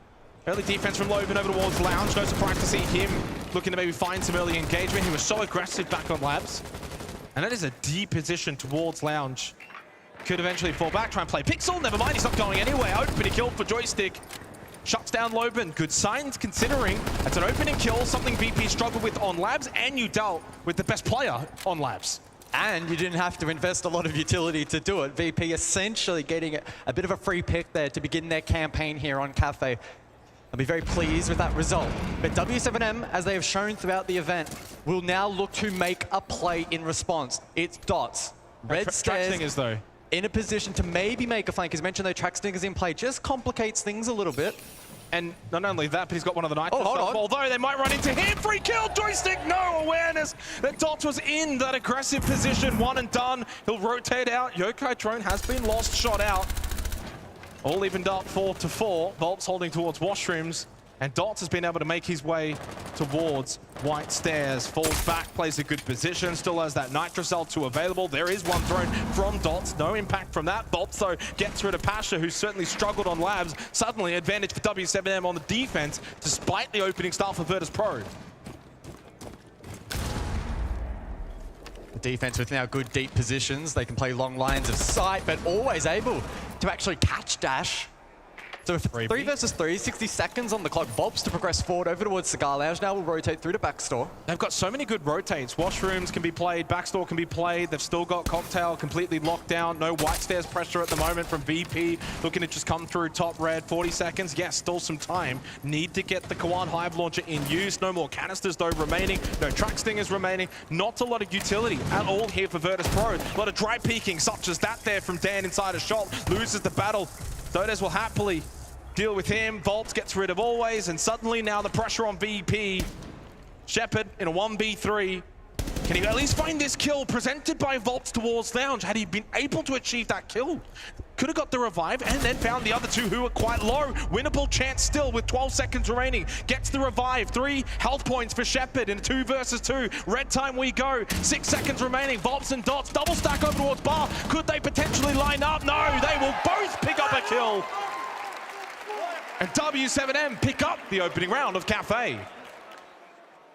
Early defense from Loban over towards Lounge. No surprise to see him looking to maybe find some early engagement. He was so aggressive back on Labs. And that is a deep position towards Lounge. Could eventually fall back, try and play Pixel. Never mind, he's not going anywhere. Opening kill for Joystick. Shuts down Loban. Good signs considering that's an opening kill, something VP struggled with on Labs, and you dealt with the best player on Labs. And you didn't have to invest a lot of utility to do it. VP essentially getting a bit of a free pick there to begin their campaign here on Cafe. I'll be very pleased with that result. But W7M, as they have shown throughout the event, will now look to make a play in response. It's Dots. Red Stairs is though in a position to maybe make a flank. As mentioned, though, Track Stingers in play just complicates things a little bit. And not only that, but he's got one of the Nitro. Oh, hold on. Although they might run into him. Free kill, Joystick, no awareness that Dots was in that aggressive position. One and done. He'll rotate out. Yokai Drone has been lost, shot out. All evened up 4-4. Volt's holding towards Washrooms. And Dots has been able to make his way towards White Stairs. Falls back, plays a good position. Still has that Nitro Cell 2 available. There is one thrown from Dots. No impact from that. Bolts, though, gets rid of Pasha, who certainly struggled on Labs. Suddenly, advantage for W7M on the defense, despite the opening start for Virtus Pro. The defense with now good deep positions. They can play long lines of sight, but always able to actually catch Dash. So 3 versus 3, 60 seconds on the clock. Bobs to progress forward over towards Cigar Lounge. Now will rotate through to Backstore. They've got so many good rotates. Washrooms can be played, Backstore can be played. They've still got Cocktail completely locked down. No White Stairs pressure at the moment from VP. Looking to just come through top red. 40 seconds. Yes, still some time. Need to get the Kawan Hive Launcher in use. No more canisters though remaining. No Track Stingers remaining. Not a lot of utility at all here for Virtus Pro. A lot of dry peeking such as that there from Dan inside a shot. Loses the battle. Dodez will happily deal with him. Volt gets rid of Always, and suddenly now the pressure on VP. Shepard in a 1v3. Can he at least find this kill presented by Volt towards Lounge? Had he been able to achieve that kill, could have got the revive and then found the other two who were quite low. Winnable chance still with 12 seconds remaining. Gets the revive. 3 health points for Shepard in a 2 versus 2. Red time we go. 6 seconds remaining. Volts and Dots double stack over towards Bar. Could they potentially line up? No, they will both pick up a kill. And W7M pick up the opening round of Cafe.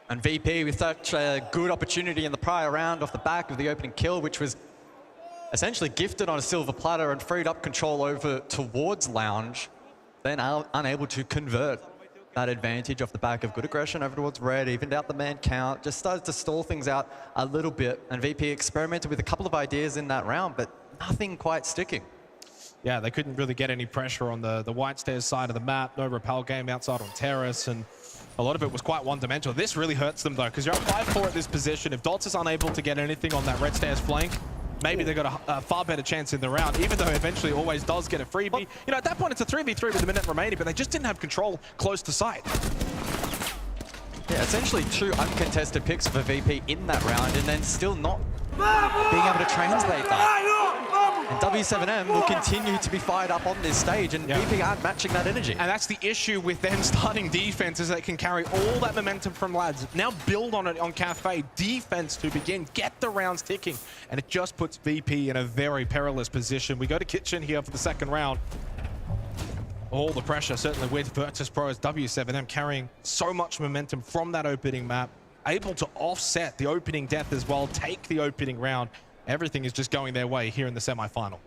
And VP with such a good opportunity in the prior round off the back of the opening kill, which was essentially gifted on a silver platter and freed up control over towards Lounge, then unable to convert that advantage off the back of good aggression over towards red, evened out the man count, just started to stall things out a little bit. And VP experimented with a couple of ideas in that round, but nothing quite sticking. yeah, they couldn't really get any pressure on the white stairs side of the map. No rappel game outside on terrace, and a lot of it was quite one-dimensional. This really hurts them, though, because you're up 5-4 at this position. If Dots is unable to get anything on that red stairs flank, maybe they got a far better chance in the round, even though eventually always does get a freebie. You know, at that point, it's a 3v3 with a minute remaining, but they just didn't have control close to site. Yeah, essentially 2 uncontested picks for VP in that round, and then still not being able to translate that. And W7M will continue to be fired up on this stage, and VP aren't matching that energy. And that's the issue with them starting defense, is they can carry all that momentum from lads, now build on it on Cafe, defense to begin, get the rounds ticking, and it just puts VP in a very perilous position. We go to Kitchen here for the second round. All the pressure, certainly with Virtus.pro, as W7M carrying so much momentum from that opening map, able to offset the opening death as well, take the opening round. Everything is just going their way here in the semi-final.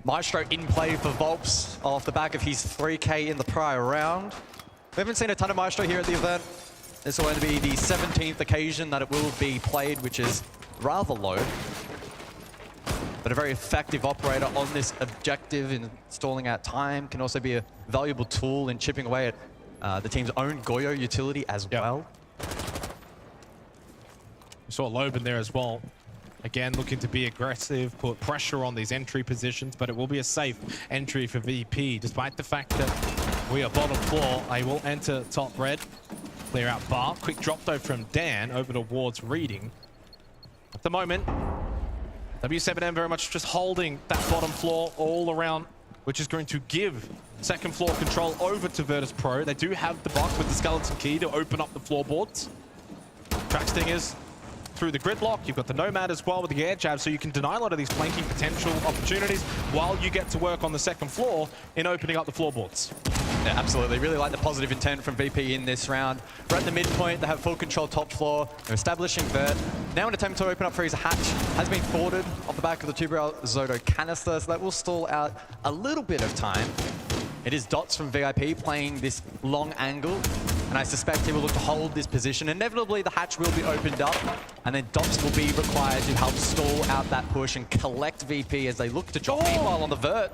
Maestro in play for Volps off the back of his 3K in the prior round. We haven't seen a ton of Maestro here at the event. This will only be the 17th occasion that it will be played, which is rather low. But a very effective operator on this objective in stalling out time, can also be a valuable tool in chipping away at the team's own Goyo utility as well. We saw Loban there as well. Again, looking to be aggressive, put pressure on these entry positions, but it will be a safe entry for VP, despite the fact that we are bottom floor. I will enter top red, clear out bar. Quick drop though from Dan over towards Reading. At the moment, W7M very much just holding that bottom floor all around, which is going to give second floor control over to Virtus.pro. They do have the buck with the skeleton key to open up the floorboards. Track Stingers through the gridlock. You've got the Nomad as well with the air jab, so you can deny a lot of these flanking potential opportunities while you get to work on the second floor in opening up the floorboards. Yeah, absolutely. Really like the positive intent from VP in this round. We're at the midpoint. They have full control top floor. They're establishing Vert. Now an attempt to open up Freezer hatch has been thwarted off the back of the Tubular Zoto canister, so that will stall out a little bit of time. It is Dots from VIP playing this long angle, and I suspect he will look to hold this position. Inevitably, the hatch will be opened up, and then Dots will be required to help stall out that push and collect VP as they look to drop. Meanwhile, on the Vert,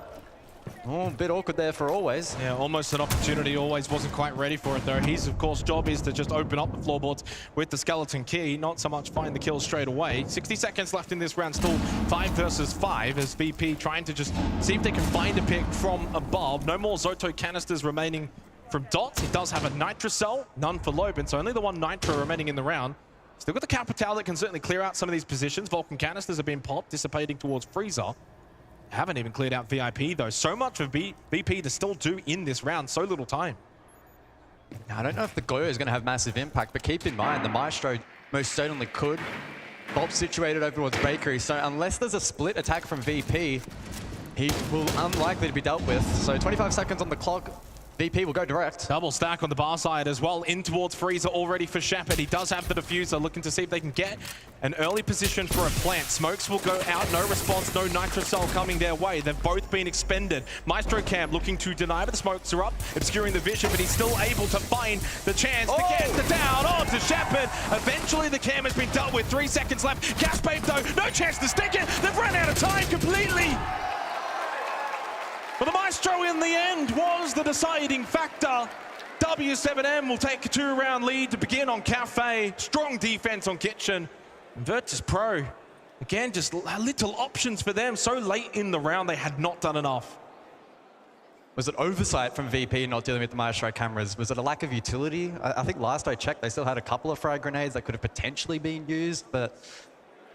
a bit awkward there for Always. Yeah, almost an opportunity. Always wasn't quite ready for it, though. His, of course, job is to just open up the floorboards with the skeleton key, not so much find the kill straight away. 60 seconds left in this round, still 5 versus 5, as VP trying to just see if they can find a pick from above. No more Zoto canisters remaining from Dots. He does have a Nitro cell, none for Loban, so only the one Nitro remaining in the round. Still got the Capital that can certainly clear out some of these positions. Vulcan canisters have been popped, dissipating towards Freezer. Haven't even cleared out VIP, though. So much for VP to still do in this round, so little time. Now, I don't know if the Goyo is going to have massive impact, but keep in mind, the Maestro most certainly could. Bob's situated over towards Bakery, so unless there's a split attack from VP, he will unlikely to be dealt with. So 25 seconds on the clock. VP will go direct. Double stack on the bar side as well, in towards Freezer already for Shepard. He does have the diffuser, looking to see if they can get an early position for a plant. Smokes will go out, no response, no Nitro Cell coming their way. They've both been expended. Maestro Camp looking to deny, but the smokes are up, obscuring the vision, but he's still able to find the chance to get the down onto Shepard. Eventually the cam has been dealt with, 3 seconds left. Gas Babe though, no chance to stick it. They've run out of time completely. But the Maestro in the end was the deciding factor. W7M will take a 2-round lead to begin on Cafe. Strong defense on Kitchen. Virtus.pro, again, just little options for them. So late in the round, they had not done enough. Was it oversight from VP not dealing with the Maestro cameras? Was it a lack of utility? I think last I checked, they still had a couple of frag grenades that could have potentially been used, but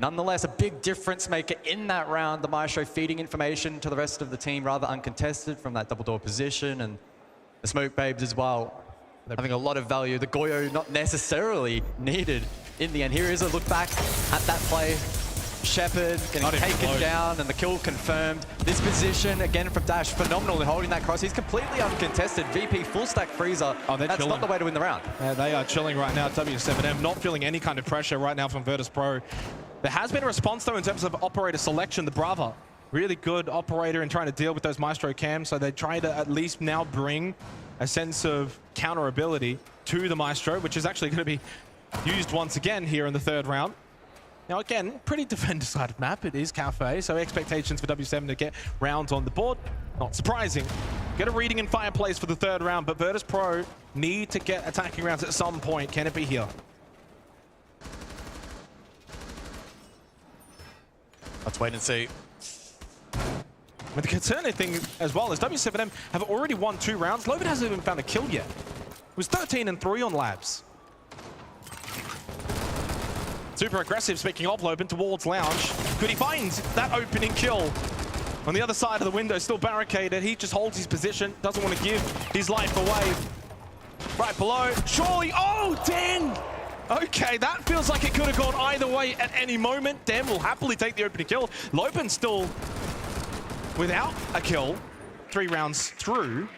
nonetheless, a big difference maker in that round. The Maestro feeding information to the rest of the team rather uncontested from that double door position, and the Smoke Babes as well, having a lot of value. The Goyo not necessarily needed in the end. Here is a look back at that play. Shepard getting taken down and the kill confirmed. This position again from Dash, phenomenal in holding that cross. He's completely uncontested. VP full stack Freezer. That's not the way to win the round. Yeah, they are chilling right now. W7M not feeling any kind of pressure right now from Virtus.pro. There has been a response though in terms of operator selection. The Brava, really good operator in trying to deal with those Maestro cams. So they try to at least now bring a sense of counter ability to the Maestro, which is actually going to be used once again here in the third round. Now again, pretty defender-sided map. It is Cafe, so expectations for W7 to get rounds on the board. Not surprising. Get a reading in Fireplace for the third round, but Virtus Pro need to get attacking rounds at some point. Can it be here? Let's wait and see. But the concerning thing as well is W7M have already won 2 rounds. Logan hasn't even found a kill yet. It was 13-3 on Labs. Super aggressive, speaking of Logan, towards Lounge. Could he find that opening kill? On the other side of the window, still barricaded. He just holds his position, doesn't want to give his life away. Right below, surely, oh, Dan! Okay, that feels like it could have gone either way at any moment. Dan will happily take the opening kill. Lopen still without a kill, 3 rounds through.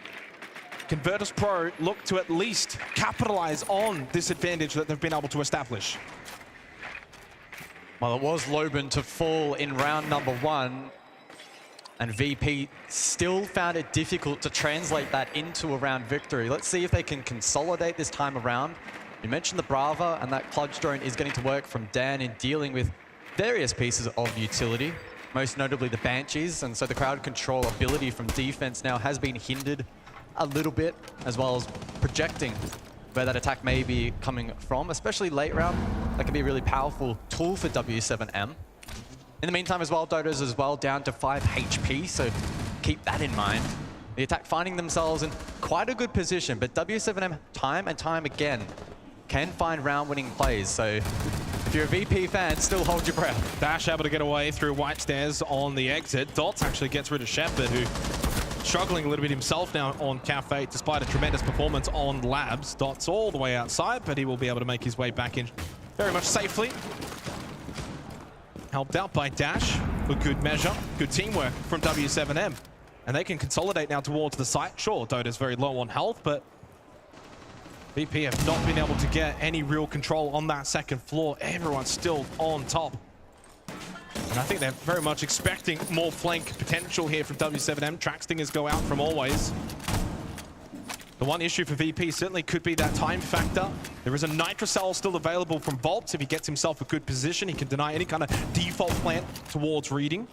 Can Virtus Pro look to at least capitalize on this advantage that they've been able to establish? Well, it was Loban to fall in round number 1, and VP still found it difficult to translate that into a round victory. Let's see if they can consolidate this time around. You mentioned the Brava, and that clutch drone is going to work from Dan in dealing with various pieces of utility, most notably the Banshees, and so the crowd control ability from defense now has been hindered a little bit, as well as projecting where that attack may be coming from, especially late round. That can be a really powerful tool for W7M. In the meantime as well, Dodo's as well down to 5 HP, so keep that in mind. The attack finding themselves in quite a good position, but W7M time and time again can find round-winning plays, so if you're a VP fan, still hold your breath. Dash able to get away through white stairs on the exit. Dots actually gets rid of Shepard, who struggling a little bit himself now on Cafe, despite a tremendous performance on Labs. Dots all the way outside, but he will be able to make his way back in very much safely. Helped out by Dash for good measure. Good teamwork from W7M. And they can consolidate now towards the site. Sure, Dota's very low on health, but VP have not been able to get any real control on that second floor. Everyone's still on top. And I think they're very much expecting more flank potential here from W7M. Track Stingers go out from Always. The one issue for VP certainly could be that time factor. There is a Nitrocell still available from Volts. If he gets himself a good position, he can deny any kind of default plant towards reading.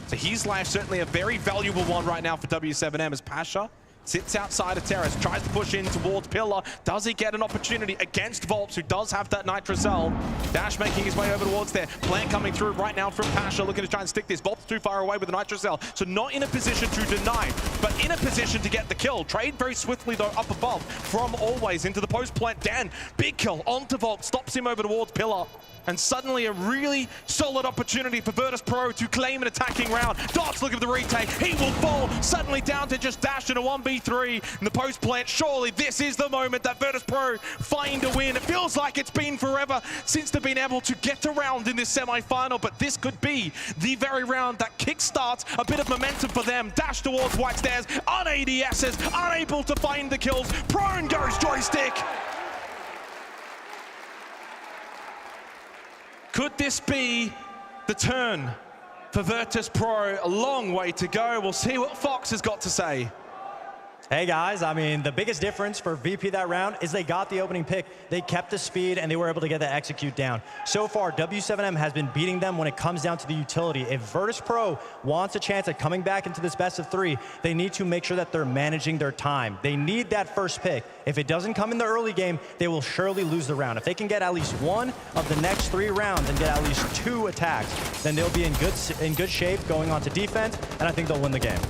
So his life certainly a very valuable one right now for W7M as Pasha sits outside of Terrace, tries to push in towards Pillar. Does he get an opportunity against Volps, who does have that Nitrocell? Dash making his way over towards there. Plant coming through right now from Pasha, looking to try and stick this. Volps too far away with the Nitrocell, so not in a position to deny, but in a position to get the kill. Trade very swiftly though up above from Always into the post plant. Dan, big kill onto Volps, stops him over towards Pillar. And suddenly a really solid opportunity for Virtus Pro to claim an attacking round. Dots looking for the retake. He will fall suddenly down to just Dash in a 1v3 in the post plant. Surely this is the moment that Virtus Pro find a win. It feels like it's been forever since they've been able to get around in this semi-final, but this could be the very round that kickstarts a bit of momentum for them. Dash towards white stairs, on ADSs, unable to find the kills. Prone goes Joystick. Could this be the turn for Virtus Pro? A long way to go. We'll see what Fox has got to say. Hey guys, I mean, the biggest difference for VP that round is they got the opening pick, they kept the speed, and they were able to get the execute down. So far, W7M has been beating them when it comes down to the utility. If Virtus Pro wants a chance at coming back into this best of 3, they need to make sure that they're managing their time. They need that first pick. If it doesn't come in the early game, they will surely lose the round. If they can get at least 1 of the next 3 rounds and get at least 2 attacks, then they'll be in good shape going on to defense, and I think they'll win the game.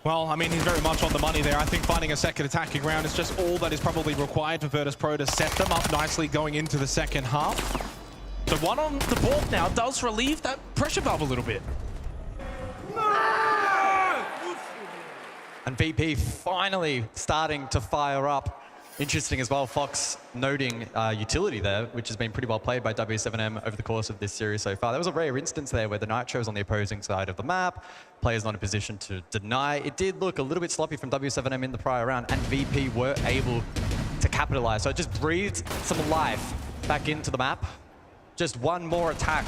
Well, I mean, he's very much on the money there. I think finding a second attacking round is just all that is probably required for Virtus Pro to set them up nicely going into the second half. So 1 on the board now does relieve that pressure valve a little bit. And VP finally starting to fire up. Interesting as well, Fox noting utility there, which has been pretty well played by W7M over the course of this series so far. There was a rare instance there where the Nitro's on the opposing side of the map, players not in a position to deny. It did look a little bit sloppy from W7M in the prior round, and VP were able to capitalize. So it just breathed some life back into the map. Just 1 more attack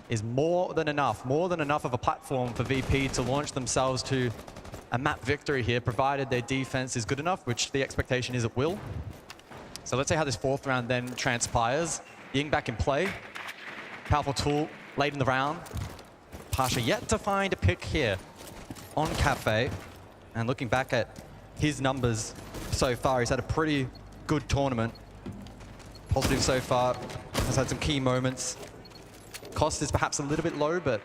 is more than enough of a platform for VP to launch themselves to a map victory here, provided their defense is good enough, which the expectation is it will. So let's see how this 4th round then transpires. Ying back in play. Powerful tool late in the round. Pasha yet to find a pick here on Cafe. And looking back at his numbers so far, he's had a pretty good tournament. Positive so far, has had some key moments. Cost is perhaps a little bit low, but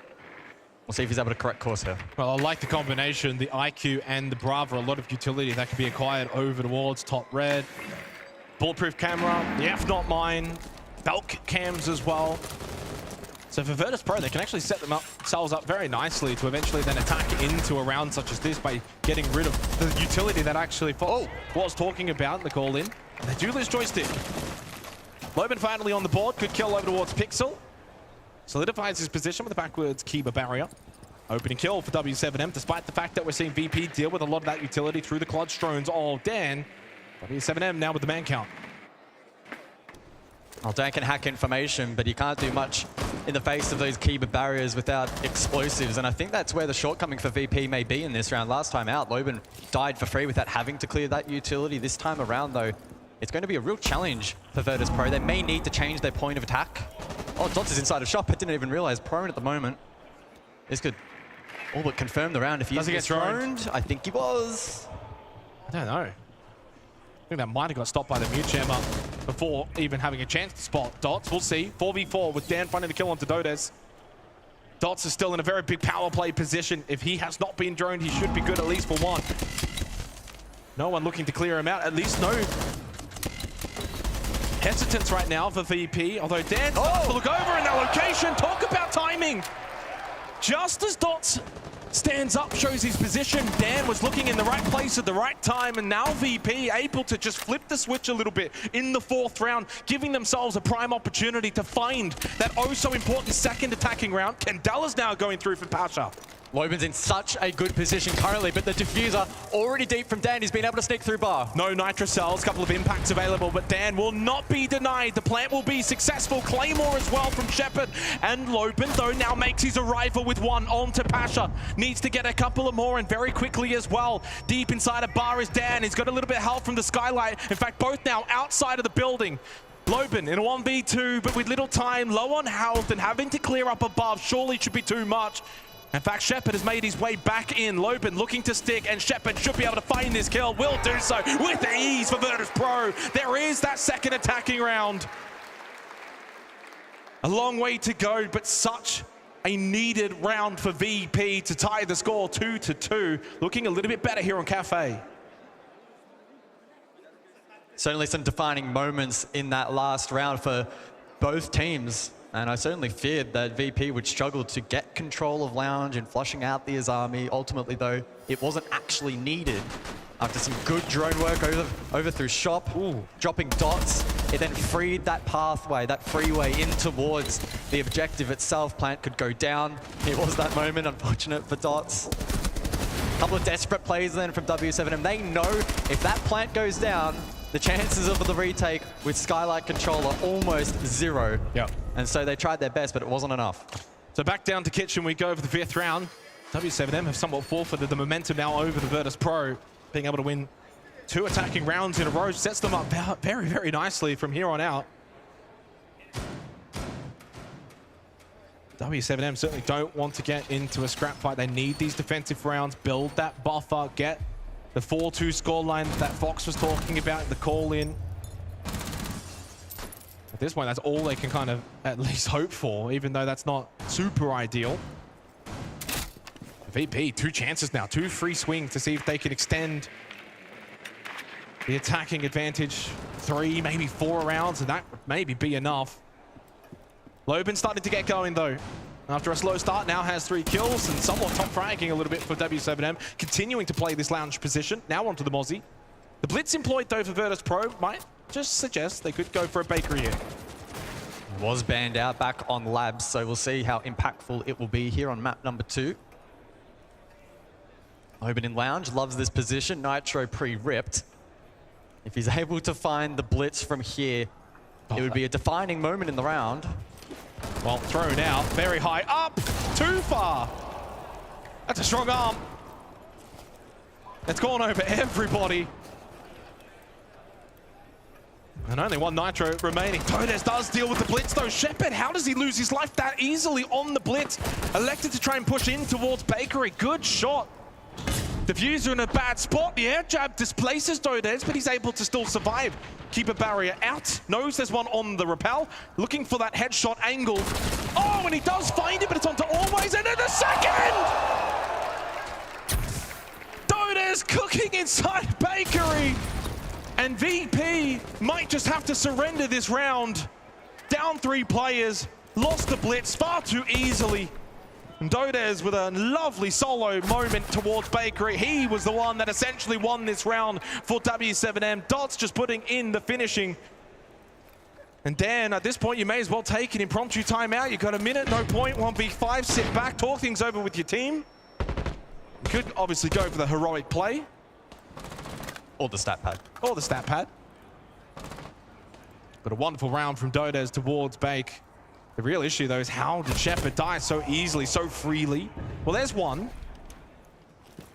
we'll see if he's able to correct course here. Well, I like the combination, the IQ and the Brava, a lot of utility that can be acquired over towards top red. Bulletproof camera, the F not mine, Belk cams as well. So for Virtus Pro, they can actually set themselves up very nicely to eventually then attack into a round such as this by getting rid of the utility that actually FaZe was talking about in the call-in. They do lose joystick. Loban finally on the board, good kill over towards Pixel. Solidifies his position with a backwards Kiba barrier. Opening kill for W7M, despite the fact that we're seeing VP deal with a lot of that utility through the Clutch drones all Dan. W7M now with the man count. Well, Dan can hack information, but he can't do much in the face of those Kiba barriers without explosives. And I think that's where the shortcoming for VP may be in this round. Last time out, Loban died for free without having to clear that utility. This time around, though, it's going to be a real challenge for Virtus Pro. They may need to change their point of attack. Oh, Dots is inside of shop. I didn't even realize. Prone at the moment. This could all but confirm the round if he is droned. I think he was. I don't know. I think that might have got stopped by the mute jammer before even having a chance to spot Dots. We'll see. 4v4 with Dan finding the kill onto Dodes. Dots is still in a very big power play position. If he has not been droned, he should be good at least for one. No one looking to clear him out. At least no hesitance right now for VP. Although Dan starts to look over in that location. Talk about timing. Just as Dots stands up, shows his position, Dan was looking in the right place at the right time, and now VP able to just flip the switch a little bit in the 4th round, giving themselves a prime opportunity to find that oh so important second attacking round. Kendala's now going through for Pasha. Loban's in such a good position currently, but the diffuser already deep from Dan. He's been able to sneak through bar. No nitro cells, couple of impacts available, but Dan will not be denied. The plant will be successful. Claymore as well from Shepard. And Loban, though, now makes his arrival with one onto Pasha. Needs to get a couple of more and very quickly as well. Deep inside a bar is Dan. He's got a little bit of help from the skylight. In fact, both now outside of the building. Loban in a 1v2, but with little time, low on health, and having to clear up above surely should be too much. In fact, Shepard has made his way back in. Loban looking to stick, and Shepard should be able to find this kill. Will do so with ease for Virtus Pro. There is that second attacking round. A long way to go, but such a needed round for VP to tie the score 2-2. Looking a little bit better here on Cafe. Certainly some defining moments in that last round for both teams. And I certainly feared that VP would struggle to get control of Lounge and flushing out the Azami. Ultimately, though, it wasn't actually needed. After some good drone work over through shop, dropping Dots, it then freed that pathway, that freeway in towards the objective itself. Plant could go down. It was that moment, unfortunate for Dots. Couple of desperate plays then from W7M. They know if that plant goes down, the chances of the retake with Skylight control are almost zero. Yep. And so they tried their best, but it wasn't enough. So back down to Kitchen we go for the 5th round. W7M have somewhat forfeited the momentum now over the Virtus Pro. Being able to win 2 attacking rounds in a row sets them up very, very nicely from here on out. W7M certainly don't want to get into a scrap fight. They need these defensive rounds, build that buffer, get the 4-2 scoreline that Fox was talking about in the call-in. At this point, that's all they can kind of at least hope for, even though that's not super ideal. VP, 2 chances now, 2 free swings to see if they can extend the attacking advantage. 3, maybe 4 rounds, and that would maybe be enough. Loban starting to get going, though. After a slow start, now has 3 kills and somewhat top fragging a little bit for W7M, continuing to play this lounge position. Now onto the Mozzie. The blitz employed, though, for Virtus Pro might just suggest they could go for a bakery here. Was banned out back on Labs, so we'll see how impactful it will be here on map number 2. Loban in lounge, loves this position. Nitro pre-ripped. If he's able to find the blitz from here, it would be a defining moment in the round. Well, thrown out, very high up, too far. That's a strong arm. It's gone over everybody. And only one Nitro remaining. Todes does deal with the blitz though. Shepard, how does he lose his life that easily on the blitz? Elected to try and push in towards Bakery. Good shot. Diffuser in a bad spot. The air jab displaces Todes, but he's able to still survive. Keep a barrier out. Knows there's one on the rappel. Looking for that headshot angle. Oh, and he does find it, but it's onto Always. And then the second! Todes cooking inside Bakery. And VP might just have to surrender this round. Down 3 players, lost the blitz far too easily. And Todes with a lovely solo moment towards Bakery. He was the one that essentially won this round for W7M. Dots just putting in the finishing. And Dan, at this point, you may as well take an impromptu timeout. You've got a minute, no point, 1v5. Sit back, talk things over with your team. You could obviously go for the heroic play. Or the stat pad. Or the stat pad. But a wonderful round from Todes towards Bake. The real issue, though, is how did Shepard die so easily, so freely? Well, there's one.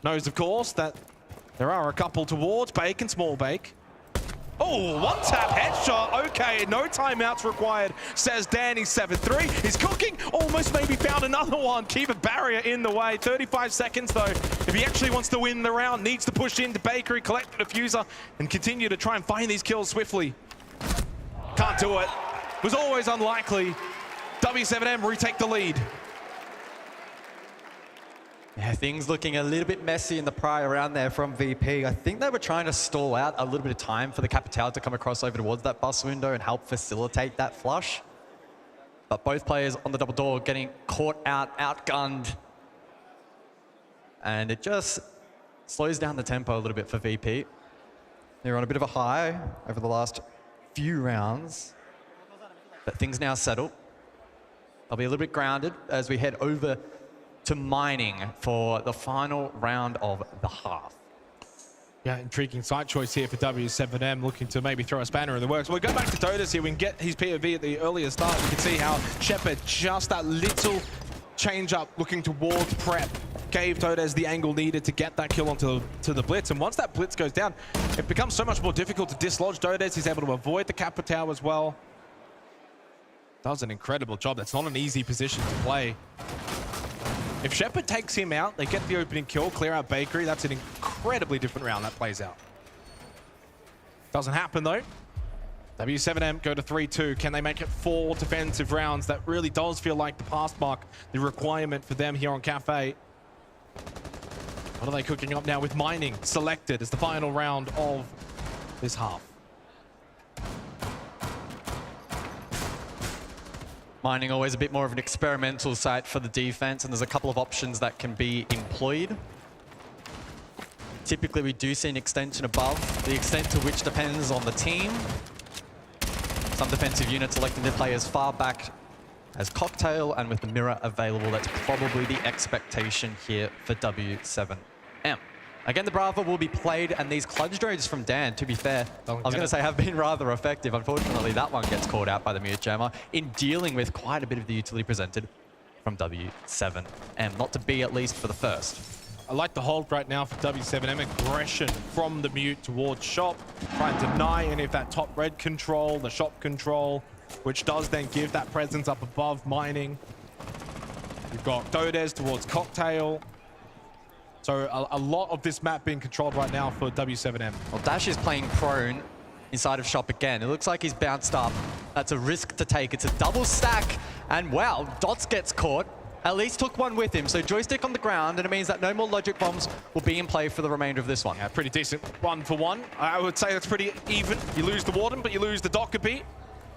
Knows, of course, that there are a couple towards Bake and Small Bake. Oh, one-tap headshot. Okay, no timeouts required, says Danny 7-3. He's cooking. Almost maybe found another one. Keep a barrier in the way. 35 seconds, though. If he actually wants to win the round, needs to push into Bakery, collect the diffuser, and continue to try and find these kills swiftly. Can't do it. Was always unlikely. W7M retake the lead. Yeah, things looking a little bit messy in the prior round there from VP. I think they were trying to stall out a little bit of time for the Capital to come across over towards that bus window and help facilitate that flush. But both players on the double door getting caught out, outgunned. And it just slows down the tempo a little bit for VP. They're on a bit of a high over the last few rounds. But things now settle. They'll be a little bit grounded as we head over to mining for the final round of the half. Yeah, intriguing side choice here for W7M, looking to maybe throw a spanner in the works. We'll go back to Todes here. We can get his POV at the earlier start. You can see how Shepard, just that little change up, looking towards prep, gave Todes the angle needed to get that kill onto the blitz. And once that blitz goes down, it becomes so much more difficult to dislodge Todes. He's able to avoid the Capital as well. Does an incredible job. That's not an easy position to play. If Shepard takes him out, they get the opening kill, clear out Bakery. That's an incredibly different round that plays out. Doesn't happen though. W7M go to 3-2. Can they make it 4 defensive rounds? That really does feel like the pass mark, the requirement for them here on Cafe. What are they cooking up now with mining selected as the final round of this half? Mining always a bit more of an experimental site for the defense, and there's a couple of options that can be employed. Typically, we do see an extension above, the extent to which depends on the team. Some defensive units electing to play as far back as Cocktail, and with the mirror available, that's probably the expectation here for W7M. Again, the Bravo will be played, and these clutch drones from Dan, to be fair, I was going to say have been rather effective. Unfortunately, that one gets called out by the mute jammer in dealing with quite a bit of the utility presented from W7M. Not to be, at least for the first. I like the hold right now for W7M. Aggression from the mute towards shop. Trying to deny any of that top red control, the shop control, which does then give that presence up above mining. We've got Todes towards Cocktail. So a lot of this map being controlled right now for W7M. Well, Dash is playing prone inside of shop again. It looks like he's bounced up. That's a risk to take. It's a double stack. And wow, Dots gets caught. At least took one with him. So joystick on the ground, and it means that no more logic bombs will be in play for the remainder of this one. Yeah, pretty decent 1-for-1. I would say that's pretty even. You lose the Warden, but you lose the Dockerbee.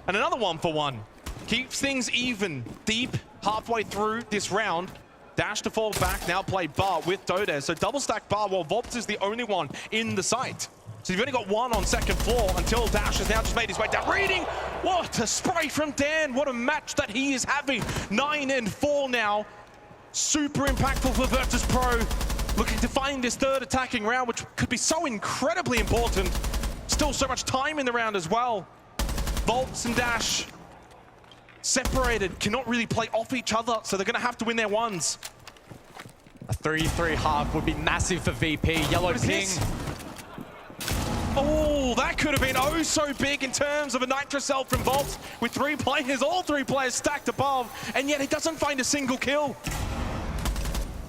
And another 1-for-1. Keeps things even, deep, halfway through this round. Dash to fall back, now play Bar with Todes. So double stack Bar while Vobs is the only one in the site. So you've only got one on second floor until Dash has now just made his way down. Reading, what a spray from Dan. What a match that he is having. 9-4 now. Super impactful for Virtus Pro. Looking to find this third attacking round, which could be so incredibly important. Still so much time in the round as well. Vobs and Dash separated, cannot really play off each other, so they're going to have to win their ones. A 3-3 half would be massive for VP. Yellow ping. Oh, that could have been oh so big in terms of a Nitro cell from Volps with 3 players, all 3 players stacked above, and yet he doesn't find a single kill.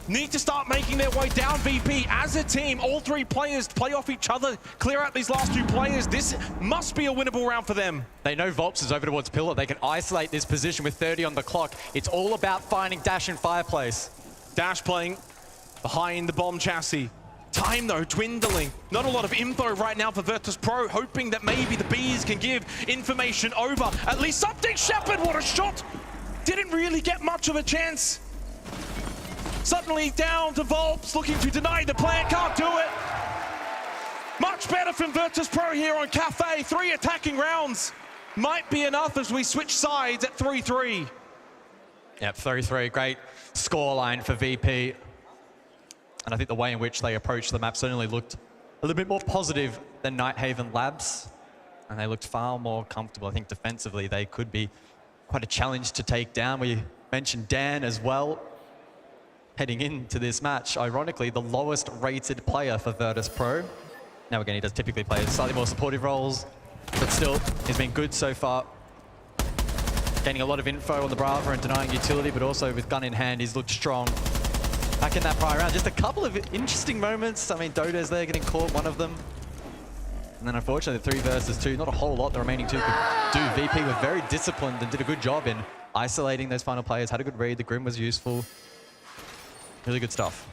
Need to start making their way down, VP. As a team, all 3 players play off each other, clear out these last 2 players. This must be a winnable round for them. They know Volps is over towards Pillar. They can isolate this position with 30 on the clock. It's all about finding Dash and Fireplace. Dash playing behind the bomb chassis. Time though, dwindling. Not a lot of info right now for Virtus Pro, hoping that maybe the Bees can give information over. At least something. Shepard, what a shot! Didn't really get much of a chance. Suddenly down to Volps, looking to deny the plant, can't do it. Much better from Virtus Pro here on Cafe. 3 attacking rounds might be enough as we switch sides at 3-3. Yep, 3-3, great scoreline for VP. And I think the way in which they approached the map certainly looked a little bit more positive than Nighthaven Labs. And they looked far more comfortable. I think defensively they could be quite a challenge to take down. We mentioned Dan as well. Heading into this match, ironically, the lowest rated player for Virtus Pro. Now again, he does typically play slightly more supportive roles, but still, he's been good so far. Gaining a lot of info on the Brava and denying utility, but also with gun in hand, he's looked strong. Back in that prior round, just a couple of interesting moments. I mean, Dodo's there getting caught, one of them. And then unfortunately, 3 versus 2, not a whole lot the remaining 2 could do. VP were very disciplined and did a good job in isolating those final players, had a good read, the Grim was useful. Really good stuff.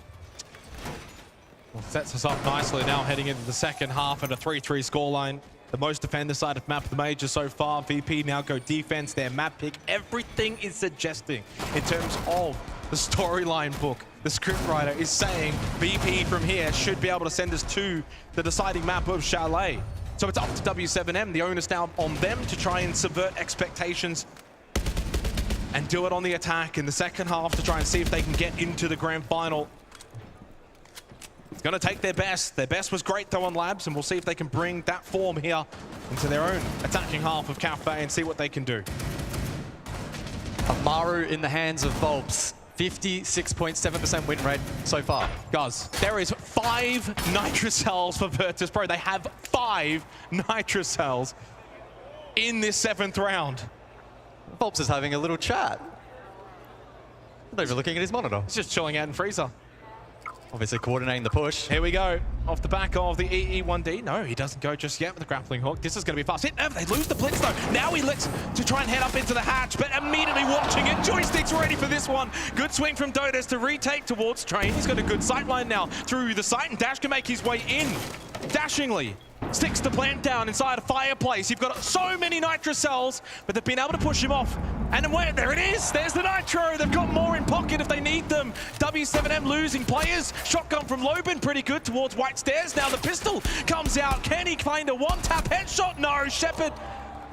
Well, sets us up nicely now heading into the second half at a 3-3 scoreline. The most defender side of map of the major so far. VP now go defense, their map pick. Everything is suggesting in terms of the storyline book. The scriptwriter is saying VP from here should be able to send us to the deciding map of Chalet. So it's up to W7M. The onus now on them to try and subvert expectations and do it on the attack in the second half to try and see if they can get into the grand final. It's going to take their best. Their best was great though on Labs, and we'll see if they can bring that form here into their own attacking half of Cafe and see what they can do. Amaru in the hands of Volps. 56.7% win rate so far. Guys, there is 5 Nitro cells for Virtus Pro. They have 5 Nitro cells in this 7th round. Volps is having a little chat. Not even looking at his monitor. He's just chilling out in Freezer. Obviously coordinating the push. Here we go. Off the back of the EE1D. No, he doesn't go just yet with the grappling hook. This is going to be fast. They lose the blitz though. Now he looks to try and head up into the hatch, but immediately watching it. Joystick's ready for this one. Good swing from Dodes to retake towards Train. He's got a good sight line now through the site, and Dash can make his way in. Dashingly. Sticks the plant down inside a fireplace. You've got so many Nitro cells, but they've been able to push him off. And then there it is. There's the Nitro. They've got more in pocket if they need them. W7M losing players. Shotgun from Loban, pretty good towards White Stairs. Now the pistol comes out. Can he find a one-tap headshot? No, Shepard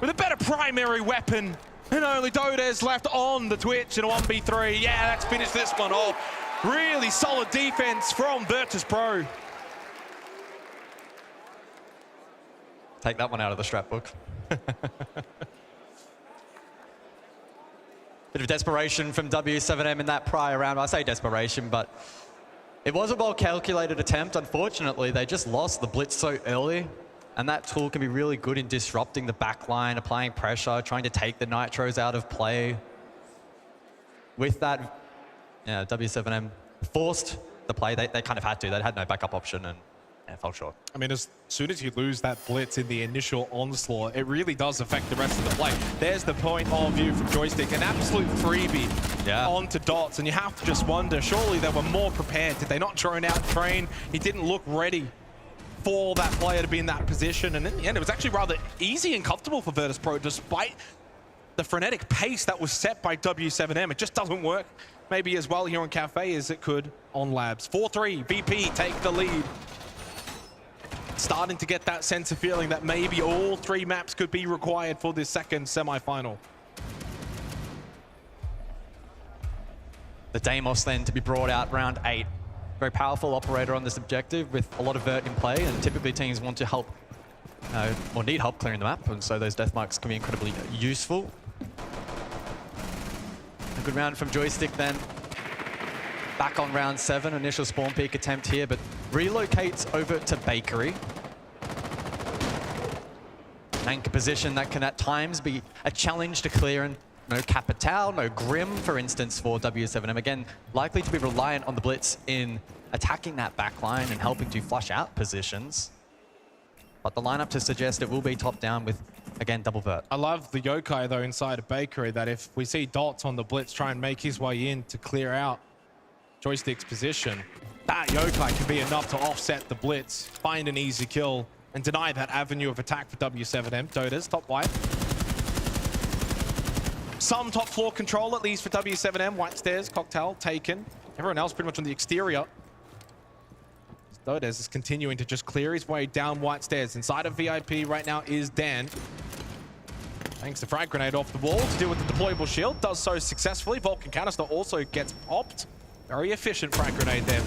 with a better primary weapon. And only Dodes left on the Twitch in a 1v3. Yeah, let's finish this one off. Really solid defense from Virtus Pro. Take that one out of the scrapbook. Bit of desperation from W7M in that prior round. I say desperation, but it was a well-calculated attempt. Unfortunately, they just lost the blitz so early, and that tool can be really good in disrupting the backline, applying pressure, trying to take the Nitros out of play. With that, yeah, W7M forced the play. They kind of had to. They had no backup option, and yeah, fell short. I mean, as soon as you lose that blitz in the initial onslaught, it really does affect the rest of the play. There's the point of view from Joystick, an absolute freebie onto Dots, and you have to just wonder, surely they were more prepared. Did they not drone out Train? He didn't look ready for that player to be in that position, and in the end, it was actually rather easy and comfortable for Virtus Pro, despite the frenetic pace that was set by W7M. It just doesn't work maybe as well here on Cafe as it could on Labs. 4-3, VP take the lead. Starting to get that sense of feeling that maybe all 3 maps could be required for this second semi-final. The Deimos then to be brought out round 8. Very powerful operator on this objective with a lot of vert in play, and typically teams want to help or need help clearing the map, and so those death marks can be incredibly useful. A good round from Joystick then. Back on round 7, initial spawn peek attempt here, but relocates over to Bakery. tank position that can at times be a challenge to clear, and no Capital, no Grim, for instance, for W7M. Again, likely to be reliant on the Blitz in attacking that backline and helping to flush out positions. But the lineup to suggest it will be top down with, again, double vert. I love the yokai, though, inside of Bakery, that if we see Dots on the Blitz try and make his way in to clear out Joystick's position, that yokai can be enough to offset the Blitz, find an easy kill, and deny that avenue of attack for W7M. Dodas, top white. Some top floor control, at least for W7M. White stairs, cocktail taken. Everyone else pretty much on the exterior. Dodas is continuing to just clear his way down white stairs. Inside of VIP right now is Dan. Thanks to frag grenade off the wall to deal with the deployable shield. Does so successfully. Vulcan canister also gets popped. Very efficient frag grenade there.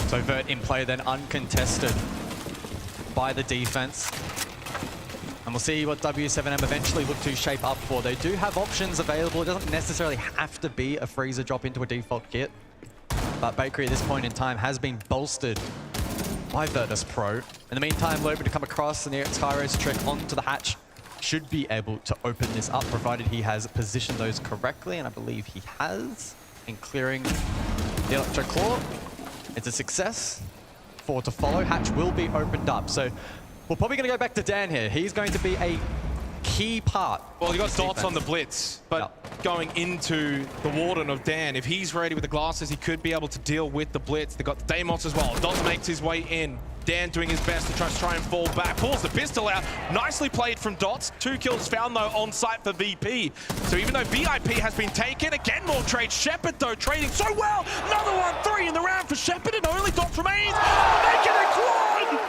So vert in play then uncontested by the defense. And we'll see what W7M eventually look to shape up for. They do have options available. It doesn't necessarily have to be a freezer drop into a default kit. But Bakery at this point in time has been bolstered by Virtus Pro. In the meantime, Loban to come across and the Skyros trick onto the hatch should be able to open this up, provided he has positioned those correctly, and I believe he has, in clearing the Electro Claw. It's a success. 4 to follow. Hatch will be opened up. So we're probably going to go back to Dan here. He's going to be a key part. Well, you got Dots on the Blitz, but going into the Warden of Dan, if he's ready with the glasses, he could be able to deal with the Blitz. They got the Deimos as well. Dots makes his way in. Dan doing his best to try and fall back. Pulls the pistol out. Nicely played from Dots. 2 kills found, though, on site for VP. So even though VIP has been taken, again, more trade. Shepard, though, trading so well. Another 1-3 in the round for Shepard, and only Dots remains. Making it quad!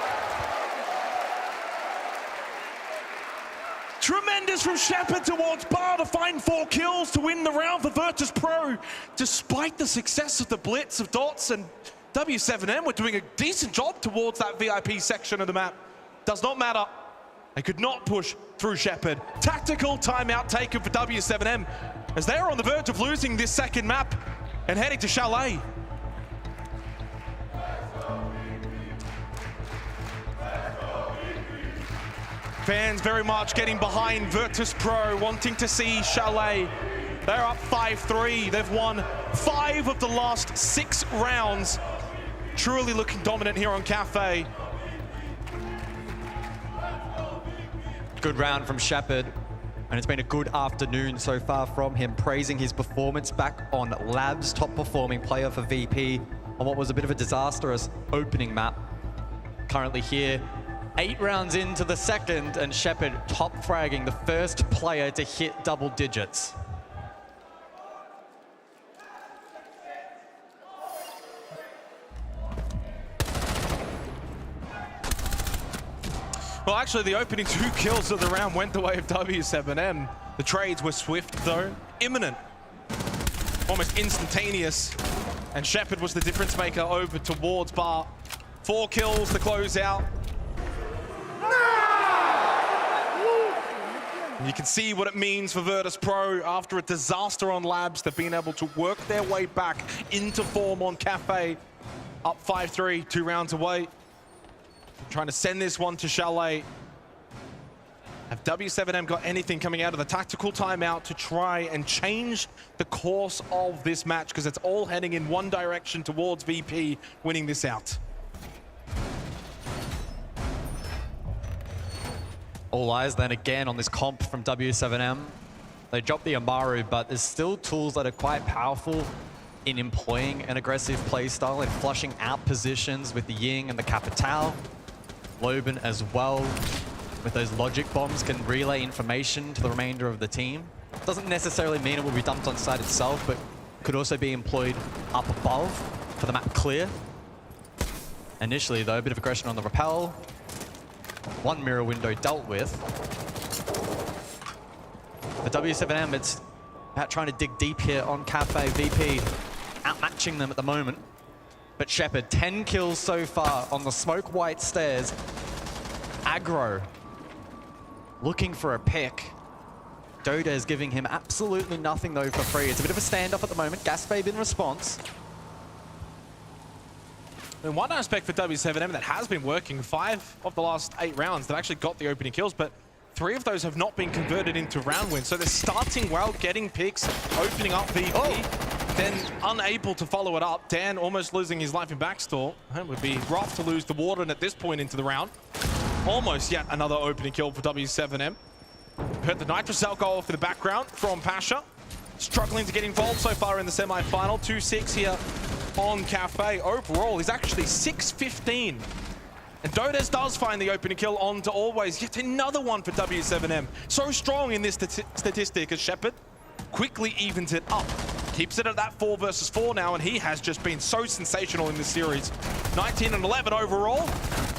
Tremendous from Shepard towards Bar to find 4 kills to win the round for Virtus Pro. Despite the success of the Blitz of Dots, and W7M were doing a decent job towards that VIP section of the map. Does not matter. They could not push through Shepard. Tactical timeout taken for W7M as they are on the verge of losing this second map and heading to Chalet. Fans very much getting behind Virtus Pro, wanting to see Chalet. They're up 5-3. They've won 5 of the last 6 rounds. Truly looking dominant here on Cafe. Good round from Shepard, and it's been a good afternoon so far from him, praising his performance back on Labs, top performing player for VP on what was a bit of a disastrous opening map. Currently here, 8 rounds into the second, and Shepard top fragging, the first player to hit double digits. Well, actually, the opening 2 kills of the round went the way of W7M. The trades were swift, though, imminent, almost instantaneous. And Shepard was the difference maker over towards Bar. 4 kills to close out. And you can see what it means for Virtus Pro after a disaster on Labs. They've been able to work their way back into form on Cafe. Up 5-3, 2 rounds away. Trying to send this one to Chalet. Have W7M got anything coming out of the tactical timeout to try and change the course of this match? Because it's all heading in one direction towards VP winning this out. All eyes then again on this comp from W7M. They dropped the Amaru, but there's still tools that are quite powerful in employing an aggressive playstyle and flushing out positions with the Ying and the Capital. Loban as well, with those logic bombs, can relay information to the remainder of the team. Doesn't necessarily mean it will be dumped on site itself, but could also be employed up above for the map clear. Initially though, a bit of aggression on the rappel. 1 mirror window dealt with. For W7M, it's about trying to dig deep here on Cafe. VP outmatching them at the moment. But Shepard, 10 kills so far on the smoke white stairs. Aggro, looking for a pick. Doda is giving him absolutely nothing though for free. It's a bit of a standoff at the moment. Gas Babe in response. And one aspect for W7M that has been working, 5 of the last 8 rounds, they've actually got the opening kills, but 3 of those have not been converted into round wins. So they're starting well, getting picks, opening up VP, then unable to follow it up. Dan almost losing his life in backstore. It would be rough to lose the Warden at this point into the round. Almost yet another opening kill for W7M. Heard the Nitrocell go off in the background from Pasha. Struggling to get involved so far in the semi-final. 2-6 here on Cafe. Overall, he's actually 6-15. And Dodes does find the opening kill on to Always. Yet another one for W7M. So strong in this statistic as Shepard quickly evens it up. Keeps it at that 4 versus 4 now, and he has just been so sensational in this series. 19 and 11 overall.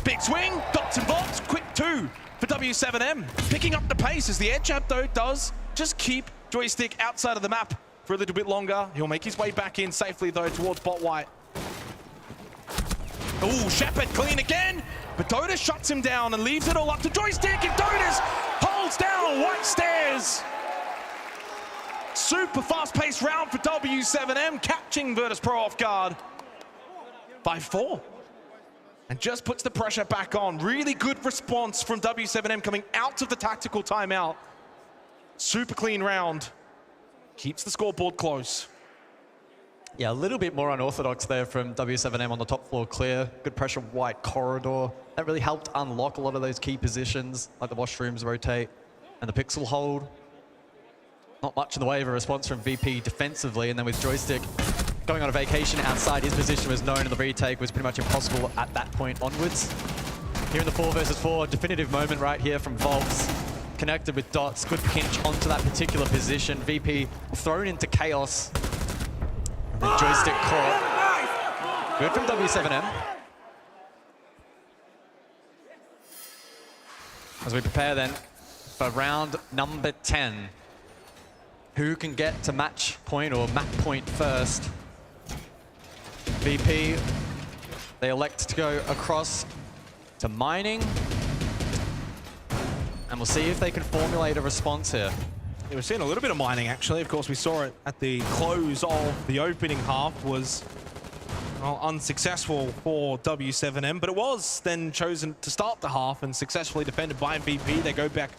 Big swing, dots and bots, quick 2 for W7M. Picking up the pace as the edge up though does just keep Joystick outside of the map for a little bit longer. He'll make his way back in safely though towards bot white. Ooh, Shepard clean again, but Dodes shuts him down and leaves it all up to Joystick, and Dodes holds down White Stairs. Super fast-paced round for W7M, catching Virtus.pro off guard by 4. And just puts the pressure back on. Really good response from W7M coming out of the tactical timeout. Super clean round. Keeps the scoreboard close. Yeah, a little bit more unorthodox there from W7M on the top floor clear. Good pressure, white corridor. That really helped unlock a lot of those key positions, like the washrooms rotate and the pixel hold. Not much in the way of a response from VP defensively, and then with Joystick going on a vacation outside his position was known, and the retake was pretty much impossible at that point onwards. Here in the 4 versus 4, definitive moment right here from Volks. Connected with Dots, good pinch onto that particular position. VP thrown into chaos. And then Joystick caught. Good from W7M. As we prepare then for round number 10. Who can get to match point or map point first? VP, they elect to go across to mining. And we'll see if they can formulate a response here. Yeah, we're seeing a little bit of mining, actually. Of course, we saw it at the close of the opening half was unsuccessful for W7M, but it was then chosen to start the half and successfully defended by VP. They go back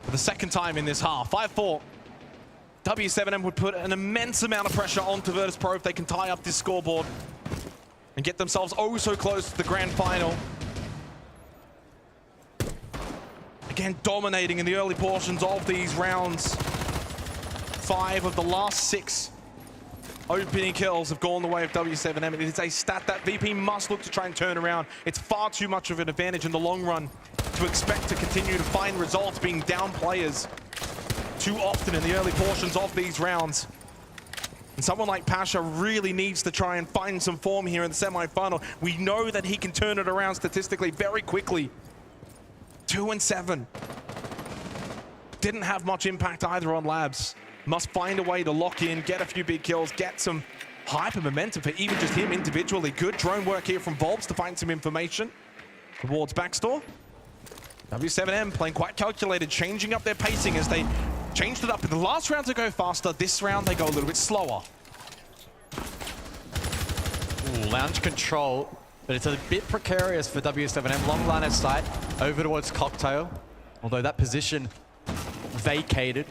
for the second time in this half. 5-4. W7M would put an immense amount of pressure onto Virtus.pro if they can tie up this scoreboard and get themselves oh so close to the grand final. Again, dominating in the early portions of these rounds. 5 of the last 6 opening kills have gone the way of W7M. It is a stat that VP must look to try and turn around. It's far too much of an advantage in the long run to expect to continue to find results being down players too often in the early portions of these rounds. And someone like Pasha really needs to try and find some form here in the semi-final. We know that he can turn it around statistically very quickly. 2 and 7. Didn't have much impact either on Labs. Must find a way to lock in, get a few big kills, get some hyper momentum for even just him individually. Good drone work here from Volbs to find some information towards backstore. W7M playing quite calculated, changing up their pacing as they changed it up in the last round to go faster. This round they go a little bit slower. Ooh, lounge control, but it's a bit precarious for W7M. Long line of sight over towards Cocktail, although that position vacated.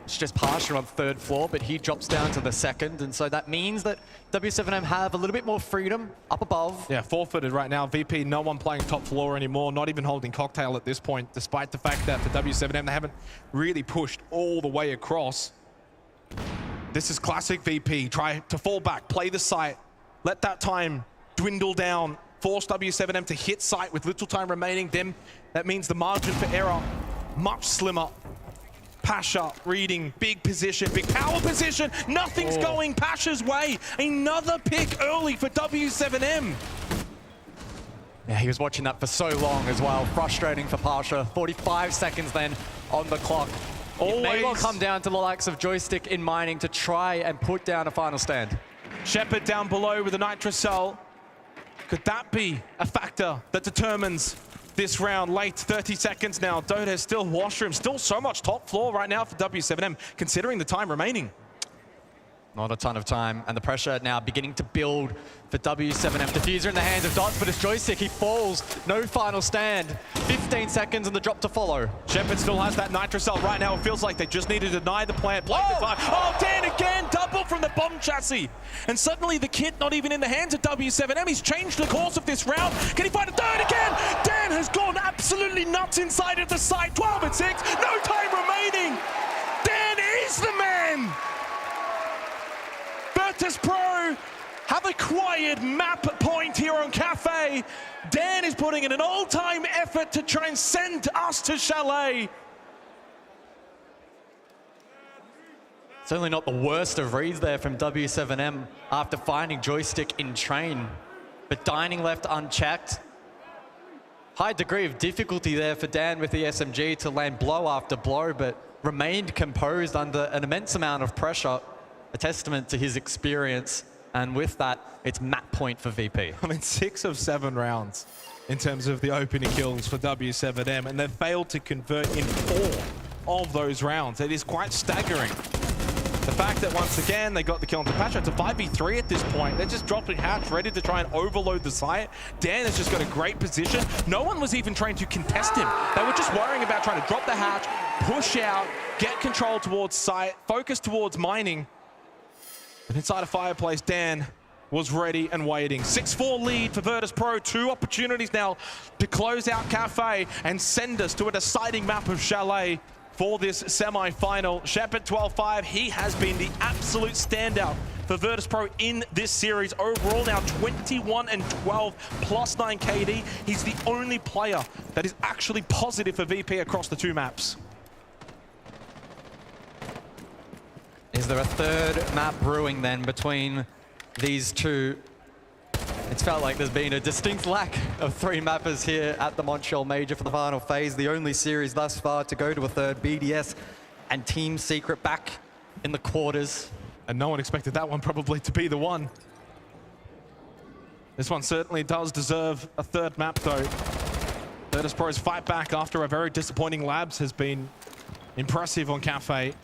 It's just Pasha on 3rd floor, but he drops down to the 2nd, and so that means that W7M have a little bit more freedom up above. Yeah, forfeited right now. VP, no one playing top floor anymore, not even holding Cocktail at this point, despite the fact that for W7M, they haven't really pushed all the way across. This is classic VP. Try to fall back, play the site, let that time dwindle down, force W7M to hit site with little time remaining. Then that means the margin for error much slimmer. Pasha reading, big position, big power position. Nothing's going Pasha's way. Another pick early for W7M. Yeah, he was watching that for so long as well. Frustrating for Pasha. 45 seconds then on the clock. It may well come down to the likes of Joystick in mining to try and put down a final stand. Shepard down below with a Nitrocell. Could that be a factor that determines this round? Late 30 seconds now. Dota still washroom, still so much top floor right now for W7M, considering the time remaining. Not a ton of time, and the pressure now beginning to build for W7M. Diffuser in the hands of Dots, but his joystick, he falls. No final stand. 15 seconds and the drop to follow. Shepard still has that Nitro Cell right now. It feels like they just need to deny the plant. Oh, Dan again, double from the bomb chassis. And suddenly the kit not even in the hands of W7M. He's changed the course of this round. Can he find a third again? Dan has gone absolutely nuts inside of the site. 12 and 6, no time remaining. Dan is the man. Virtus Pro have acquired map point here on Cafe. Dan is putting in an all-time effort to try and send us to Chalet. Certainly not the worst of reads there from W7M after finding joystick in train, but dining left unchecked. High degree of difficulty there for Dan with the SMG to land blow after blow, but remained composed under an immense amount of pressure. A testament to his experience, and with that, it's map point for VP. I mean, 6 of 7 rounds in terms of the opening kills for W7M, and they've failed to convert in 4 of those rounds. It is quite staggering. The fact that once again they got the kill on Patcha. It's a 5v3 at this point. They're just dropping Hatch, ready to try and overload the site. Dan has just got a great position. No one was even trying to contest him. They were just worrying about trying to drop the Hatch, push out, get control towards site, focus towards mining. But inside a fireplace, Dan was ready and waiting. 6-4 lead for Virtus Pro. 2 opportunities now to close out Cafe and send us to a deciding map of Chalet for this semi-final. Shepard 12-5, he has been the absolute standout for Virtus Pro in this series. Overall now 21 and 12, plus 9 KD. He's the only player that is actually positive for VP across the 2 maps. Is there a third map brewing then between these two? It's felt like there's been a distinct lack of 3 mappers here at the Montreal Major for the final phase. The only series thus far to go to a third. BDS and Team Secret back in the quarters. And no one expected that one probably to be the one. This one certainly does deserve a third map though. Virtus Pro's fight back after a very disappointing Labs has been impressive on Cafe.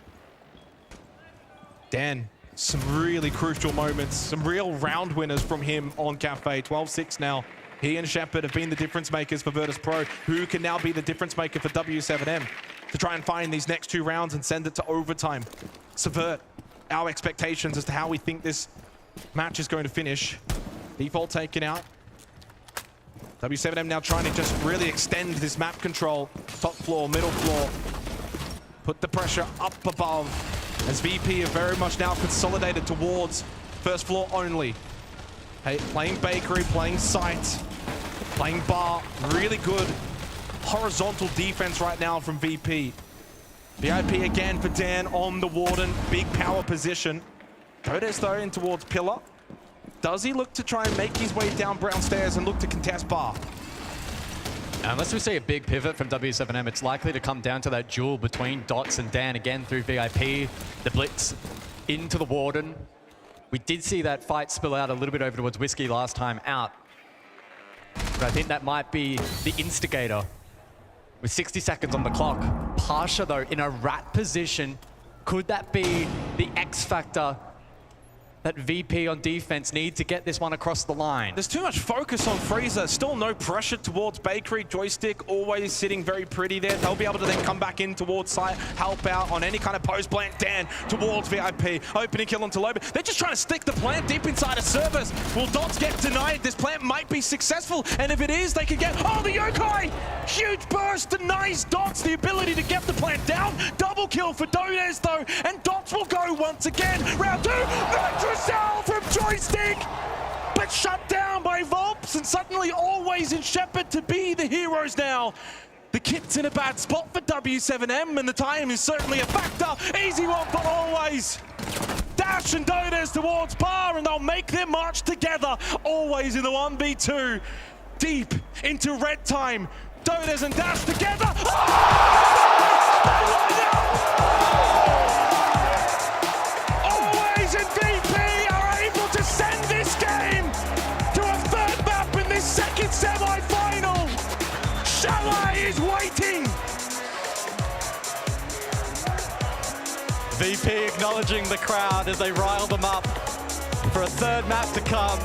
Dan, some really crucial moments, some real round winners from him on Cafe. 12-6 now. He and Shepard have been the difference makers for Virtus Pro. Who can now be the difference maker for W7M to try and find these next 2 rounds and send it to overtime? Subvert our expectations as to how we think this match is going to finish. Default taken out. W7M now trying to just really extend this map control. Top floor, middle floor. Put the pressure up above. As VP are very much now consolidated towards first floor only. Hey, playing bakery, playing site, playing bar. Really good horizontal defense right now from VP. VIP again for Dan on the Warden. Big power position. Codes though in towards pillar. Does he look to try and make his way down brown stairs and look to contest bar? Unless we see a big pivot from W7M, it's likely to come down to that duel between Dots and Dan again through VIP. The blitz into the Warden. We did see that fight spill out a little bit over towards Whiskey last time out. But I think that might be the instigator. With 60 seconds on the clock. Pasha, though, in a rat position. Could that be the X factor that VP on defense need to get this one across the line? There's too much focus on Freezer. Still no pressure towards Bakery. Joystick always sitting very pretty there. They'll be able to then come back in towards site, help out on any kind of post plant. Dan towards VIP. Opening kill onto Loba. They're just trying to stick the plant deep inside a service. Will Dots get denied? This plant might be successful. And if it is, they could get... Oh, the Yokai! Huge burst denies Dots the ability to get the plant down. Double kill for Dodes, though. And Dots will go once again. Round 2. Cell from Joystick, but shut down by Volps, and suddenly always in Shepard to be the heroes now. The kit's in a bad spot for W7M, and the time is certainly a factor. Easy one, but always. Dash and Dodes towards bar, and they'll make their march together, always in the 1v2. Deep into red time. Dodes and Dash together. Always in VP. Send this game to a third map in this second semi-final. Chalet is waiting. VP acknowledging the crowd as they rile them up for a third map to come.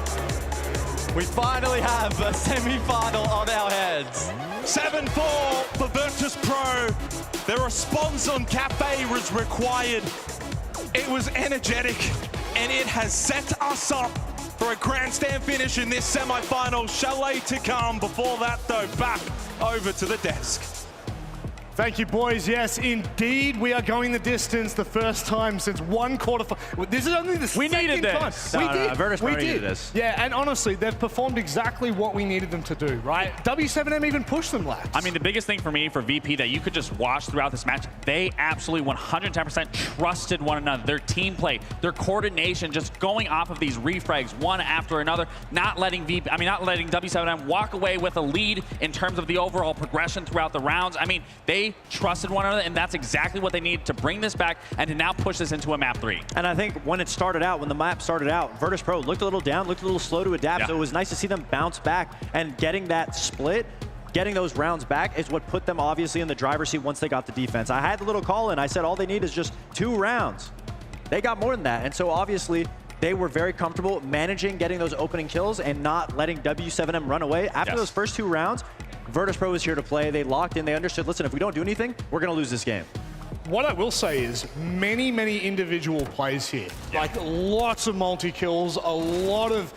We finally have a semi-final on our heads. 7-4 for Virtus Pro. Their response on Cafe was required. It was energetic, and it has set us up for a grandstand finish in this semi-final. Chalet to come. Before that, though, back over to the desk. Thank you, boys. Yes, indeed, we are going the distance the first time since one quarterfinal. This is only the second time. We needed this. Virtus Pro needed this. Yeah, and honestly, they've performed exactly what we needed them to do, right? W7M even pushed them, Lax. I mean, the biggest thing for me, for VP, that you could just watch throughout this match, they absolutely 110% trusted one another. Their team play, their coordination, just going off of these refrags one after another, not letting W7M walk away with a lead in terms of the overall progression throughout the rounds. I mean, they trusted one another, and that's exactly what they need to bring this back and to now push this into a map 3. And I think when the map started out, Virtus Pro looked a little down, looked a little slow to adapt, so it was nice to see them bounce back, and getting that split, getting those rounds back is what put them obviously in the driver's seat once they got the defense. I had the little call in, I said all they need is just 2 rounds. They got more than that, and so obviously they were very comfortable managing getting those opening kills and not letting W7M run away. After those first 2 rounds, Virtus Pro was here to play. They locked in. They understood, listen, if we don't do anything, we're going to lose this game. What I will say is many, many individual plays here. Like lots of multi-kills, a lot of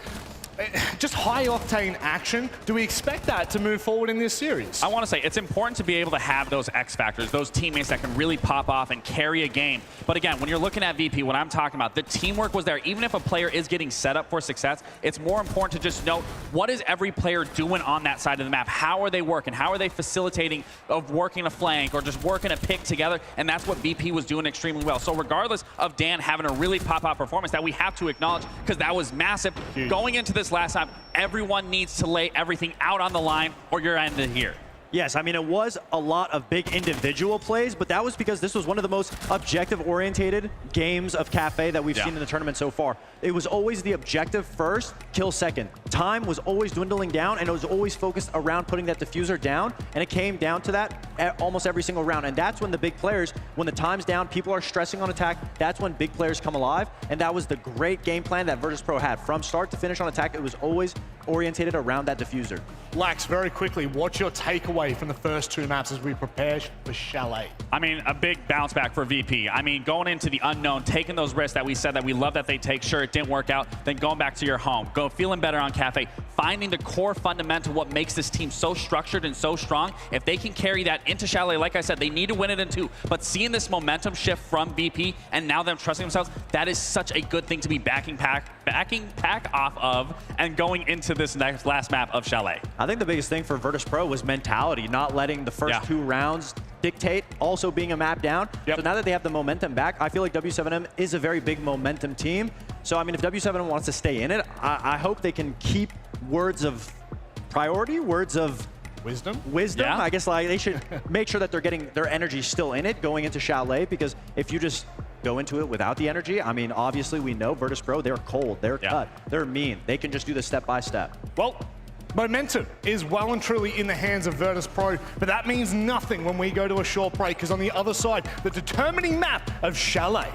just high-octane action. Do we expect that to move forward in this series? I want to say it's important to be able to have those X factors, those teammates that can really pop off and carry a game. But again, when you're looking at VP, what I'm talking about, the teamwork was there. Even if a player is getting set up for success, it's more important to just note what is every player doing on that side of the map? How are they working? How are they facilitating of working a flank or just working a pick together? And that's what VP was doing extremely well. So regardless of Dan having a really pop-off performance that we have to acknowledge, because that was massive, going into this last time, everyone needs to lay everything out on the line or you're ended here. Yes, I mean, it was a lot of big individual plays, but that was because this was one of the most objective-orientated games of Cafe that we've seen in the tournament so far. It was always the objective first, kill second. Time was always dwindling down, and it was always focused around putting that diffuser down, and it came down to that almost every single round. And that's when the big players, when the time's down, people are stressing on attack, that's when big players come alive, and that was the great game plan that Virtus Pro had. From start to finish on attack, it was always orientated around that diffuser. Lax, very quickly, what's your takeaway from the first 2 maps as we prepare for Chalet? I mean, a big bounce back for VP. I mean, going into the unknown, taking those risks that we said that we love that they take. Sure, it didn't work out. Then going back to your home, feeling better on Cafe, finding the core fundamental, what makes this team so structured and so strong. If they can carry that into Chalet, like I said, they need to win it in 2. But seeing this momentum shift from VP and now them trusting themselves, that is such a good thing to be backing pack off of and going into this last map of Chalet. I think the biggest thing for Virtus Pro was mentality, not letting the first 2 rounds dictate, also being a map down. So now that they have the momentum back, I feel like W7M is a very big momentum team. So I mean, if W7M wants to stay in it, I hope they can keep words of priority, words of wisdom. I guess like they should make sure that they're getting their energy still in it going into Chalet, because if you just go into it without the energy, I mean, obviously we know Virtus Pro, they're cold, they're cut, they're mean. They can just do this step by step. Well, momentum is well and truly in the hands of Virtus Pro, but that means nothing when we go to a short break, because on the other side, the determining map of Chalet.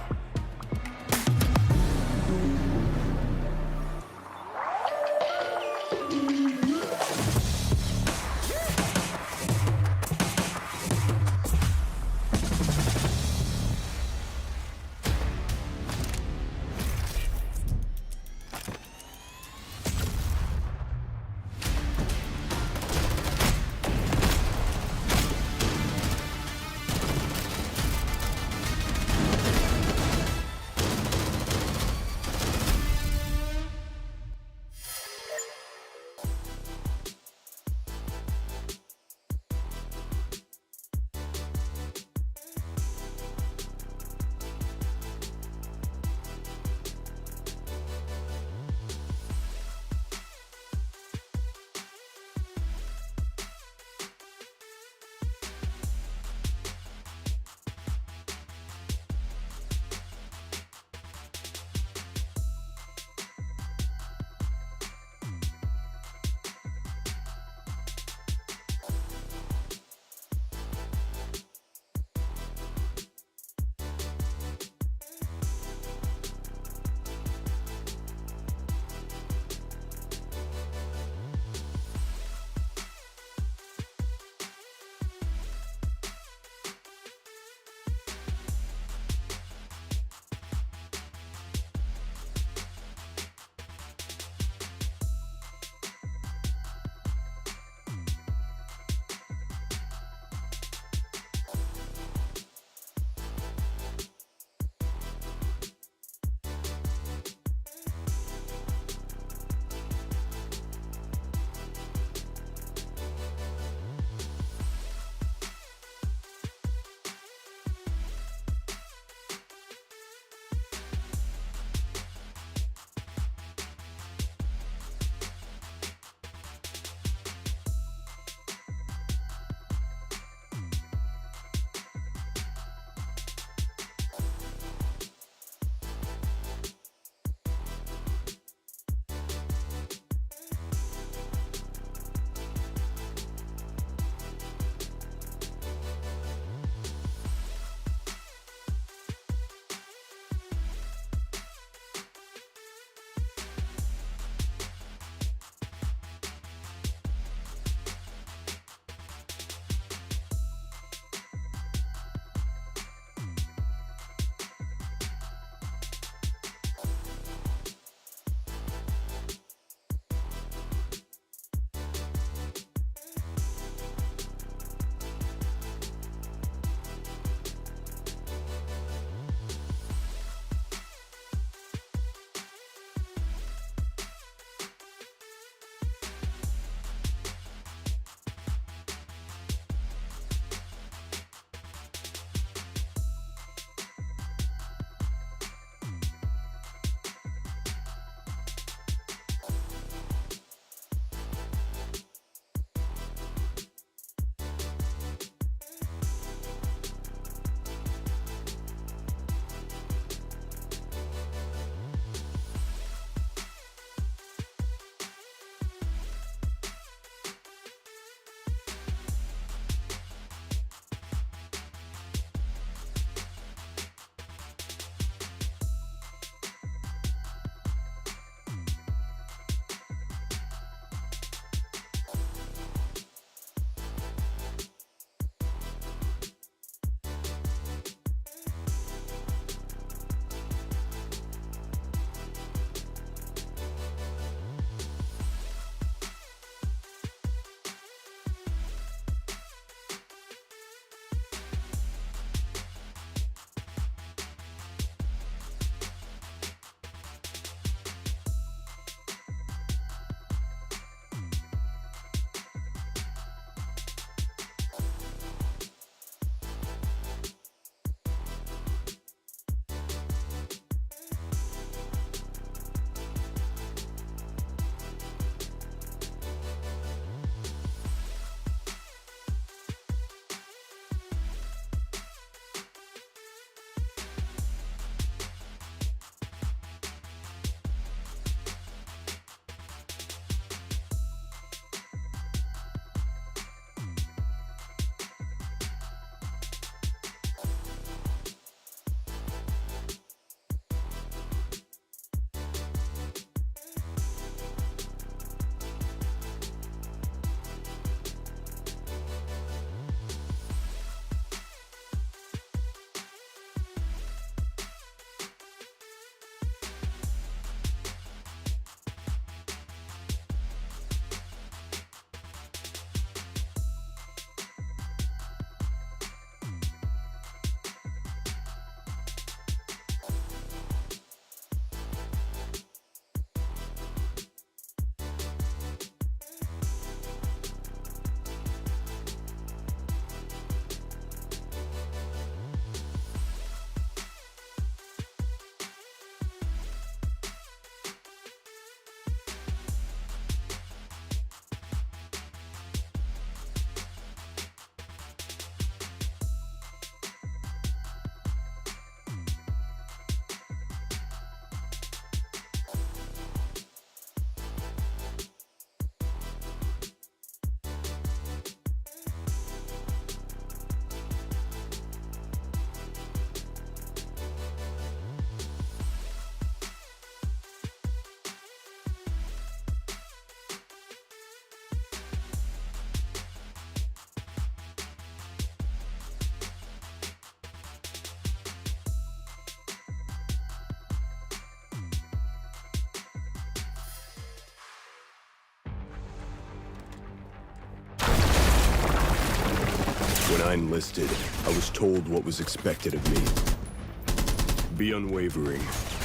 When I enlisted, I was told what was expected of me. Be unwavering,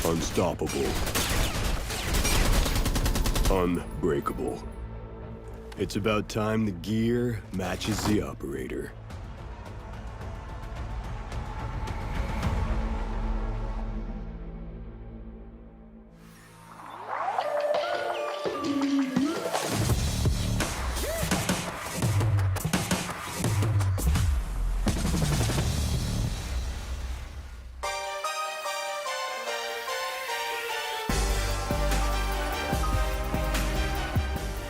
unstoppable, unbreakable. It's about time the gear matches the operator.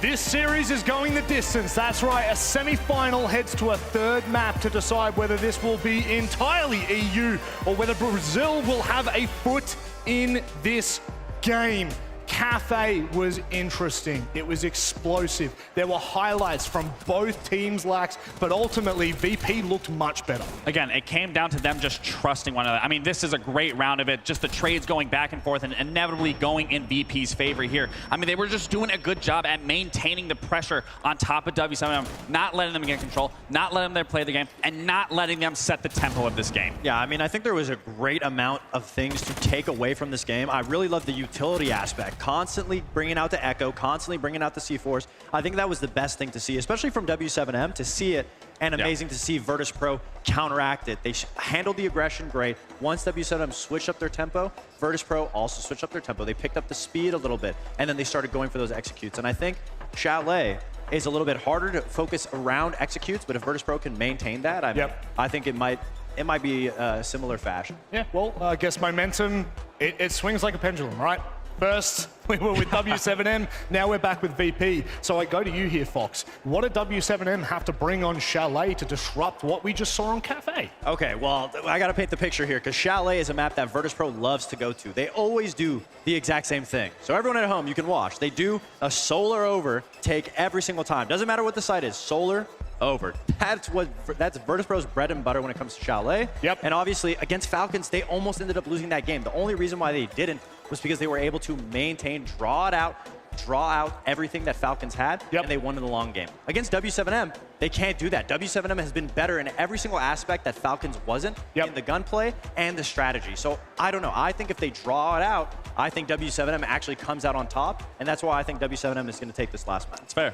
This series is going the distance. That's right, a semi-final heads to a third map to decide whether this will be entirely EU or whether Brazil will have a foot in this game. Cafe was interesting. It was explosive. There were highlights from both teams' lacks, but ultimately VP looked much better. Again, it came down to them just trusting one another. I mean, this is a great round of it. Just the trades going back and forth and inevitably going in VP's favor here. I mean, they were just doing a good job at maintaining the pressure on top of W7M, not letting them get control, not letting them play the game, and not letting them set the tempo of this game. Yeah, I mean, I think there was a great amount of things to take away from this game. I really love the utility aspect. Constantly bringing out the Echo, constantly bringing out the C4s. I think that was the best thing to see, especially from W7M, to see it, and amazing to see Virtus Pro counteract it. They handled the aggression great. Once W7M switched up their tempo, Virtus Pro also switched up their tempo. They picked up the speed a little bit, and then they started going for those executes. And I think Chalet is a little bit harder to focus around executes, but if Virtus Pro can maintain that, I think it might be a similar fashion. Yeah, well, I guess momentum, it swings like a pendulum, right? First, we were with W7M, now we're back with VP. So I go to you here, Fox. What did W7M have to bring on Chalet to disrupt what we just saw on Cafe? Okay, well, I gotta paint the picture here, because Chalet is a map that Virtus Pro loves to go to. They always do the exact same thing. So everyone at home, you can watch. They do a solar over take every single time. Doesn't matter what the site is, solar over. That's Virtus Pro's bread and butter when it comes to Chalet. Yep. And obviously, against Falcons, they almost ended up losing that game. The only reason why they didn't was because they were able to maintain, draw out everything that Falcons had, and they won in the long game. Against W7M, they can't do that. W7M has been better in every single aspect that Falcons wasn't, in the gunplay and the strategy. So I don't know. I think if they draw it out, I think W7M actually comes out on top, and that's why I think W7M is going to take this last match. It's fair.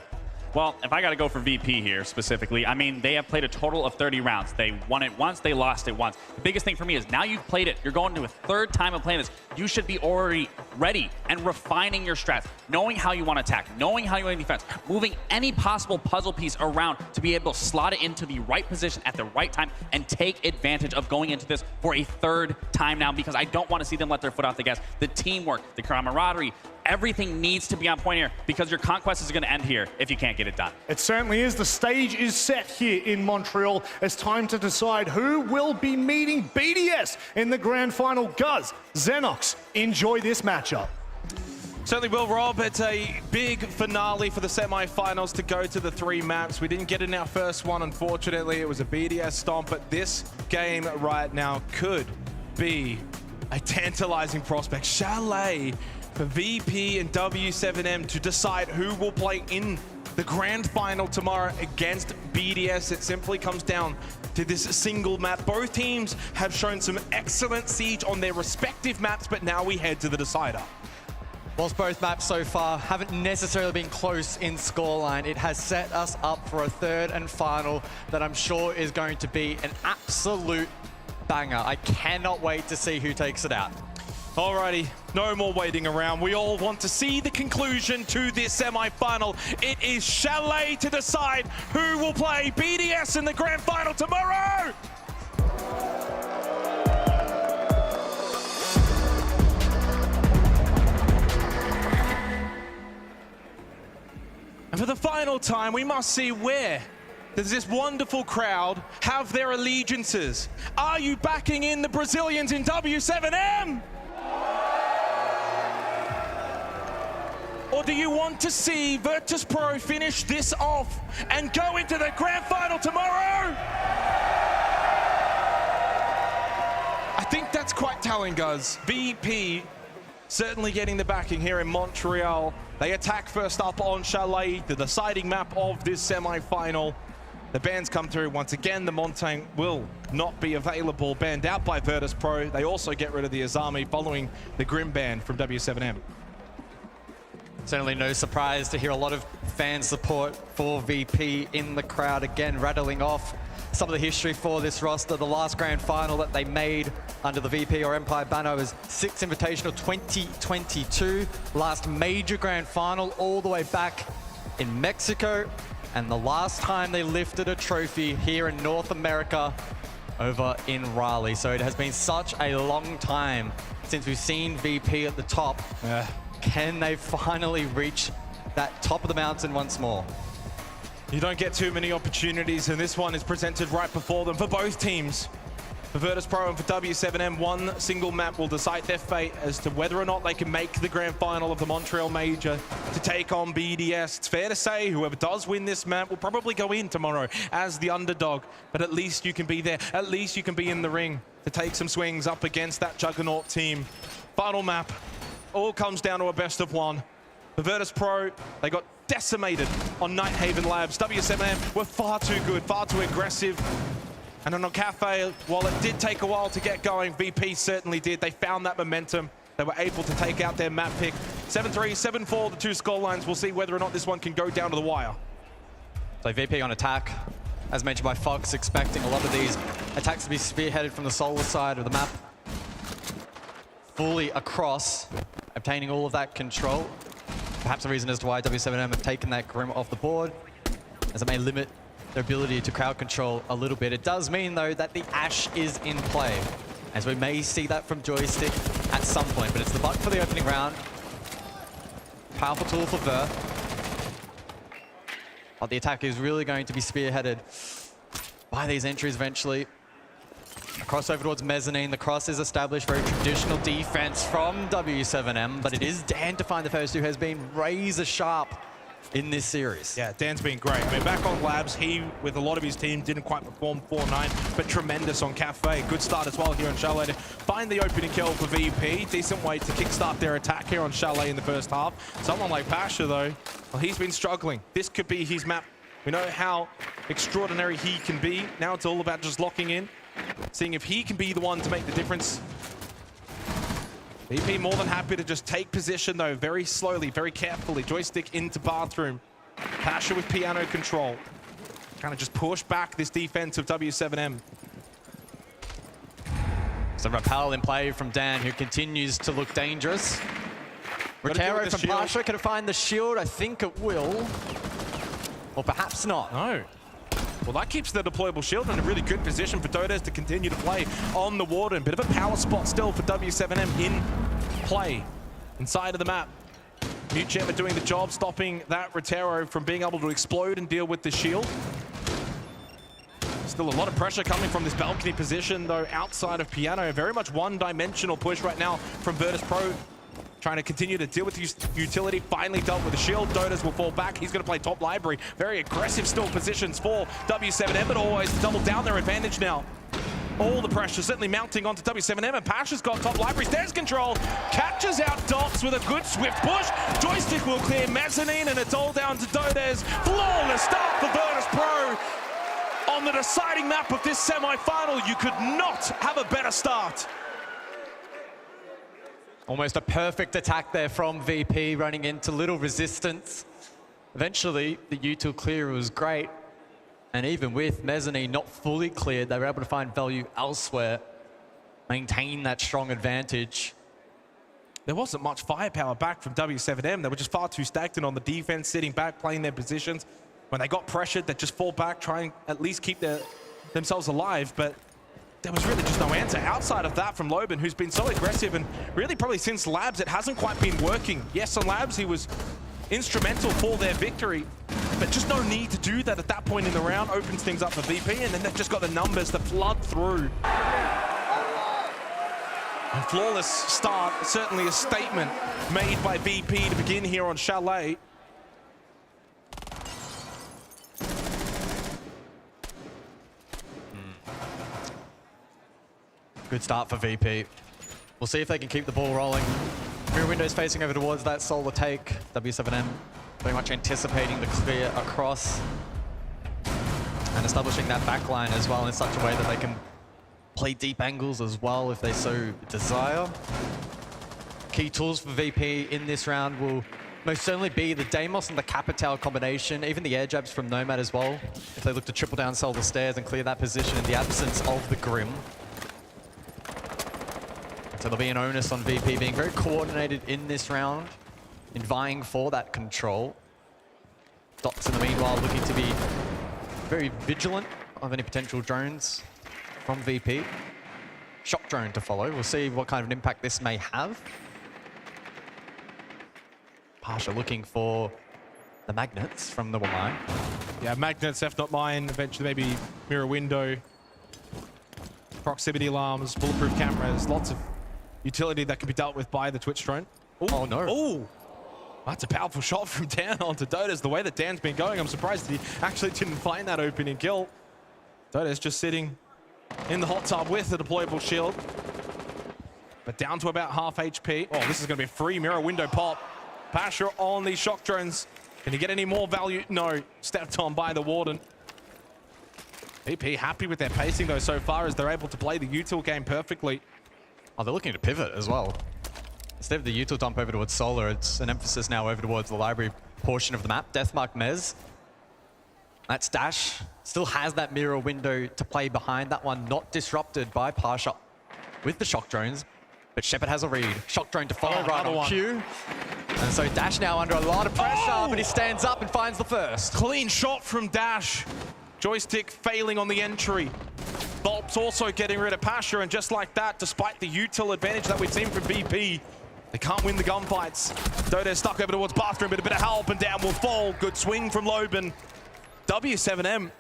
Well, if I got to go for VP here specifically, I mean, they have played a total of 30 rounds. They won it once, they lost it once. The biggest thing for me is now you've played it, you're going to a third time of playing this. You should be already ready and refining your strats, knowing how you want to attack, knowing how you want to defense, moving any possible puzzle piece around to be able to slot it into the right position at the right time and take advantage of going into this for a third time now, because I don't want to see them let their foot off the gas. The teamwork, the camaraderie, everything needs to be on point here, because your conquest is going to end here if you can't get it done. It certainly is. The stage is set here in Montreal. It's time to decide who will be meeting BDS in the grand final. Guz, Xenox, enjoy this matchup. Certainly will, Rob. It's a big finale for the semi-finals to go to the 3 maps. We didn't get in our first one, unfortunately. It was a BDS stomp, but this game right now could be a tantalizing prospect. Chalet for VP and W7M to decide who will play in the grand final tomorrow against BDS. It simply comes down to this single map. Both teams have shown some excellent siege on their respective maps, but now we head to the decider. Whilst both maps so far haven't necessarily been close in scoreline, it has set us up for a third and final that I'm sure is going to be an absolute banger. I cannot wait to see who takes it out. Alrighty, no more waiting around. We all want to see the conclusion to this semi-final. It is Chalet to decide who will play BDS in the grand final tomorrow! And for the final time, we must see where does this wonderful crowd have their allegiances. Are you backing in the Brazilians in W7M? Or do you want to see Virtus Pro finish this off and go into the grand final tomorrow? I think that's quite telling, Guz. VP certainly getting the backing here in Montreal. They attack first up on Chalet, the deciding map of this semi-final. The bans come through once again. The Montaigne will not be available, banned out by Virtus Pro. They also get rid of the Azami following the Grim ban from W7M. Certainly no surprise to hear a lot of fan support for VP in the crowd. Again, rattling off some of the history for this roster. The last grand final that they made under the VP or Empire banner was 6 Invitational 2022. Last major grand final all the way back in Mexico. And the last time they lifted a trophy here in North America over in Raleigh. So it has been such a long time since we've seen VP at the top. Can they finally reach that top of the mountain once more? You don't get too many opportunities, and this one is presented right before them for both teams. For Virtus Pro and for W7M, one single map will decide their fate as to whether or not they can make the grand final of the Montreal Major to take on BDS. It's fair to say whoever does win this map will probably go in tomorrow as the underdog, but at least you can be there. At least you can be in the ring to take some swings up against that Juggernaut team. Final map, all comes down to a best of one. The Virtus Pro, they got decimated on Nighthaven Labs. W7M were far too good, far too aggressive. And on Cafe, while it did take a while to get going, VP certainly did. They found that momentum. They were able to take out their map pick. 7-3, 7-4, the two scorelines. We'll see whether or not this one can go down to the wire. So VP on attack, as mentioned by Fox, expecting a lot of these attacks to be spearheaded from the solar side of the map. Fully across, obtaining all of that control. Perhaps a reason as to why W7M have taken that Grim off the board, as it may limit their ability to crowd control a little bit. It does mean, though, that the Ash is in play, as we may see that from Joystick at some point, but it's the buck for the opening round. Powerful tool for Ver. But the attack is really going to be spearheaded by these entries eventually. A crossover towards Mezzanine. The cross is established. Very traditional defense from W7M, but it is Dan to find the first who has been razor sharp in this series. Yeah, Dan's been great. I mean, back on Labs, he, with a lot of his team, didn't quite perform 4-9, but tremendous on Cafe. Good start as well here on Chalet to find the opening kill for VP. Decent way to kickstart their attack here on Chalet in the first half. Someone like Pasha, though, well, he's been struggling. This could be his map. We know how extraordinary he can be. Now it's all about just locking in, seeing if he can be the one to make the difference. VP more than happy to just take position, though, very slowly, very carefully. Joystick into bathroom. Pasha with piano control. Kind of just push back this defense of W7M. So Rappel in play from Dan, who continues to look dangerous. Rotero from Pasha, can it find the shield? I think it will. Or perhaps not. No. Well, that keeps the deployable shield in a really good position for Dodes to continue to play on the Warden. Bit of a power spot still for W7M in play inside of the map. Mutcheva doing the job, stopping that Rotero from being able to explode and deal with the shield. Still a lot of pressure coming from this balcony position, though, outside of Piano. Very much one-dimensional push right now from Virtus Pro. Trying to continue to deal with utility. Finally dealt with the shield. Dodes will fall back. He's going to play top library. Very aggressive still positions for W7M, but always double down their advantage now. All the pressure certainly mounting onto W7M, and Pasha's got top library. There's control. Catches out Dots with a good swift push. Joystick will clear Mezzanine, and it's all down to Dodes. Flawless start for Virtus Pro. On the deciding map of this semi-final, you could not have a better start. Almost a perfect attack there from VP, running into little resistance. Eventually, the util clear was great. And even with Mezzanine not fully cleared, they were able to find value elsewhere, maintain that strong advantage. There wasn't much firepower back from W7M. They were just far too stagnant on the defense, sitting back, playing their positions. When they got pressured, they'd just fall back, try and at least keep themselves alive. But there was really just no answer outside of that from Loban, who's been so aggressive, and really probably since Labs, it hasn't quite been working. Yes, on Labs, he was instrumental for their victory, but just no need to do that at that point in the round. Opens things up for VP, and then they've just got the numbers to flood through. A flawless start, certainly a statement made by VP to begin here on Chalet. Good start for VP. We'll see if they can keep the ball rolling. Rear windows facing over towards that solar take. W7M very much anticipating the clear across. And establishing that backline as well in such a way that they can play deep angles as well if they so desire. Key tools for VP in this round will most certainly be the Deimos and the Capital combination, even the air jabs from Nomad as well, if they look to triple down, sell the stairs and clear that position in the absence of the Grim. So there'll be an onus on VP being very coordinated in this round, in vying for that control. Dots in the meanwhile looking to be very vigilant of any potential drones from VP. Shock drone to follow. We'll see what kind of an impact this may have. Pasha looking for the magnets from the Wamai. Yeah, magnets, if not mine. Eventually maybe mirror window. Proximity alarms, bulletproof cameras, lots of utility that can be dealt with by the Twitch drone. Ooh. Oh no. Oh, that's a powerful shot from Dan onto Dotas. The way that Dan's been going, I'm surprised he actually didn't find that opening kill. Dotas just sitting in the hot tub with a deployable shield. But down to about half HP. Oh, this is going to be a free mirror window pop. Pasha on these shock drones. Can he get any more value? No. Stepped on by the Warden. VP happy with their pacing though so far as they're able to play the util game perfectly. Oh, they're looking to pivot as well. Instead of the util dump over towards Solar, it's an emphasis now over towards the library portion of the map. Deathmark Mez. That's Dash. Still has that mirror window to play behind that one, not disrupted by Pasha with the shock drones. But Shepard has a read. Shock drone to follow right on cue. And so Dash now under a lot of pressure, but he stands up and finds the first. Clean shot from Dash. Joystick failing on the entry. Bulb's also getting rid of Pasha, and just like that, despite the util advantage that we've seen from VP, they can't win the gunfights. Dota's stuck over towards bathroom, but a bit of help and down will fall. Good swing from Loban. W7M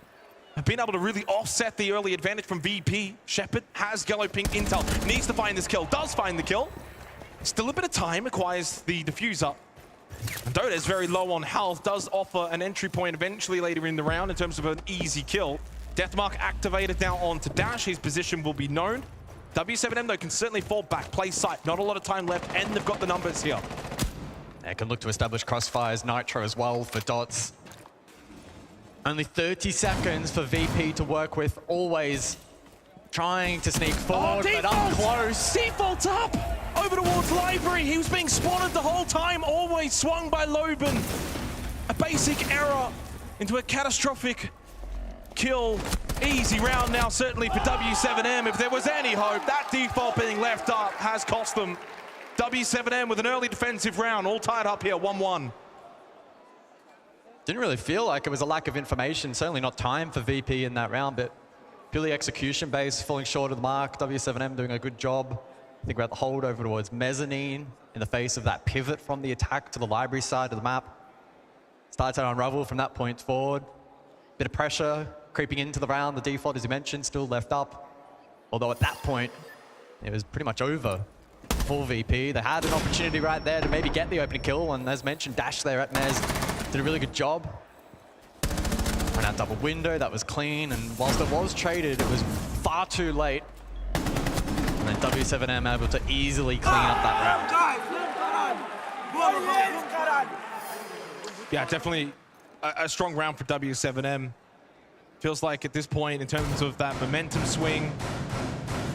have been able to really offset the early advantage from VP. Shepard has yellow pink intel, needs to find this kill, does find the kill. Still a bit of time, acquires the diffuser. And Dota is very low on health, does offer an entry point eventually later in the round in terms of an easy kill. Deathmark activated now onto Dash, his position will be known. W7M though can certainly fall back, play sight, not a lot of time left, and they've got the numbers here. They can look to establish crossfires, Nitro as well for Dots. Only 30 seconds for VP to work with, always trying to sneak forward, but up close. Default's up! Over towards Library, he was being spotted the whole time, always swung by Loban. A basic error into a catastrophic kill. Easy round now, certainly for W7M. If there was any hope, that default being left up has cost them. W7M with an early defensive round, all tied up here, 1-1. Didn't really feel like it was a lack of information, certainly not time for VP in that round, but purely execution based, falling short of the mark. W7M doing a good job. Think about the hold over towards Mezzanine in the face of that pivot from the attack to the library side of the map. Starts to unravel from that point forward. Bit of pressure creeping into the round. The default, as you mentioned, still left up. Although at that point, it was pretty much over for VP. They had an opportunity right there to maybe get the opening kill, and as mentioned, Dash there at Mez did a really good job. Went out double window, that was clean, and whilst it was traded, it was far too late. And then W7M able to easily clean up that round. Yeah, definitely a strong round for W7M. Feels like at this point, in terms of that momentum swing,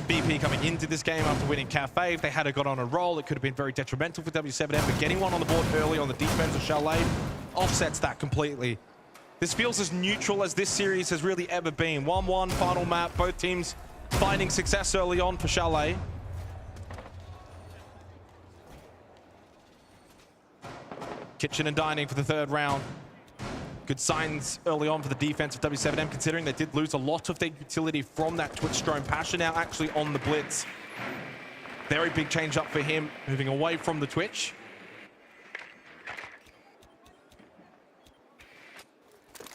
BP coming into this game after winning Cafe, if they had got on a roll, it could have been very detrimental for W7M, but getting one on the board early on the defense of Chalet offsets that completely. This feels as neutral as this series has really ever been. 1-1 final map, both teams finding success early on for Chalet. Kitchen and dining for the third round. Good signs early on for the defense of W7M, considering they did lose a lot of their utility from that Twitch drone. Pasha now actually on the blitz. Very big change up for him, moving away from the Twitch.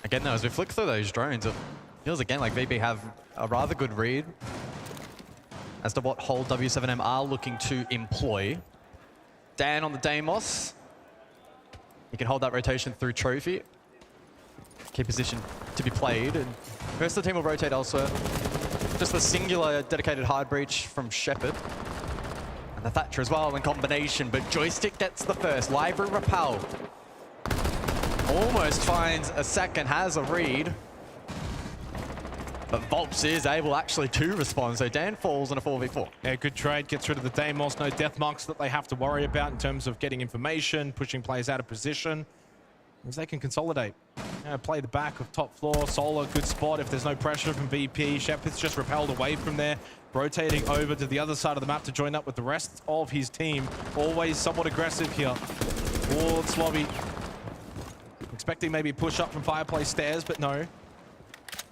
Again, though, as we flick through those drones, it feels again like VP have a rather good read as to what hold W7M are looking to employ. Dan on the Deimos. He can hold that rotation through Trophy. Key position to be played, and the rest of the team will rotate elsewhere. Just the singular dedicated hard breach from Shepard. And the Thatcher as well in combination, but Joystick gets the first. Library Repel. Almost finds a second, has a read. But Volps is able actually to respond, so Dan falls in a 4v4. Yeah, good trade, gets rid of the Deimos, no death marks that they have to worry about in terms of getting information, pushing players out of position. As they can consolidate. Play the back of top floor, Solo, good spot if there's no pressure from VP. Shepard's just repelled away from there, rotating over to the other side of the map to join up with the rest of his team. Always somewhat aggressive here towards lobby. Expecting maybe a push up from Fireplace stairs, but no.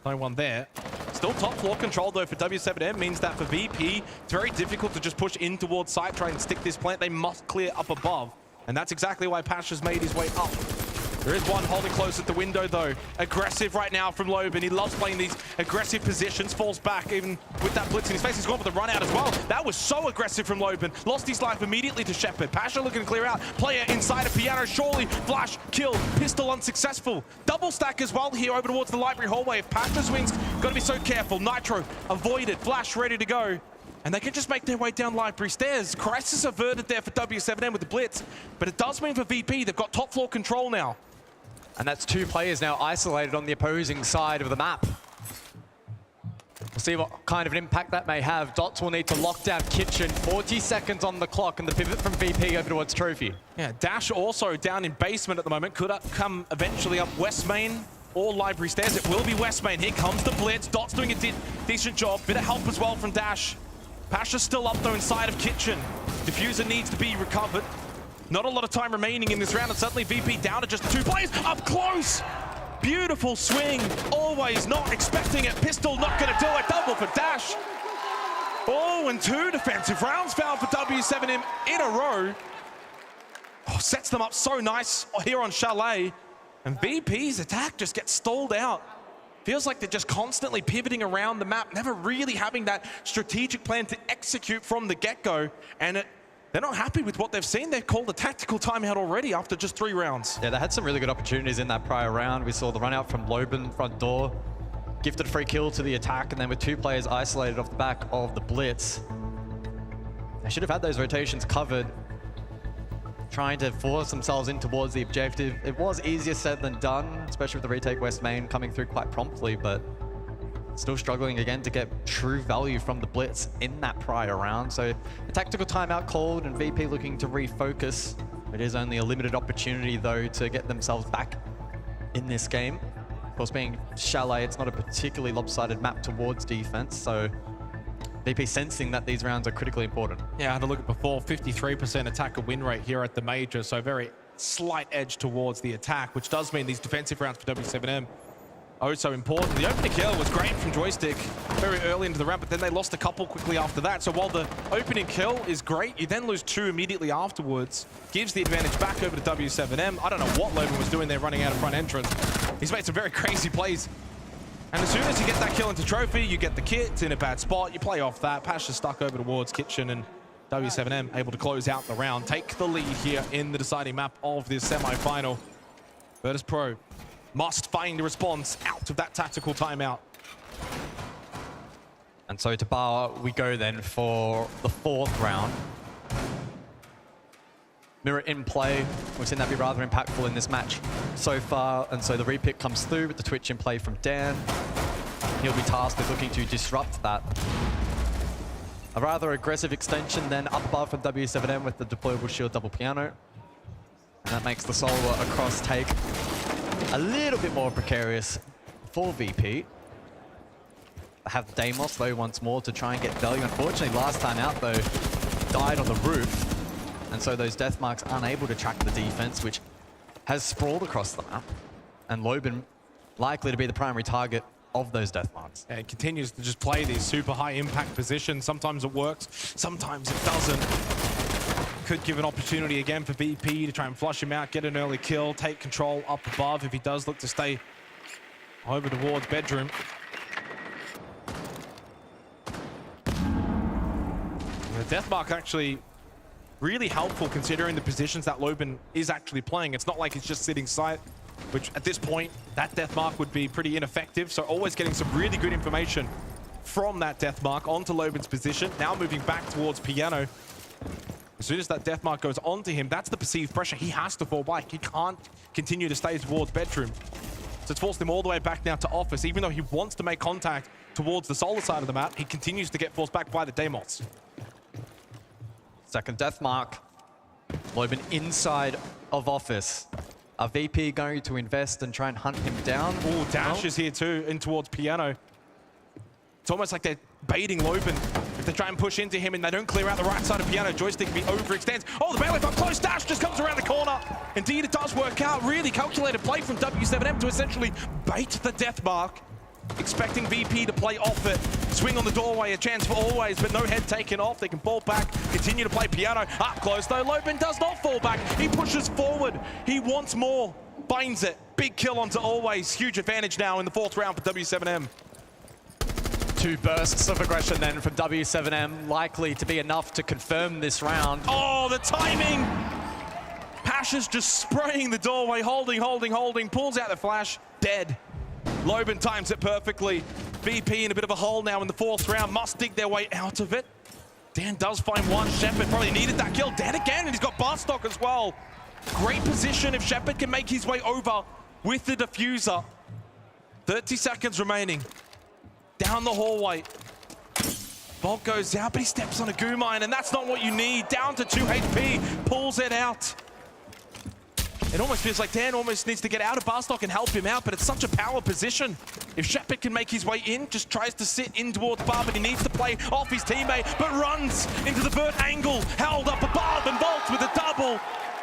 No one there. Still top floor control though for W7M, means that for VP, it's very difficult to just push in towards site, try and stick this plant. They must clear up above. And that's exactly why Pasha's made his way up. There is one holding close at the window though. Aggressive right now from Loban. He loves playing these aggressive positions, falls back even with that blitz in his face. He's gone for the run out as well. That was so aggressive from Loban. Lost his life immediately to Shepard. Pasha looking to clear out. Player inside a piano, surely. Flash, kill, pistol unsuccessful. Double stack as well here over towards the library hallway. If Pasha swings, gotta be so careful. Nitro avoided, Flash ready to go. And they can just make their way down library stairs. Crisis averted there for W7M with the blitz. But it does mean for VP, they've got top floor control now. And that's 2 players now isolated on the opposing side of the map. We'll see what kind of an impact that may have. Dots will need to lock down Kitchen. 40 seconds on the clock, and the pivot from VP over towards Trophy. Yeah, Dash also down in basement at the moment. Could come eventually up West Main or library stairs. It will be West Main. Here comes the blitz. Dots doing a decent job. Bit of help as well from Dash. Pasha's still up though inside of Kitchen. Diffuser needs to be recovered. Not a lot of time remaining in this round, and suddenly VP down to just 2 players up close. Beautiful swing, always not expecting it. Pistol not gonna do it, double for Dash. Oh, and 2 defensive rounds found for W7M in a row. Oh, sets them up so nice here on Chalet. And VP's attack just gets stalled out. Feels like they're just constantly pivoting around the map, never really having that strategic plan to execute from the get-go. And they're not happy with what they've seen. They've called a tactical timeout already after just 3 rounds. Yeah, they had some really good opportunities in that prior round. We saw the run out from Loban front door, gifted a free kill to the attack, and then with 2 players isolated off the back of the blitz. They should have had those rotations covered, trying to force themselves in towards the objective. It was easier said than done, especially with the retake West Main coming through quite promptly, but still struggling again to get true value from the blitz in that prior round. So a tactical timeout called and VP looking to refocus. It is only a limited opportunity though to get themselves back in this game. Of course, being Chalet, it's not a particularly lopsided map towards defense, so VP sensing that these rounds are critically important. Yeah, I had a look at before, 53% attacker win rate here at the major, so very slight edge towards the attack, which does mean these defensive rounds for W7M oh so important. The opening kill was great from Joystick very early into the round, but then they lost a couple quickly after that. So while the opening kill is great, you then lose 2 immediately afterwards. Gives the advantage back over to W7M. I don't know what Loban was doing there running out of front entrance. He's made some very crazy plays. And as soon as you get that kill into Trophy, you get the kit, it's in a bad spot, you play off that. Pasha's stuck over towards Kitchen, and W7M able to close out the round, take the lead here in the deciding map of this semi-final. Virtus Pro must find a response out of that tactical timeout. And so to Bar, we go then for the 4th round. Mirror in play. We've seen that be rather impactful in this match so far. And so the repick comes through with the Twitch in play from Dan. He'll be tasked with looking to disrupt that. A rather aggressive extension then up above from W7M with the deployable shield double piano. And that makes the solo across take a little bit more precarious for VP. I have the Deimos though once more to try and get value. Unfortunately, last time out though, died on the roof. And so those death marks unable to track the defense, which has sprawled across the map. And Loban likely to be the primary target of those death marks. And it continues to just play these super high impact positions. Sometimes it works, sometimes it doesn't. Could give an opportunity again for VP to try and flush him out, get an early kill, take control up above if he does look to stay over towards bedroom. The death mark actually really helpful considering the positions that Loban is actually playing. It's not like he's just sitting site, which at this point, that death mark would be pretty ineffective. So always getting some really good information from that death mark onto Loban's position. Now moving back towards piano. As soon as that death mark goes onto him, that's the perceived pressure. He has to fall back. He can't continue to stay towards bedroom. So it's forced him all the way back now to office, even though he wants to make contact towards the solar side of the map. He continues to get forced back by the Deimos. Second death mark. Loben inside of office. Are VP going to invest and try and hunt him down? Oh, Dash is here too, in towards Piano. It's almost like they're baiting Loben. If they try and push into him and they don't clear out the right side of Piano, Joystick be overextends. Oh, the bailiff up close. Dash just comes around the corner. Indeed, it does work out. Really calculated play from W7M to essentially bait the death mark. Expecting VP to play off it. Swing on the doorway, a chance for always, but no head taken off. They can fall back, continue to play Piano. Up close though, Loben does not fall back. He pushes forward. He wants more. Binds it. Big kill onto always. Huge advantage now in the 4th round for W7M. 2 bursts of aggression then from W7M, likely to be enough to confirm this round. Oh, the timing! Pasha's just spraying the doorway, holding, pulls out the flash, dead. Loben times it perfectly. VP in a bit of a hole now in the 4th round, must dig their way out of it. Dan does find one. Shepard probably needed that kill. Dead again, and he's got Barstock as well. Great position if Shepard can make his way over with the diffuser. 30 seconds remaining. Down the hallway. Bolt goes out, but he steps on a goo mine, and that's not what you need. Down to 2 HP, pulls it out. It almost feels like Dan almost needs to get out of Barstock and help him out, but it's such a power position. If Shepard can make his way in, just tries to sit in towards Bar, but he needs to play off his teammate, but runs into the vert angle, held up above, and Volts with a double.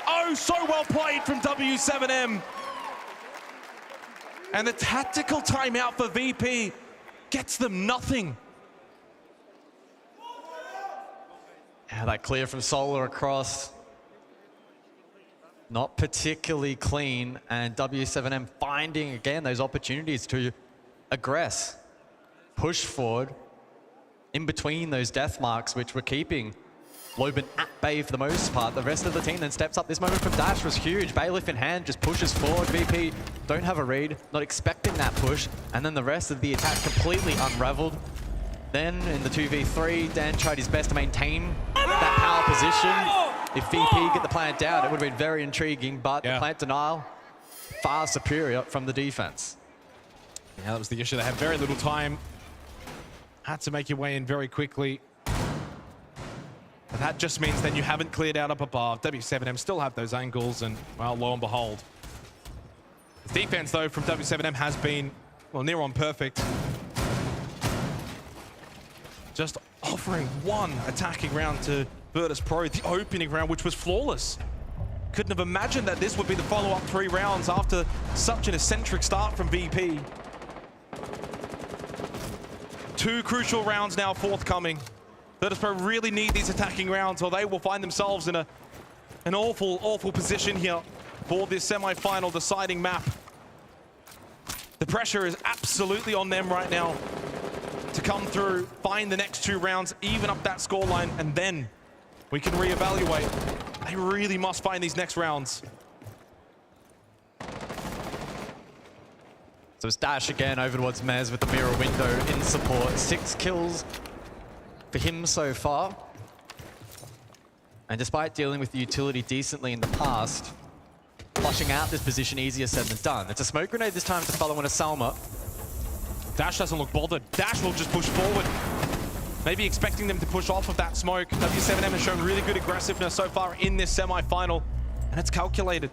Oh, so well played from W7M. And the tactical timeout for VP gets them nothing. Yeah, that clear from Solar across. Not particularly clean, and W7M finding again those opportunities to aggress, push forward in between those death marks, which were keeping Loben at bay for the most part. The rest of the team then steps up. This moment from Dash was huge. Bailiff in hand just pushes forward. VP don't have a read, not expecting that push, and then the rest of the attack completely unraveled. Then in the 2v3, Dan tried his best to maintain that power position. If VP get the plant down, it would have been very intriguing, but the plant denial, far superior from the defense. Yeah, that was the issue. They had very little time. Had to make your way in very quickly. And that just means then you haven't cleared out up above. W7M still have those angles, and, well, lo and behold. The defense, though, from W7M has been, well, near on perfect. Just offering one attacking round to Virtus Pro, the opening round, which was flawless. Couldn't have imagined that this would be the follow-up 3 rounds after such an eccentric start from VP. 2 crucial rounds now forthcoming. Virtus Pro really need these attacking rounds, or they will find themselves in an awful, awful position here for this semi-final deciding map. The pressure is absolutely on them right now to come through, find the next 2 rounds, even up that scoreline, and then we can reevaluate. They really must find these next rounds. So it's Dash again over towards Mez with the mirror window in support. 6 kills for him so far. And despite dealing with the utility decently in the past, flushing out this position easier said than done. It's a smoke grenade this time to follow in a Salma. Dash doesn't look bothered. Dash will just push forward. Maybe expecting them to push off of that smoke. W7M has shown really good aggressiveness so far in this semi-final, and it's calculated.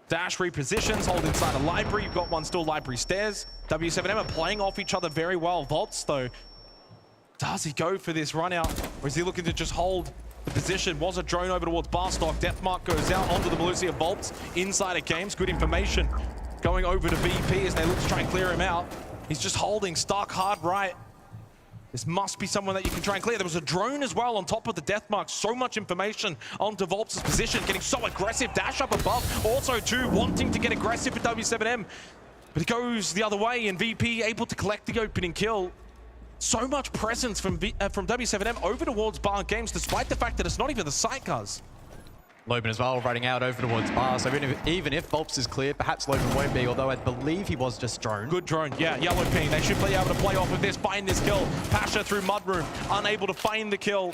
Dash repositions, hold inside a library. You've got one still library stairs. W7M are playing off each other very well. Volts, though, does he go for this run out, or is he looking to just hold the position? Was a drone over towards Barstock. Deathmark goes out onto the Melusia. Volts inside of games. Good information going over to VP as they look to try and clear him out. He's just holding stuck hard right. This must be someone that you can try and clear. There was a drone as well on top of the death mark. So much information onto Volts' position, getting so aggressive. Dash up above, also too, wanting to get aggressive for W7M. But it goes the other way, and VP able to collect the opening kill. So much presence from W7M over towards Bar Games, despite the fact that it's not even the sidecars. Loben as well, running out over towards Bar. So even if Volps is clear, perhaps Loben won't be, although I believe he was just drone. Good drone, yeah, yellow ping. They should be able to play off of this, find this kill. Pasha through Mudroom, unable to find the kill.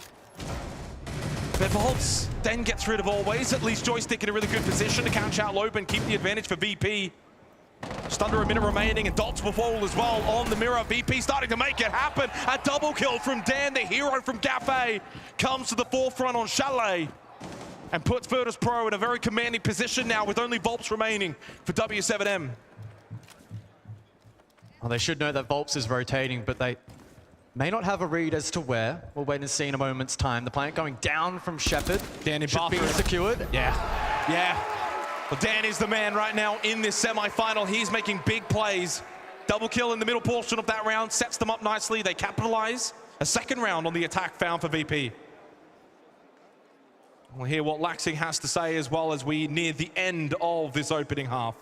But Volts then gets rid of always. At least Joystick in a really good position to catch out Loben, keep the advantage for VP. Just under a minute remaining, and dots will fall as well on the mirror. VP starting to make it happen. A double kill from Dan, the hero from Gafe, comes to the forefront on Chalet and puts Virtus Pro in a very commanding position now with only Volps remaining for W7M. Well, they should know that Volps is rotating, but they may not have a read as to where. We'll wait and see in a moment's time. The plant going down from Shepard. Dan in should be secured. Yeah. Well, Dan is the man right now in this semi-final. He's making big plays. Double kill in the middle portion of that round, sets them up nicely. They capitalize. A second round on the attack found for VP. We'll hear what Laxing has to say as well as we near the end of this opening half.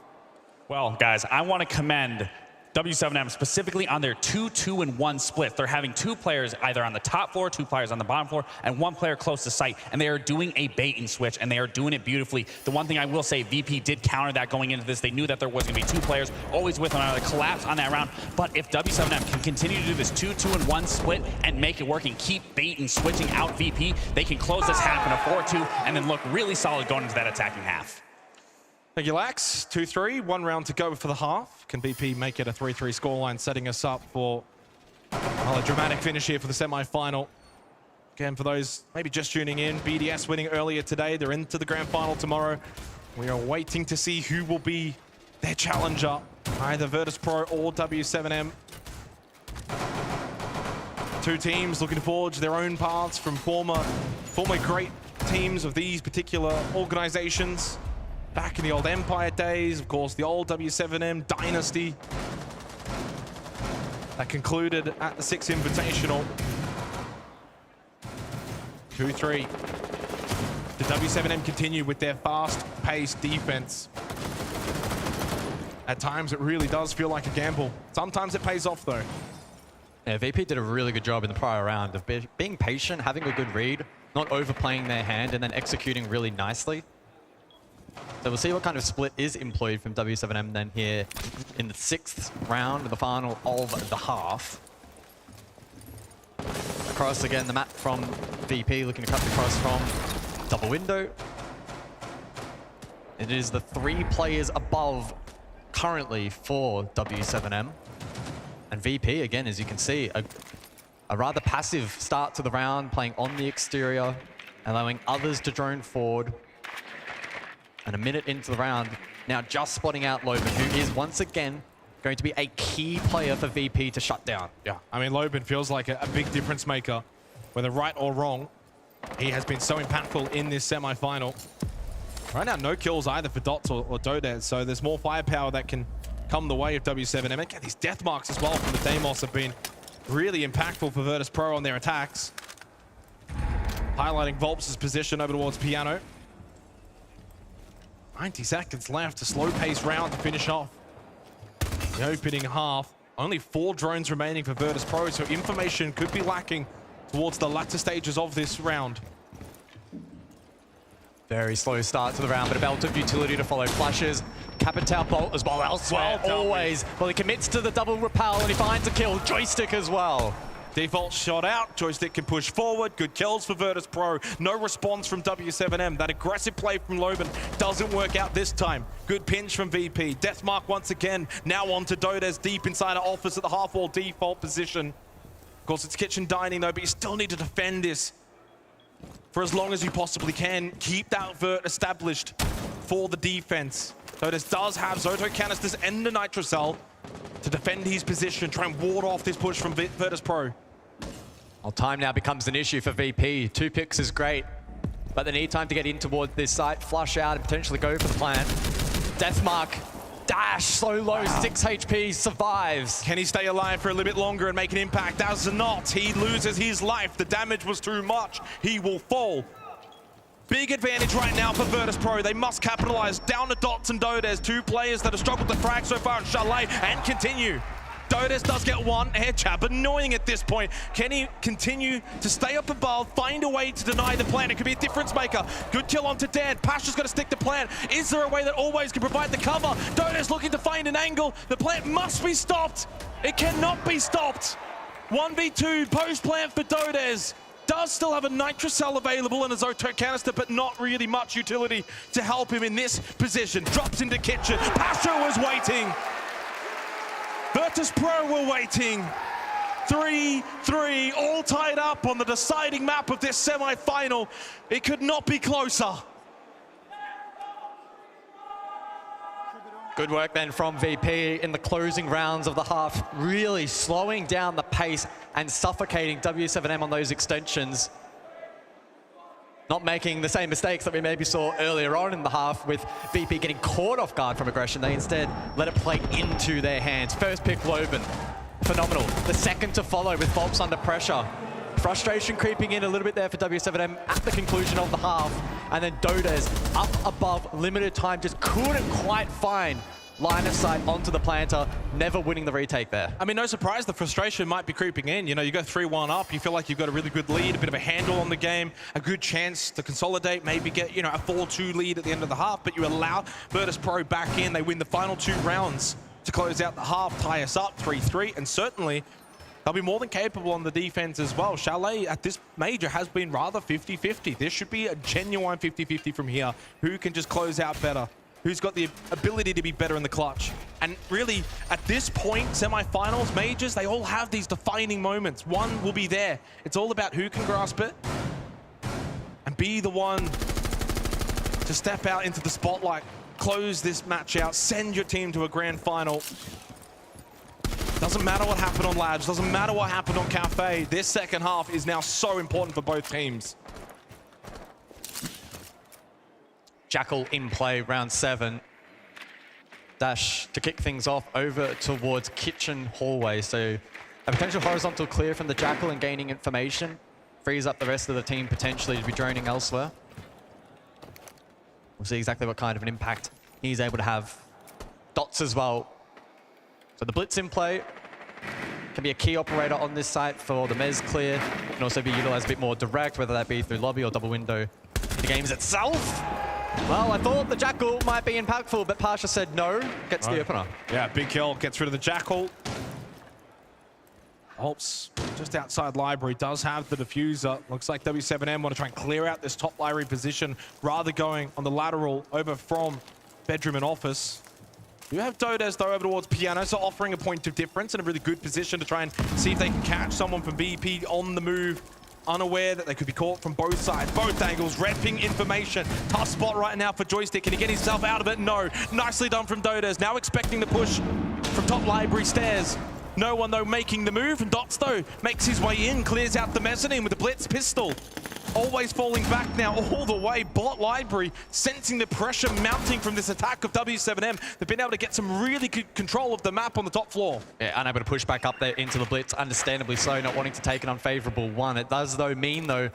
Well, guys, I want to commend W7M specifically on their 2-2-1 split. They're having two players either on the top floor, two players on the bottom floor, and one player close to site. And they are doing a bait and switch, and they are doing it beautifully. The one thing I will say, VP did counter that going into this. They knew that there was going to be two players always with another collapse on that round. But if W7M can continue to do this 2-2-1 split and make it work and keep bait and switching out VP, they can close this half in a 4-2 and then look really solid going into that attacking half. Thank you, Lax. 2-3, one round to go for the half. Can BP make it a 3-3 scoreline, setting us up for a dramatic finish here for the semi-final. Again, for those maybe just tuning in, BDS winning earlier today. They're into the grand final tomorrow. We are waiting to see who will be their challenger, either Virtus Pro or W7M. Two teams looking to forge their own paths from former great teams of these particular organizations. Back in the old Empire days, of course, the old W7M dynasty that concluded at the 6 Invitational. 2-3. The W7M continue with their fast-paced defense. At times, it really does feel like a gamble. Sometimes it pays off, though. Yeah, VP did a really good job in the prior round of being patient, having a good read, not overplaying their hand, and then executing really nicely. So we'll see what kind of split is employed from W7M then here in the 6th round of the final of the half. Across again the map from VP, looking to cut across from double window. It is the 3 players above currently for W7M. And VP, again, as you can see, a rather passive start to the round, playing on the exterior, allowing others to drone forward. And a minute into the round, now just spotting out Loban, who is once again going to be a key player for VP to shut down. Yeah, I mean, Loban feels like a big difference maker. Whether right or wrong, he has been so impactful in this semi-final. Right now, no kills either for Dots or Dodez, so there's more firepower that can come the way of W7M. And again, these death marks as well from the Deimos have been really impactful for Virtus Pro on their attacks. Highlighting Volps' position over towards Piano. 90 seconds left, a slow-paced round to finish off the opening half. Only 4 drones remaining for Virtus Pro, so information could be lacking towards the latter stages of this round. Very slow start to the round, but a belt of utility to follow. Flashes, Capitao bolt as well elsewhere, always. Well, he commits to the double repel and he finds a kill. Joystick as well. Default shot out, Joystick can push forward, good kills for Virtus Pro. No response from W7M. That aggressive play from Loban doesn't work out this time. Good pinch from VP. Deathmark once again, now on to Dodez deep inside our office at the half-wall default position. Of course, it's kitchen dining though, but you still need to defend this for as long as you possibly can. Keep that vert established for the defense. Dodez does have Zoto canisters and the Nitro Cell to defend his position, try and ward off this push from Virtus Pro. Well, time now becomes an issue for VP. 2 picks is great, but they need time to get in towards this site, flush out, and potentially go for the plant. Deathmark, dash, so low, 6 HP, survives. Can he stay alive for a little bit longer and make an impact? Does not. He loses his life. The damage was too much. He will fall. Big advantage right now for Virtus Pro. They must capitalize. Down to Dots and Dodez, 2 players that have struggled to frag so far in Chalet and continue. Dodez does get 1 air chap, annoying at this point. Can he continue to stay up above, find a way to deny the plant? It could be a difference maker. Good kill onto Dan. Pasha's got to stick the plant. Is there a way that always can provide the cover? Dodez looking to find an angle. The plant must be stopped. It cannot be stopped. 1v2 post plant for Dodez. Does still have a Nitro Cell available and a Zoto canister, but not really much utility to help him in this position. Drops into kitchen. Pasha was waiting. Virtus Pro were waiting. 3-3, all tied up on the deciding map of this semi-final. It could not be closer. Good work then from VP in the closing rounds of the half, really slowing down the pace and suffocating W7M on those extensions. Not making the same mistakes that we maybe saw earlier on in the half with VP getting caught off guard from aggression. They instead let it play into their hands. First pick, Loben. Phenomenal. The second to follow with Volps under pressure. Frustration creeping in a little bit there for W7M at the conclusion of the half. And then Dodez up above, limited time, just couldn't quite find line of sight onto the planter, never winning the retake there. I mean, no surprise the frustration might be creeping in. You know, you go 3-1 up, you feel like you've got a really good lead, a bit of a handle on the game, a good chance to consolidate, maybe get, you know, a 4-2 lead at the end of the half, but you allow Virtus Pro back in. They win the final 2 rounds to close out the half, tie us up 3-3, and certainly they'll be more than capable on the defense as well. Chalet at this major has been rather 50-50. This should be a genuine 50-50 from here. Who can just close out better? Who's got the ability to be better in the clutch? And really, at this point, semifinals, majors, they all have these defining moments. One will be there. It's all about who can grasp it and be the one to step out into the spotlight, close this match out, send your team to a grand final. Doesn't matter what happened on Labs, doesn't matter what happened on Cafe. This second half is now so important for both teams. Jackal in play, round 7. Dash to kick things off over towards kitchen hallway. So a potential horizontal clear from the Jackal and gaining information frees up the rest of the team potentially to be droning elsewhere. We'll see exactly what kind of an impact he's able to have. Dots as well. So the Blitz in play can be a key operator on this site for the Mez clear. Can also be utilized a bit more direct, whether that be through lobby or double window. The game's itself. Well, I thought the Jackal might be impactful, but Pasha said no. Gets the opener. Yeah, big kill. Gets rid of the Jackal. Holps just outside library, does have the diffuser. Looks like W7M want to try and clear out this top library position, rather going on the lateral over from bedroom and office. You have Dodez though over towards Piano, so offering a point of difference in a really good position to try and see if they can catch someone from BP on the move. Unaware that they could be caught from both sides, both angles, repping information. Tough spot right now for Joystick. Can he get himself out of it? No. Nicely done from Dodez. Now expecting the push from top library stairs. No one, though, making the move. And Dots, though, makes his way in, clears out the mezzanine with the Blitz pistol. Always falling back now all the way. Bot library sensing the pressure mounting from this attack of W7M. They've been able to get some really good control of the map on the top floor. Yeah, unable to push back up there into the Blitz, understandably so, not wanting to take an unfavorable one. It does, though, mean, though,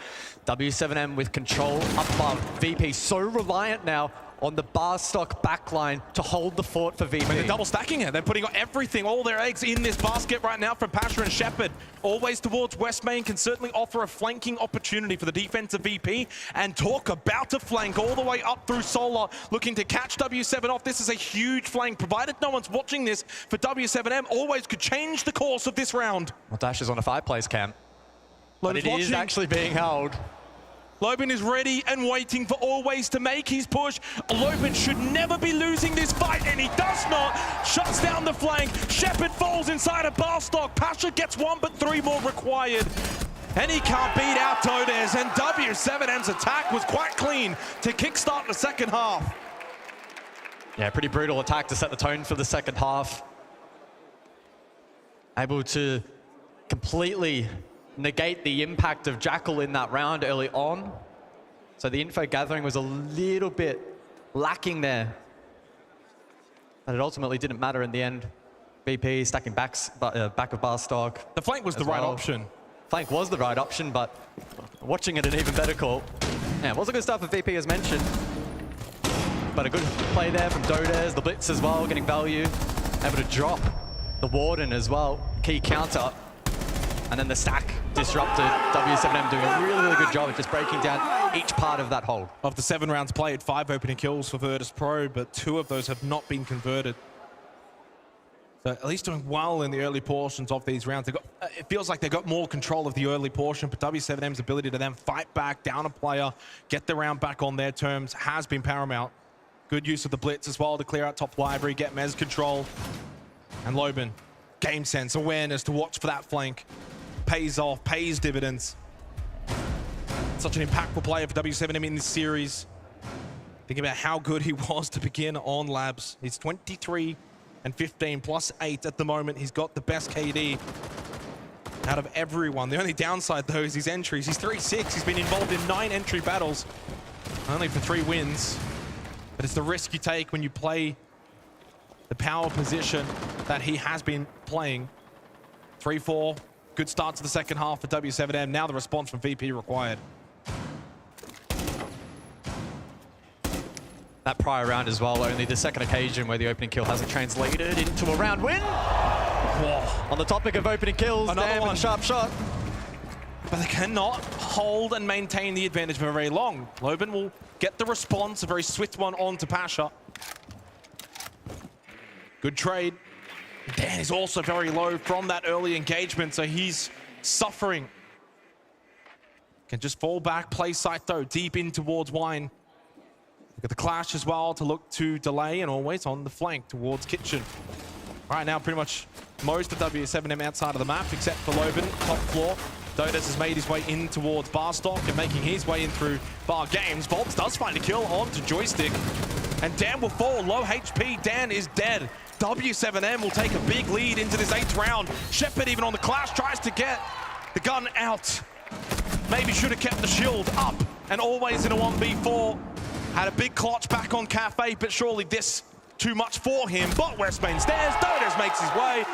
W7M with control up above. VP so reliant now on the bar stock backline to hold the fort for VP. I mean, they're double stacking it. They're putting everything, all their eggs in this basket right now from Pasha and Shepard. Always towards West Main can certainly offer a flanking opportunity for the defensive VP. And Talk about to flank all the way up through Solar, looking to catch W7 off. This is a huge flank. Provided no one's watching this for W7M, always could change the course of this round. Well, Dash is on a 5-place camp. But it watching. is actually being held. Loben is ready and waiting for Always to make his push. Loben should never be losing this fight, and he does not. Shuts down the flank. Shepard falls inside a bar stock. Pasha gets 1, but 3 more required. And he can't beat out Dodez, and W7M's attack was quite clean to kickstart the second half. Yeah, pretty brutal attack to set the tone for the second half. Able to completely negate the impact of Jackal in that round early on. So the info gathering was a little bit lacking there. But it ultimately didn't matter in the end. BP stacking back of bar stock. The flank was the right option. Flank was the right option, but watching it an even better call. Yeah, it was a good start for VP as mentioned. But a good play there from Dodez, the Blitz as well, getting value. Able to drop the Warden as well. Key counter. And then the stack disrupted. W7M doing a really, really good job of just breaking down each part of that hold. Of the 7 rounds played, 5 opening kills for Virtus Pro, but 2 of those have not been converted. So at least doing well in the early portions of these rounds. It feels like they got more control of the early portion, but W7M's ability to then fight back, down a player, get the round back on their terms has been paramount. Good use of the Blitz as well to clear out top library, get Mez control. And Loben game sense, awareness to watch for that flank. Pays off, pays dividends. Such an impactful player for W7M in this series. Think about how good he was to begin on Labs. He's 23 and 15 plus 8 at the moment. He's got the best KD out of everyone. The only downside though is his entries. He's 3-6. He's been involved in 9 entry battles, only for 3 wins. But it's the risk you take when you play the power position that he has been playing. 3-4. Good start to the second half for W7M. Now the response from VP required. That prior round as well, only the second occasion where the opening kill hasn't translated into a round win. Whoa. On the topic of opening kills, Another one. sharp shot. But they cannot hold and maintain the advantage for very long. Loban will get the response, a very swift one onto Pasha. Good trade. Dan is also very low from that early engagement, so he's suffering. Can just fall back, play site though, deep in towards Wine. Look at the clash as well to look to delay, and always on the flank towards Kitchen. Right now, pretty much most of W7M outside of the map, except for Loban, top floor. Dodes has made his way in towards Barstock and making his way in through Bar Games. Volts does find a kill onto Joystick, and Dan will fall, low HP, Dan is dead. W7M will take a big lead into this 8th round. Shepard even on the clash tries to get the gun out. Maybe should have kept the shield up, and always in a 1v4. Had a big clutch back on Cafe, but surely this too much for him. But West Main stairs, Dodes makes his way.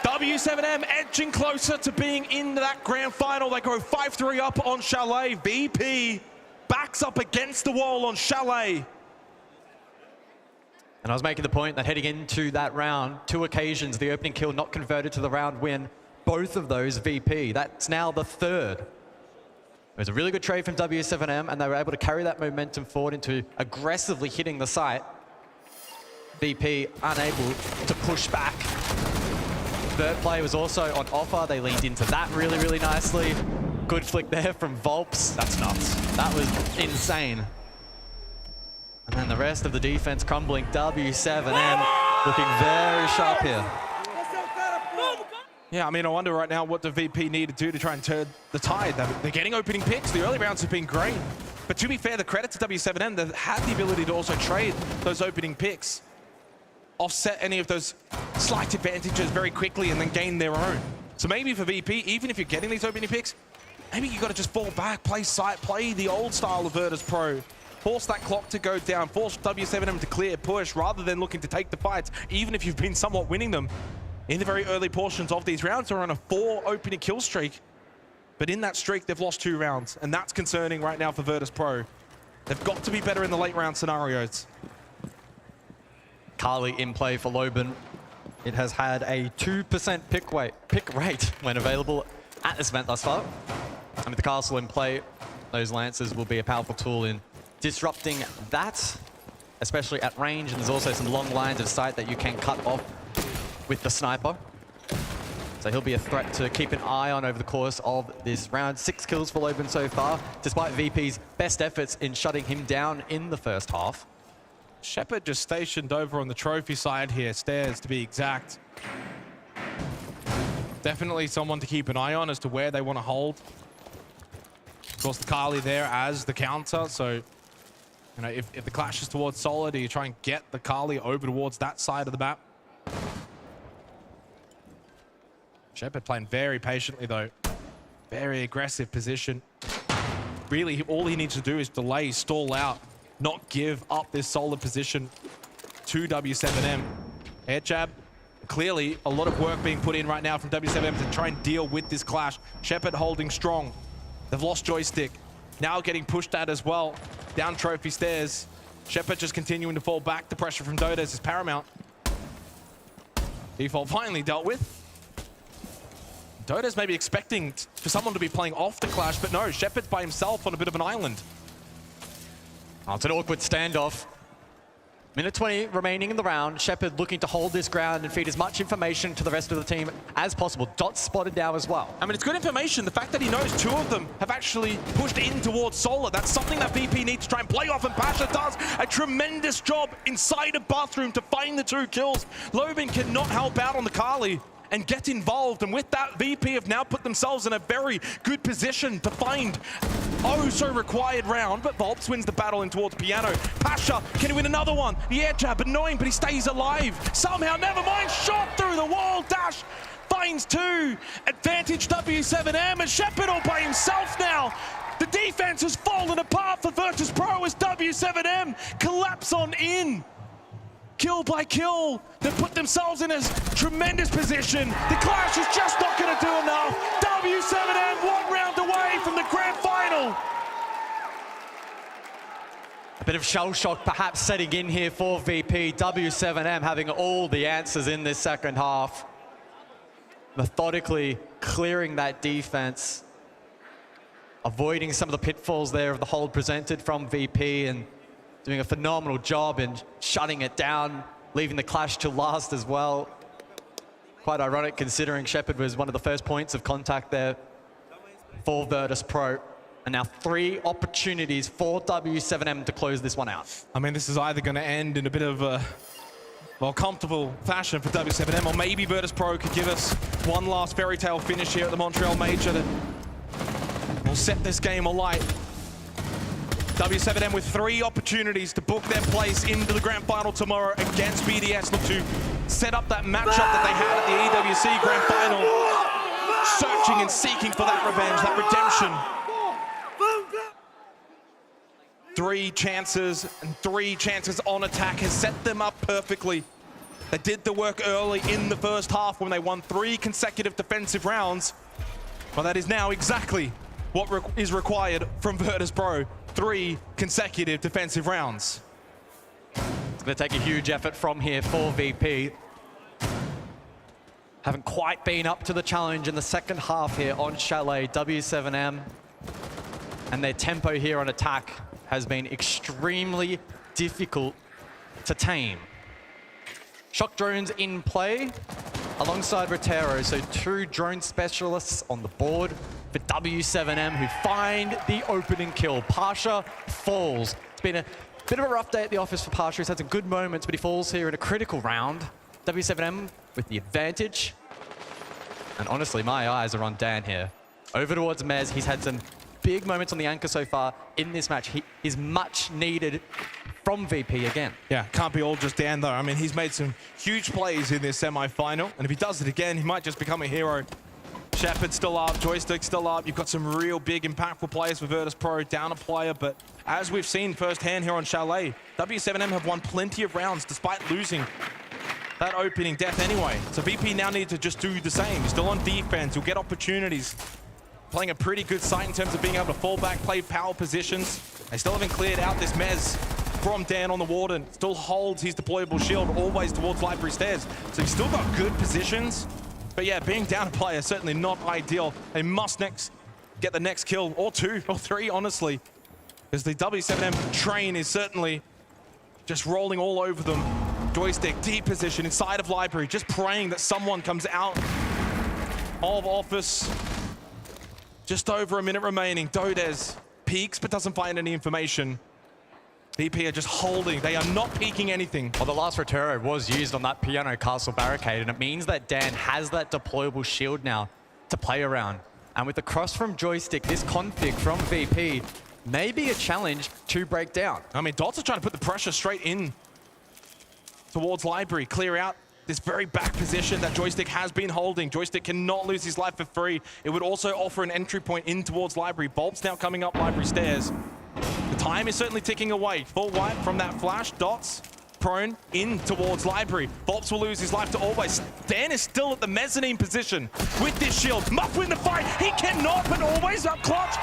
W7M edging closer to being in that grand final. They go 5-3 up on Chalet. VP backs up against the wall on Chalet. And I was making the point that heading into that round, 2 occasions, the opening kill not converted to the round win. Both of those VP. That's now the 3rd. It was a really good trade from W7M, and they were able to carry that momentum forward into aggressively hitting the site. VP unable to push back. Third play was also on offer. They leaned into that really, really nicely. Good flick there from Volps. That's nuts. That was insane. And then the rest of the defense crumbling. W7M looking very sharp here. Yeah, I mean, I wonder right now what the VP need to do to try and turn the tide. They're getting opening picks. The early rounds have been great. But to be fair, the credit to W7M, they've had the ability to also trade those opening picks, offset any of those slight advantages very quickly, and then gain their own. So maybe for VP, even if you're getting these opening picks, maybe you got to just fall back, play site, play the old style of Virtus Pro. Force that clock to go down, force W7M to clear push, rather than looking to take the fights, even if you've been somewhat winning them. In the very early portions of these rounds, they're on a 4 opening kill streak. But in that streak, they've lost 2 rounds, and that's concerning right now for Virtus Pro. They've got to be better in the late round scenarios. Kali in play for Loban. It has had a 2% pick rate when available at this event thus far. And with the castle in play, those Lancers will be a powerful tool in disrupting that, especially at range. And there's also some long lines of sight that you can cut off with the sniper. So he'll be a threat to keep an eye on over the course of this round. 6 kills for Loban so far, despite VP's best efforts in shutting him down in the first half. Shepard just stationed over on the trophy side here, stairs to be exact. Definitely someone to keep an eye on as to where they want to hold. Of course, the Kali there as the counter, so you know, if the clash is towards Solid, you try and get the Kali over towards that side of the map. Shepard playing very patiently though. Very aggressive position. Really, all he needs to do is delay, stall out, not give up this solid position to W7M. Air jab. Clearly, a lot of work being put in right now from W7M to try and deal with this clash. Shepard holding strong. They've lost Joystick. Now getting pushed at as well. Down trophy stairs. Shepard just continuing to fall back. The pressure from Dodes is paramount. Default finally dealt with. Dodes may be expecting for someone to be playing off the clash, but no, Shepard's by himself on a bit of an island. Oh, it's an awkward standoff. Minute 20 remaining in the round. Shepard looking to hold this ground and feed as much information to the rest of the team as possible. Dot's spotted now as well. I mean, it's good information. The fact that he knows two of them have actually pushed in towards Solar. That's something that VP needs to try and play off, and Pasha does a tremendous job inside a bathroom to find the 2 kills. Lobin cannot help out on the Kali and get involved, and with that, VP have now put themselves in a very good position to find so required round, but Volps wins the battle in towards Piano. Pasha, can he win another one? The air jab, annoying, but he stays alive. Somehow, never mind, shot through the wall, dash, finds 2. Advantage W7M, and Shepard all by himself now. The defense has fallen apart for Virtus Pro as W7M collapse on in. Kill by kill, they put themselves in a tremendous position. The Clash is just not going to do enough. W7M 1 round away from the grand final. A bit of shell shock perhaps setting in here for VP. W7M having all the answers in this second half. Methodically clearing that defense. Avoiding some of the pitfalls there of the hold presented from VP, and doing a phenomenal job in shutting it down, leaving the Clash to last as well. Quite ironic considering Shepard was one of the first points of contact there for Virtus Pro. And now 3 opportunities for W7M to close this one out. I mean, this is either going to end in a bit of a, well, comfortable fashion for W7M, or maybe Virtus Pro could give us one last fairy tale finish here at the Montreal Major that will set this game alight. W7M with 3 opportunities to book their place into the grand final tomorrow against BDS. Look to set up that matchup that they had at the EWC grand final. Searching and seeking for that revenge, that redemption. 3 chances and 3 chances on attack has set them up perfectly. They did the work early in the first half when they won 3 consecutive defensive rounds. Well, that is now exactly what is required from Virtus Pro. 3 consecutive defensive rounds. It's going to take a huge effort from here for VP. Haven't quite been up to the challenge in the second half here on Chalet. W7M and their tempo here on attack has been extremely difficult to tame. Shock drones in play alongside Rotero, so 2 drone specialists on the board for W7M who find the opening kill. Pasha falls. It's been a bit of a rough day at the office for Pasha. He's had some good moments, but he falls here in a critical round. W7M with the advantage. And honestly, my eyes are on Dan here. Over towards Mez. He's had some big moments on the anchor so far in this match. He is much needed from VP again. Yeah, can't be all just Dan though. I mean, he's made some huge plays in this semi-final, and if he does it again, he might just become a hero. Shepard still up, Joystick still up. You've got some real big impactful players for Virtus Pro, down a player, but as we've seen firsthand here on Chalet, W7M have won plenty of rounds despite losing that opening death anyway. So VP now need to just do the same. He's still on defense, he'll get opportunities. Playing a pretty good site in terms of being able to fall back, play power positions. They still haven't cleared out this Mez from Dan on the Warden. Still holds his deployable shield always towards Library Stairs. So he's still got good positions. But yeah, being down a player is certainly not ideal. They must get the next kill, or 2, or 3, honestly. Because the W7M train is certainly just rolling all over them. Joystick, deep position inside of Library, just praying that someone comes out of office. Just over a minute remaining. Dodez peeks, but doesn't find any information. VP are just holding. They are not peeking anything. Well, the last Rotero was used on that Piano Castle barricade, and it means that Dan has that deployable shield now to play around. And with the cross from Joystick, this config from VP may be a challenge to break down. I mean, Dots are trying to put the pressure straight in towards Library, clear out this very back position that Joystick has been holding. Joystick cannot lose his life for free. It would also offer an entry point in towards Library. Bulb's now coming up Library Stairs. The time is certainly ticking away. Full wipe from that flash. Dots prone in towards Library. Volps will lose his life to always. Dan is still at the mezzanine position with this shield. Muff win the fight. He cannot, but always up clutch.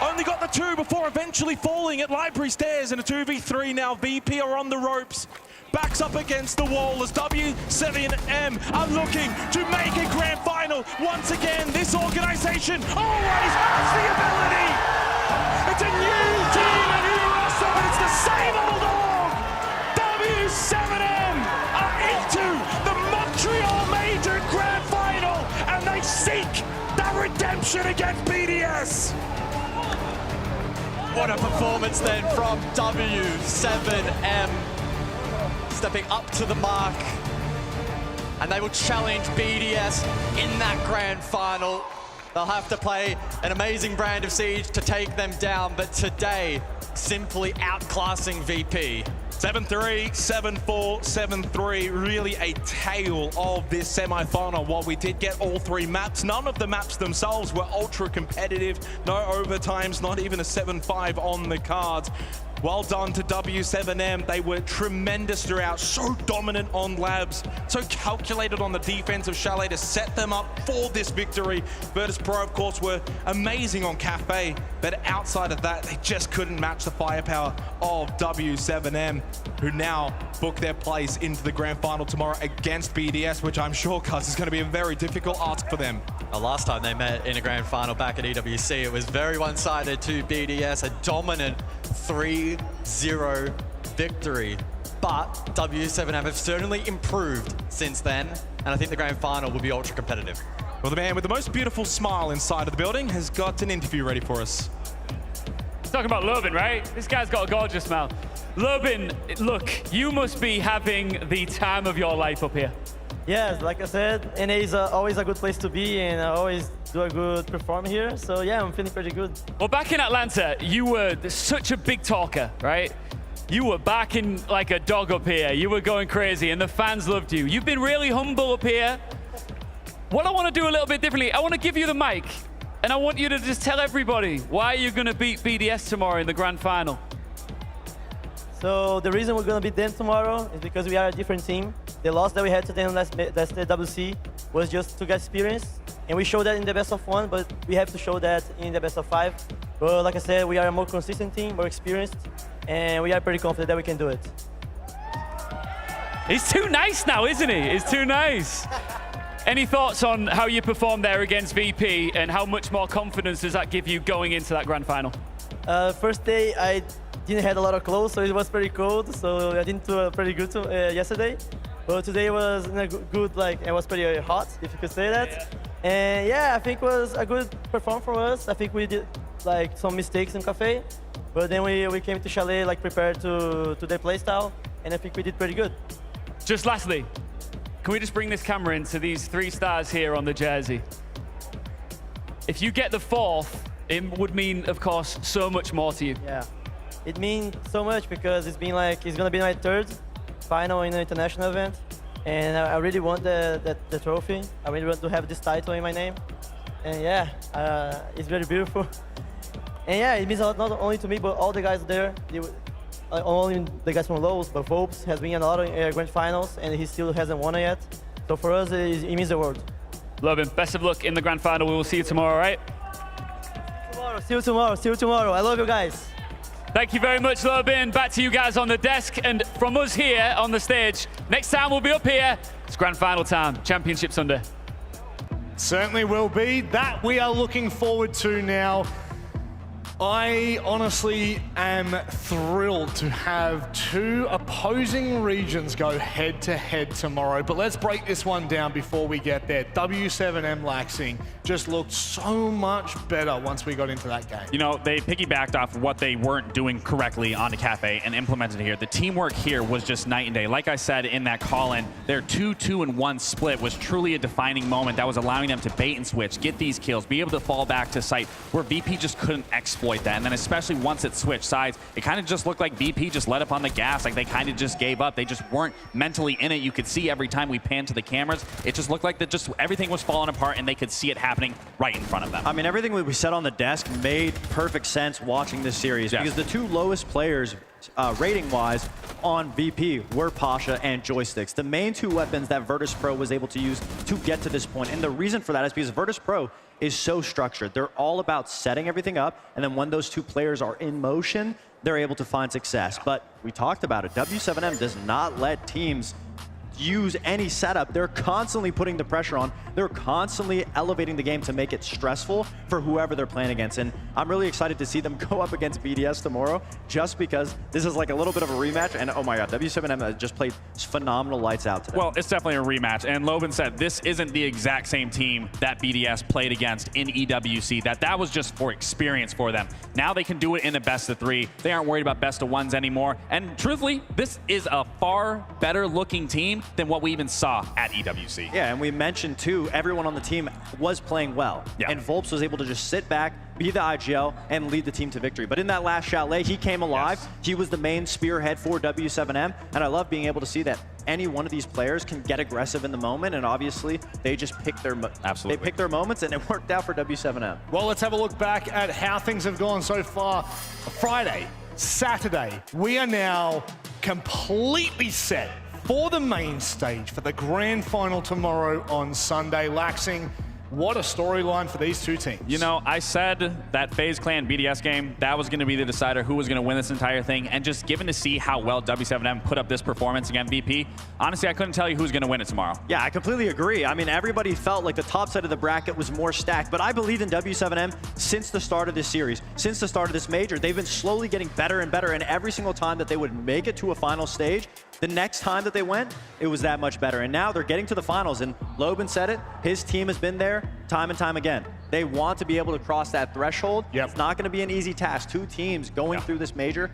Only got the 2 before eventually falling at Library Stairs in a 2v3 now. VP are on the ropes. Backs up against the wall as W7M are looking to make a grand final. Once again, this organization always has the ability. It's a new team, a new roster, but it's the same old org. win against BDS. What a performance then from W7M. Stepping up to the mark. And they will challenge BDS in that grand final. They'll have to play an amazing brand of Siege to take them down, but today, simply outclassing VP. 7-3, 7-4, 7-3, really a tale of this semi-final. While we did get all three maps, none of the maps themselves were ultra competitive. No overtimes, not even a 7-5 on the cards. Well done to W7M. They were tremendous throughout, so dominant on labs, so calculated on the defense of Chalet to set them up for this victory. Virtus Pro, of course, were amazing on Cafe, but outside of that, they just couldn't match the firepower of W7M, who now book their place into the grand final tomorrow against BDS, which I'm sure, Cuz, is going to be a very difficult ask for them. Last time they met in a grand final back at EWC, it was very one-sided to BDS, a dominant 3-0 victory. But W7M have certainly improved since then, and I think the grand final will be ultra competitive. Well, the man with the most beautiful smile inside of the building has got an interview ready for us. Talking about Lubin, right? This guy's got a gorgeous smile. Lubin, look, you must be having the time of your life up here. Yes, like I said, NA is always a good place to be, and I always do a good perform here. So yeah, I'm feeling pretty good. Well, back in Atlanta, you were such a big talker, right? You were barking like a dog up here. You were going crazy, and the fans loved you. You've been really humble up here. What I want to do a little bit differently, I want to give you the mic, and I want you to just tell everybody why you're going to beat BDS tomorrow in the grand final. So the reason we're going to beat them tomorrow is because we are a different team. The loss that we had to them last WC was just to get experience, and we showed that in the best of 1, but we have to show that in the best of 5. But like I said, we are a more consistent team, more experienced, and we are pretty confident that we can do it. He's too nice now, isn't he? He's too nice. Any thoughts on how you performed there against VP, and how much more confidence does that give you going into that grand final? First day, I didn't have a lot of clothes, so it was pretty cold, so I didn't do pretty good yesterday. But today was good, like, it was pretty hot, if you could say that. Yeah. And yeah, I think it was a good performance for us. I think we did like some mistakes in Cafe, but then we came to Chalet like prepared to their playstyle, and I think we did pretty good. Just lastly, can we just bring this camera into these 3 stars here on the jersey? If you get the 4th, it would mean, of course, so much more to you. Yeah, it means so much because it's gonna be my 3rd final in an international event, and I really want the trophy. I really want to have this title in my name, and yeah, it's very beautiful. And yeah, it means a lot not only to me, but all the guys there. Only the guys from Lowe's, but Vopes has been in a lot of grand finals, and he still hasn't won it yet. So for us, it means the world. Lubin, best of luck in the grand final. We will see you tomorrow, right? See you tomorrow. See you tomorrow. I love you guys. Thank you very much, Lubin. Back to you guys on the desk, and from us here on the stage. Next time we'll be up here. It's grand final time. Championship Sunday. Certainly will be. That we are looking forward to now. I honestly am thrilled to have 2 opposing regions go head-to-head tomorrow, but let's break this one down before we get there. W7M Laxing just looked so much better once we got into that game. You know, they piggybacked off what they weren't doing correctly on the Cafe and implemented it here. The teamwork here was just night and day. Like I said in that call-in, their 2-2-1 split was truly a defining moment that was allowing them to bait and switch, get these kills, be able to fall back to site where VP just couldn't exploit that. And then especially once it switched sides, it kind of just looked like VP just let up on the gas, like they kind of just gave up. They just weren't mentally in it. You could see every time we panned to the cameras, it just looked like that just everything was falling apart, and they could see it happening right in front of them. I mean, everything we said on the desk made perfect sense watching this series, because the 2 lowest players rating-wise on VP were Pasha and Joysticks, the main 2 weapons that Virtus Pro was able to use to get to this point. And the reason for that is because Virtus Pro is so structured. They're all about setting everything up, and then when those 2 players are in motion, they're able to find success. But we talked about it. W7M does not let teams use any setup. They're constantly putting the pressure on. They're constantly elevating the game to make it stressful for whoever they're playing against. And I'm really excited to see them go up against BDS tomorrow, just because this is like a little bit of a rematch. And oh my God, W7M just played phenomenal lights out today. Well, it's definitely a rematch. And Loban said this isn't the exact same team that BDS played against in EWC. That was just for experience for them. Now they can do it in a best of 3. They aren't worried about best of 1s anymore. And truthfully, this is a far better looking team than what we even saw at EWC. Yeah, and we mentioned too, everyone on the team was playing well. Yeah. And Volps was able to just sit back, be the IGL, and lead the team to victory. But in that last Chalet, he came alive. Yes. He was the main spearhead for W7M, and I love being able to see that any one of these players can get aggressive in the moment, and obviously they just pick their moments, and it worked out for W7M. Well, let's have a look back at how things have gone so far. Friday, Saturday, we are now completely set for the main stage for the grand final tomorrow on Sunday. Laxing, what a storyline for these two teams. You know, I said that FaZe Clan BDS game, that was going to be the decider who was going to win this entire thing. And just given to see how well W7M put up this performance against MVP, honestly, I couldn't tell you who's going to win it tomorrow. Yeah, I completely agree. I mean, everybody felt like the top side of the bracket was more stacked, but I believe in W7M since the start of this series, since the start of this major. They've been slowly getting better and better, and every single time that they would make it to a final stage, the next time that they went, it was that much better. And now they're getting to the finals, and Loban said it, his team has been there time and time again. They want to be able to cross that threshold. Yep. It's not going to be an easy task. Two teams going through this major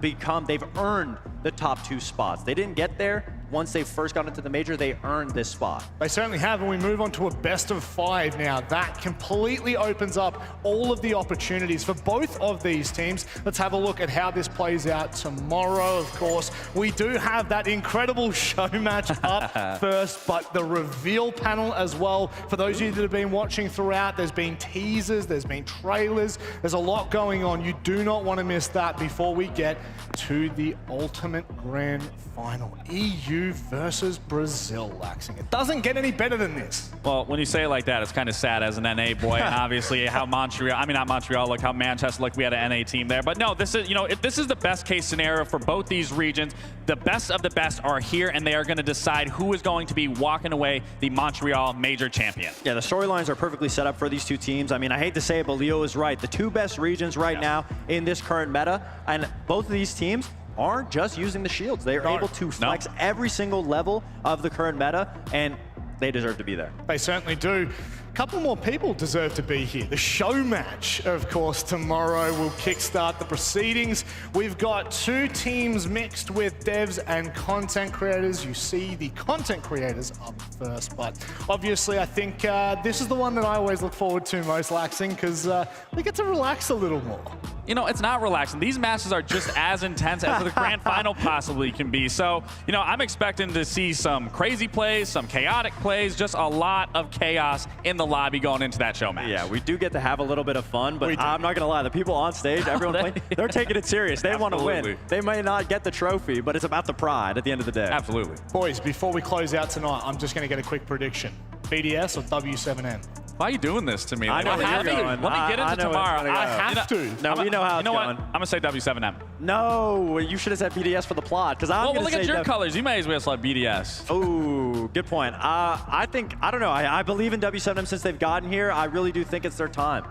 they've earned the top 2 spots. They didn't get there once they first got into the major, they earned this spot. They certainly have, and we move on to a best of 5 now. That completely opens up all of the opportunities for both of these teams. Let's have a look at how this plays out tomorrow. Of course, we do have that incredible show match up first, but the reveal panel as well. For those of you that have been watching throughout, there's been teasers, there's been trailers, there's a lot going on. You do not want to miss that before we get to the ultimate grand final. EU versus Brazil, Laxing. It doesn't get any better than this. Well, when you say it like that, it's kind of sad as an NA boy. And obviously how not Montreal look, how Manchester look, we had an NA team there. But no, this is, this is the best case scenario for both these regions. The best of the best are here, and they are going to decide who is going to be walking away the Montreal major champion. Yeah, the storylines are perfectly set up for these two teams. I mean, I hate to say it, but Leo is right. The 2 best regions right now in this current meta, and both of these teams aren't just using the shields. They are able to flex every single level of the current meta, and they deserve to be there. They certainly do. A couple more people deserve to be here. The show match, of course, tomorrow will kickstart the proceedings. We've got 2 teams mixed with devs and content creators. You see the content creators up first, but obviously I think this is the one that I always look forward to most, Laxing, because we get to relax a little more. You know, it's not relaxing. These matches are just as intense as the grand final possibly can be. So, I'm expecting to see some crazy plays, some chaotic plays, just a lot of chaos in the lobby going into that show match. Yeah, we do get to have a little bit of fun, but I'm not going to lie. The people on stage, everyone playing, they're taking it serious. They want to win. They may not get the trophy, but it's about the pride at the end of the day. Absolutely. Boys, before we close out tonight, I'm just going to get a quick prediction. BDS or W7M? Why are you doing this to me? I know where you're going. Let me get into tomorrow. I have to. No, we know how it's going. I'm going to say W7M. No, you should have said BDS for the plot, because I'm going to look at your colors. You may as well select BDS. Oh, good point. I don't know. I believe in W7M since they've gotten here. I really do think it's their time.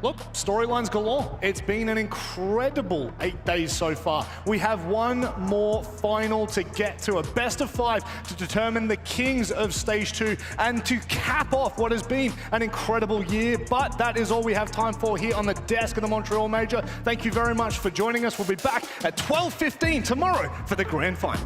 Look, storylines galore. It's been an incredible 8 days so far. We have one more final to get to, a best of 5 to determine the kings of Stage 2 and to cap off what has been an incredible year. But that is all we have time for here on the desk of the Montreal Major. Thank you very much for joining us. We'll be back at 12:15 tomorrow for the grand final.